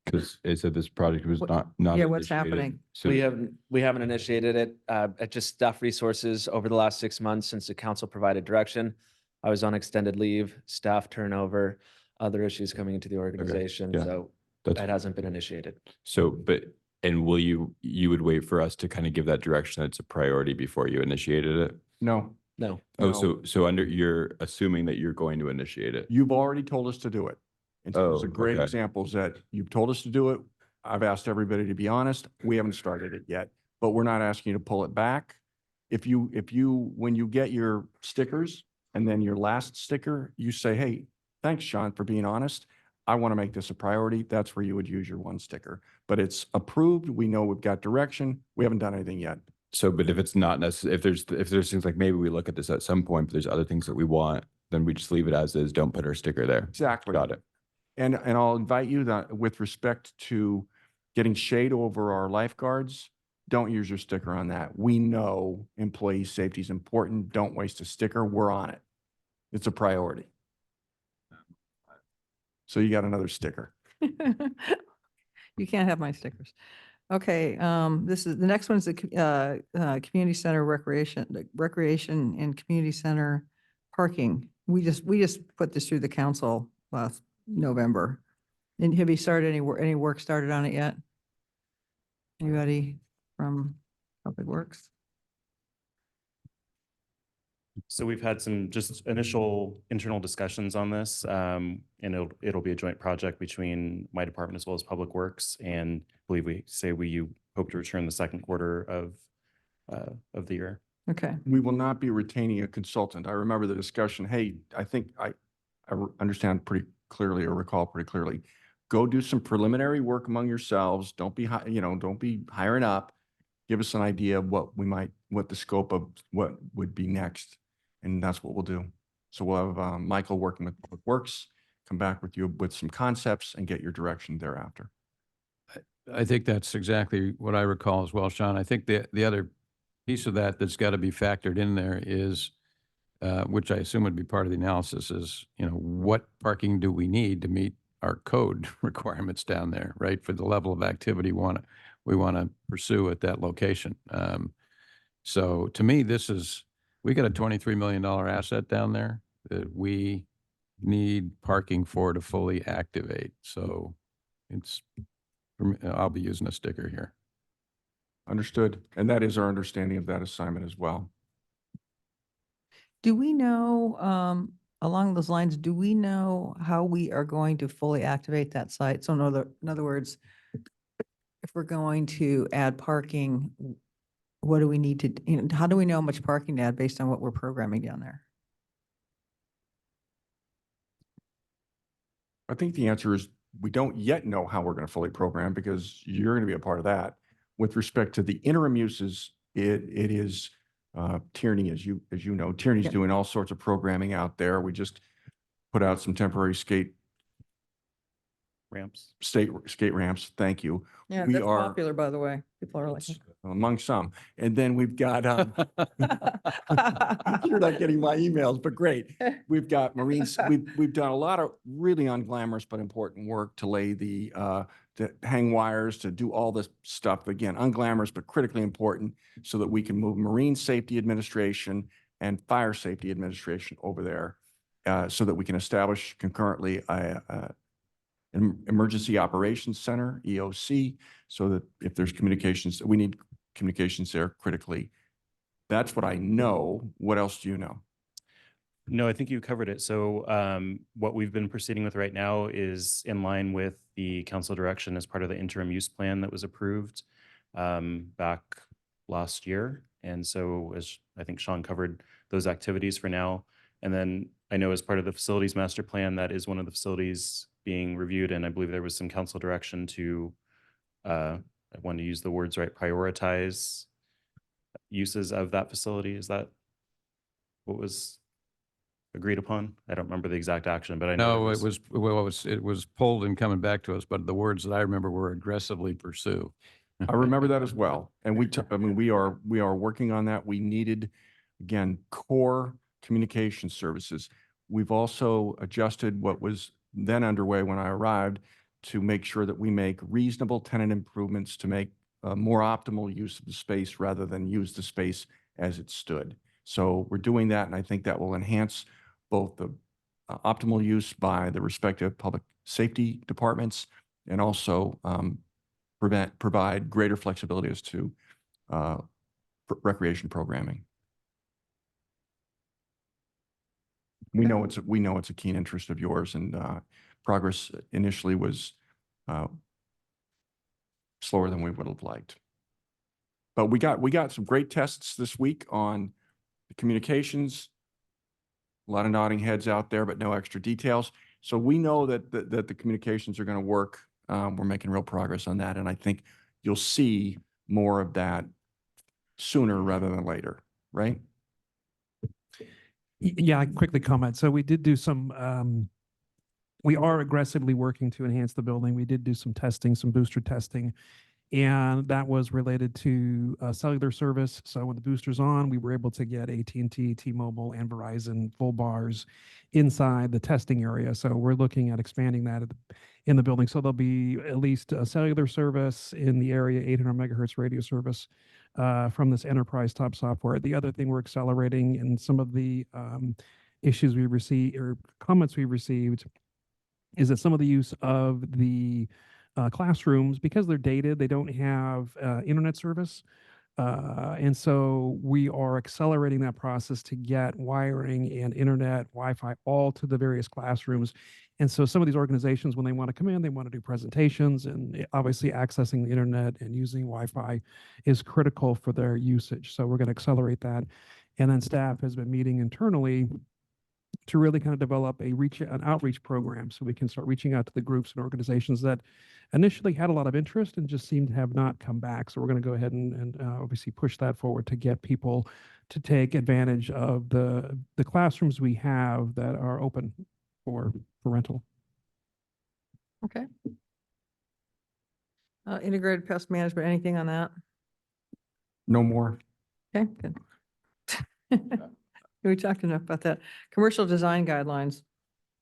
T: Because it said this project was not
D: Yeah, what's
T: initiated.
D: happening?
T: So
M: We haven't initiated it. At just staff resources over the last 6 months since the council provided direction. I was on extended leave, staff turnover, other issues coming into the organization.
T: yeah,
M: So
T: that's-
M: that hasn't been initiated.
T: So, and will you would wait for us to kind of give that direction that it's a priority before you initiated it?
P: No,
M: No.
T: Oh,
P: No.
T: so you're assuming that you're going to initiate it?
P: you've already told us to do it. And so those
T: Oh,
P: are great
T: okay.
P: examples that you've told us to do it. I've asked everybody to be honest. We haven't started it yet, but we're not asking you to pull it back. When you get your stickers and then your last sticker, you say, hey, thanks, Sean, for being honest. I want to make this a priority. That's where you would use your one sticker. But it's approved. We know we've got direction. We haven't done anything yet.
T: So, but if it's not necessary, if there's things like maybe we look at this at some point, but there's other things that we want, then we just leave it as is. Don't put our sticker there.
P: Exactly.
T: Got it.
P: And I'll invite you that with respect to getting shade over our lifeguards, don't use your sticker on that. We know employee safety is important. Don't waste a sticker. We're on it. It's a priority. So you got another sticker.
D: You can't have my stickers. Okay, the next one's the community center recreation and community center parking. We just put this through the council last November. And have you started any work started on it yet? Anybody from Public Works?
L: So we've had some just initial internal discussions on this, and it'll be a joint project between my department as well as Public Works, and I believe we hope to return the second quarter of the year.
D: Okay.
P: We will not be retaining a consultant. I remember the discussion. Hey, I think I understand pretty clearly or recall pretty clearly. Go do some preliminary work among yourselves. Don't be hiring up. Give us an idea of what the scope of what would be next. And that's what we'll do. So we'll have Michael working with Public Works, come back with you with some concepts and get your direction thereafter.
F: I think that's exactly what I recall as well, Sean. I think the other piece of that that's got to be factored in there is, which I assume would be part of the analysis, is, what parking do we need to meet our code requirements down there, right? For the level of activity we want to pursue at that location. So to me, we got a $23 million asset down there that we need parking for to fully activate. So I'll be using a sticker here.
P: Understood. And that is our understanding of that assignment as well.
D: Do we know, along those lines, do we know how we are going to fully activate that site? So in other words, if we're going to add parking, what do we need to, how do we know how much parking to add based on what we're programming down there?
P: I think the answer is we don't yet know how we're going to fully program because you're going to be a part of that. With respect to the interim uses, it is Tierney, as you know. Tierney's doing all sorts of programming out there. We just put out some temporary skate ramps. Thank you.
D: Yeah,
P: We
D: that's
P: are
D: popular, by the way. People are like,
P: among some. And then we've got, you're not getting my emails, but great. We've got Marines. We've done a lot of really unglamorous but important work to lay to hang wires, to do all this stuff. Again, unglamorous but critically important so that we can move Marine Safety Administration and Fire Safety Administration over there so that we can establish concurrently an Emergency Operations Center, EOC, so that if there's communications, we need communications there critically. That's what I know. What else do you know?
L: No, I think you covered it. So what we've been proceeding with right now is in line with the council direction as part of the interim use plan that was approved back last year. And so as I think Sean covered those activities for now. And then I know as part of the facilities master plan, that is one of the facilities being reviewed. And I believe there was some council direction to, I want to use the words right, prioritize uses of that facility. Is that what was agreed upon? I don't remember the exact action, but I know
F: No, it was pulled and coming back to us, but the words that I remember were aggressively pursue.
P: I remember that as well. And we are working on that. We needed, again, core communication services. We've also adjusted what was then underway when I arrived to make sure that we make reasonable tenant improvements to make more optimal use of the space rather than use the space as it stood. So we're doing that, and I think that will enhance both the optimal use by the respective public safety departments and also provide greater flexibility as to recreation programming. We know it's a keen interest of yours, and progress initially was slower than we would have liked. But we got some great tests this week on the communications. A lot of nodding heads out there, but no extra details. So we know that the communications are going to work. We're making real progress on that, and I think you'll see more of that sooner rather than later, right?
S: Yeah, I can quickly comment. So we did do some, we are aggressively working to enhance the building. We did do some testing, some booster testing, and that was related to cellular service. So when the booster's on, we were able to get AT&T, T-Mobile, and Verizon full bars inside the testing area. So we're looking at expanding that in the building. So there'll be at least a cellular service in the area, 800 megahertz radio service from this enterprise top software. The other thing we're accelerating, and some of the issues we received or comments we received, is that some of the use of the classrooms, because they're dated, they don't have internet service. And so we are accelerating that process to get wiring and internet, Wi-Fi, all to the various classrooms. And so some of these organizations, when they want to come in, they want to do presentations, and obviously accessing the internet and using Wi-Fi is critical for their usage. So we're going to accelerate that. And then staff has been meeting internally to really kind of develop an outreach program so we can start reaching out to the groups and organizations that initially had a lot of interest and just seemed to have not come back. So we're going to go ahead and obviously push that forward to get people to take advantage of the classrooms we have that are open for rental.
D: Okay. Integrated pest management, anything on that?
P: No more.
D: Okay, good. We talked enough about that. Commercial design guidelines.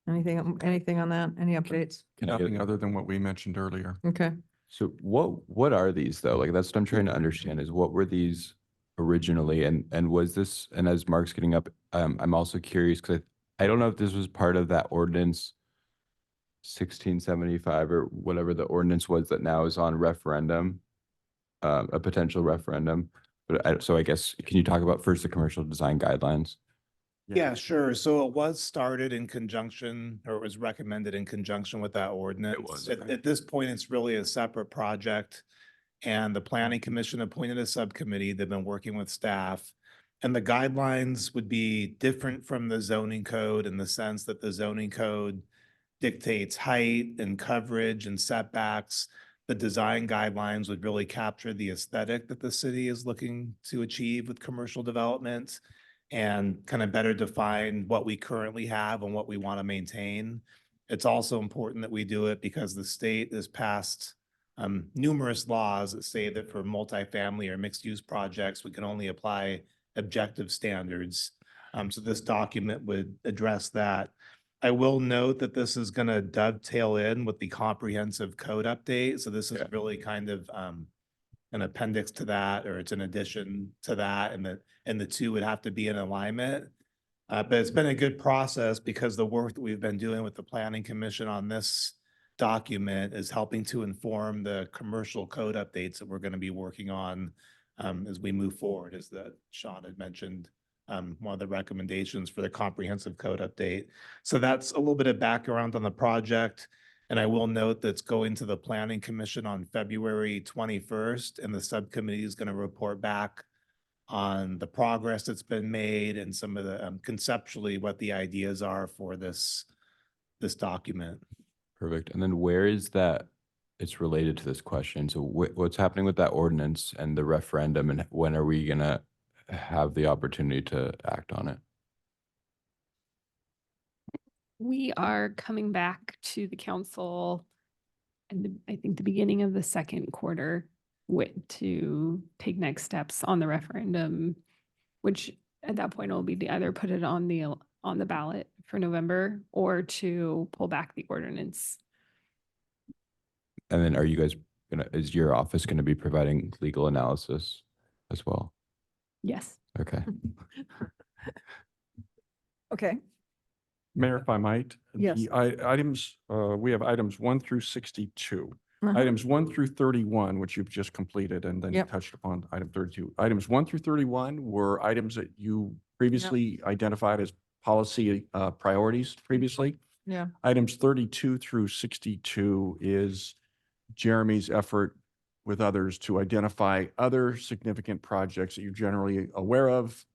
D: Anything on that? Any updates?
P: Nothing other than what we mentioned earlier.
D: Okay.
T: So what are these though? Like that's what I'm trying to understand is what were these originally, and was this, and as Mark's getting up, I'm also curious because I don't know if this was part of that ordinance 1675 or whatever the ordinance was that now is on referendum, a potential referendum. But so I guess, can you talk about first the commercial design guidelines?
B: Yeah, sure. So it was started in conjunction, or it was recommended in conjunction with that ordinance.
T: was,
B: At this point, it's really a separate project. And the Planning Commission appointed a subcommittee. They've been working with staff. And the guidelines would be different from the zoning code in the sense that the zoning code dictates height and coverage and setbacks. The design guidelines would really capture the aesthetic that the city is looking to achieve with commercial development and kind of better define what we currently have and what we want to maintain. It's also important that we do it because the state has passed numerous laws that say that for multifamily or mixed-use projects, we can only apply objective standards. So this document would address that. I will note that this is going to dovetail in with the comprehensive code update. So this is really kind of an appendix to that, or it's an addition to that, and the two would have to be in alignment. But it's been a good process because the work that we've been doing with the Planning Commission on this document is helping to inform the commercial code updates that we're going to be working on as we move forward, as that Sean had mentioned. One of the recommendations for the comprehensive code update. So that's a little bit of background on the project. And I will note that's going to the Planning Commission on February 21st, and the subcommittee is going to report back on the progress that's been made and some of the conceptually what the ideas are for this document.
T: Perfect. And then where is that? It's related to this question. So what's happening with that ordinance and the referendum, and when are we gonna have the opportunity to act on it?
A: We are coming back to the council and I think the beginning of the second quarter to take next steps on the referendum, which at that point will be to either put it on on the ballot for November or to pull back the ordinance.
T: And then are you guys is your office gonna be providing legal analysis as well?
A: Yes.
T: Okay.
D: Okay.
P: Mayor, if I might.
D: Yes.
P: The items, we have items 1 through 62.
D: Uh-huh.
P: Items 1 through 31, which you've just completed and then
D: Yep.
P: touched upon item 32. Items 1 through 31 were items that you previously identified as policy priorities previously.
D: Yeah.
P: Items 32 through 62 is Jeremy's effort with others to identify other significant projects that you're generally aware of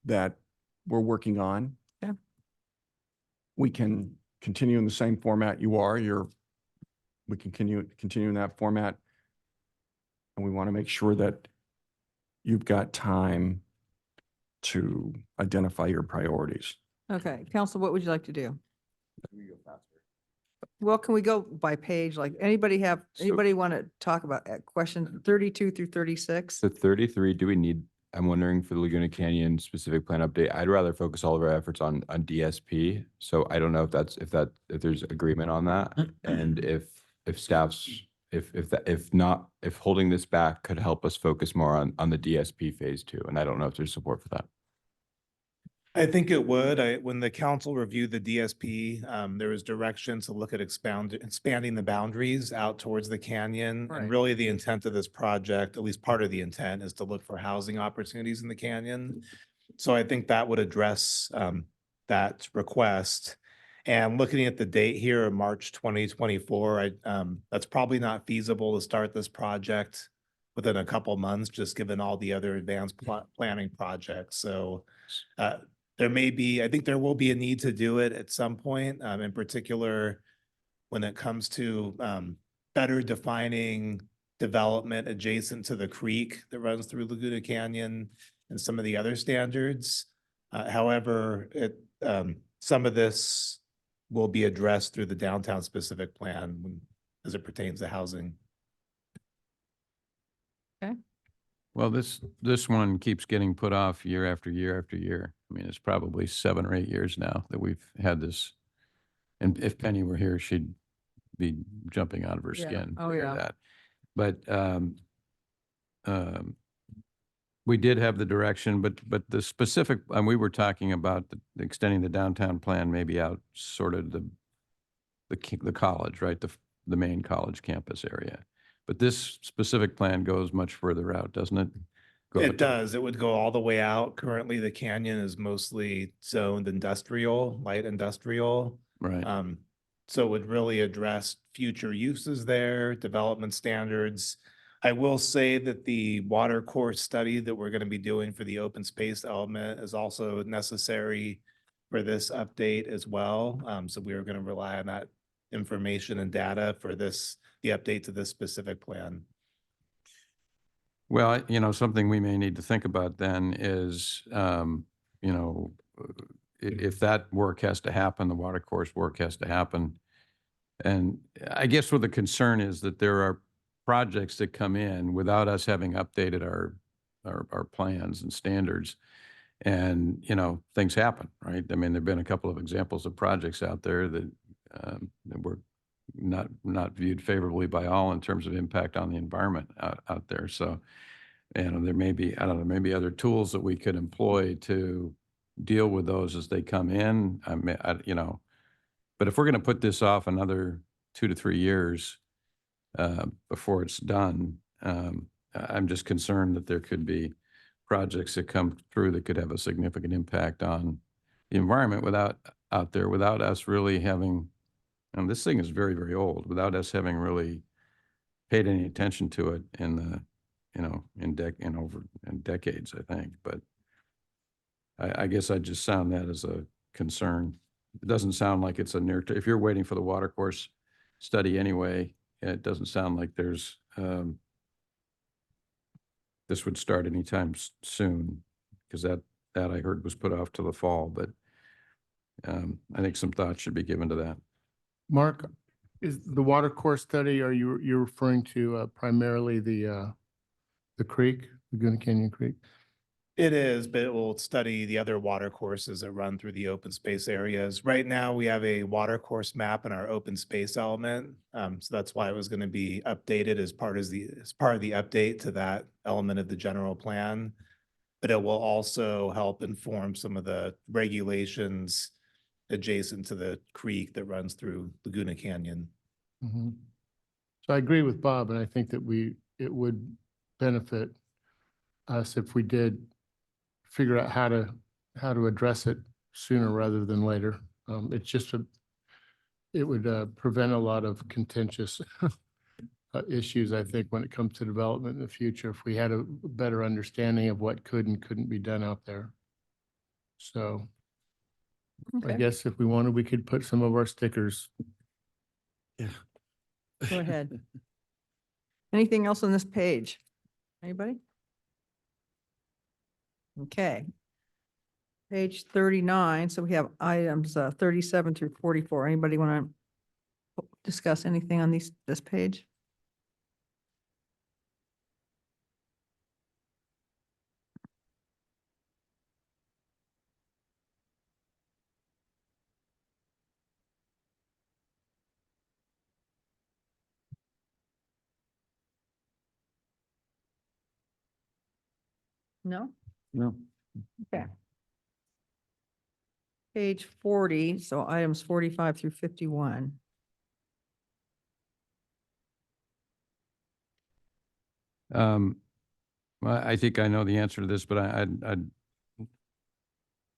P: that we're working on.
D: Yeah.
P: We can continue in the same format you are. We can continue in that format. And we want to make sure that you've got time to identify your priorities.
D: Okay, council, what would you like to do? Well, can we go by page? Like, anybody want to talk about question 32 through 36?
T: So 33, do we need, I'm wondering for the Laguna Canyon specific plan update, I'd rather focus all of our efforts on DSP. So I don't know if there's agreement on that. And if staff's, if holding this back could help us focus more on the DSP phase 2. And I don't know if there's support for that.
B: I think it would. When the council reviewed the DSP, there was direction to look at expanding the boundaries out towards the canyon.
D: Right.
B: And really the intent of this project, at least part of the intent, is to look for housing opportunities in the canyon. So I think that would address that request. And looking at the date here of March 2024, that's probably not feasible to start this project within a couple months, just given all the other advanced planning projects. So I think there will be a need to do it at some point, in particular, when it comes to better defining development adjacent to the creek that runs through Laguna Canyon and some of the other standards. However, some of this will be addressed through the downtown specific plan as it pertains to housing.
D: Okay.
F: Well, this one keeps getting put off year after year after year. I mean, it's probably 7 or 8 years now that we've had this. And if Penny were here, she'd be jumping out of her
D: Yeah.
F: skin.
D: Oh,
F: to hear
D: yeah.
F: that. But we did have the direction, but the specific, and we were talking about extending the downtown plan maybe out sort of the college, right? The main college campus area. But this specific plan goes much further out, doesn't it?
B: It does. It would go all the way out. Currently, the canyon is mostly zoned industrial, light industrial.
F: Right.
B: So it would really address future uses there, development standards. I will say that the water course study that we're going to be doing for the open space element is also necessary for this update as well. So we are going to rely on that information and data for the update to this specific plan.
F: Well, something we may need to think about then is, if that work has to happen, the water course work has to happen. And I guess what the concern is that there are projects that come in without us having updated our plans and standards. And, things happen, right? I mean, there've been a couple of examples of projects out there that were not viewed favorably by all in terms of impact on the environment out there. So, there may be, I don't know, maybe other tools that we could employ to deal with those as they come in. I mean, but if we're going to put this off another 2 to 3 years before it's done, I'm just concerned that there could be projects that come through that could have a significant impact on the environment without us really having, and this thing is very, very old, without us having really paid any attention to it in decades, I think. But I guess I just sound that as a concern. It doesn't sound like it's if you're waiting for the water course study anyway, it doesn't sound like there's, this would start anytime soon, because that I heard was put off to the fall, but I think some thought should be given to that.
U: Mark, is the water course study, you're referring to primarily the creek, Laguna Canyon Creek?
B: It is, but it will study the other water courses that run through the open space areas. Right now, we have a water course map in our open space element. So that's why it was going to be updated as part of the update to that element of the general plan. But it will also help inform some of the regulations adjacent to the creek that runs through Laguna Canyon.
U: Mhm. So I agree with Bob, and I think that it would benefit us if we did figure out how to address it sooner rather than later. It's just it would prevent a lot of contentious issues, I think, when it comes to development in the future, if we had a better understanding of what could and couldn't be done out there. So I
D: Okay.
U: guess if we wanted, we could put some of our stickers.
C: Yeah.
D: Go ahead. Anything else on this page? Anybody? Okay. Page 39, so we have items 37 through 44. Anybody want to discuss anything on this page? No?
C: No.
D: Okay. Page 40, so items 45 through 51.
F: Well, I think I know the answer to this, but I'd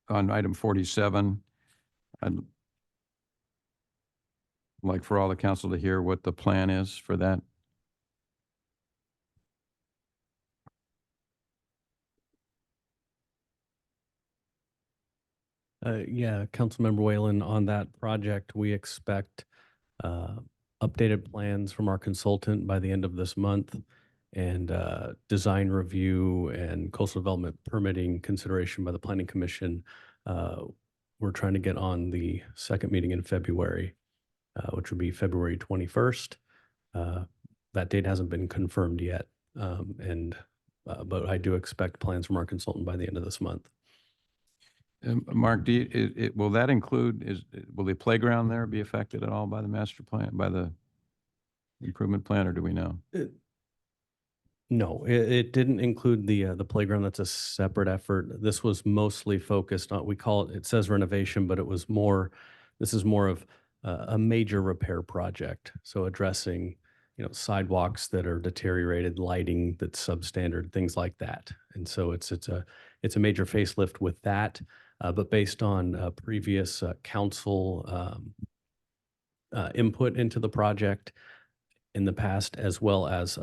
F: on item 47, I'd like for all the council to hear what the plan is for that.
J: Yeah, Councilmember Whalen, on that project, we expect updated plans from our consultant by the end of this month, and design review and coastal development permitting consideration by the Planning Commission. We're trying to get on the second meeting in February, which would be February 21st. That date hasn't been confirmed yet, but I do expect plans from our consultant by the end of this month.
F: Mark, will that include, will the playground there be affected at all by the master plan, by the improvement plan, or do we know?
J: No, it didn't include the playground. That's a separate effort. This was mostly focused on, we call it, it says renovation, but this is more of a major repair project. So addressing, sidewalks that are deteriorated, lighting that's substandard, things like that. And so it's a major facelift with that. But based on previous council input into the project in the past, as well as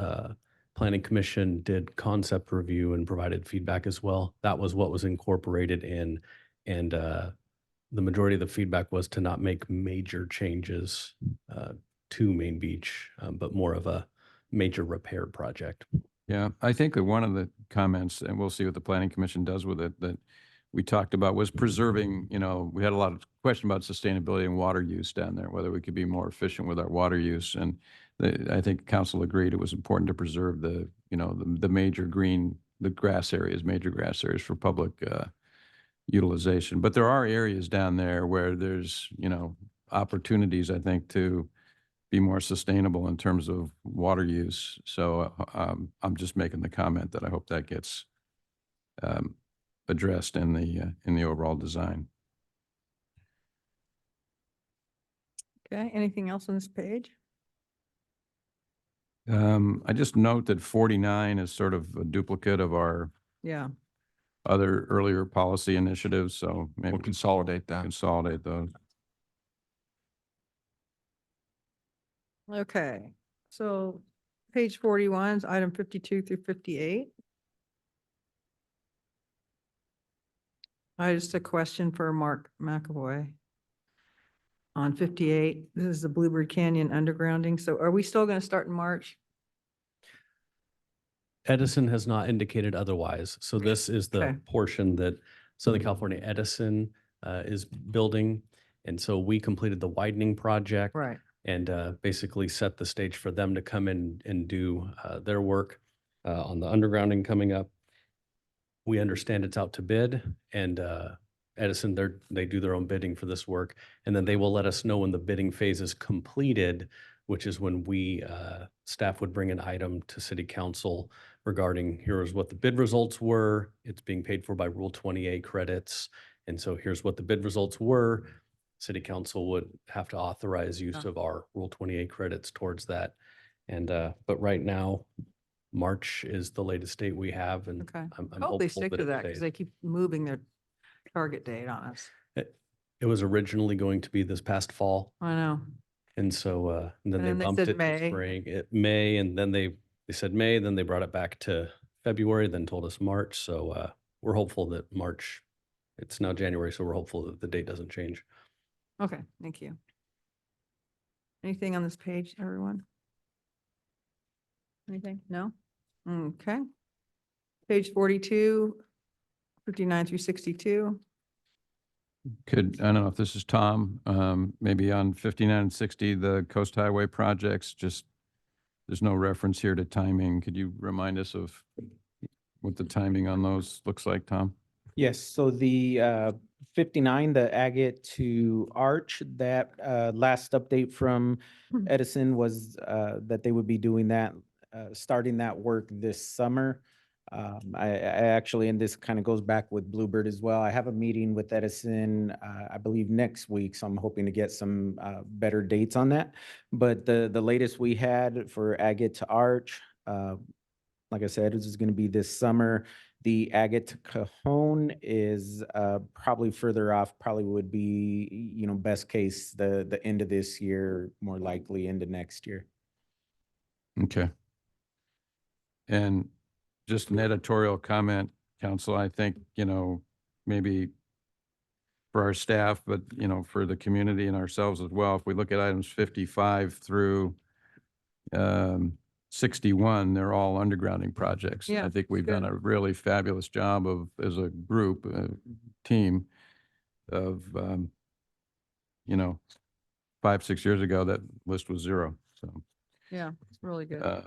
J: Planning Commission did concept review and provided feedback as well. That was what was incorporated in, and the majority of the feedback was to not make major changes to Main Beach, but more of a major repair project.
F: Yeah, I think that one of the comments, and we'll see what the Planning Commission does with it, that we talked about was preserving, we had a lot of question about sustainability and water use down there, whether we could be more efficient with our water use. And I think council agreed it was important to preserve the major major grass areas for public utilization. But there are areas down there where there's, opportunities, I think, to be more sustainable in terms of water use. So I'm just making the comment that I hope that gets addressed in the overall design.
D: Okay, anything else on this page?
F: I just note that 49 is sort of a duplicate of our
D: Yeah.
F: other earlier policy initiatives, so maybe
P: We'll consolidate that.
F: consolidate those.
D: Okay, so page 41 is item 52 through 58. Just a question for Mark McAvoy. On 58, this is the Bluebird Canyon undergrounding. So are we still going to start in March?
J: Edison has not indicated otherwise. So this is the
D: Okay.
J: portion that Southern California Edison is building. And so we completed the widening project.
D: Right.
J: And basically set the stage for them to come in and do their work on the undergrounding coming up. we understand it's out to bid, and Edison, they do their own bidding for this work. And then they will let us know when the bidding phase is completed, which is when we, staff would bring an item to city council regarding here's what the bid results were. It's being paid for by Rule 28 credits. And so here's what the bid results were. City council would have to authorize use of our Rule 28 credits towards that. And, but right now, March is the latest date we have, and
D: Okay.
J: I'm
D: Hope they
J: hopeful
D: stick
J: that
D: to
J: it
D: that because
J: stays.
D: they keep moving their target date on us.
J: It was originally going to be this past fall.
D: I know.
J: And so, and then
D: And
J: they
D: then they
J: bumped
D: said
J: it to
D: May.
J: spring, May, and then they said May, then they brought it back to February, then told us March. So, we're hopeful that March, it's now January, so we're hopeful that the date doesn't change.
D: Okay, thank you. Anything on this page, everyone? Anything? No? Okay. Page 42, 59 through 62.
F: Could, I don't know if this is Tom, maybe on 59 and 60, the Coast Highway projects, just, there's no reference here to timing. Could you remind us of what the timing on those looks like, Tom?
V: Yes, so the 59, the Agate to Arch, that last update from Edison was that they would be doing that, starting that work this summer. I actually, and this kind of goes back with Bluebird as well. I have a meeting with Edison, I believe next week, so I'm hoping to get some better dates on that. But the latest we had for Agate to Arch, like I said, this is going to be this summer. The Agate to Cajon is probably further off, probably would be, you know, best case, the end of this year, more likely into next year.
F: Okay. And just an editorial comment, council, I think, you know, maybe for our staff, but, you know, for the community and ourselves as well, if we look at items 55 through 61, they're all undergrounding projects.
D: Yeah,
F: I think we've
D: good.
F: done a really fabulous job of, as a group, team of, you know, 5-6 years ago, that list was 0. So,
D: Yeah, it's really good.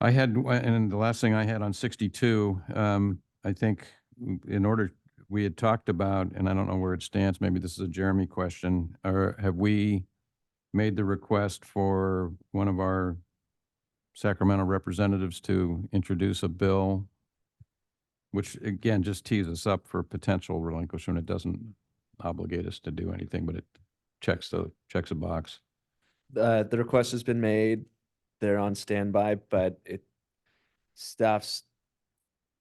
F: I had, and the last thing I had on 62, I think in order, we had talked about, and I don't know where it stands, maybe this is a Jeremy question, or have we made the request for one of our Sacramento representatives to introduce a bill, which again, just tees us up for potential relinquishment. It doesn't obligate us to do anything, but it checks a box.
M: The request has been made. They're on standby, but staff's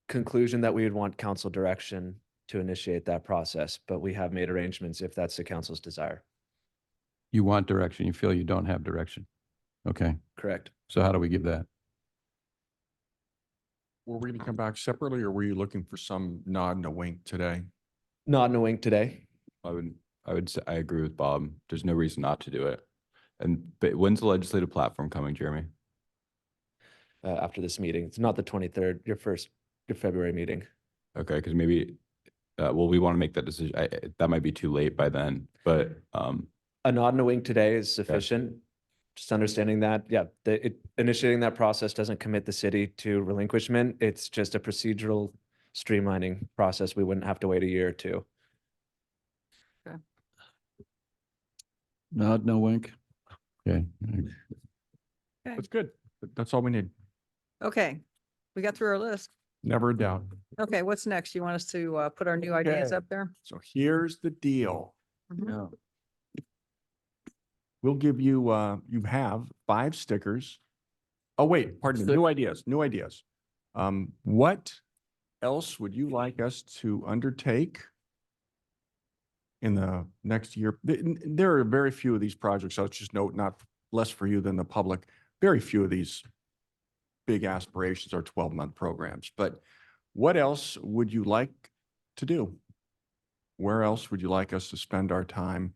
M: conclusion that we would want council direction to initiate that process, but we have made arrangements if that's the council's desire.
F: You want direction, you feel you don't have direction. Okay,
M: Correct.
F: so how do we give that?
P: Were we going to come back separately, or were you looking for some nod and a wink today?
M: Nod and a wink today.
T: I would say, I agree with Bob. There's no reason not to do it. But when's the legislative platform coming, Jeremy?
M: After this meeting. It's not the 23rd, your February meeting.
T: Okay, because maybe, well, we want to make that decision. That might be too late by then, but
M: A nod and a wink today is sufficient. Just understanding that, yeah, initiating that process doesn't commit the city to relinquishment. It's just a procedural streamlining process. We wouldn't have to wait a year or two.
C: Nod, no wink.
F: Okay.
P: That's good. That's all we need.
D: Okay, we got through our list.
P: Never a doubt.
D: Okay, what's next? You want us to put our new ideas
P: Okay.
D: up there?
P: So here's the deal.
D: Mhm.
C: Yeah.
P: We'll give you, you have 5 stickers. Oh, wait, pardon me, new ideas. What else would you like us to undertake in the next year? There are very few of these projects, so it's just note, not less for you than the public. Very few of these big aspirations are 12-month programs, but what else would you like to do? Where else would you like us to spend our time?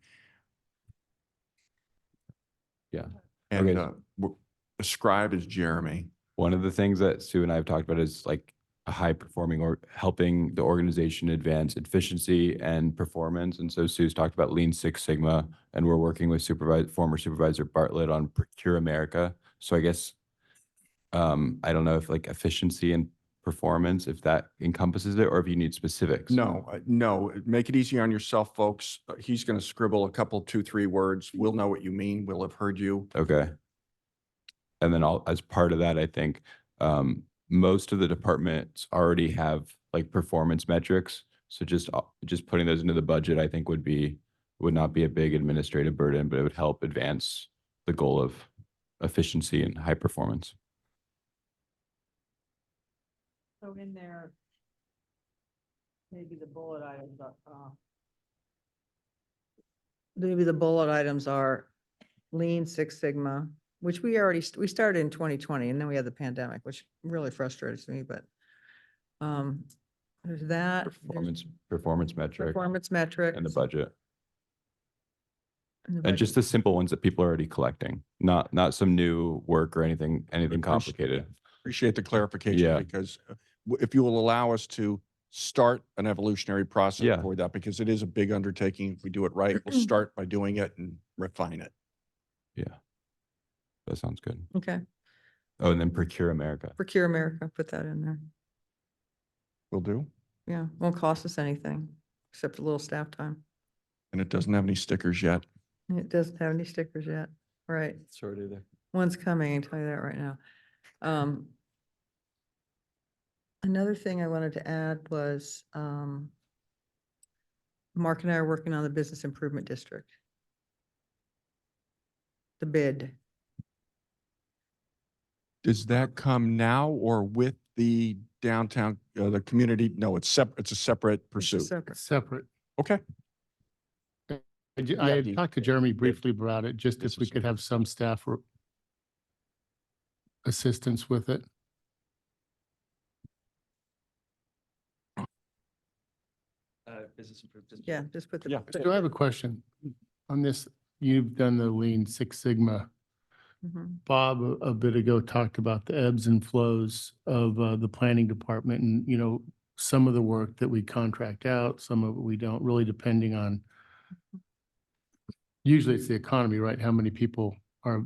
T: yeah.
P: And
T: Okay.
P: Describe as Jeremy.
T: One of the things that Sue and I have talked about is like a high performing or helping the organization advance efficiency and performance. And so Sue's talked about Lean Six Sigma, and we're working with former Supervisor Bartlett on Procure America. So I guess I don't know if like efficiency and performance, if that encompasses it, or if you need specifics.
P: No, no, make it easy on yourself, folks. He's going to scribble a couple, 2, 3 words. We'll know what you mean. We'll have heard you.
T: Okay. And then as part of that, I think most of the departments already have like performance metrics. So just putting those into the budget, I think would not be a big administrative burden, but it would help advance the goal of efficiency and high performance.
D: So in there, maybe the bullet items are Lean Six Sigma, which we started in 2020, and then we had the pandemic, which really frustrates me, but there's that. there's
T: Performance metric.
D: Performance metrics.
T: And the budget.
D: and the
T: And
D: budget.
T: just the simple ones that people are already collecting, not some new work or anything complicated.
P: Appreciate the clarification
T: Yeah.
P: because if you will allow us to start an evolutionary process
T: Yeah.
P: for that, because it is a big undertaking. If we do it right, we'll start by doing it and refine it.
T: Yeah. That sounds good.
D: Okay,
T: Oh, and then Procure America.
D: Procure America, put that in there.
P: Will do.
D: Yeah, won't cost us anything except a little staff time.
P: And it doesn't have any stickers yet.
D: And it doesn't have any stickers yet. Right.
T: Sure do there.
D: One's coming, I can tell you that right now. Another thing I wanted to add was, Mark and I are working on the Business Improvement District. The bid.
P: Does that come now or with the downtown, the community? No, it's separate. It's a separate
D: It's a
P: pursuit.
D: separate.
U: Separate.
P: Okay.
U: I
P: Yeah,
U: had
P: the-
U: talked to Jeremy briefly about it, just if we could have some staff assistance with it.
M: Business improvement.
D: Yeah, just put the.
P: Yeah.
D: put it-
U: So I have a question on this. You've done the Lean Six Sigma.
D: Mhm.
U: Bob, a bit ago, talked about the ebbs and flows of the planning department and, some of the work that we contract out, some of it we don't, really depending on, usually it's the economy, right? How many people are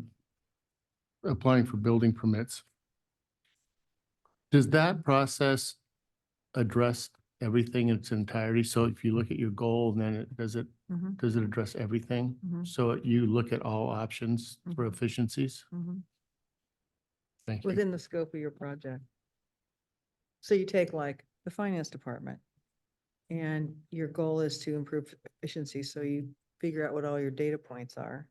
U: applying for building permits? Does that process address everything in its entirety? So if you look at your goal, then does it
D: Mhm,
U: address everything?
D: mhm,
U: So you look at all options for efficiencies?
D: mhm.
U: Thank you.
D: Within the scope of your project. So you take like the finance department and your goal is to improve efficiency. So you figure out what all your data points are.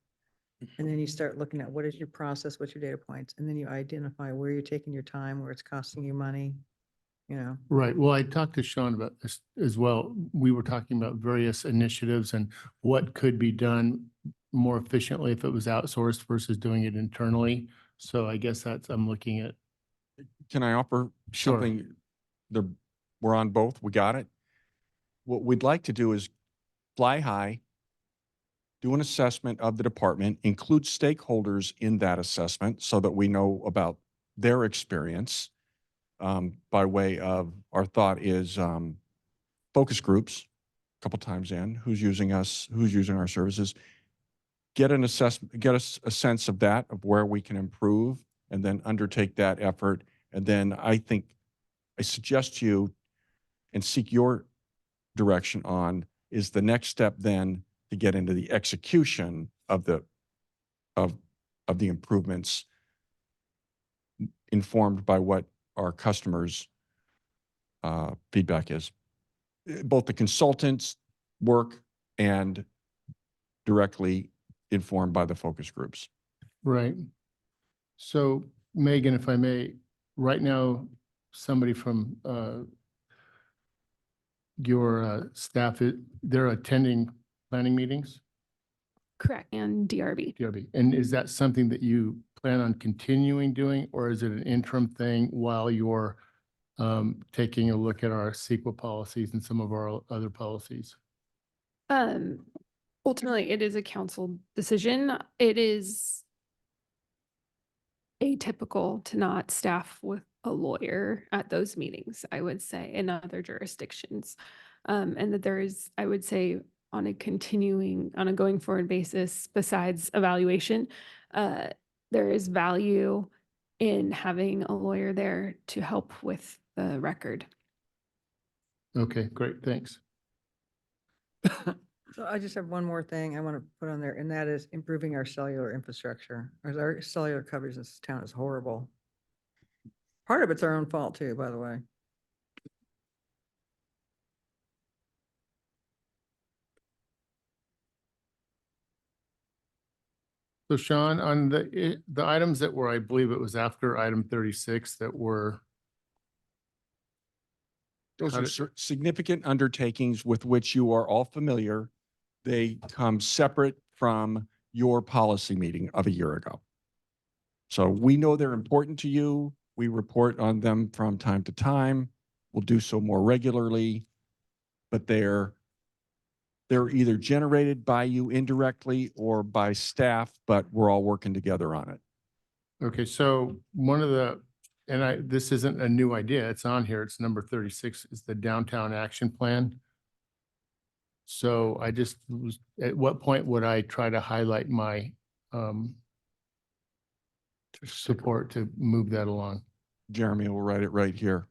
D: And then you start looking at what is your process, what's your data points, and then you identify where you're taking your time, where it's costing you money,
U: Right. Well, I talked to Sean about this as well. We were talking about various initiatives and what could be done more efficiently if it was outsourced versus doing it internally. So I guess I'm looking at.
P: Can I offer
U: Sure.
P: something? We're on both. We got it. What we'd like to do is fly high, do an assessment of the department, include stakeholders in that assessment so that we know about their experience. By way of, our thought is focus groups, a couple times in, who's using us, who's using our services. Get an assessment, get us a sense of that, of where we can improve, and then undertake that effort. And then I suggest you and seek your direction on is the next step then to get into the execution of the improvements informed by what our customers' feedback is. Both the consultants' work and directly informed by the focus groups.
U: Right. So Megan, if I may, right now, somebody from your staff, they're attending planning meetings?
A: Correct. And DRB.
U: DRB. And is that something that you plan on continuing doing, or is it an interim thing while you're taking a look at our CEQA policies and some of our other policies?
A: Ultimately, it is a council decision. It is atypical to not staff with a lawyer at those meetings, I would say, in other jurisdictions. And that there is, I would say, on a going forward basis, besides evaluation, there is value in having a lawyer there to help with the record.
U: Okay, great, thanks.
D: So I just have one more thing I want to put on there, and that is improving our cellular infrastructure. Our cellular coverage in this town is horrible. Part of it's our own fault too, by the way.
U: So Sean, on the items that were, I believe it was after item 36 that were.
P: Those
U: How
P: are
U: did-
P: significant undertakings with which you are all familiar. They come separate from your policy meeting of a year ago. So we know they're important to you. We report on them from time to time. We'll do so more regularly, but they're either generated by you indirectly or by staff, but we're all working together on it.
U: Okay, so one of the, and this isn't a new idea, it's on here, it's number 36, is the downtown action plan. So I just was, at what point would I try to highlight my support to move that along?
P: Jeremy will write it right here.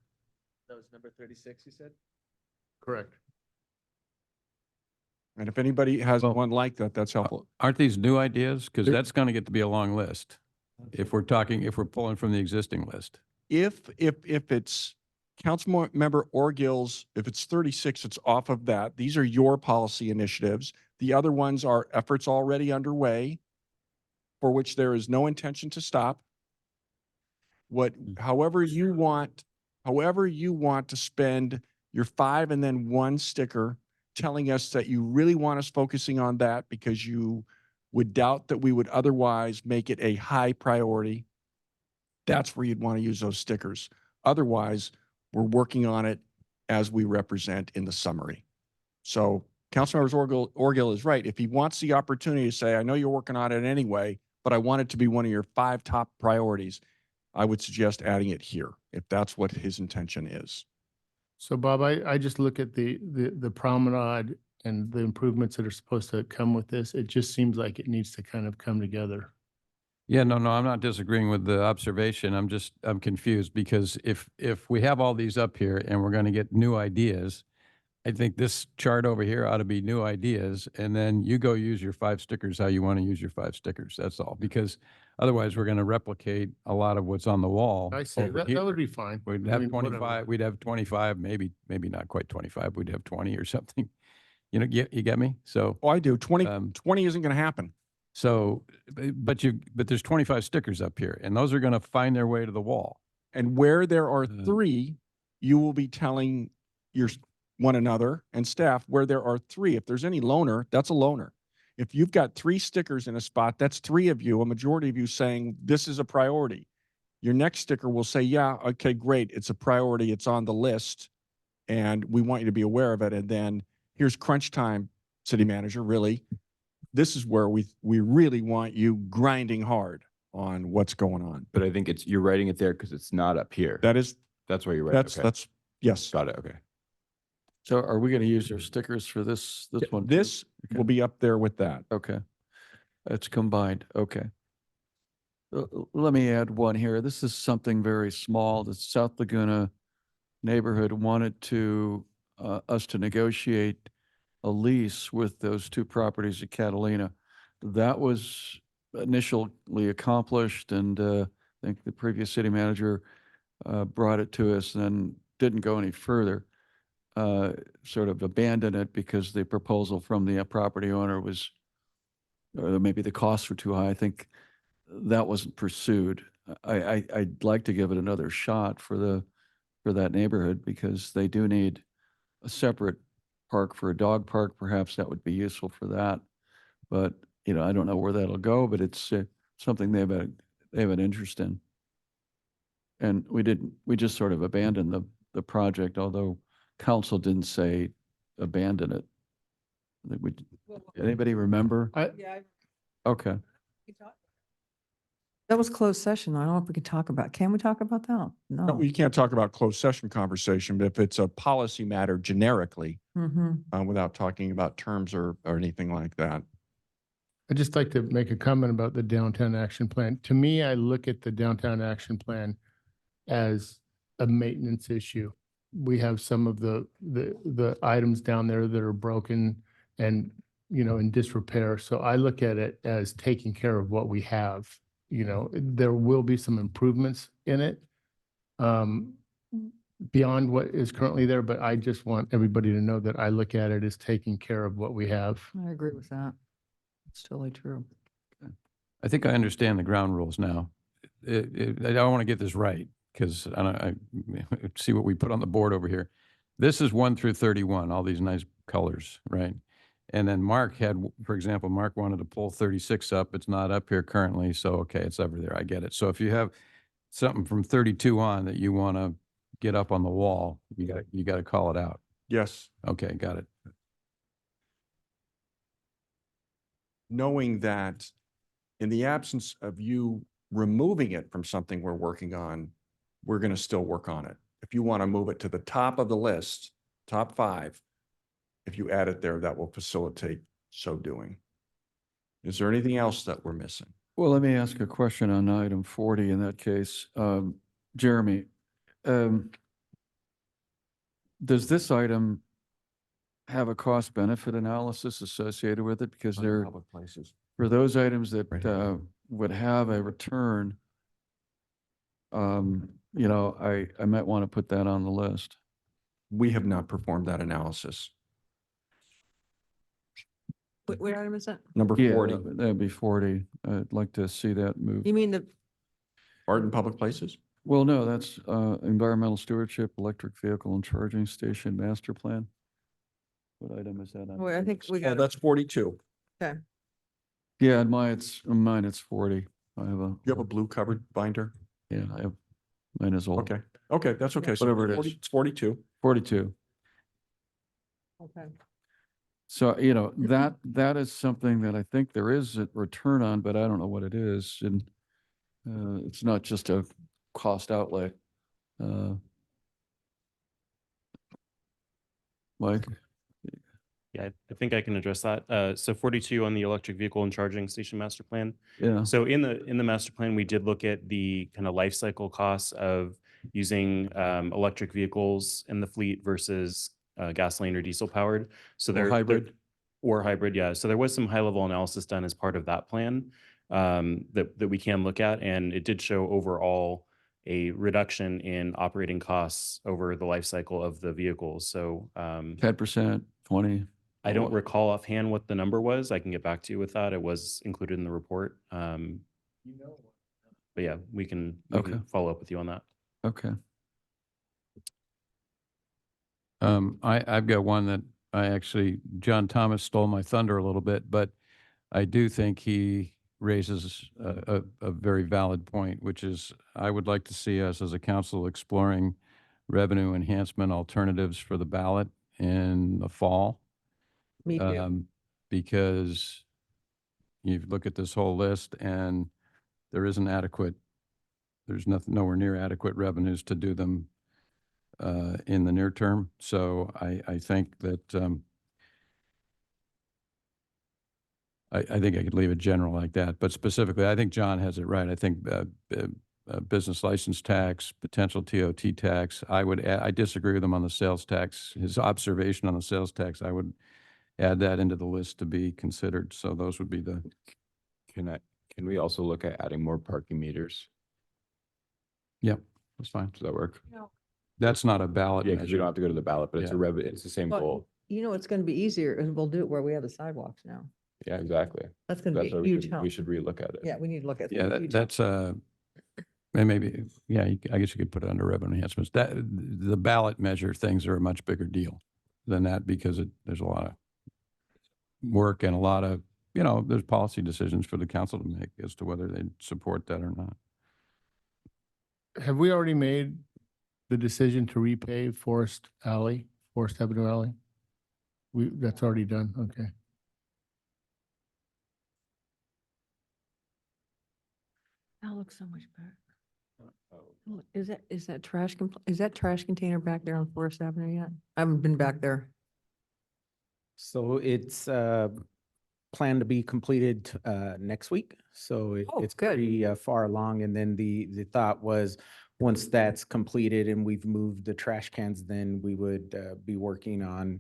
M: That was number 36, you said?
U: Correct.
P: And if anybody has one like that, that's helpful.
F: Aren't these new ideas? Because
P: They're-
F: that's going to get to be a long list. If we're pulling from the existing list.
P: If it's Councilmember Orgill's, if it's 36, it's off of that. These are your policy initiatives. The other ones are efforts already underway for which there is no intention to stop. However you want to spend your 5 and then 1 sticker telling us that you really want us focusing on that because you would doubt that we would otherwise make it a high priority. That's where you'd want to use those stickers. Otherwise, we're working on it as we represent in the summary. So Councilmember Orgill is right. If he wants the opportunity to say, I know you're working on it anyway, but I want it to be one of your 5 top priorities, I would suggest adding it here if that's what his intention is.
U: So Bob, I just look at the promenade and the improvements that are supposed to come with this. It just seems like it needs to kind of come together.
F: Yeah, no, I'm not disagreeing with the observation. I'm confused because if we have all these up here and we're going to get new ideas, I think this chart over here ought to be new ideas. And then you go use your 5 stickers how you want to use your 5 stickers. That's all. Because otherwise we're going to replicate a lot of what's on the wall.
U: I say
F: over
U: that
F: here.
U: would be fine.
F: We'd
U: I
F: have
U: mean, whatever.
F: 25, we'd have 25, maybe not quite 25. We'd have 20 or something. You know, you get me? So,
P: Oh, I do. 20
F: Um,
P: isn't going to happen.
F: so, but there's 25 stickers up here and those are going to find their way to the wall.
P: And where there are
F: Mhm.
P: 3, you will be telling one another and staff where there are 3. If there's any loner, that's a loner. If you've got 3 stickers in a spot, that's 3 of you, a majority of you saying this is a priority. Your next sticker will say, yeah, okay, great. It's a priority. It's on the list and we want you to be aware of it. And then here's crunch time, city manager, really. This is where we really want you grinding hard on what's going on.
T: But I think you're writing it there because it's not up here. That's why you're right. Okay.
P: That's, yes.
T: Got it. Okay.
C: So are we going to use our stickers for this one? too?
P: This will be up there with that.
C: Okay. It's combined. Okay. Let me add one here. This is something very small. The South Laguna neighborhood wanted us to negotiate a lease with those 2 properties at Catalina. That was initially accomplished and I think the previous city manager brought it to us and then didn't go any further. Sort of abandoned it because the proposal from the property owner was, or maybe the costs were too high. I think that wasn't pursued. I'd like to give it another shot for that neighborhood because they do need a separate park for a dog park. Perhaps that would be useful for that. But, I don't know where that'll go, but it's something they have an interest in. And we just sort of abandoned the project, although council didn't say abandon it. I think anybody remember?
D: Yeah.
C: Okay.
D: That was closed session. I don't know if we can we talk about that?
P: No,
D: No.
P: we can't talk about closed session conversation, but if it's a policy matter generically,
D: Mm-hmm.
P: without talking about terms or anything like that.
U: I'd just like to make a comment about the downtown action plan. To me, I look at the downtown action plan as a maintenance issue. We have some of the items down there that are broken and, in disrepair. So I look at it as taking care of what we have. There will be some improvements in it beyond what is currently there, but I just want everybody to know that I look at it as taking care of what we have.
D: I agree with that. It's totally true.
F: I think I understand the ground rules now. I don't want to get this right because I see what we put on the board over here. This is 1 through 31, all these nice colors, right? And then Mark had, for example, Mark wanted to pull 36 up. It's not up here currently, so okay, it's over there. I get it. So if you have something from 32 on that you want to get up on the wall, you got to call it out.
P: Yes.
F: Okay, got it.
P: Knowing that in the absence of you removing it from something we're working on, we're going to still work on it. If you want to move it to the top of the list, top 5, if you add it there, that will facilitate so doing. Is there anything else that we're missing?
C: Well, let me ask a question on item 40 in that case. Jeremy, does this item have a cost benefit analysis associated with it? Because
P: Under
C: there,
P: public places.
C: for those items that
P: Right.
C: would have a return, I might want to put that on the list.
P: We have not performed that analysis.
D: What item is that?
P: Number
C: Yeah,
P: 40,
C: that'd be 40. I'd like to see that move.
D: You mean the,
P: art in public places?
C: Well, no, that's environmental stewardship, electric vehicle and charging station master plan. What item is that on?
D: wait, I think we
P: Oh,
D: got,
P: that's 42.
D: okay.
C: Yeah, in mine it's 40. I have a.
P: You have a blue covered binder?
C: Yeah, I have, mine is old.
P: Okay, okay, that's okay. So
C: Whatever it
P: 40
C: is.
P: It's 42.
C: 42.
D: Okay.
C: So, that is something that I think there is a return on, but I don't know what it is. And it's not just a cost outlay. Mike?
L: Yeah, I think I can address that. So 42 on the electric vehicle and charging station master plan.
C: Yeah.
L: So in the master plan, we did look at the kind of life cycle costs of using electric vehicles in the fleet versus gasoline or diesel powered. So
C: Or
L: they're
C: hybrid.
L: or hybrid, yeah. So there was some high level analysis done as part of that plan that we can look at, and it did show overall a reduction in operating costs over the life cycle of the vehicles. So
C: 10%, 20.
L: I don't recall offhand what the number was. I can get back to you with that. It was included in the report. But yeah, we can
C: Okay.
L: follow up with you on that.
C: Okay. I've got one that John Thomas stole my thunder a little bit, but I do think he raises a very valid point, which is I would like to see us as a council exploring revenue enhancement alternatives for the ballot in the fall.
D: Me too.
C: Because you look at this whole list and there's nowhere near adequate revenues to do them in the near term. So I think that I think I could leave it general like that, but specifically, I think John has it right. I think business license tax, potential TOT tax. I disagree with him on the sales tax. His observation on the sales tax, I would add that into the list to be considered. So those would be the.
T: Can we also look at adding more parking meters?
C: Yep, that's fine.
T: Does that work?
C: That's not a ballot.
T: Yeah, because you don't have to go to the ballot, but it's
C: Yeah.
T: it's the same
D: But
T: goal.
D: It's going to be easier and we'll do it where we have the sidewalks now.
T: Yeah, exactly.
D: That's going to be
T: That's why
D: a
T: we
D: huge
T: should,
D: help.
T: we should relook at it.
D: Yeah, we need to look at.
C: Yeah,
D: huge help.
C: that's and maybe, yeah, I guess you could put it under revenue enhancements. The ballot measure things are a much bigger deal than that because there's a lot of work and a lot of, there's policy decisions for the council to make as to whether they support that or not.
U: Have we already made the decision to repave Forest Avenue Alley? That's already done, okay.
D: That looks so much better. Look, is that is that trash container back there on Forest Avenue yet? I haven't been back there.
V: So it's planned to be completed next week. So
D: Oh,
V: it's
D: good.
V: pretty far along. And then the thought was, once that's completed and we've moved the trash cans, then we would be working on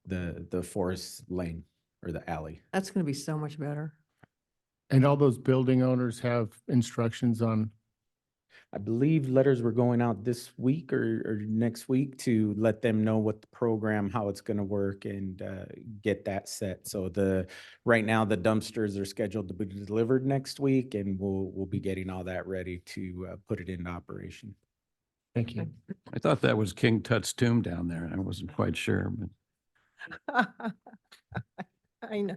V: the forest lane or the alley.
D: That's going to be so much better.
U: And all those building owners have instructions on,
V: I believe letters were going out this week or next week to let them know what the program, how it's going to work, and get that set. So right now the dumpsters are scheduled to be delivered next week, and we'll be getting all that ready to put it into operation.
U: thank you.
F: I thought that was King Tut's tomb down there. I wasn't quite sure, but
D: I know.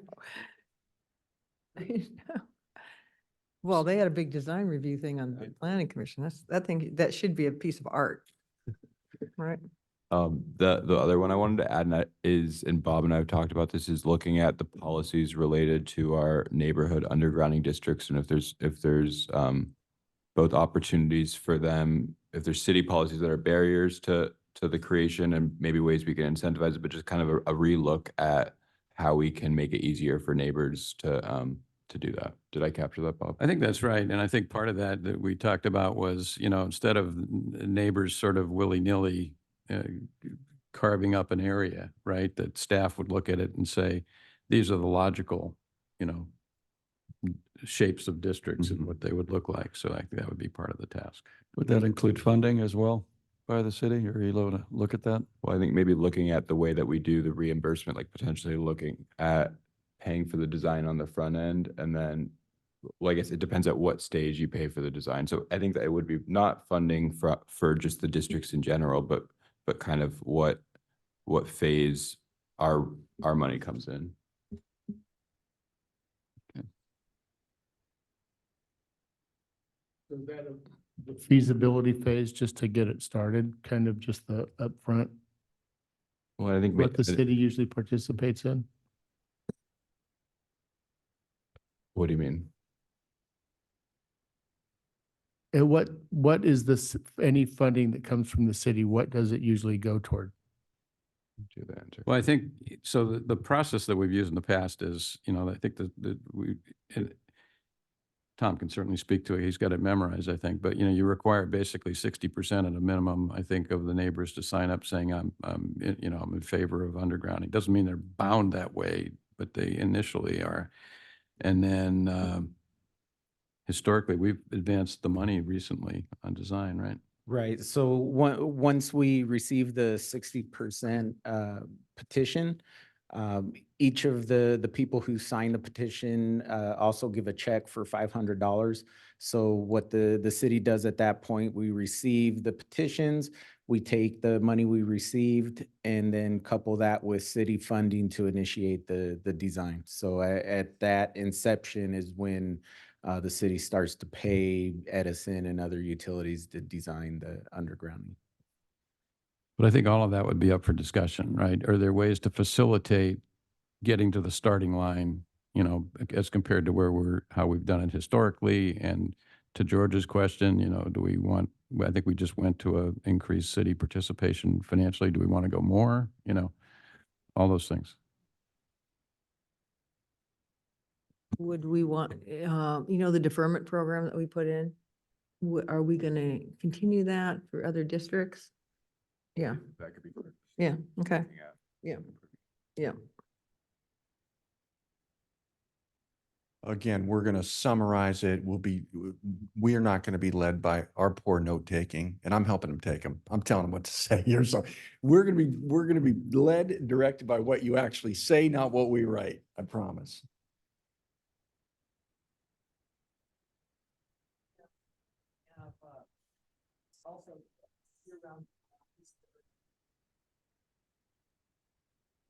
D: I know. Well, they had a big design review thing on the planning commission. That should be a piece of art. Right?
T: The other one I wanted to add is, and Bob and I have talked about this, is looking at the policies related to our neighborhood undergrounding districts, and if there's both opportunities for them, if there's city policies that are barriers to the creation, and maybe ways we can incentivize it, but just kind of a relook at how we can make it easier for neighbors to do that. Did I capture that, Bob?
F: I think that's right. And I think part of that we talked about was, instead of neighbors sort of willy-nilly carving up an area, right? That staff would look at it and say, these are the logical, shapes of districts and what they would look like. So I think that would be part of the task.
C: Would that include funding as well by the city? Are you able to look at that?
T: Well, I think maybe looking at the way that we do the reimbursement, like potentially looking at paying for the design on the front end, and then, well, I guess it depends at what stage you pay for the design. So I think that it would be not funding for just the districts in general, but kind of what phase our money comes in.
U: So that the feasibility phase, just to get it started, kind of just the upfront,
T: Well, I think
U: what the city usually participates in?
T: What do you mean?
U: And what is this, any funding that comes from the city, what does it usually go toward?
T: Do the answer.
F: Well, I think, so the process that we've used in the past is, I think Tom can certainly speak to it. He's got it memorized, I think, but you require basically 60% at a minimum, I think, of the neighbors to sign up saying I'm in favor of undergrounding. Doesn't mean they're bound that way, but they initially are. And then historically, we've advanced the money recently on design, right?
V: Right. So once we receive the 60% petition, each of the people who sign the petition also give a check for $500. So what the city does at that point, we receive the petitions, we take the money we received and then couple that with city funding to initiate the design. So at that inception is when the city starts to pay Edison and other utilities to design the undergrounding.
F: But I think all of that would be up for discussion, right? Are there ways to facilitate getting to the starting line, as compared to how we've done it historically? And to George's question, do we want, I think we just went to a increased city participation financially. Do we want to go more? All those things.
D: Would we want, the deferment program that we put in? Are we going to continue that for other districts? Yeah.
T: That could be.
D: Yeah. Okay. Yeah. Yeah.
P: Again, we're going to summarize it. We are not going to be led by our poor note taking, and I'm helping them take them. I'm telling them what to say here. So we're going to be led and directed by what you actually say, not what we write. I promise.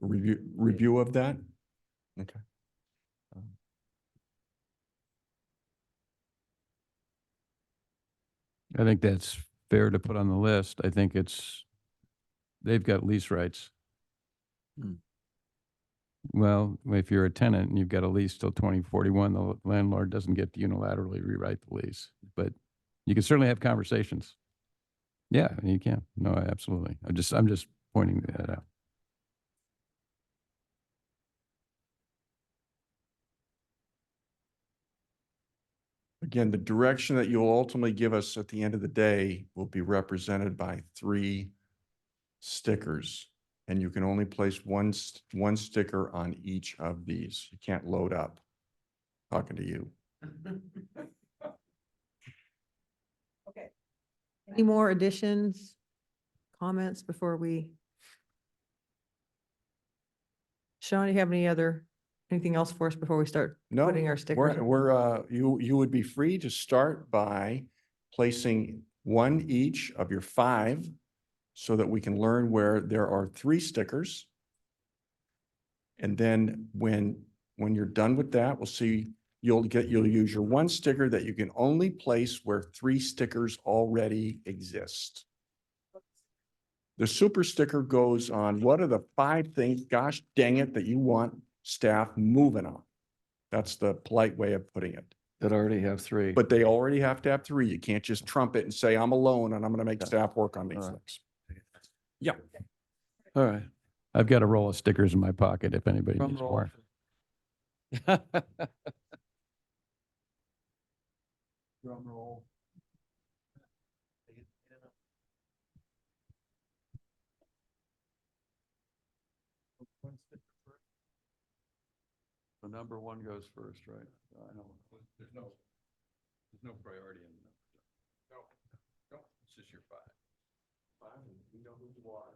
P: Review of that? Okay.
F: I think that's fair to put on the list. I think they've got lease rights. Well, if you're a tenant and you've got a lease till 2041, the landlord doesn't get to unilaterally rewrite the lease, but you can certainly have conversations. Yeah, you can. No, absolutely. I'm just pointing that out.
P: Again, the direction that you'll ultimately give us at the end of the day will be represented by 3 stickers. And you can only place one sticker on each of these. You can't load up. Talking to you.
D: Okay. Any more additions, comments before we? Sean, do you have anything else for us before we start
P: No,
D: putting our stickers?
P: you would be free to start by placing one each of your 5 so that we can learn where there are 3 stickers. And then when you're done with that, we'll see, you'll use your 1 sticker that you can only place where 3 stickers already exist. The super sticker goes on, what are the 5 things, gosh dang it, that you want staff moving on? That's the polite way of putting it.
C: That already have 3.
P: But they already have to have 3. You can't just trump it and say, I'm alone and I'm gonna make
C: Yeah.
P: staff work on these
C: All right.
P: things. Yeah.
C: All right.
F: I've got a roll of stickers in my pocket if anybody
C: Drum
F: needs
C: roll.
F: more.
C: Drum roll. The number 1 goes first, right? I know.
F: There's no priority in the number. No, it's just your 5.
C: We know who you are.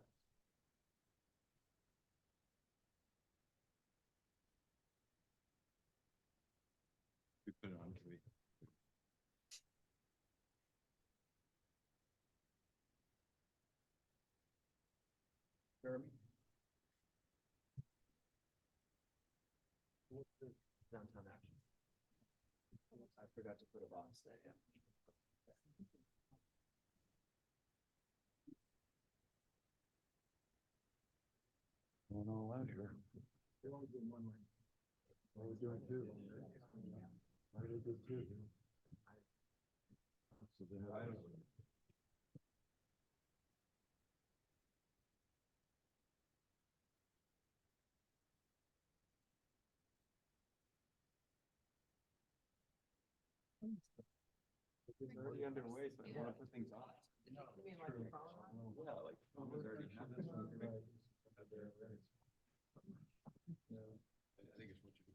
F: We put it on TV.
C: Jeremy?
H: Downtown action. I forgot to put a box there, yeah.
C: Going all out here. We're only doing 1 line. We're doing 2. I already did 2. So then I don't. It's already underway, so I want to put things on. Yeah, like phones already have this. I think it's what you do.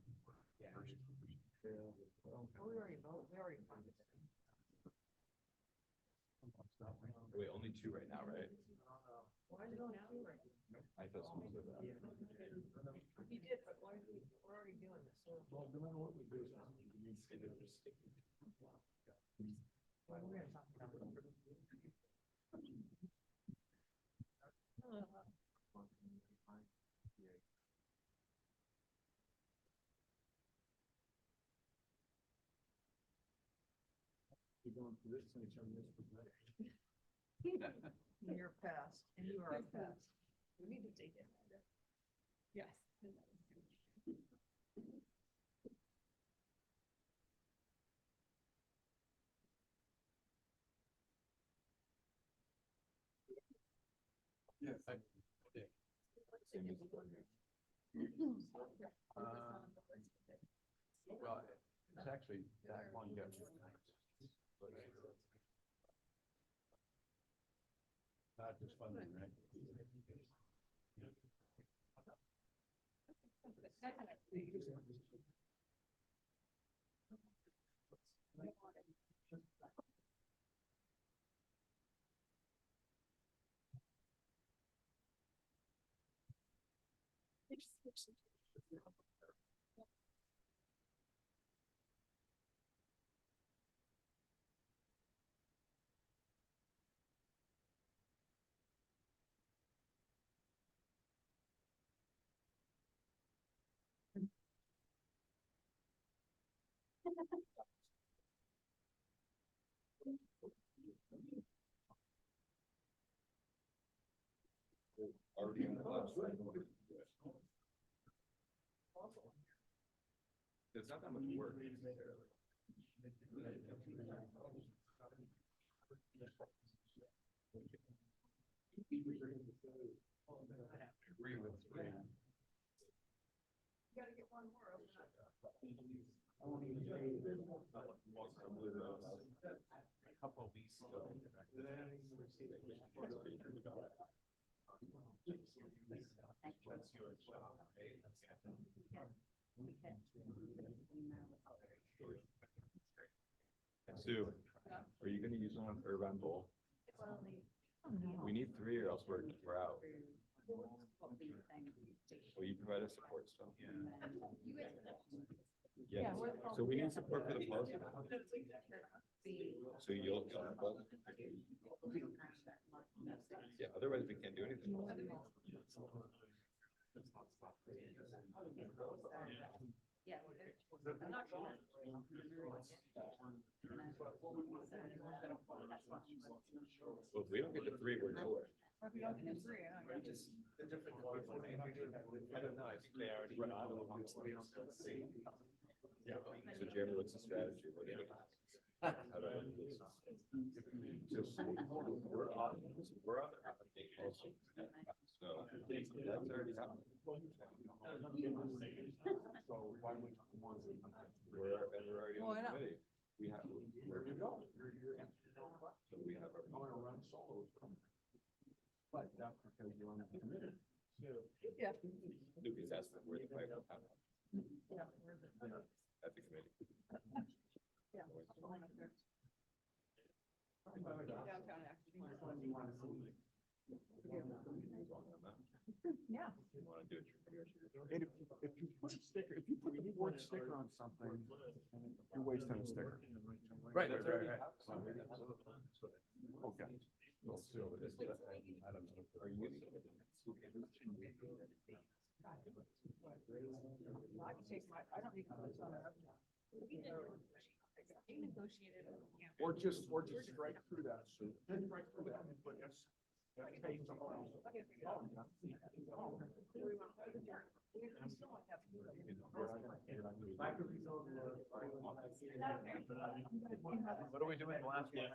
F: Wait, only 2 right now, right?
D: Why is it only 2 right now?
F: I thought someone said that.
D: He did, but why are we, we're already doing this, so.
C: Well, no matter what we do.
D: Well, we're gonna talk about it.
C: You're going through this thing, some of this was better.
D: You're past, and you are past. We need to take it. Yes.
C: Yes.
F: Well, it's actually that one gets. Not just funding, right? Already in the website. It's not that much work. Agree with.
D: You gotta get one more.
T: Sue, are you gonna use one on Irvine Bowl? We need 3 or else we're out. Will you provide us support stuff? Yeah, so we need support for the policy. So you'll have both? Yeah, otherwise we can't do anything. Well, if we don't get to 3, we're nowhere. I don't know, I think they already. Yeah, so Jeremy, what's the strategy? What do you? How do I do this? So we're on the application. So that's already happened. So why would we're already on the committee. We have, where we go. So we have our. But that's because you're on the committee. Yeah. Lucas asked them where the fight will happen. At the committee. Yeah.
G: Yeah.
T: You want to do it?
P: And if you put a sticker, if you put the word sticker on something, you're wasting a sticker.
T: Right.
P: Okay.
T: I don't know. Are you?
G: I don't need
P: Or just strike through that, Sue. Just strike through that. But that's pay someone else.
T: What are we doing the last one?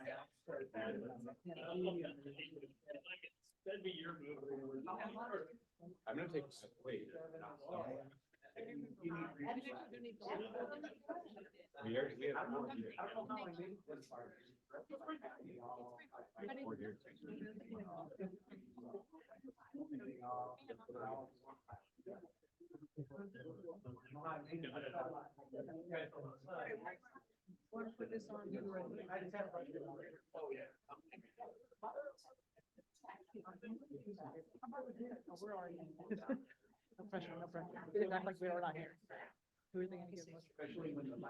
S: That'd be your move.
T: I'm gonna take, wait. We already, we have. 4 here.
G: Want to put this on? Oh, yeah. We're already. No pressure, no pressure. They act like we're not here. Who are they gonna give us? Especially when the. My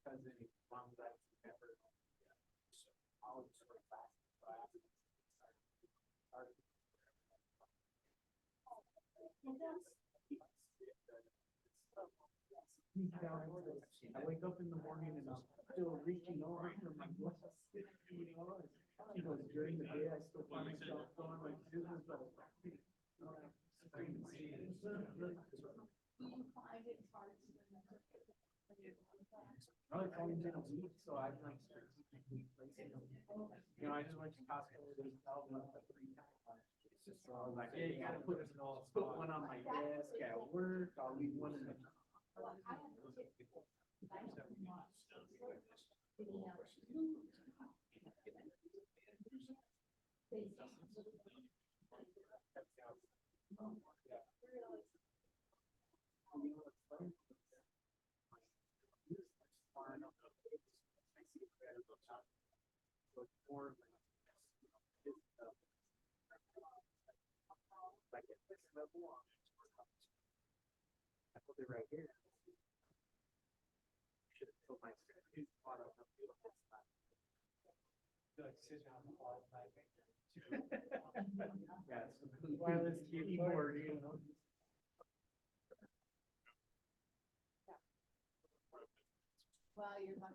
G: cousin, mom, dad, never. I wake up in the morning and I'm still reaching over and I'm like, what's going on? She goes, during the day, I still find myself going like, this is the. Another time's in a week, so I like. You know, I just went to Costco, there's Alvin for 3 times. So I was like, yeah, you gotta put one on my desk at work, I'll leave one in the. I put it right here. Should have told my wireless keyboard, you know. Well, you're not.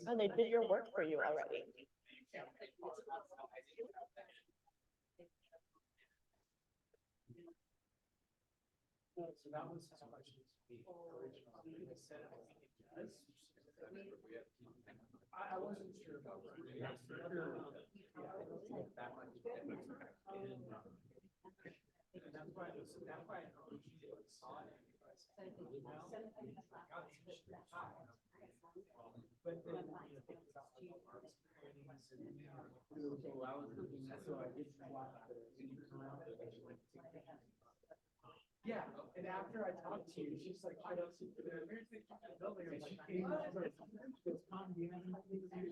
N: Oh, they did your work for you already.
B: So that was how much it originally said. I wasn't sure about that. And that's why it was, that's why I originally saw it. But then, you know, think about like our experience and, so I was looking, so I did watch the videos around it. Yeah, and after I talked to you, she's like, I don't see the weird thing about the building. And she came and she's like, "It's Tom, do you have anything to do?"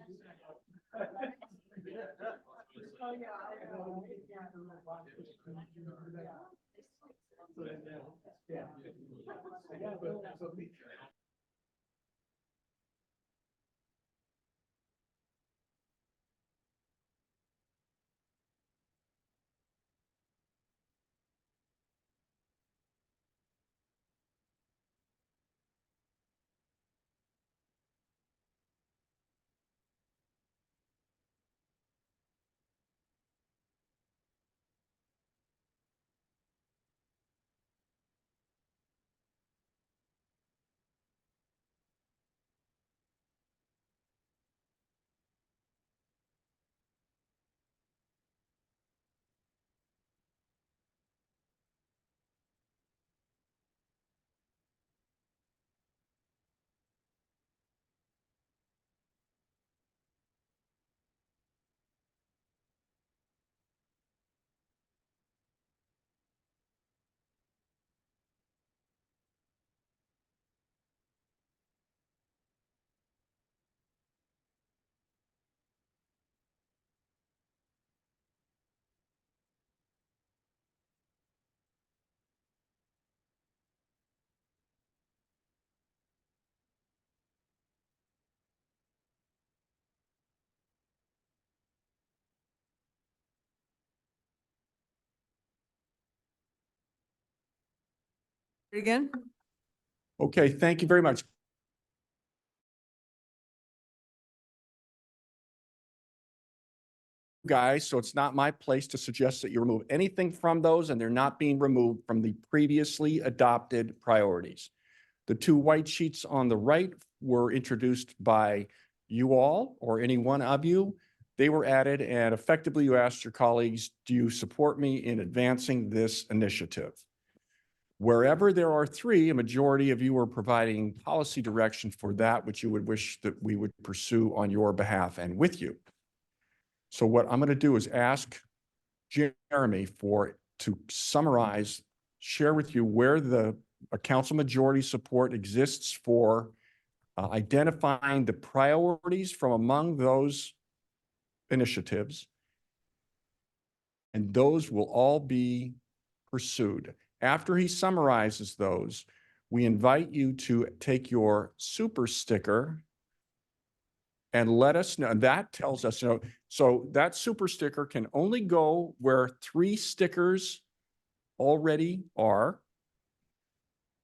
B: Oh, yeah. Yeah.
D: Again?
P: Okay, thank you very much. Guys, so it's not my place to suggest that you remove anything from those, and they're not being removed from the previously adopted priorities. The two white sheets on the right were introduced by you all or any one of you. They were added, and effectively you asked your colleagues, do you support me in advancing this initiative? Wherever there are three, a majority of you are providing policy direction for that which you would wish that we would pursue on your behalf and with you. So what I'm going to do is ask Jeremy to summarize, share with you where a council majority support exists for identifying the priorities from among those initiatives. And those will all be pursued. After he summarizes those, we invite you to take your super sticker and let us know. That tells us, so that super sticker can only go where 3 stickers already are.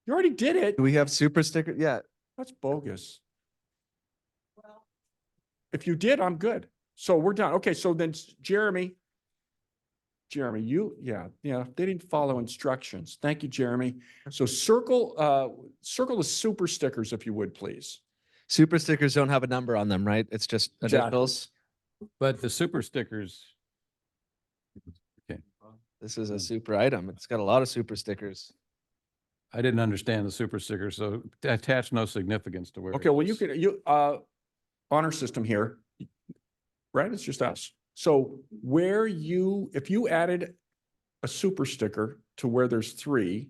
P: You already did it.
M: Do we have super sticker? Yeah.
P: That's bogus. If you did, I'm good. So we're done. Okay, so then Jeremy, they didn't follow instructions. Thank you, Jeremy. So circle the super stickers if you would, please.
M: Super stickers don't have a number on them, right? It's just
P: Exactly.
M: initials.
F: But the super stickers. Okay.
M: This is a super item. It's got a lot of super stickers.
F: I didn't understand the super sticker, so attach no significance to where.
P: Okay, well, honor system here, right? It's just us. So if you added a super sticker to where there's 3,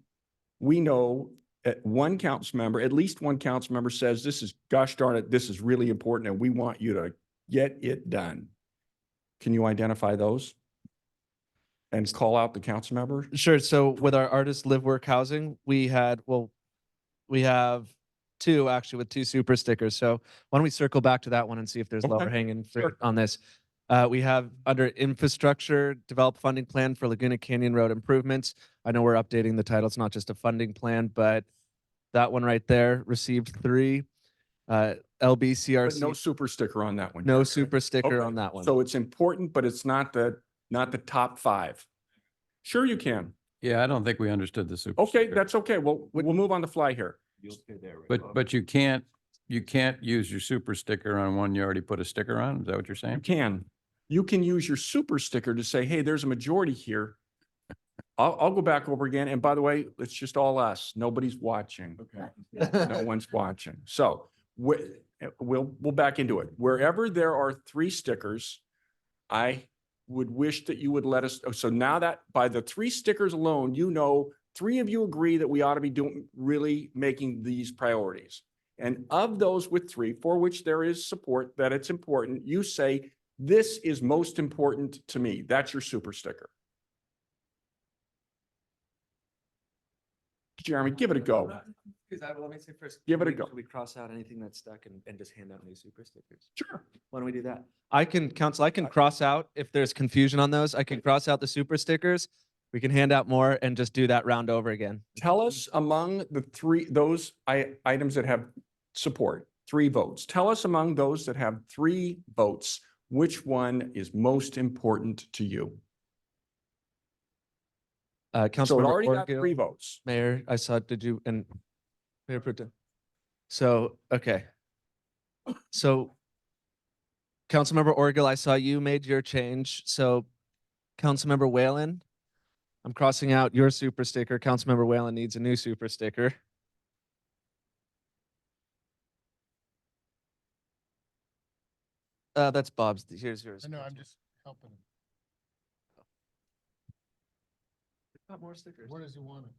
P: we know at least one council member says, gosh darn it, this is really important and we want you to get it done. Can you identify those? And call out the council member?
M: Sure. So with our artist live work housing, we have 2 actually with 2 super stickers. So why don't we circle back to that one and see if there's
P: Okay.
M: lower hanging fruit
P: Sure.
M: on this. We have under infrastructure, develop funding plan for Laguna Canyon Road improvements. I know we're updating the title. It's not just a funding plan, but that one right there received 3. LBCRC.
P: But no super sticker on that one.
M: No super sticker
P: Okay.
M: on that one.
P: So it's important, but it's not the top 5. Sure you can.
F: Yeah, I don't think we understood the super.
P: Okay,
F: sticker.
P: that's okay. Well, we'll move on the fly here.
F: But you can't use your super sticker on one you already put a sticker on? Is that what you're saying?
P: You can use your super sticker to say, hey, there's a majority here. I'll go back over again. And by the way, it's just all us. Nobody's watching. Okay. No one's watching. So we'll back into it. Wherever there are 3 stickers, I would wish that you would let us. So now that by the 3 stickers alone, 3 of you agree that we ought to be really making these priorities. And of those with 3, for which there is support that it's important, you say, this is most important to me. That's your super sticker. Jeremy, give it a go.
M: Let me say first.
P: Give it a go.
M: Should we cross out anything that's stuck and just hand out new super stickers?
P: Sure.
M: Why don't we do that? I can cross out, if there's confusion on those, I can cross out the super stickers. We can hand out more and just do that round over again.
P: Tell us among those items that have support, 3 votes. Tell us among those that have 3 votes, which one is most important to you? So it
M: Councilmember
P: already got
M: Orgill,
P: 3 votes.
M: Mayor, I saw, and Mayor Pro Tem. So, okay. So Councilmember Orgill, I saw you made your change. So Councilmember Whalen, I'm crossing out your super sticker. Councilmember Whalen needs a new super sticker. That's Bob's. Here's yours.
U: I know, I'm just helping him.
M: Got more stickers.
U: Where does he want it?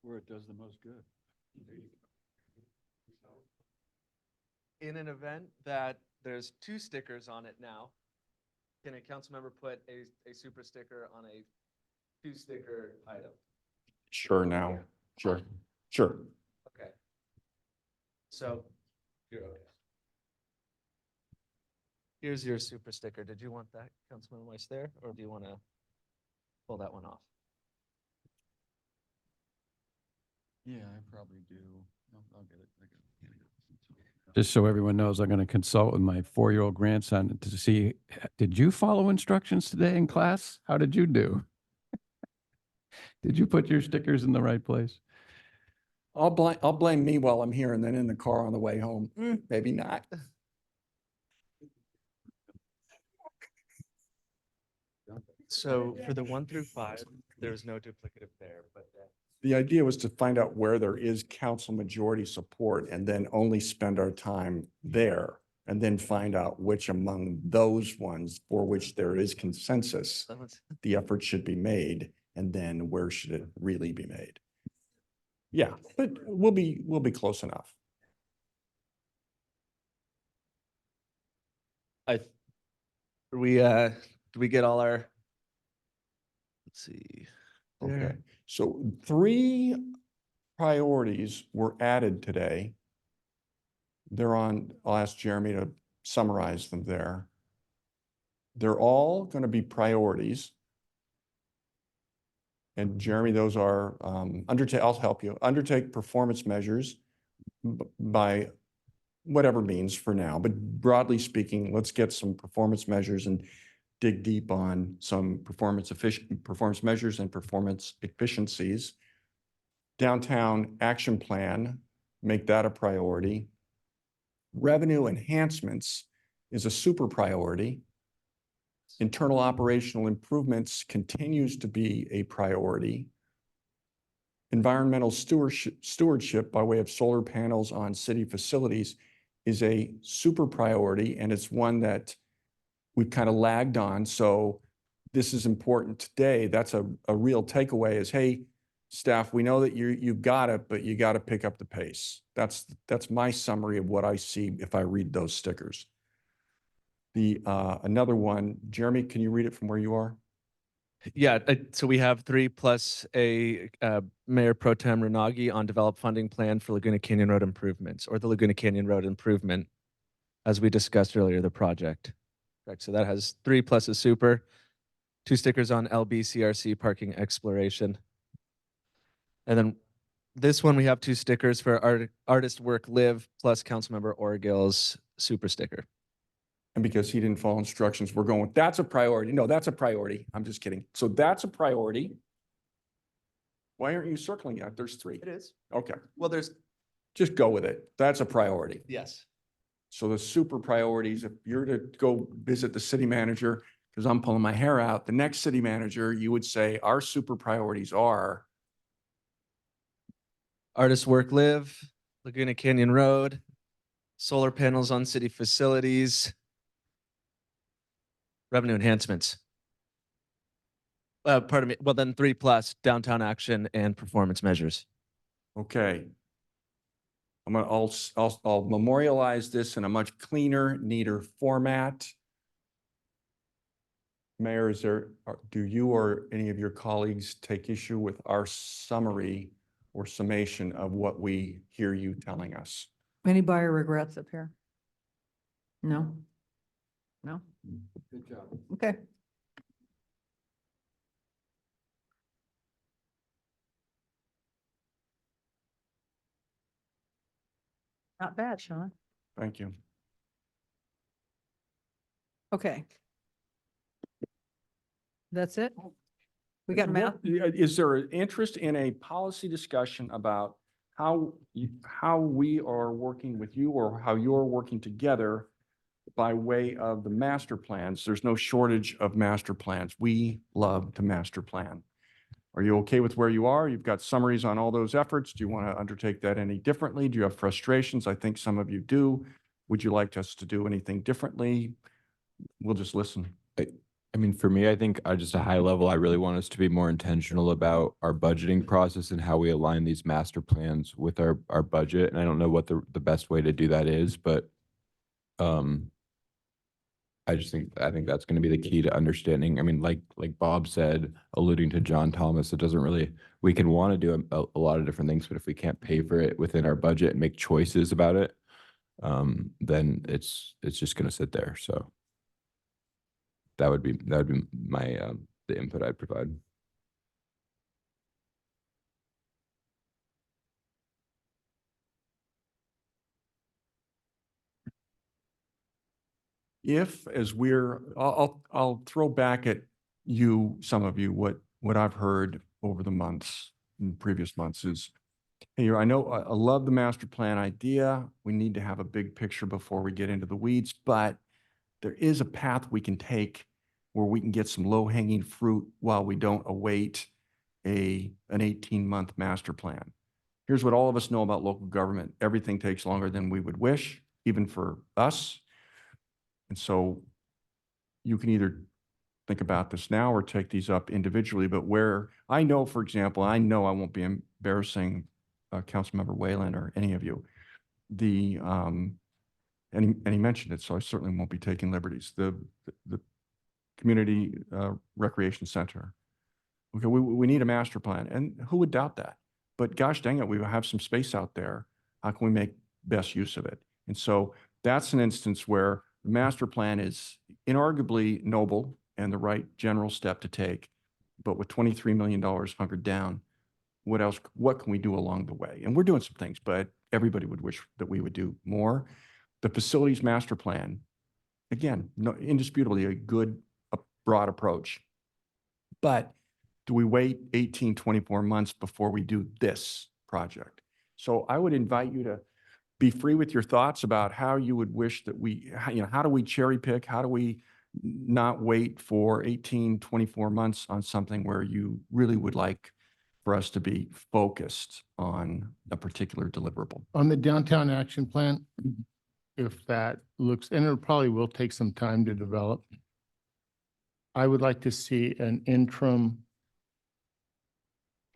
C: Where it does the most good.
M: In an event that there's 2 stickers on it now, can a council member put a super sticker on a 2 sticker item?
P: Sure now. Sure. Sure.
M: Okay. So, you're okay. Here's your super sticker. Did you want that, Councilman Weiss there, or do you want to pull that one off?
C: Yeah, I probably do. I'll get it.
F: Just so everyone knows, I'm going to consult with my 4-year-old grandson to see, did you follow instructions today in class? How did you do? Did you put your stickers in the right place?
C: I'll blame me while I'm here and then in the car on the way home. Maybe not.
M: So for the 1 through 5, there's no duplicative there, but
C: The idea was to find out where there is council majority support and then only spend our time there. And then find out which among those ones for which there is consensus, the effort should be made, and then where should it really be made? Yeah, but we'll be close enough.
M: do we get all our, let's see.
C: Okay,
M: there.
C: so 3 priorities were added today. They're on, I'll ask Jeremy to summarize them there. They're all going to be priorities. And Jeremy, those are, I'll help you, undertake performance measures by whatever means for now, but broadly speaking, let's get some performance measures and dig deep on some performance measures and performance efficiencies. Downtown action plan, make that a priority. Revenue enhancements is a super priority. Internal operational improvements continues to be a priority. Environmental stewardship by way of solar panels on city facilities is a super priority, and it's one that we've kind of lagged on. So this is important today. That's a real takeaway is, hey, staff, we know that you've got it, but you got to pick up the pace. That's my summary of what I see if I read those stickers. Another one, Jeremy, can you read it from where you are?
M: Yeah, so we have 3 plus a Mayor Pro Tem Renagi on develop funding plan for Laguna Canyon Road improvements, or the Laguna Canyon Road improvement, as we discussed earlier, the project. Correct. So that has 3 plus a super, 2 stickers on LBCRC parking exploration. And then this one, we have 2 stickers for Artist Work Live plus Councilmember Orgill's super sticker.
C: And because he didn't follow instructions, we're going, that's a priority. No, that's a priority. I'm just kidding. So that's a priority. Why aren't you circling it? There's 3.
M: It is.
C: Okay,
M: Well, there's,
C: just go with it. That's a priority.
M: yes.
C: So the super priorities, if you're to go visit the city manager, because I'm pulling my hair out, the next city manager, you would say, our super priorities are,
M: Artist Work Live, Laguna Canyon Road, solar panels on city facilities, revenue enhancements. Pardon me. Well, then 3 plus downtown action and performance measures.
C: okay. I'll memorialize this in a much cleaner, neater format. Mayor, do you or any of your colleagues take issue with our summary or summation of what we hear you telling us?
D: Any buyer regrets up here? No? No?
C: Good job.
D: Okay. Not bad, Sean.
C: Thank you.
D: Okay. That's it? We got math?
C: Is there an interest in a policy discussion about how we are working with you or how you're working together by way of the master plans? There's no shortage of master plans. We love to master plan. Are you okay with where you are? You've got summaries on all those efforts. Do you want to undertake that any differently? Do you have frustrations? I think some of you do. Would you like us to do anything differently? We'll just listen.
T: I mean, for me, I think just a high level, I really want us to be more intentional about our budgeting process and how we align these master plans with our budget. And I don't know what the best way to do that is, but I think that's going to be the key to understanding. I mean, like Bob said, alluding to John Thomas, it doesn't really, we can want to do a lot of different things, but if we can't pay for it within our budget and make choices about it, then it's just going to sit there. So that would be my, the input I'd provide.
P: If, as I'll throw back at you, some of you, what I've heard over the months, in previous months is, hey, I know, I love the master plan idea. We need to have a big picture before we get into the weeds, but there is a path we can take where we can get some low-hanging fruit while we don't await an 18-month master plan. Here's what all of us know about local government. Everything takes longer than we would wish, even for us. And so you can either think about this now or take these up individually, but where I know, for example, I know I won't be embarrassing Councilmember Whalen or any of you. And he mentioned it, so I certainly won't be taking liberties. The community recreation center. Okay, we need a master plan, and who would doubt that? But gosh dang it, we have some space out there. How can we make best use of it? And so that's an instance where the master plan is inarguably noble and the right general step to take. But with $23 million hunkered down, what can we do along the way? And we're doing some things, but everybody would wish that we would do more. The facilities master plan, again, indisputably a good, broad approach. But do we wait 18, 24 months before we do this project? So I would invite you to be free with your thoughts about how you would wish that how do we cherry pick? How do we not wait for 18, 24 months on something where you really would like for us to be focused on a particular deliverable?
U: On the downtown action plan, if that looks, and it probably will take some time to develop, I would like to see an interim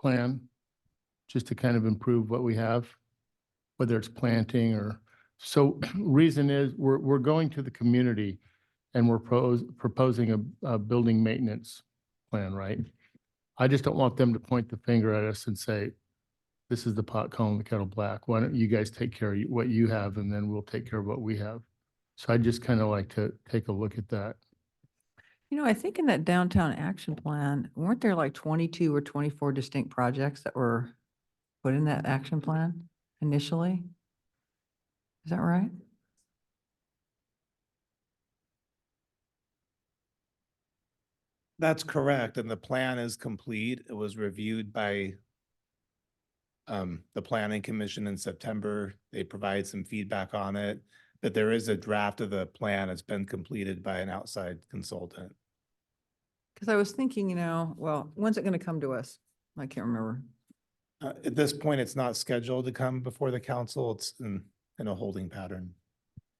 U: plan just to kind of improve what we have, whether it's planting or, so reason is we're going to the community and we're proposing a building maintenance plan, right? I just don't want them to point the finger at us and say, this is the pot calling the kettle black. Why don't you guys take care of what you have and then we'll take care of what we have. So I just kind of like to take a look at that.
D: You know, I think in that downtown action plan, weren't there like 22 or 24 distinct projects that were put in that action plan initially? Is that right?
B: That's correct. And the plan is complete. It was reviewed by the Planning Commission in September. They provide some feedback on it, but there is a draft of the plan that's been completed by an outside consultant.
D: Because I was thinking, well, when's it going to come to us? I can't remember.
B: At this point, it's not scheduled to come before the council. It's in a holding pattern.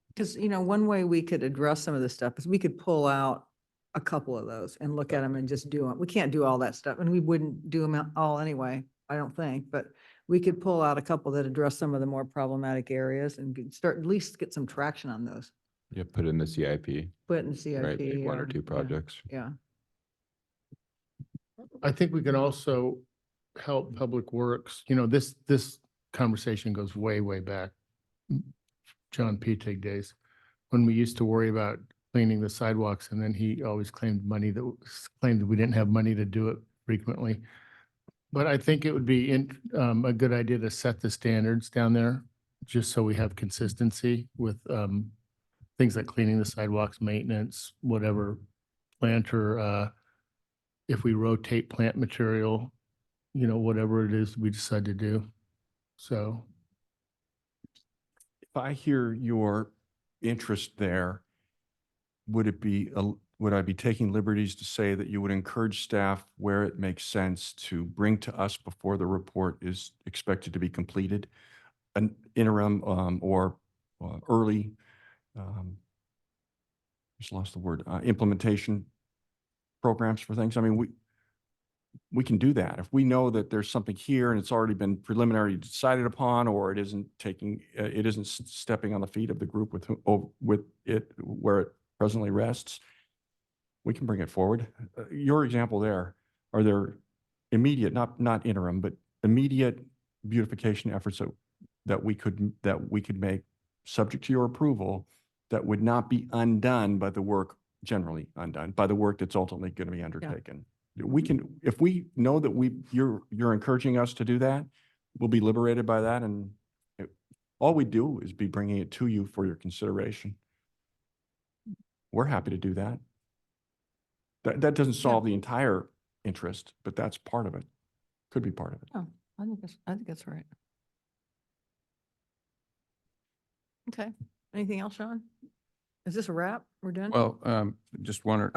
D: Because, one way we could address some of this stuff is we could pull out a couple of those and look at them and just do them. We can't do all that stuff, and we wouldn't do them all anyway, I don't think, but we could pull out a couple that address some of the more problematic areas and at least get some traction on those.
T: Yeah, put in the CIP.
D: Put it in the CIP.
T: Right, pick one or
D: yeah,
T: two projects.
D: Yeah.
U: I think we can also help Public Works. This conversation goes way, way back. John Petig days, when we used to worry about cleaning the sidewalks, and then he always claimed that we didn't have money to do it frequently. But I think it would be a good idea to set the standards down there, just so we have consistency with things like cleaning the sidewalks, maintenance, whatever, planter, if we rotate plant material, whatever it is we decide to do. So.
P: If I hear your interest there, would I be taking liberties to say that you would encourage staff where it makes sense to bring to us before the report is expected to be completed, an interim or early, just lost the word, implementation programs for things? I mean, we can do that. If we know that there's something here and it's already been preliminarily decided upon, or it isn't stepping on the feet of the group with it where it presently rests, we can bring it forward. Your example there, are there immediate, not interim, but immediate beautification efforts that we could make subject to your approval that would not be undone by the work generally undone by the work that's ultimately going to be undertaken. We can, if we know that you're encouraging us to do that, we'll be liberated by that. And all we do is be bringing it to you for your consideration. We're happy to do that. That doesn't solve the entire interest, but that's part of it. Could be part of it.
D: Oh, I think that's right. Okay. Anything else, Sean? Is this a wrap? We're done?
F: Well, just one,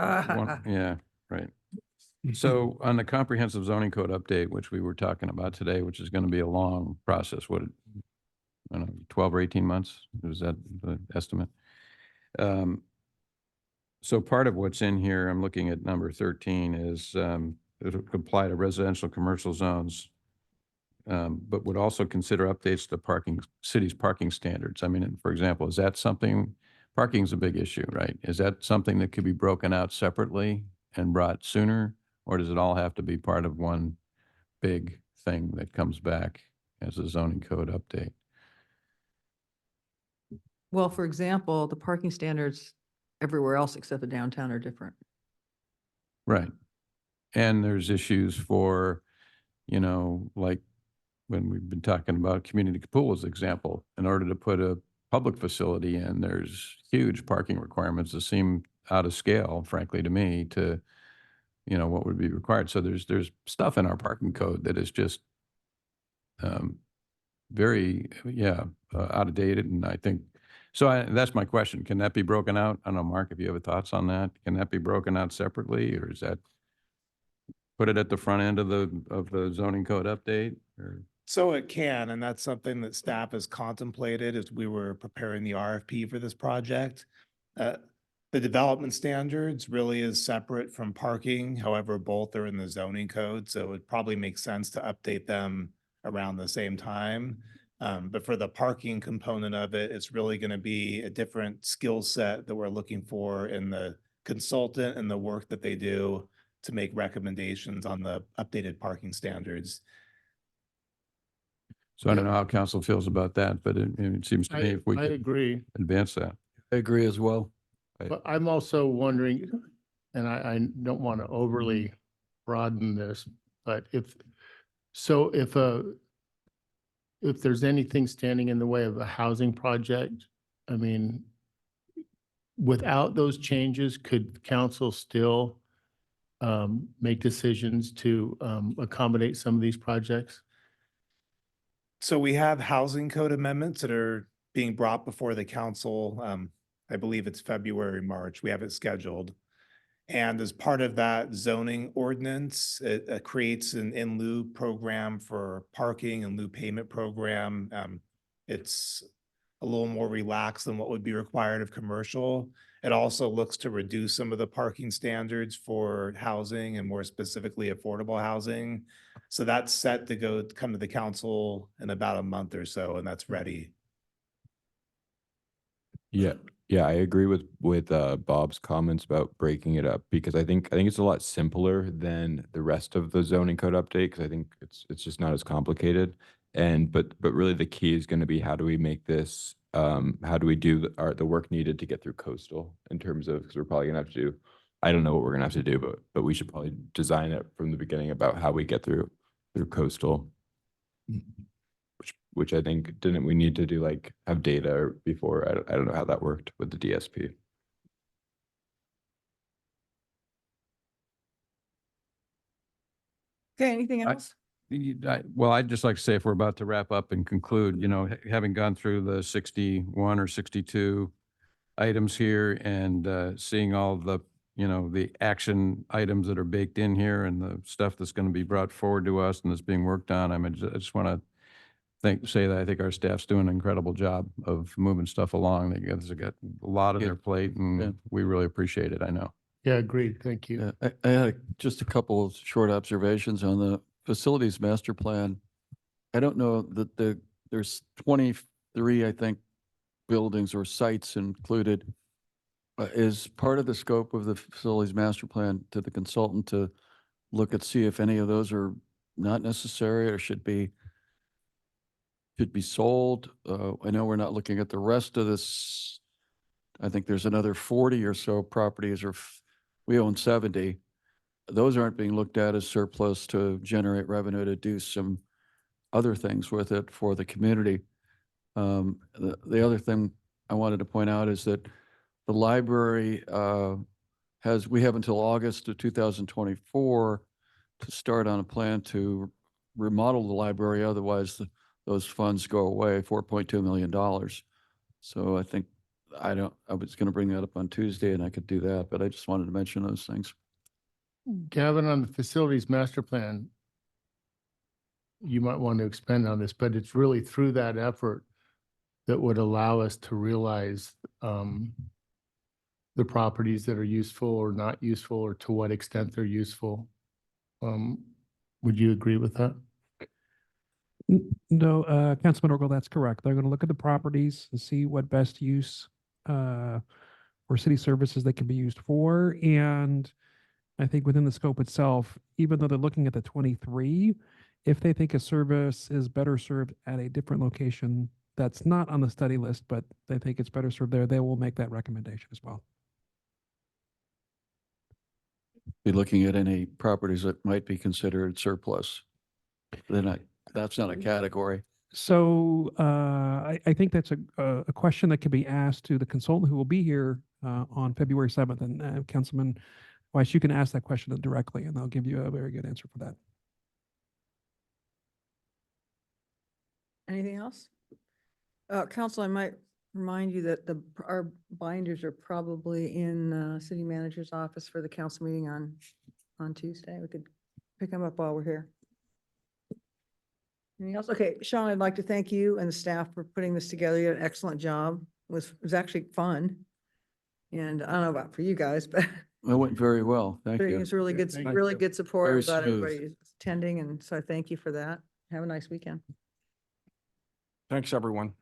F: yeah, right. So on the comprehensive zoning code update, which we were talking about today, which is going to be a long process, I don't know, 12 or 18 months? Is that the estimate? So part of what's in here, I'm looking at number 13, is it'll apply to residential commercial zones, but would also consider updates to city's parking standards. I mean, for example, is that something, parking's a big issue, right? Is that something that could be broken out separately and brought sooner? Or does it all have to be part of one big thing that comes back as a zoning code update?
D: Well, for example, the parking standards everywhere else except the downtown are different.
F: Right. And there's issues for, like when we've been talking about community pool as example, in order to put a public facility in, there's huge parking requirements that seem out of scale, frankly, to me, to, what would be required. So there's stuff in our parking code that is just very, out of date. And I think, that's my question. Can that be broken out? I don't know, Mark, if you have thoughts on that, can that be broken out separately, or is that put it at the front end of the zoning code update? Or?
B: So it can, and that's something that staff has contemplated as we were preparing the RFP for this project. The development standards really is separate from parking. However, both are in the zoning code, so it would probably make sense to update them around the same time. But for the parking component of it, it's really going to be a different skill set that we're looking for in the consultant and the work that they do to make recommendations on the updated parking standards.
F: So I don't know how council feels about that, but it seems to me if we
U: I
F: could
U: agree.
F: advance that.
C: I agree as well.
U: But I'm also wondering, and I don't want to overly broaden this, but if there's anything standing in the way of a housing project, I mean, without those changes, could council still make decisions to accommodate some of these projects?
B: So we have housing code amendments that are being brought before the council. I believe it's February, March. We have it scheduled. And as part of that zoning ordinance, it creates an in lieu program for parking and lieu payment program. It's a little more relaxed than what would be required of commercial. It also looks to reduce some of the parking standards for housing and more specifically affordable housing. So that's set to come to the council in about a month or so, and that's ready.
T: Yeah, I agree with Bob's comments about breaking it up, because I think it's a lot simpler than the rest of the zoning code update, because I think it's just not as complicated. But really the key is going to be, how do we make this, how do we do the work needed to get through coastal, in terms of, because we're probably gonna have to do, I don't know what we're gonna have to do, but we should probably design it from the beginning about how we get through coastal. Which I think, didn't we need to do, like, have data before? I don't know how that worked with the DSP.
D: Okay, anything else?
F: Well, I'd just like to say, if we're about to wrap up and conclude, having gone through the 61 or 62 items here and seeing all the, the action items that are baked in here and the stuff that's going to be brought forward to us and that's being worked on, I just want to say that I think our staff's doing an incredible job of moving stuff along. They got a lot on their plate, and we really appreciate it, I know.
U: Yeah, agreed. Thank you.
C: I had just a couple of short observations on the facilities master plan. I don't know that there's 23, I think, buildings or sites included. Is part of the scope of the facilities master plan to the consultant to look at, see if any of those are not necessary or should be sold? I know we're not looking at the rest of this I think there's another 40 or so properties, we own 70. Those aren't being looked at as surplus to generate revenue to do some other things with it for the community. The other thing I wanted to point out is that the library we have until August of 2024 to start on a plan to remodel the library. Otherwise, those funds go away, $4.2 million. So I think, I was going to bring that up on Tuesday and I could do that, but I just wanted to mention those things.
U: Gavin, on the facilities master plan, you might want to expand on this, but it's really through that effort that would allow us to realize the properties that are useful or not useful, or to what extent they're useful. Would you agree with that?
S: No, Councilman Orgel, that's correct. They're going to look at the properties and see what best use for city services they can be used for. And I think within the scope itself, even though they're looking at the 23, if they think a service is better served at a different location that's not on the study list, but they think it's better served there, they will make that recommendation as well.
C: Be looking at any properties that might be considered surplus. That's not a category.
S: So I think that's a question that can be asked to the consultant who will be here on February 7th. And Councilman Weiss, you can ask that question directly and they'll give you a very good answer for that.
D: Anything else? Council, I might remind you that our binders are probably in city manager's office for the council meeting on Tuesday. We could pick them up while we're here. Anything else? Okay, Sean, I'd like to thank you and the staff for putting this together. You did an excellent job. It was actually fun. And I don't know about for you guys, but
C: It went very well. Thank
D: it
C: you.
D: was really good,
U: Thank you.
D: really good support.
C: Very
D: I'm glad
C: smooth.
D: everybody is attending, and so I thank you for that. Have a nice weekend.
P: Thanks, everyone.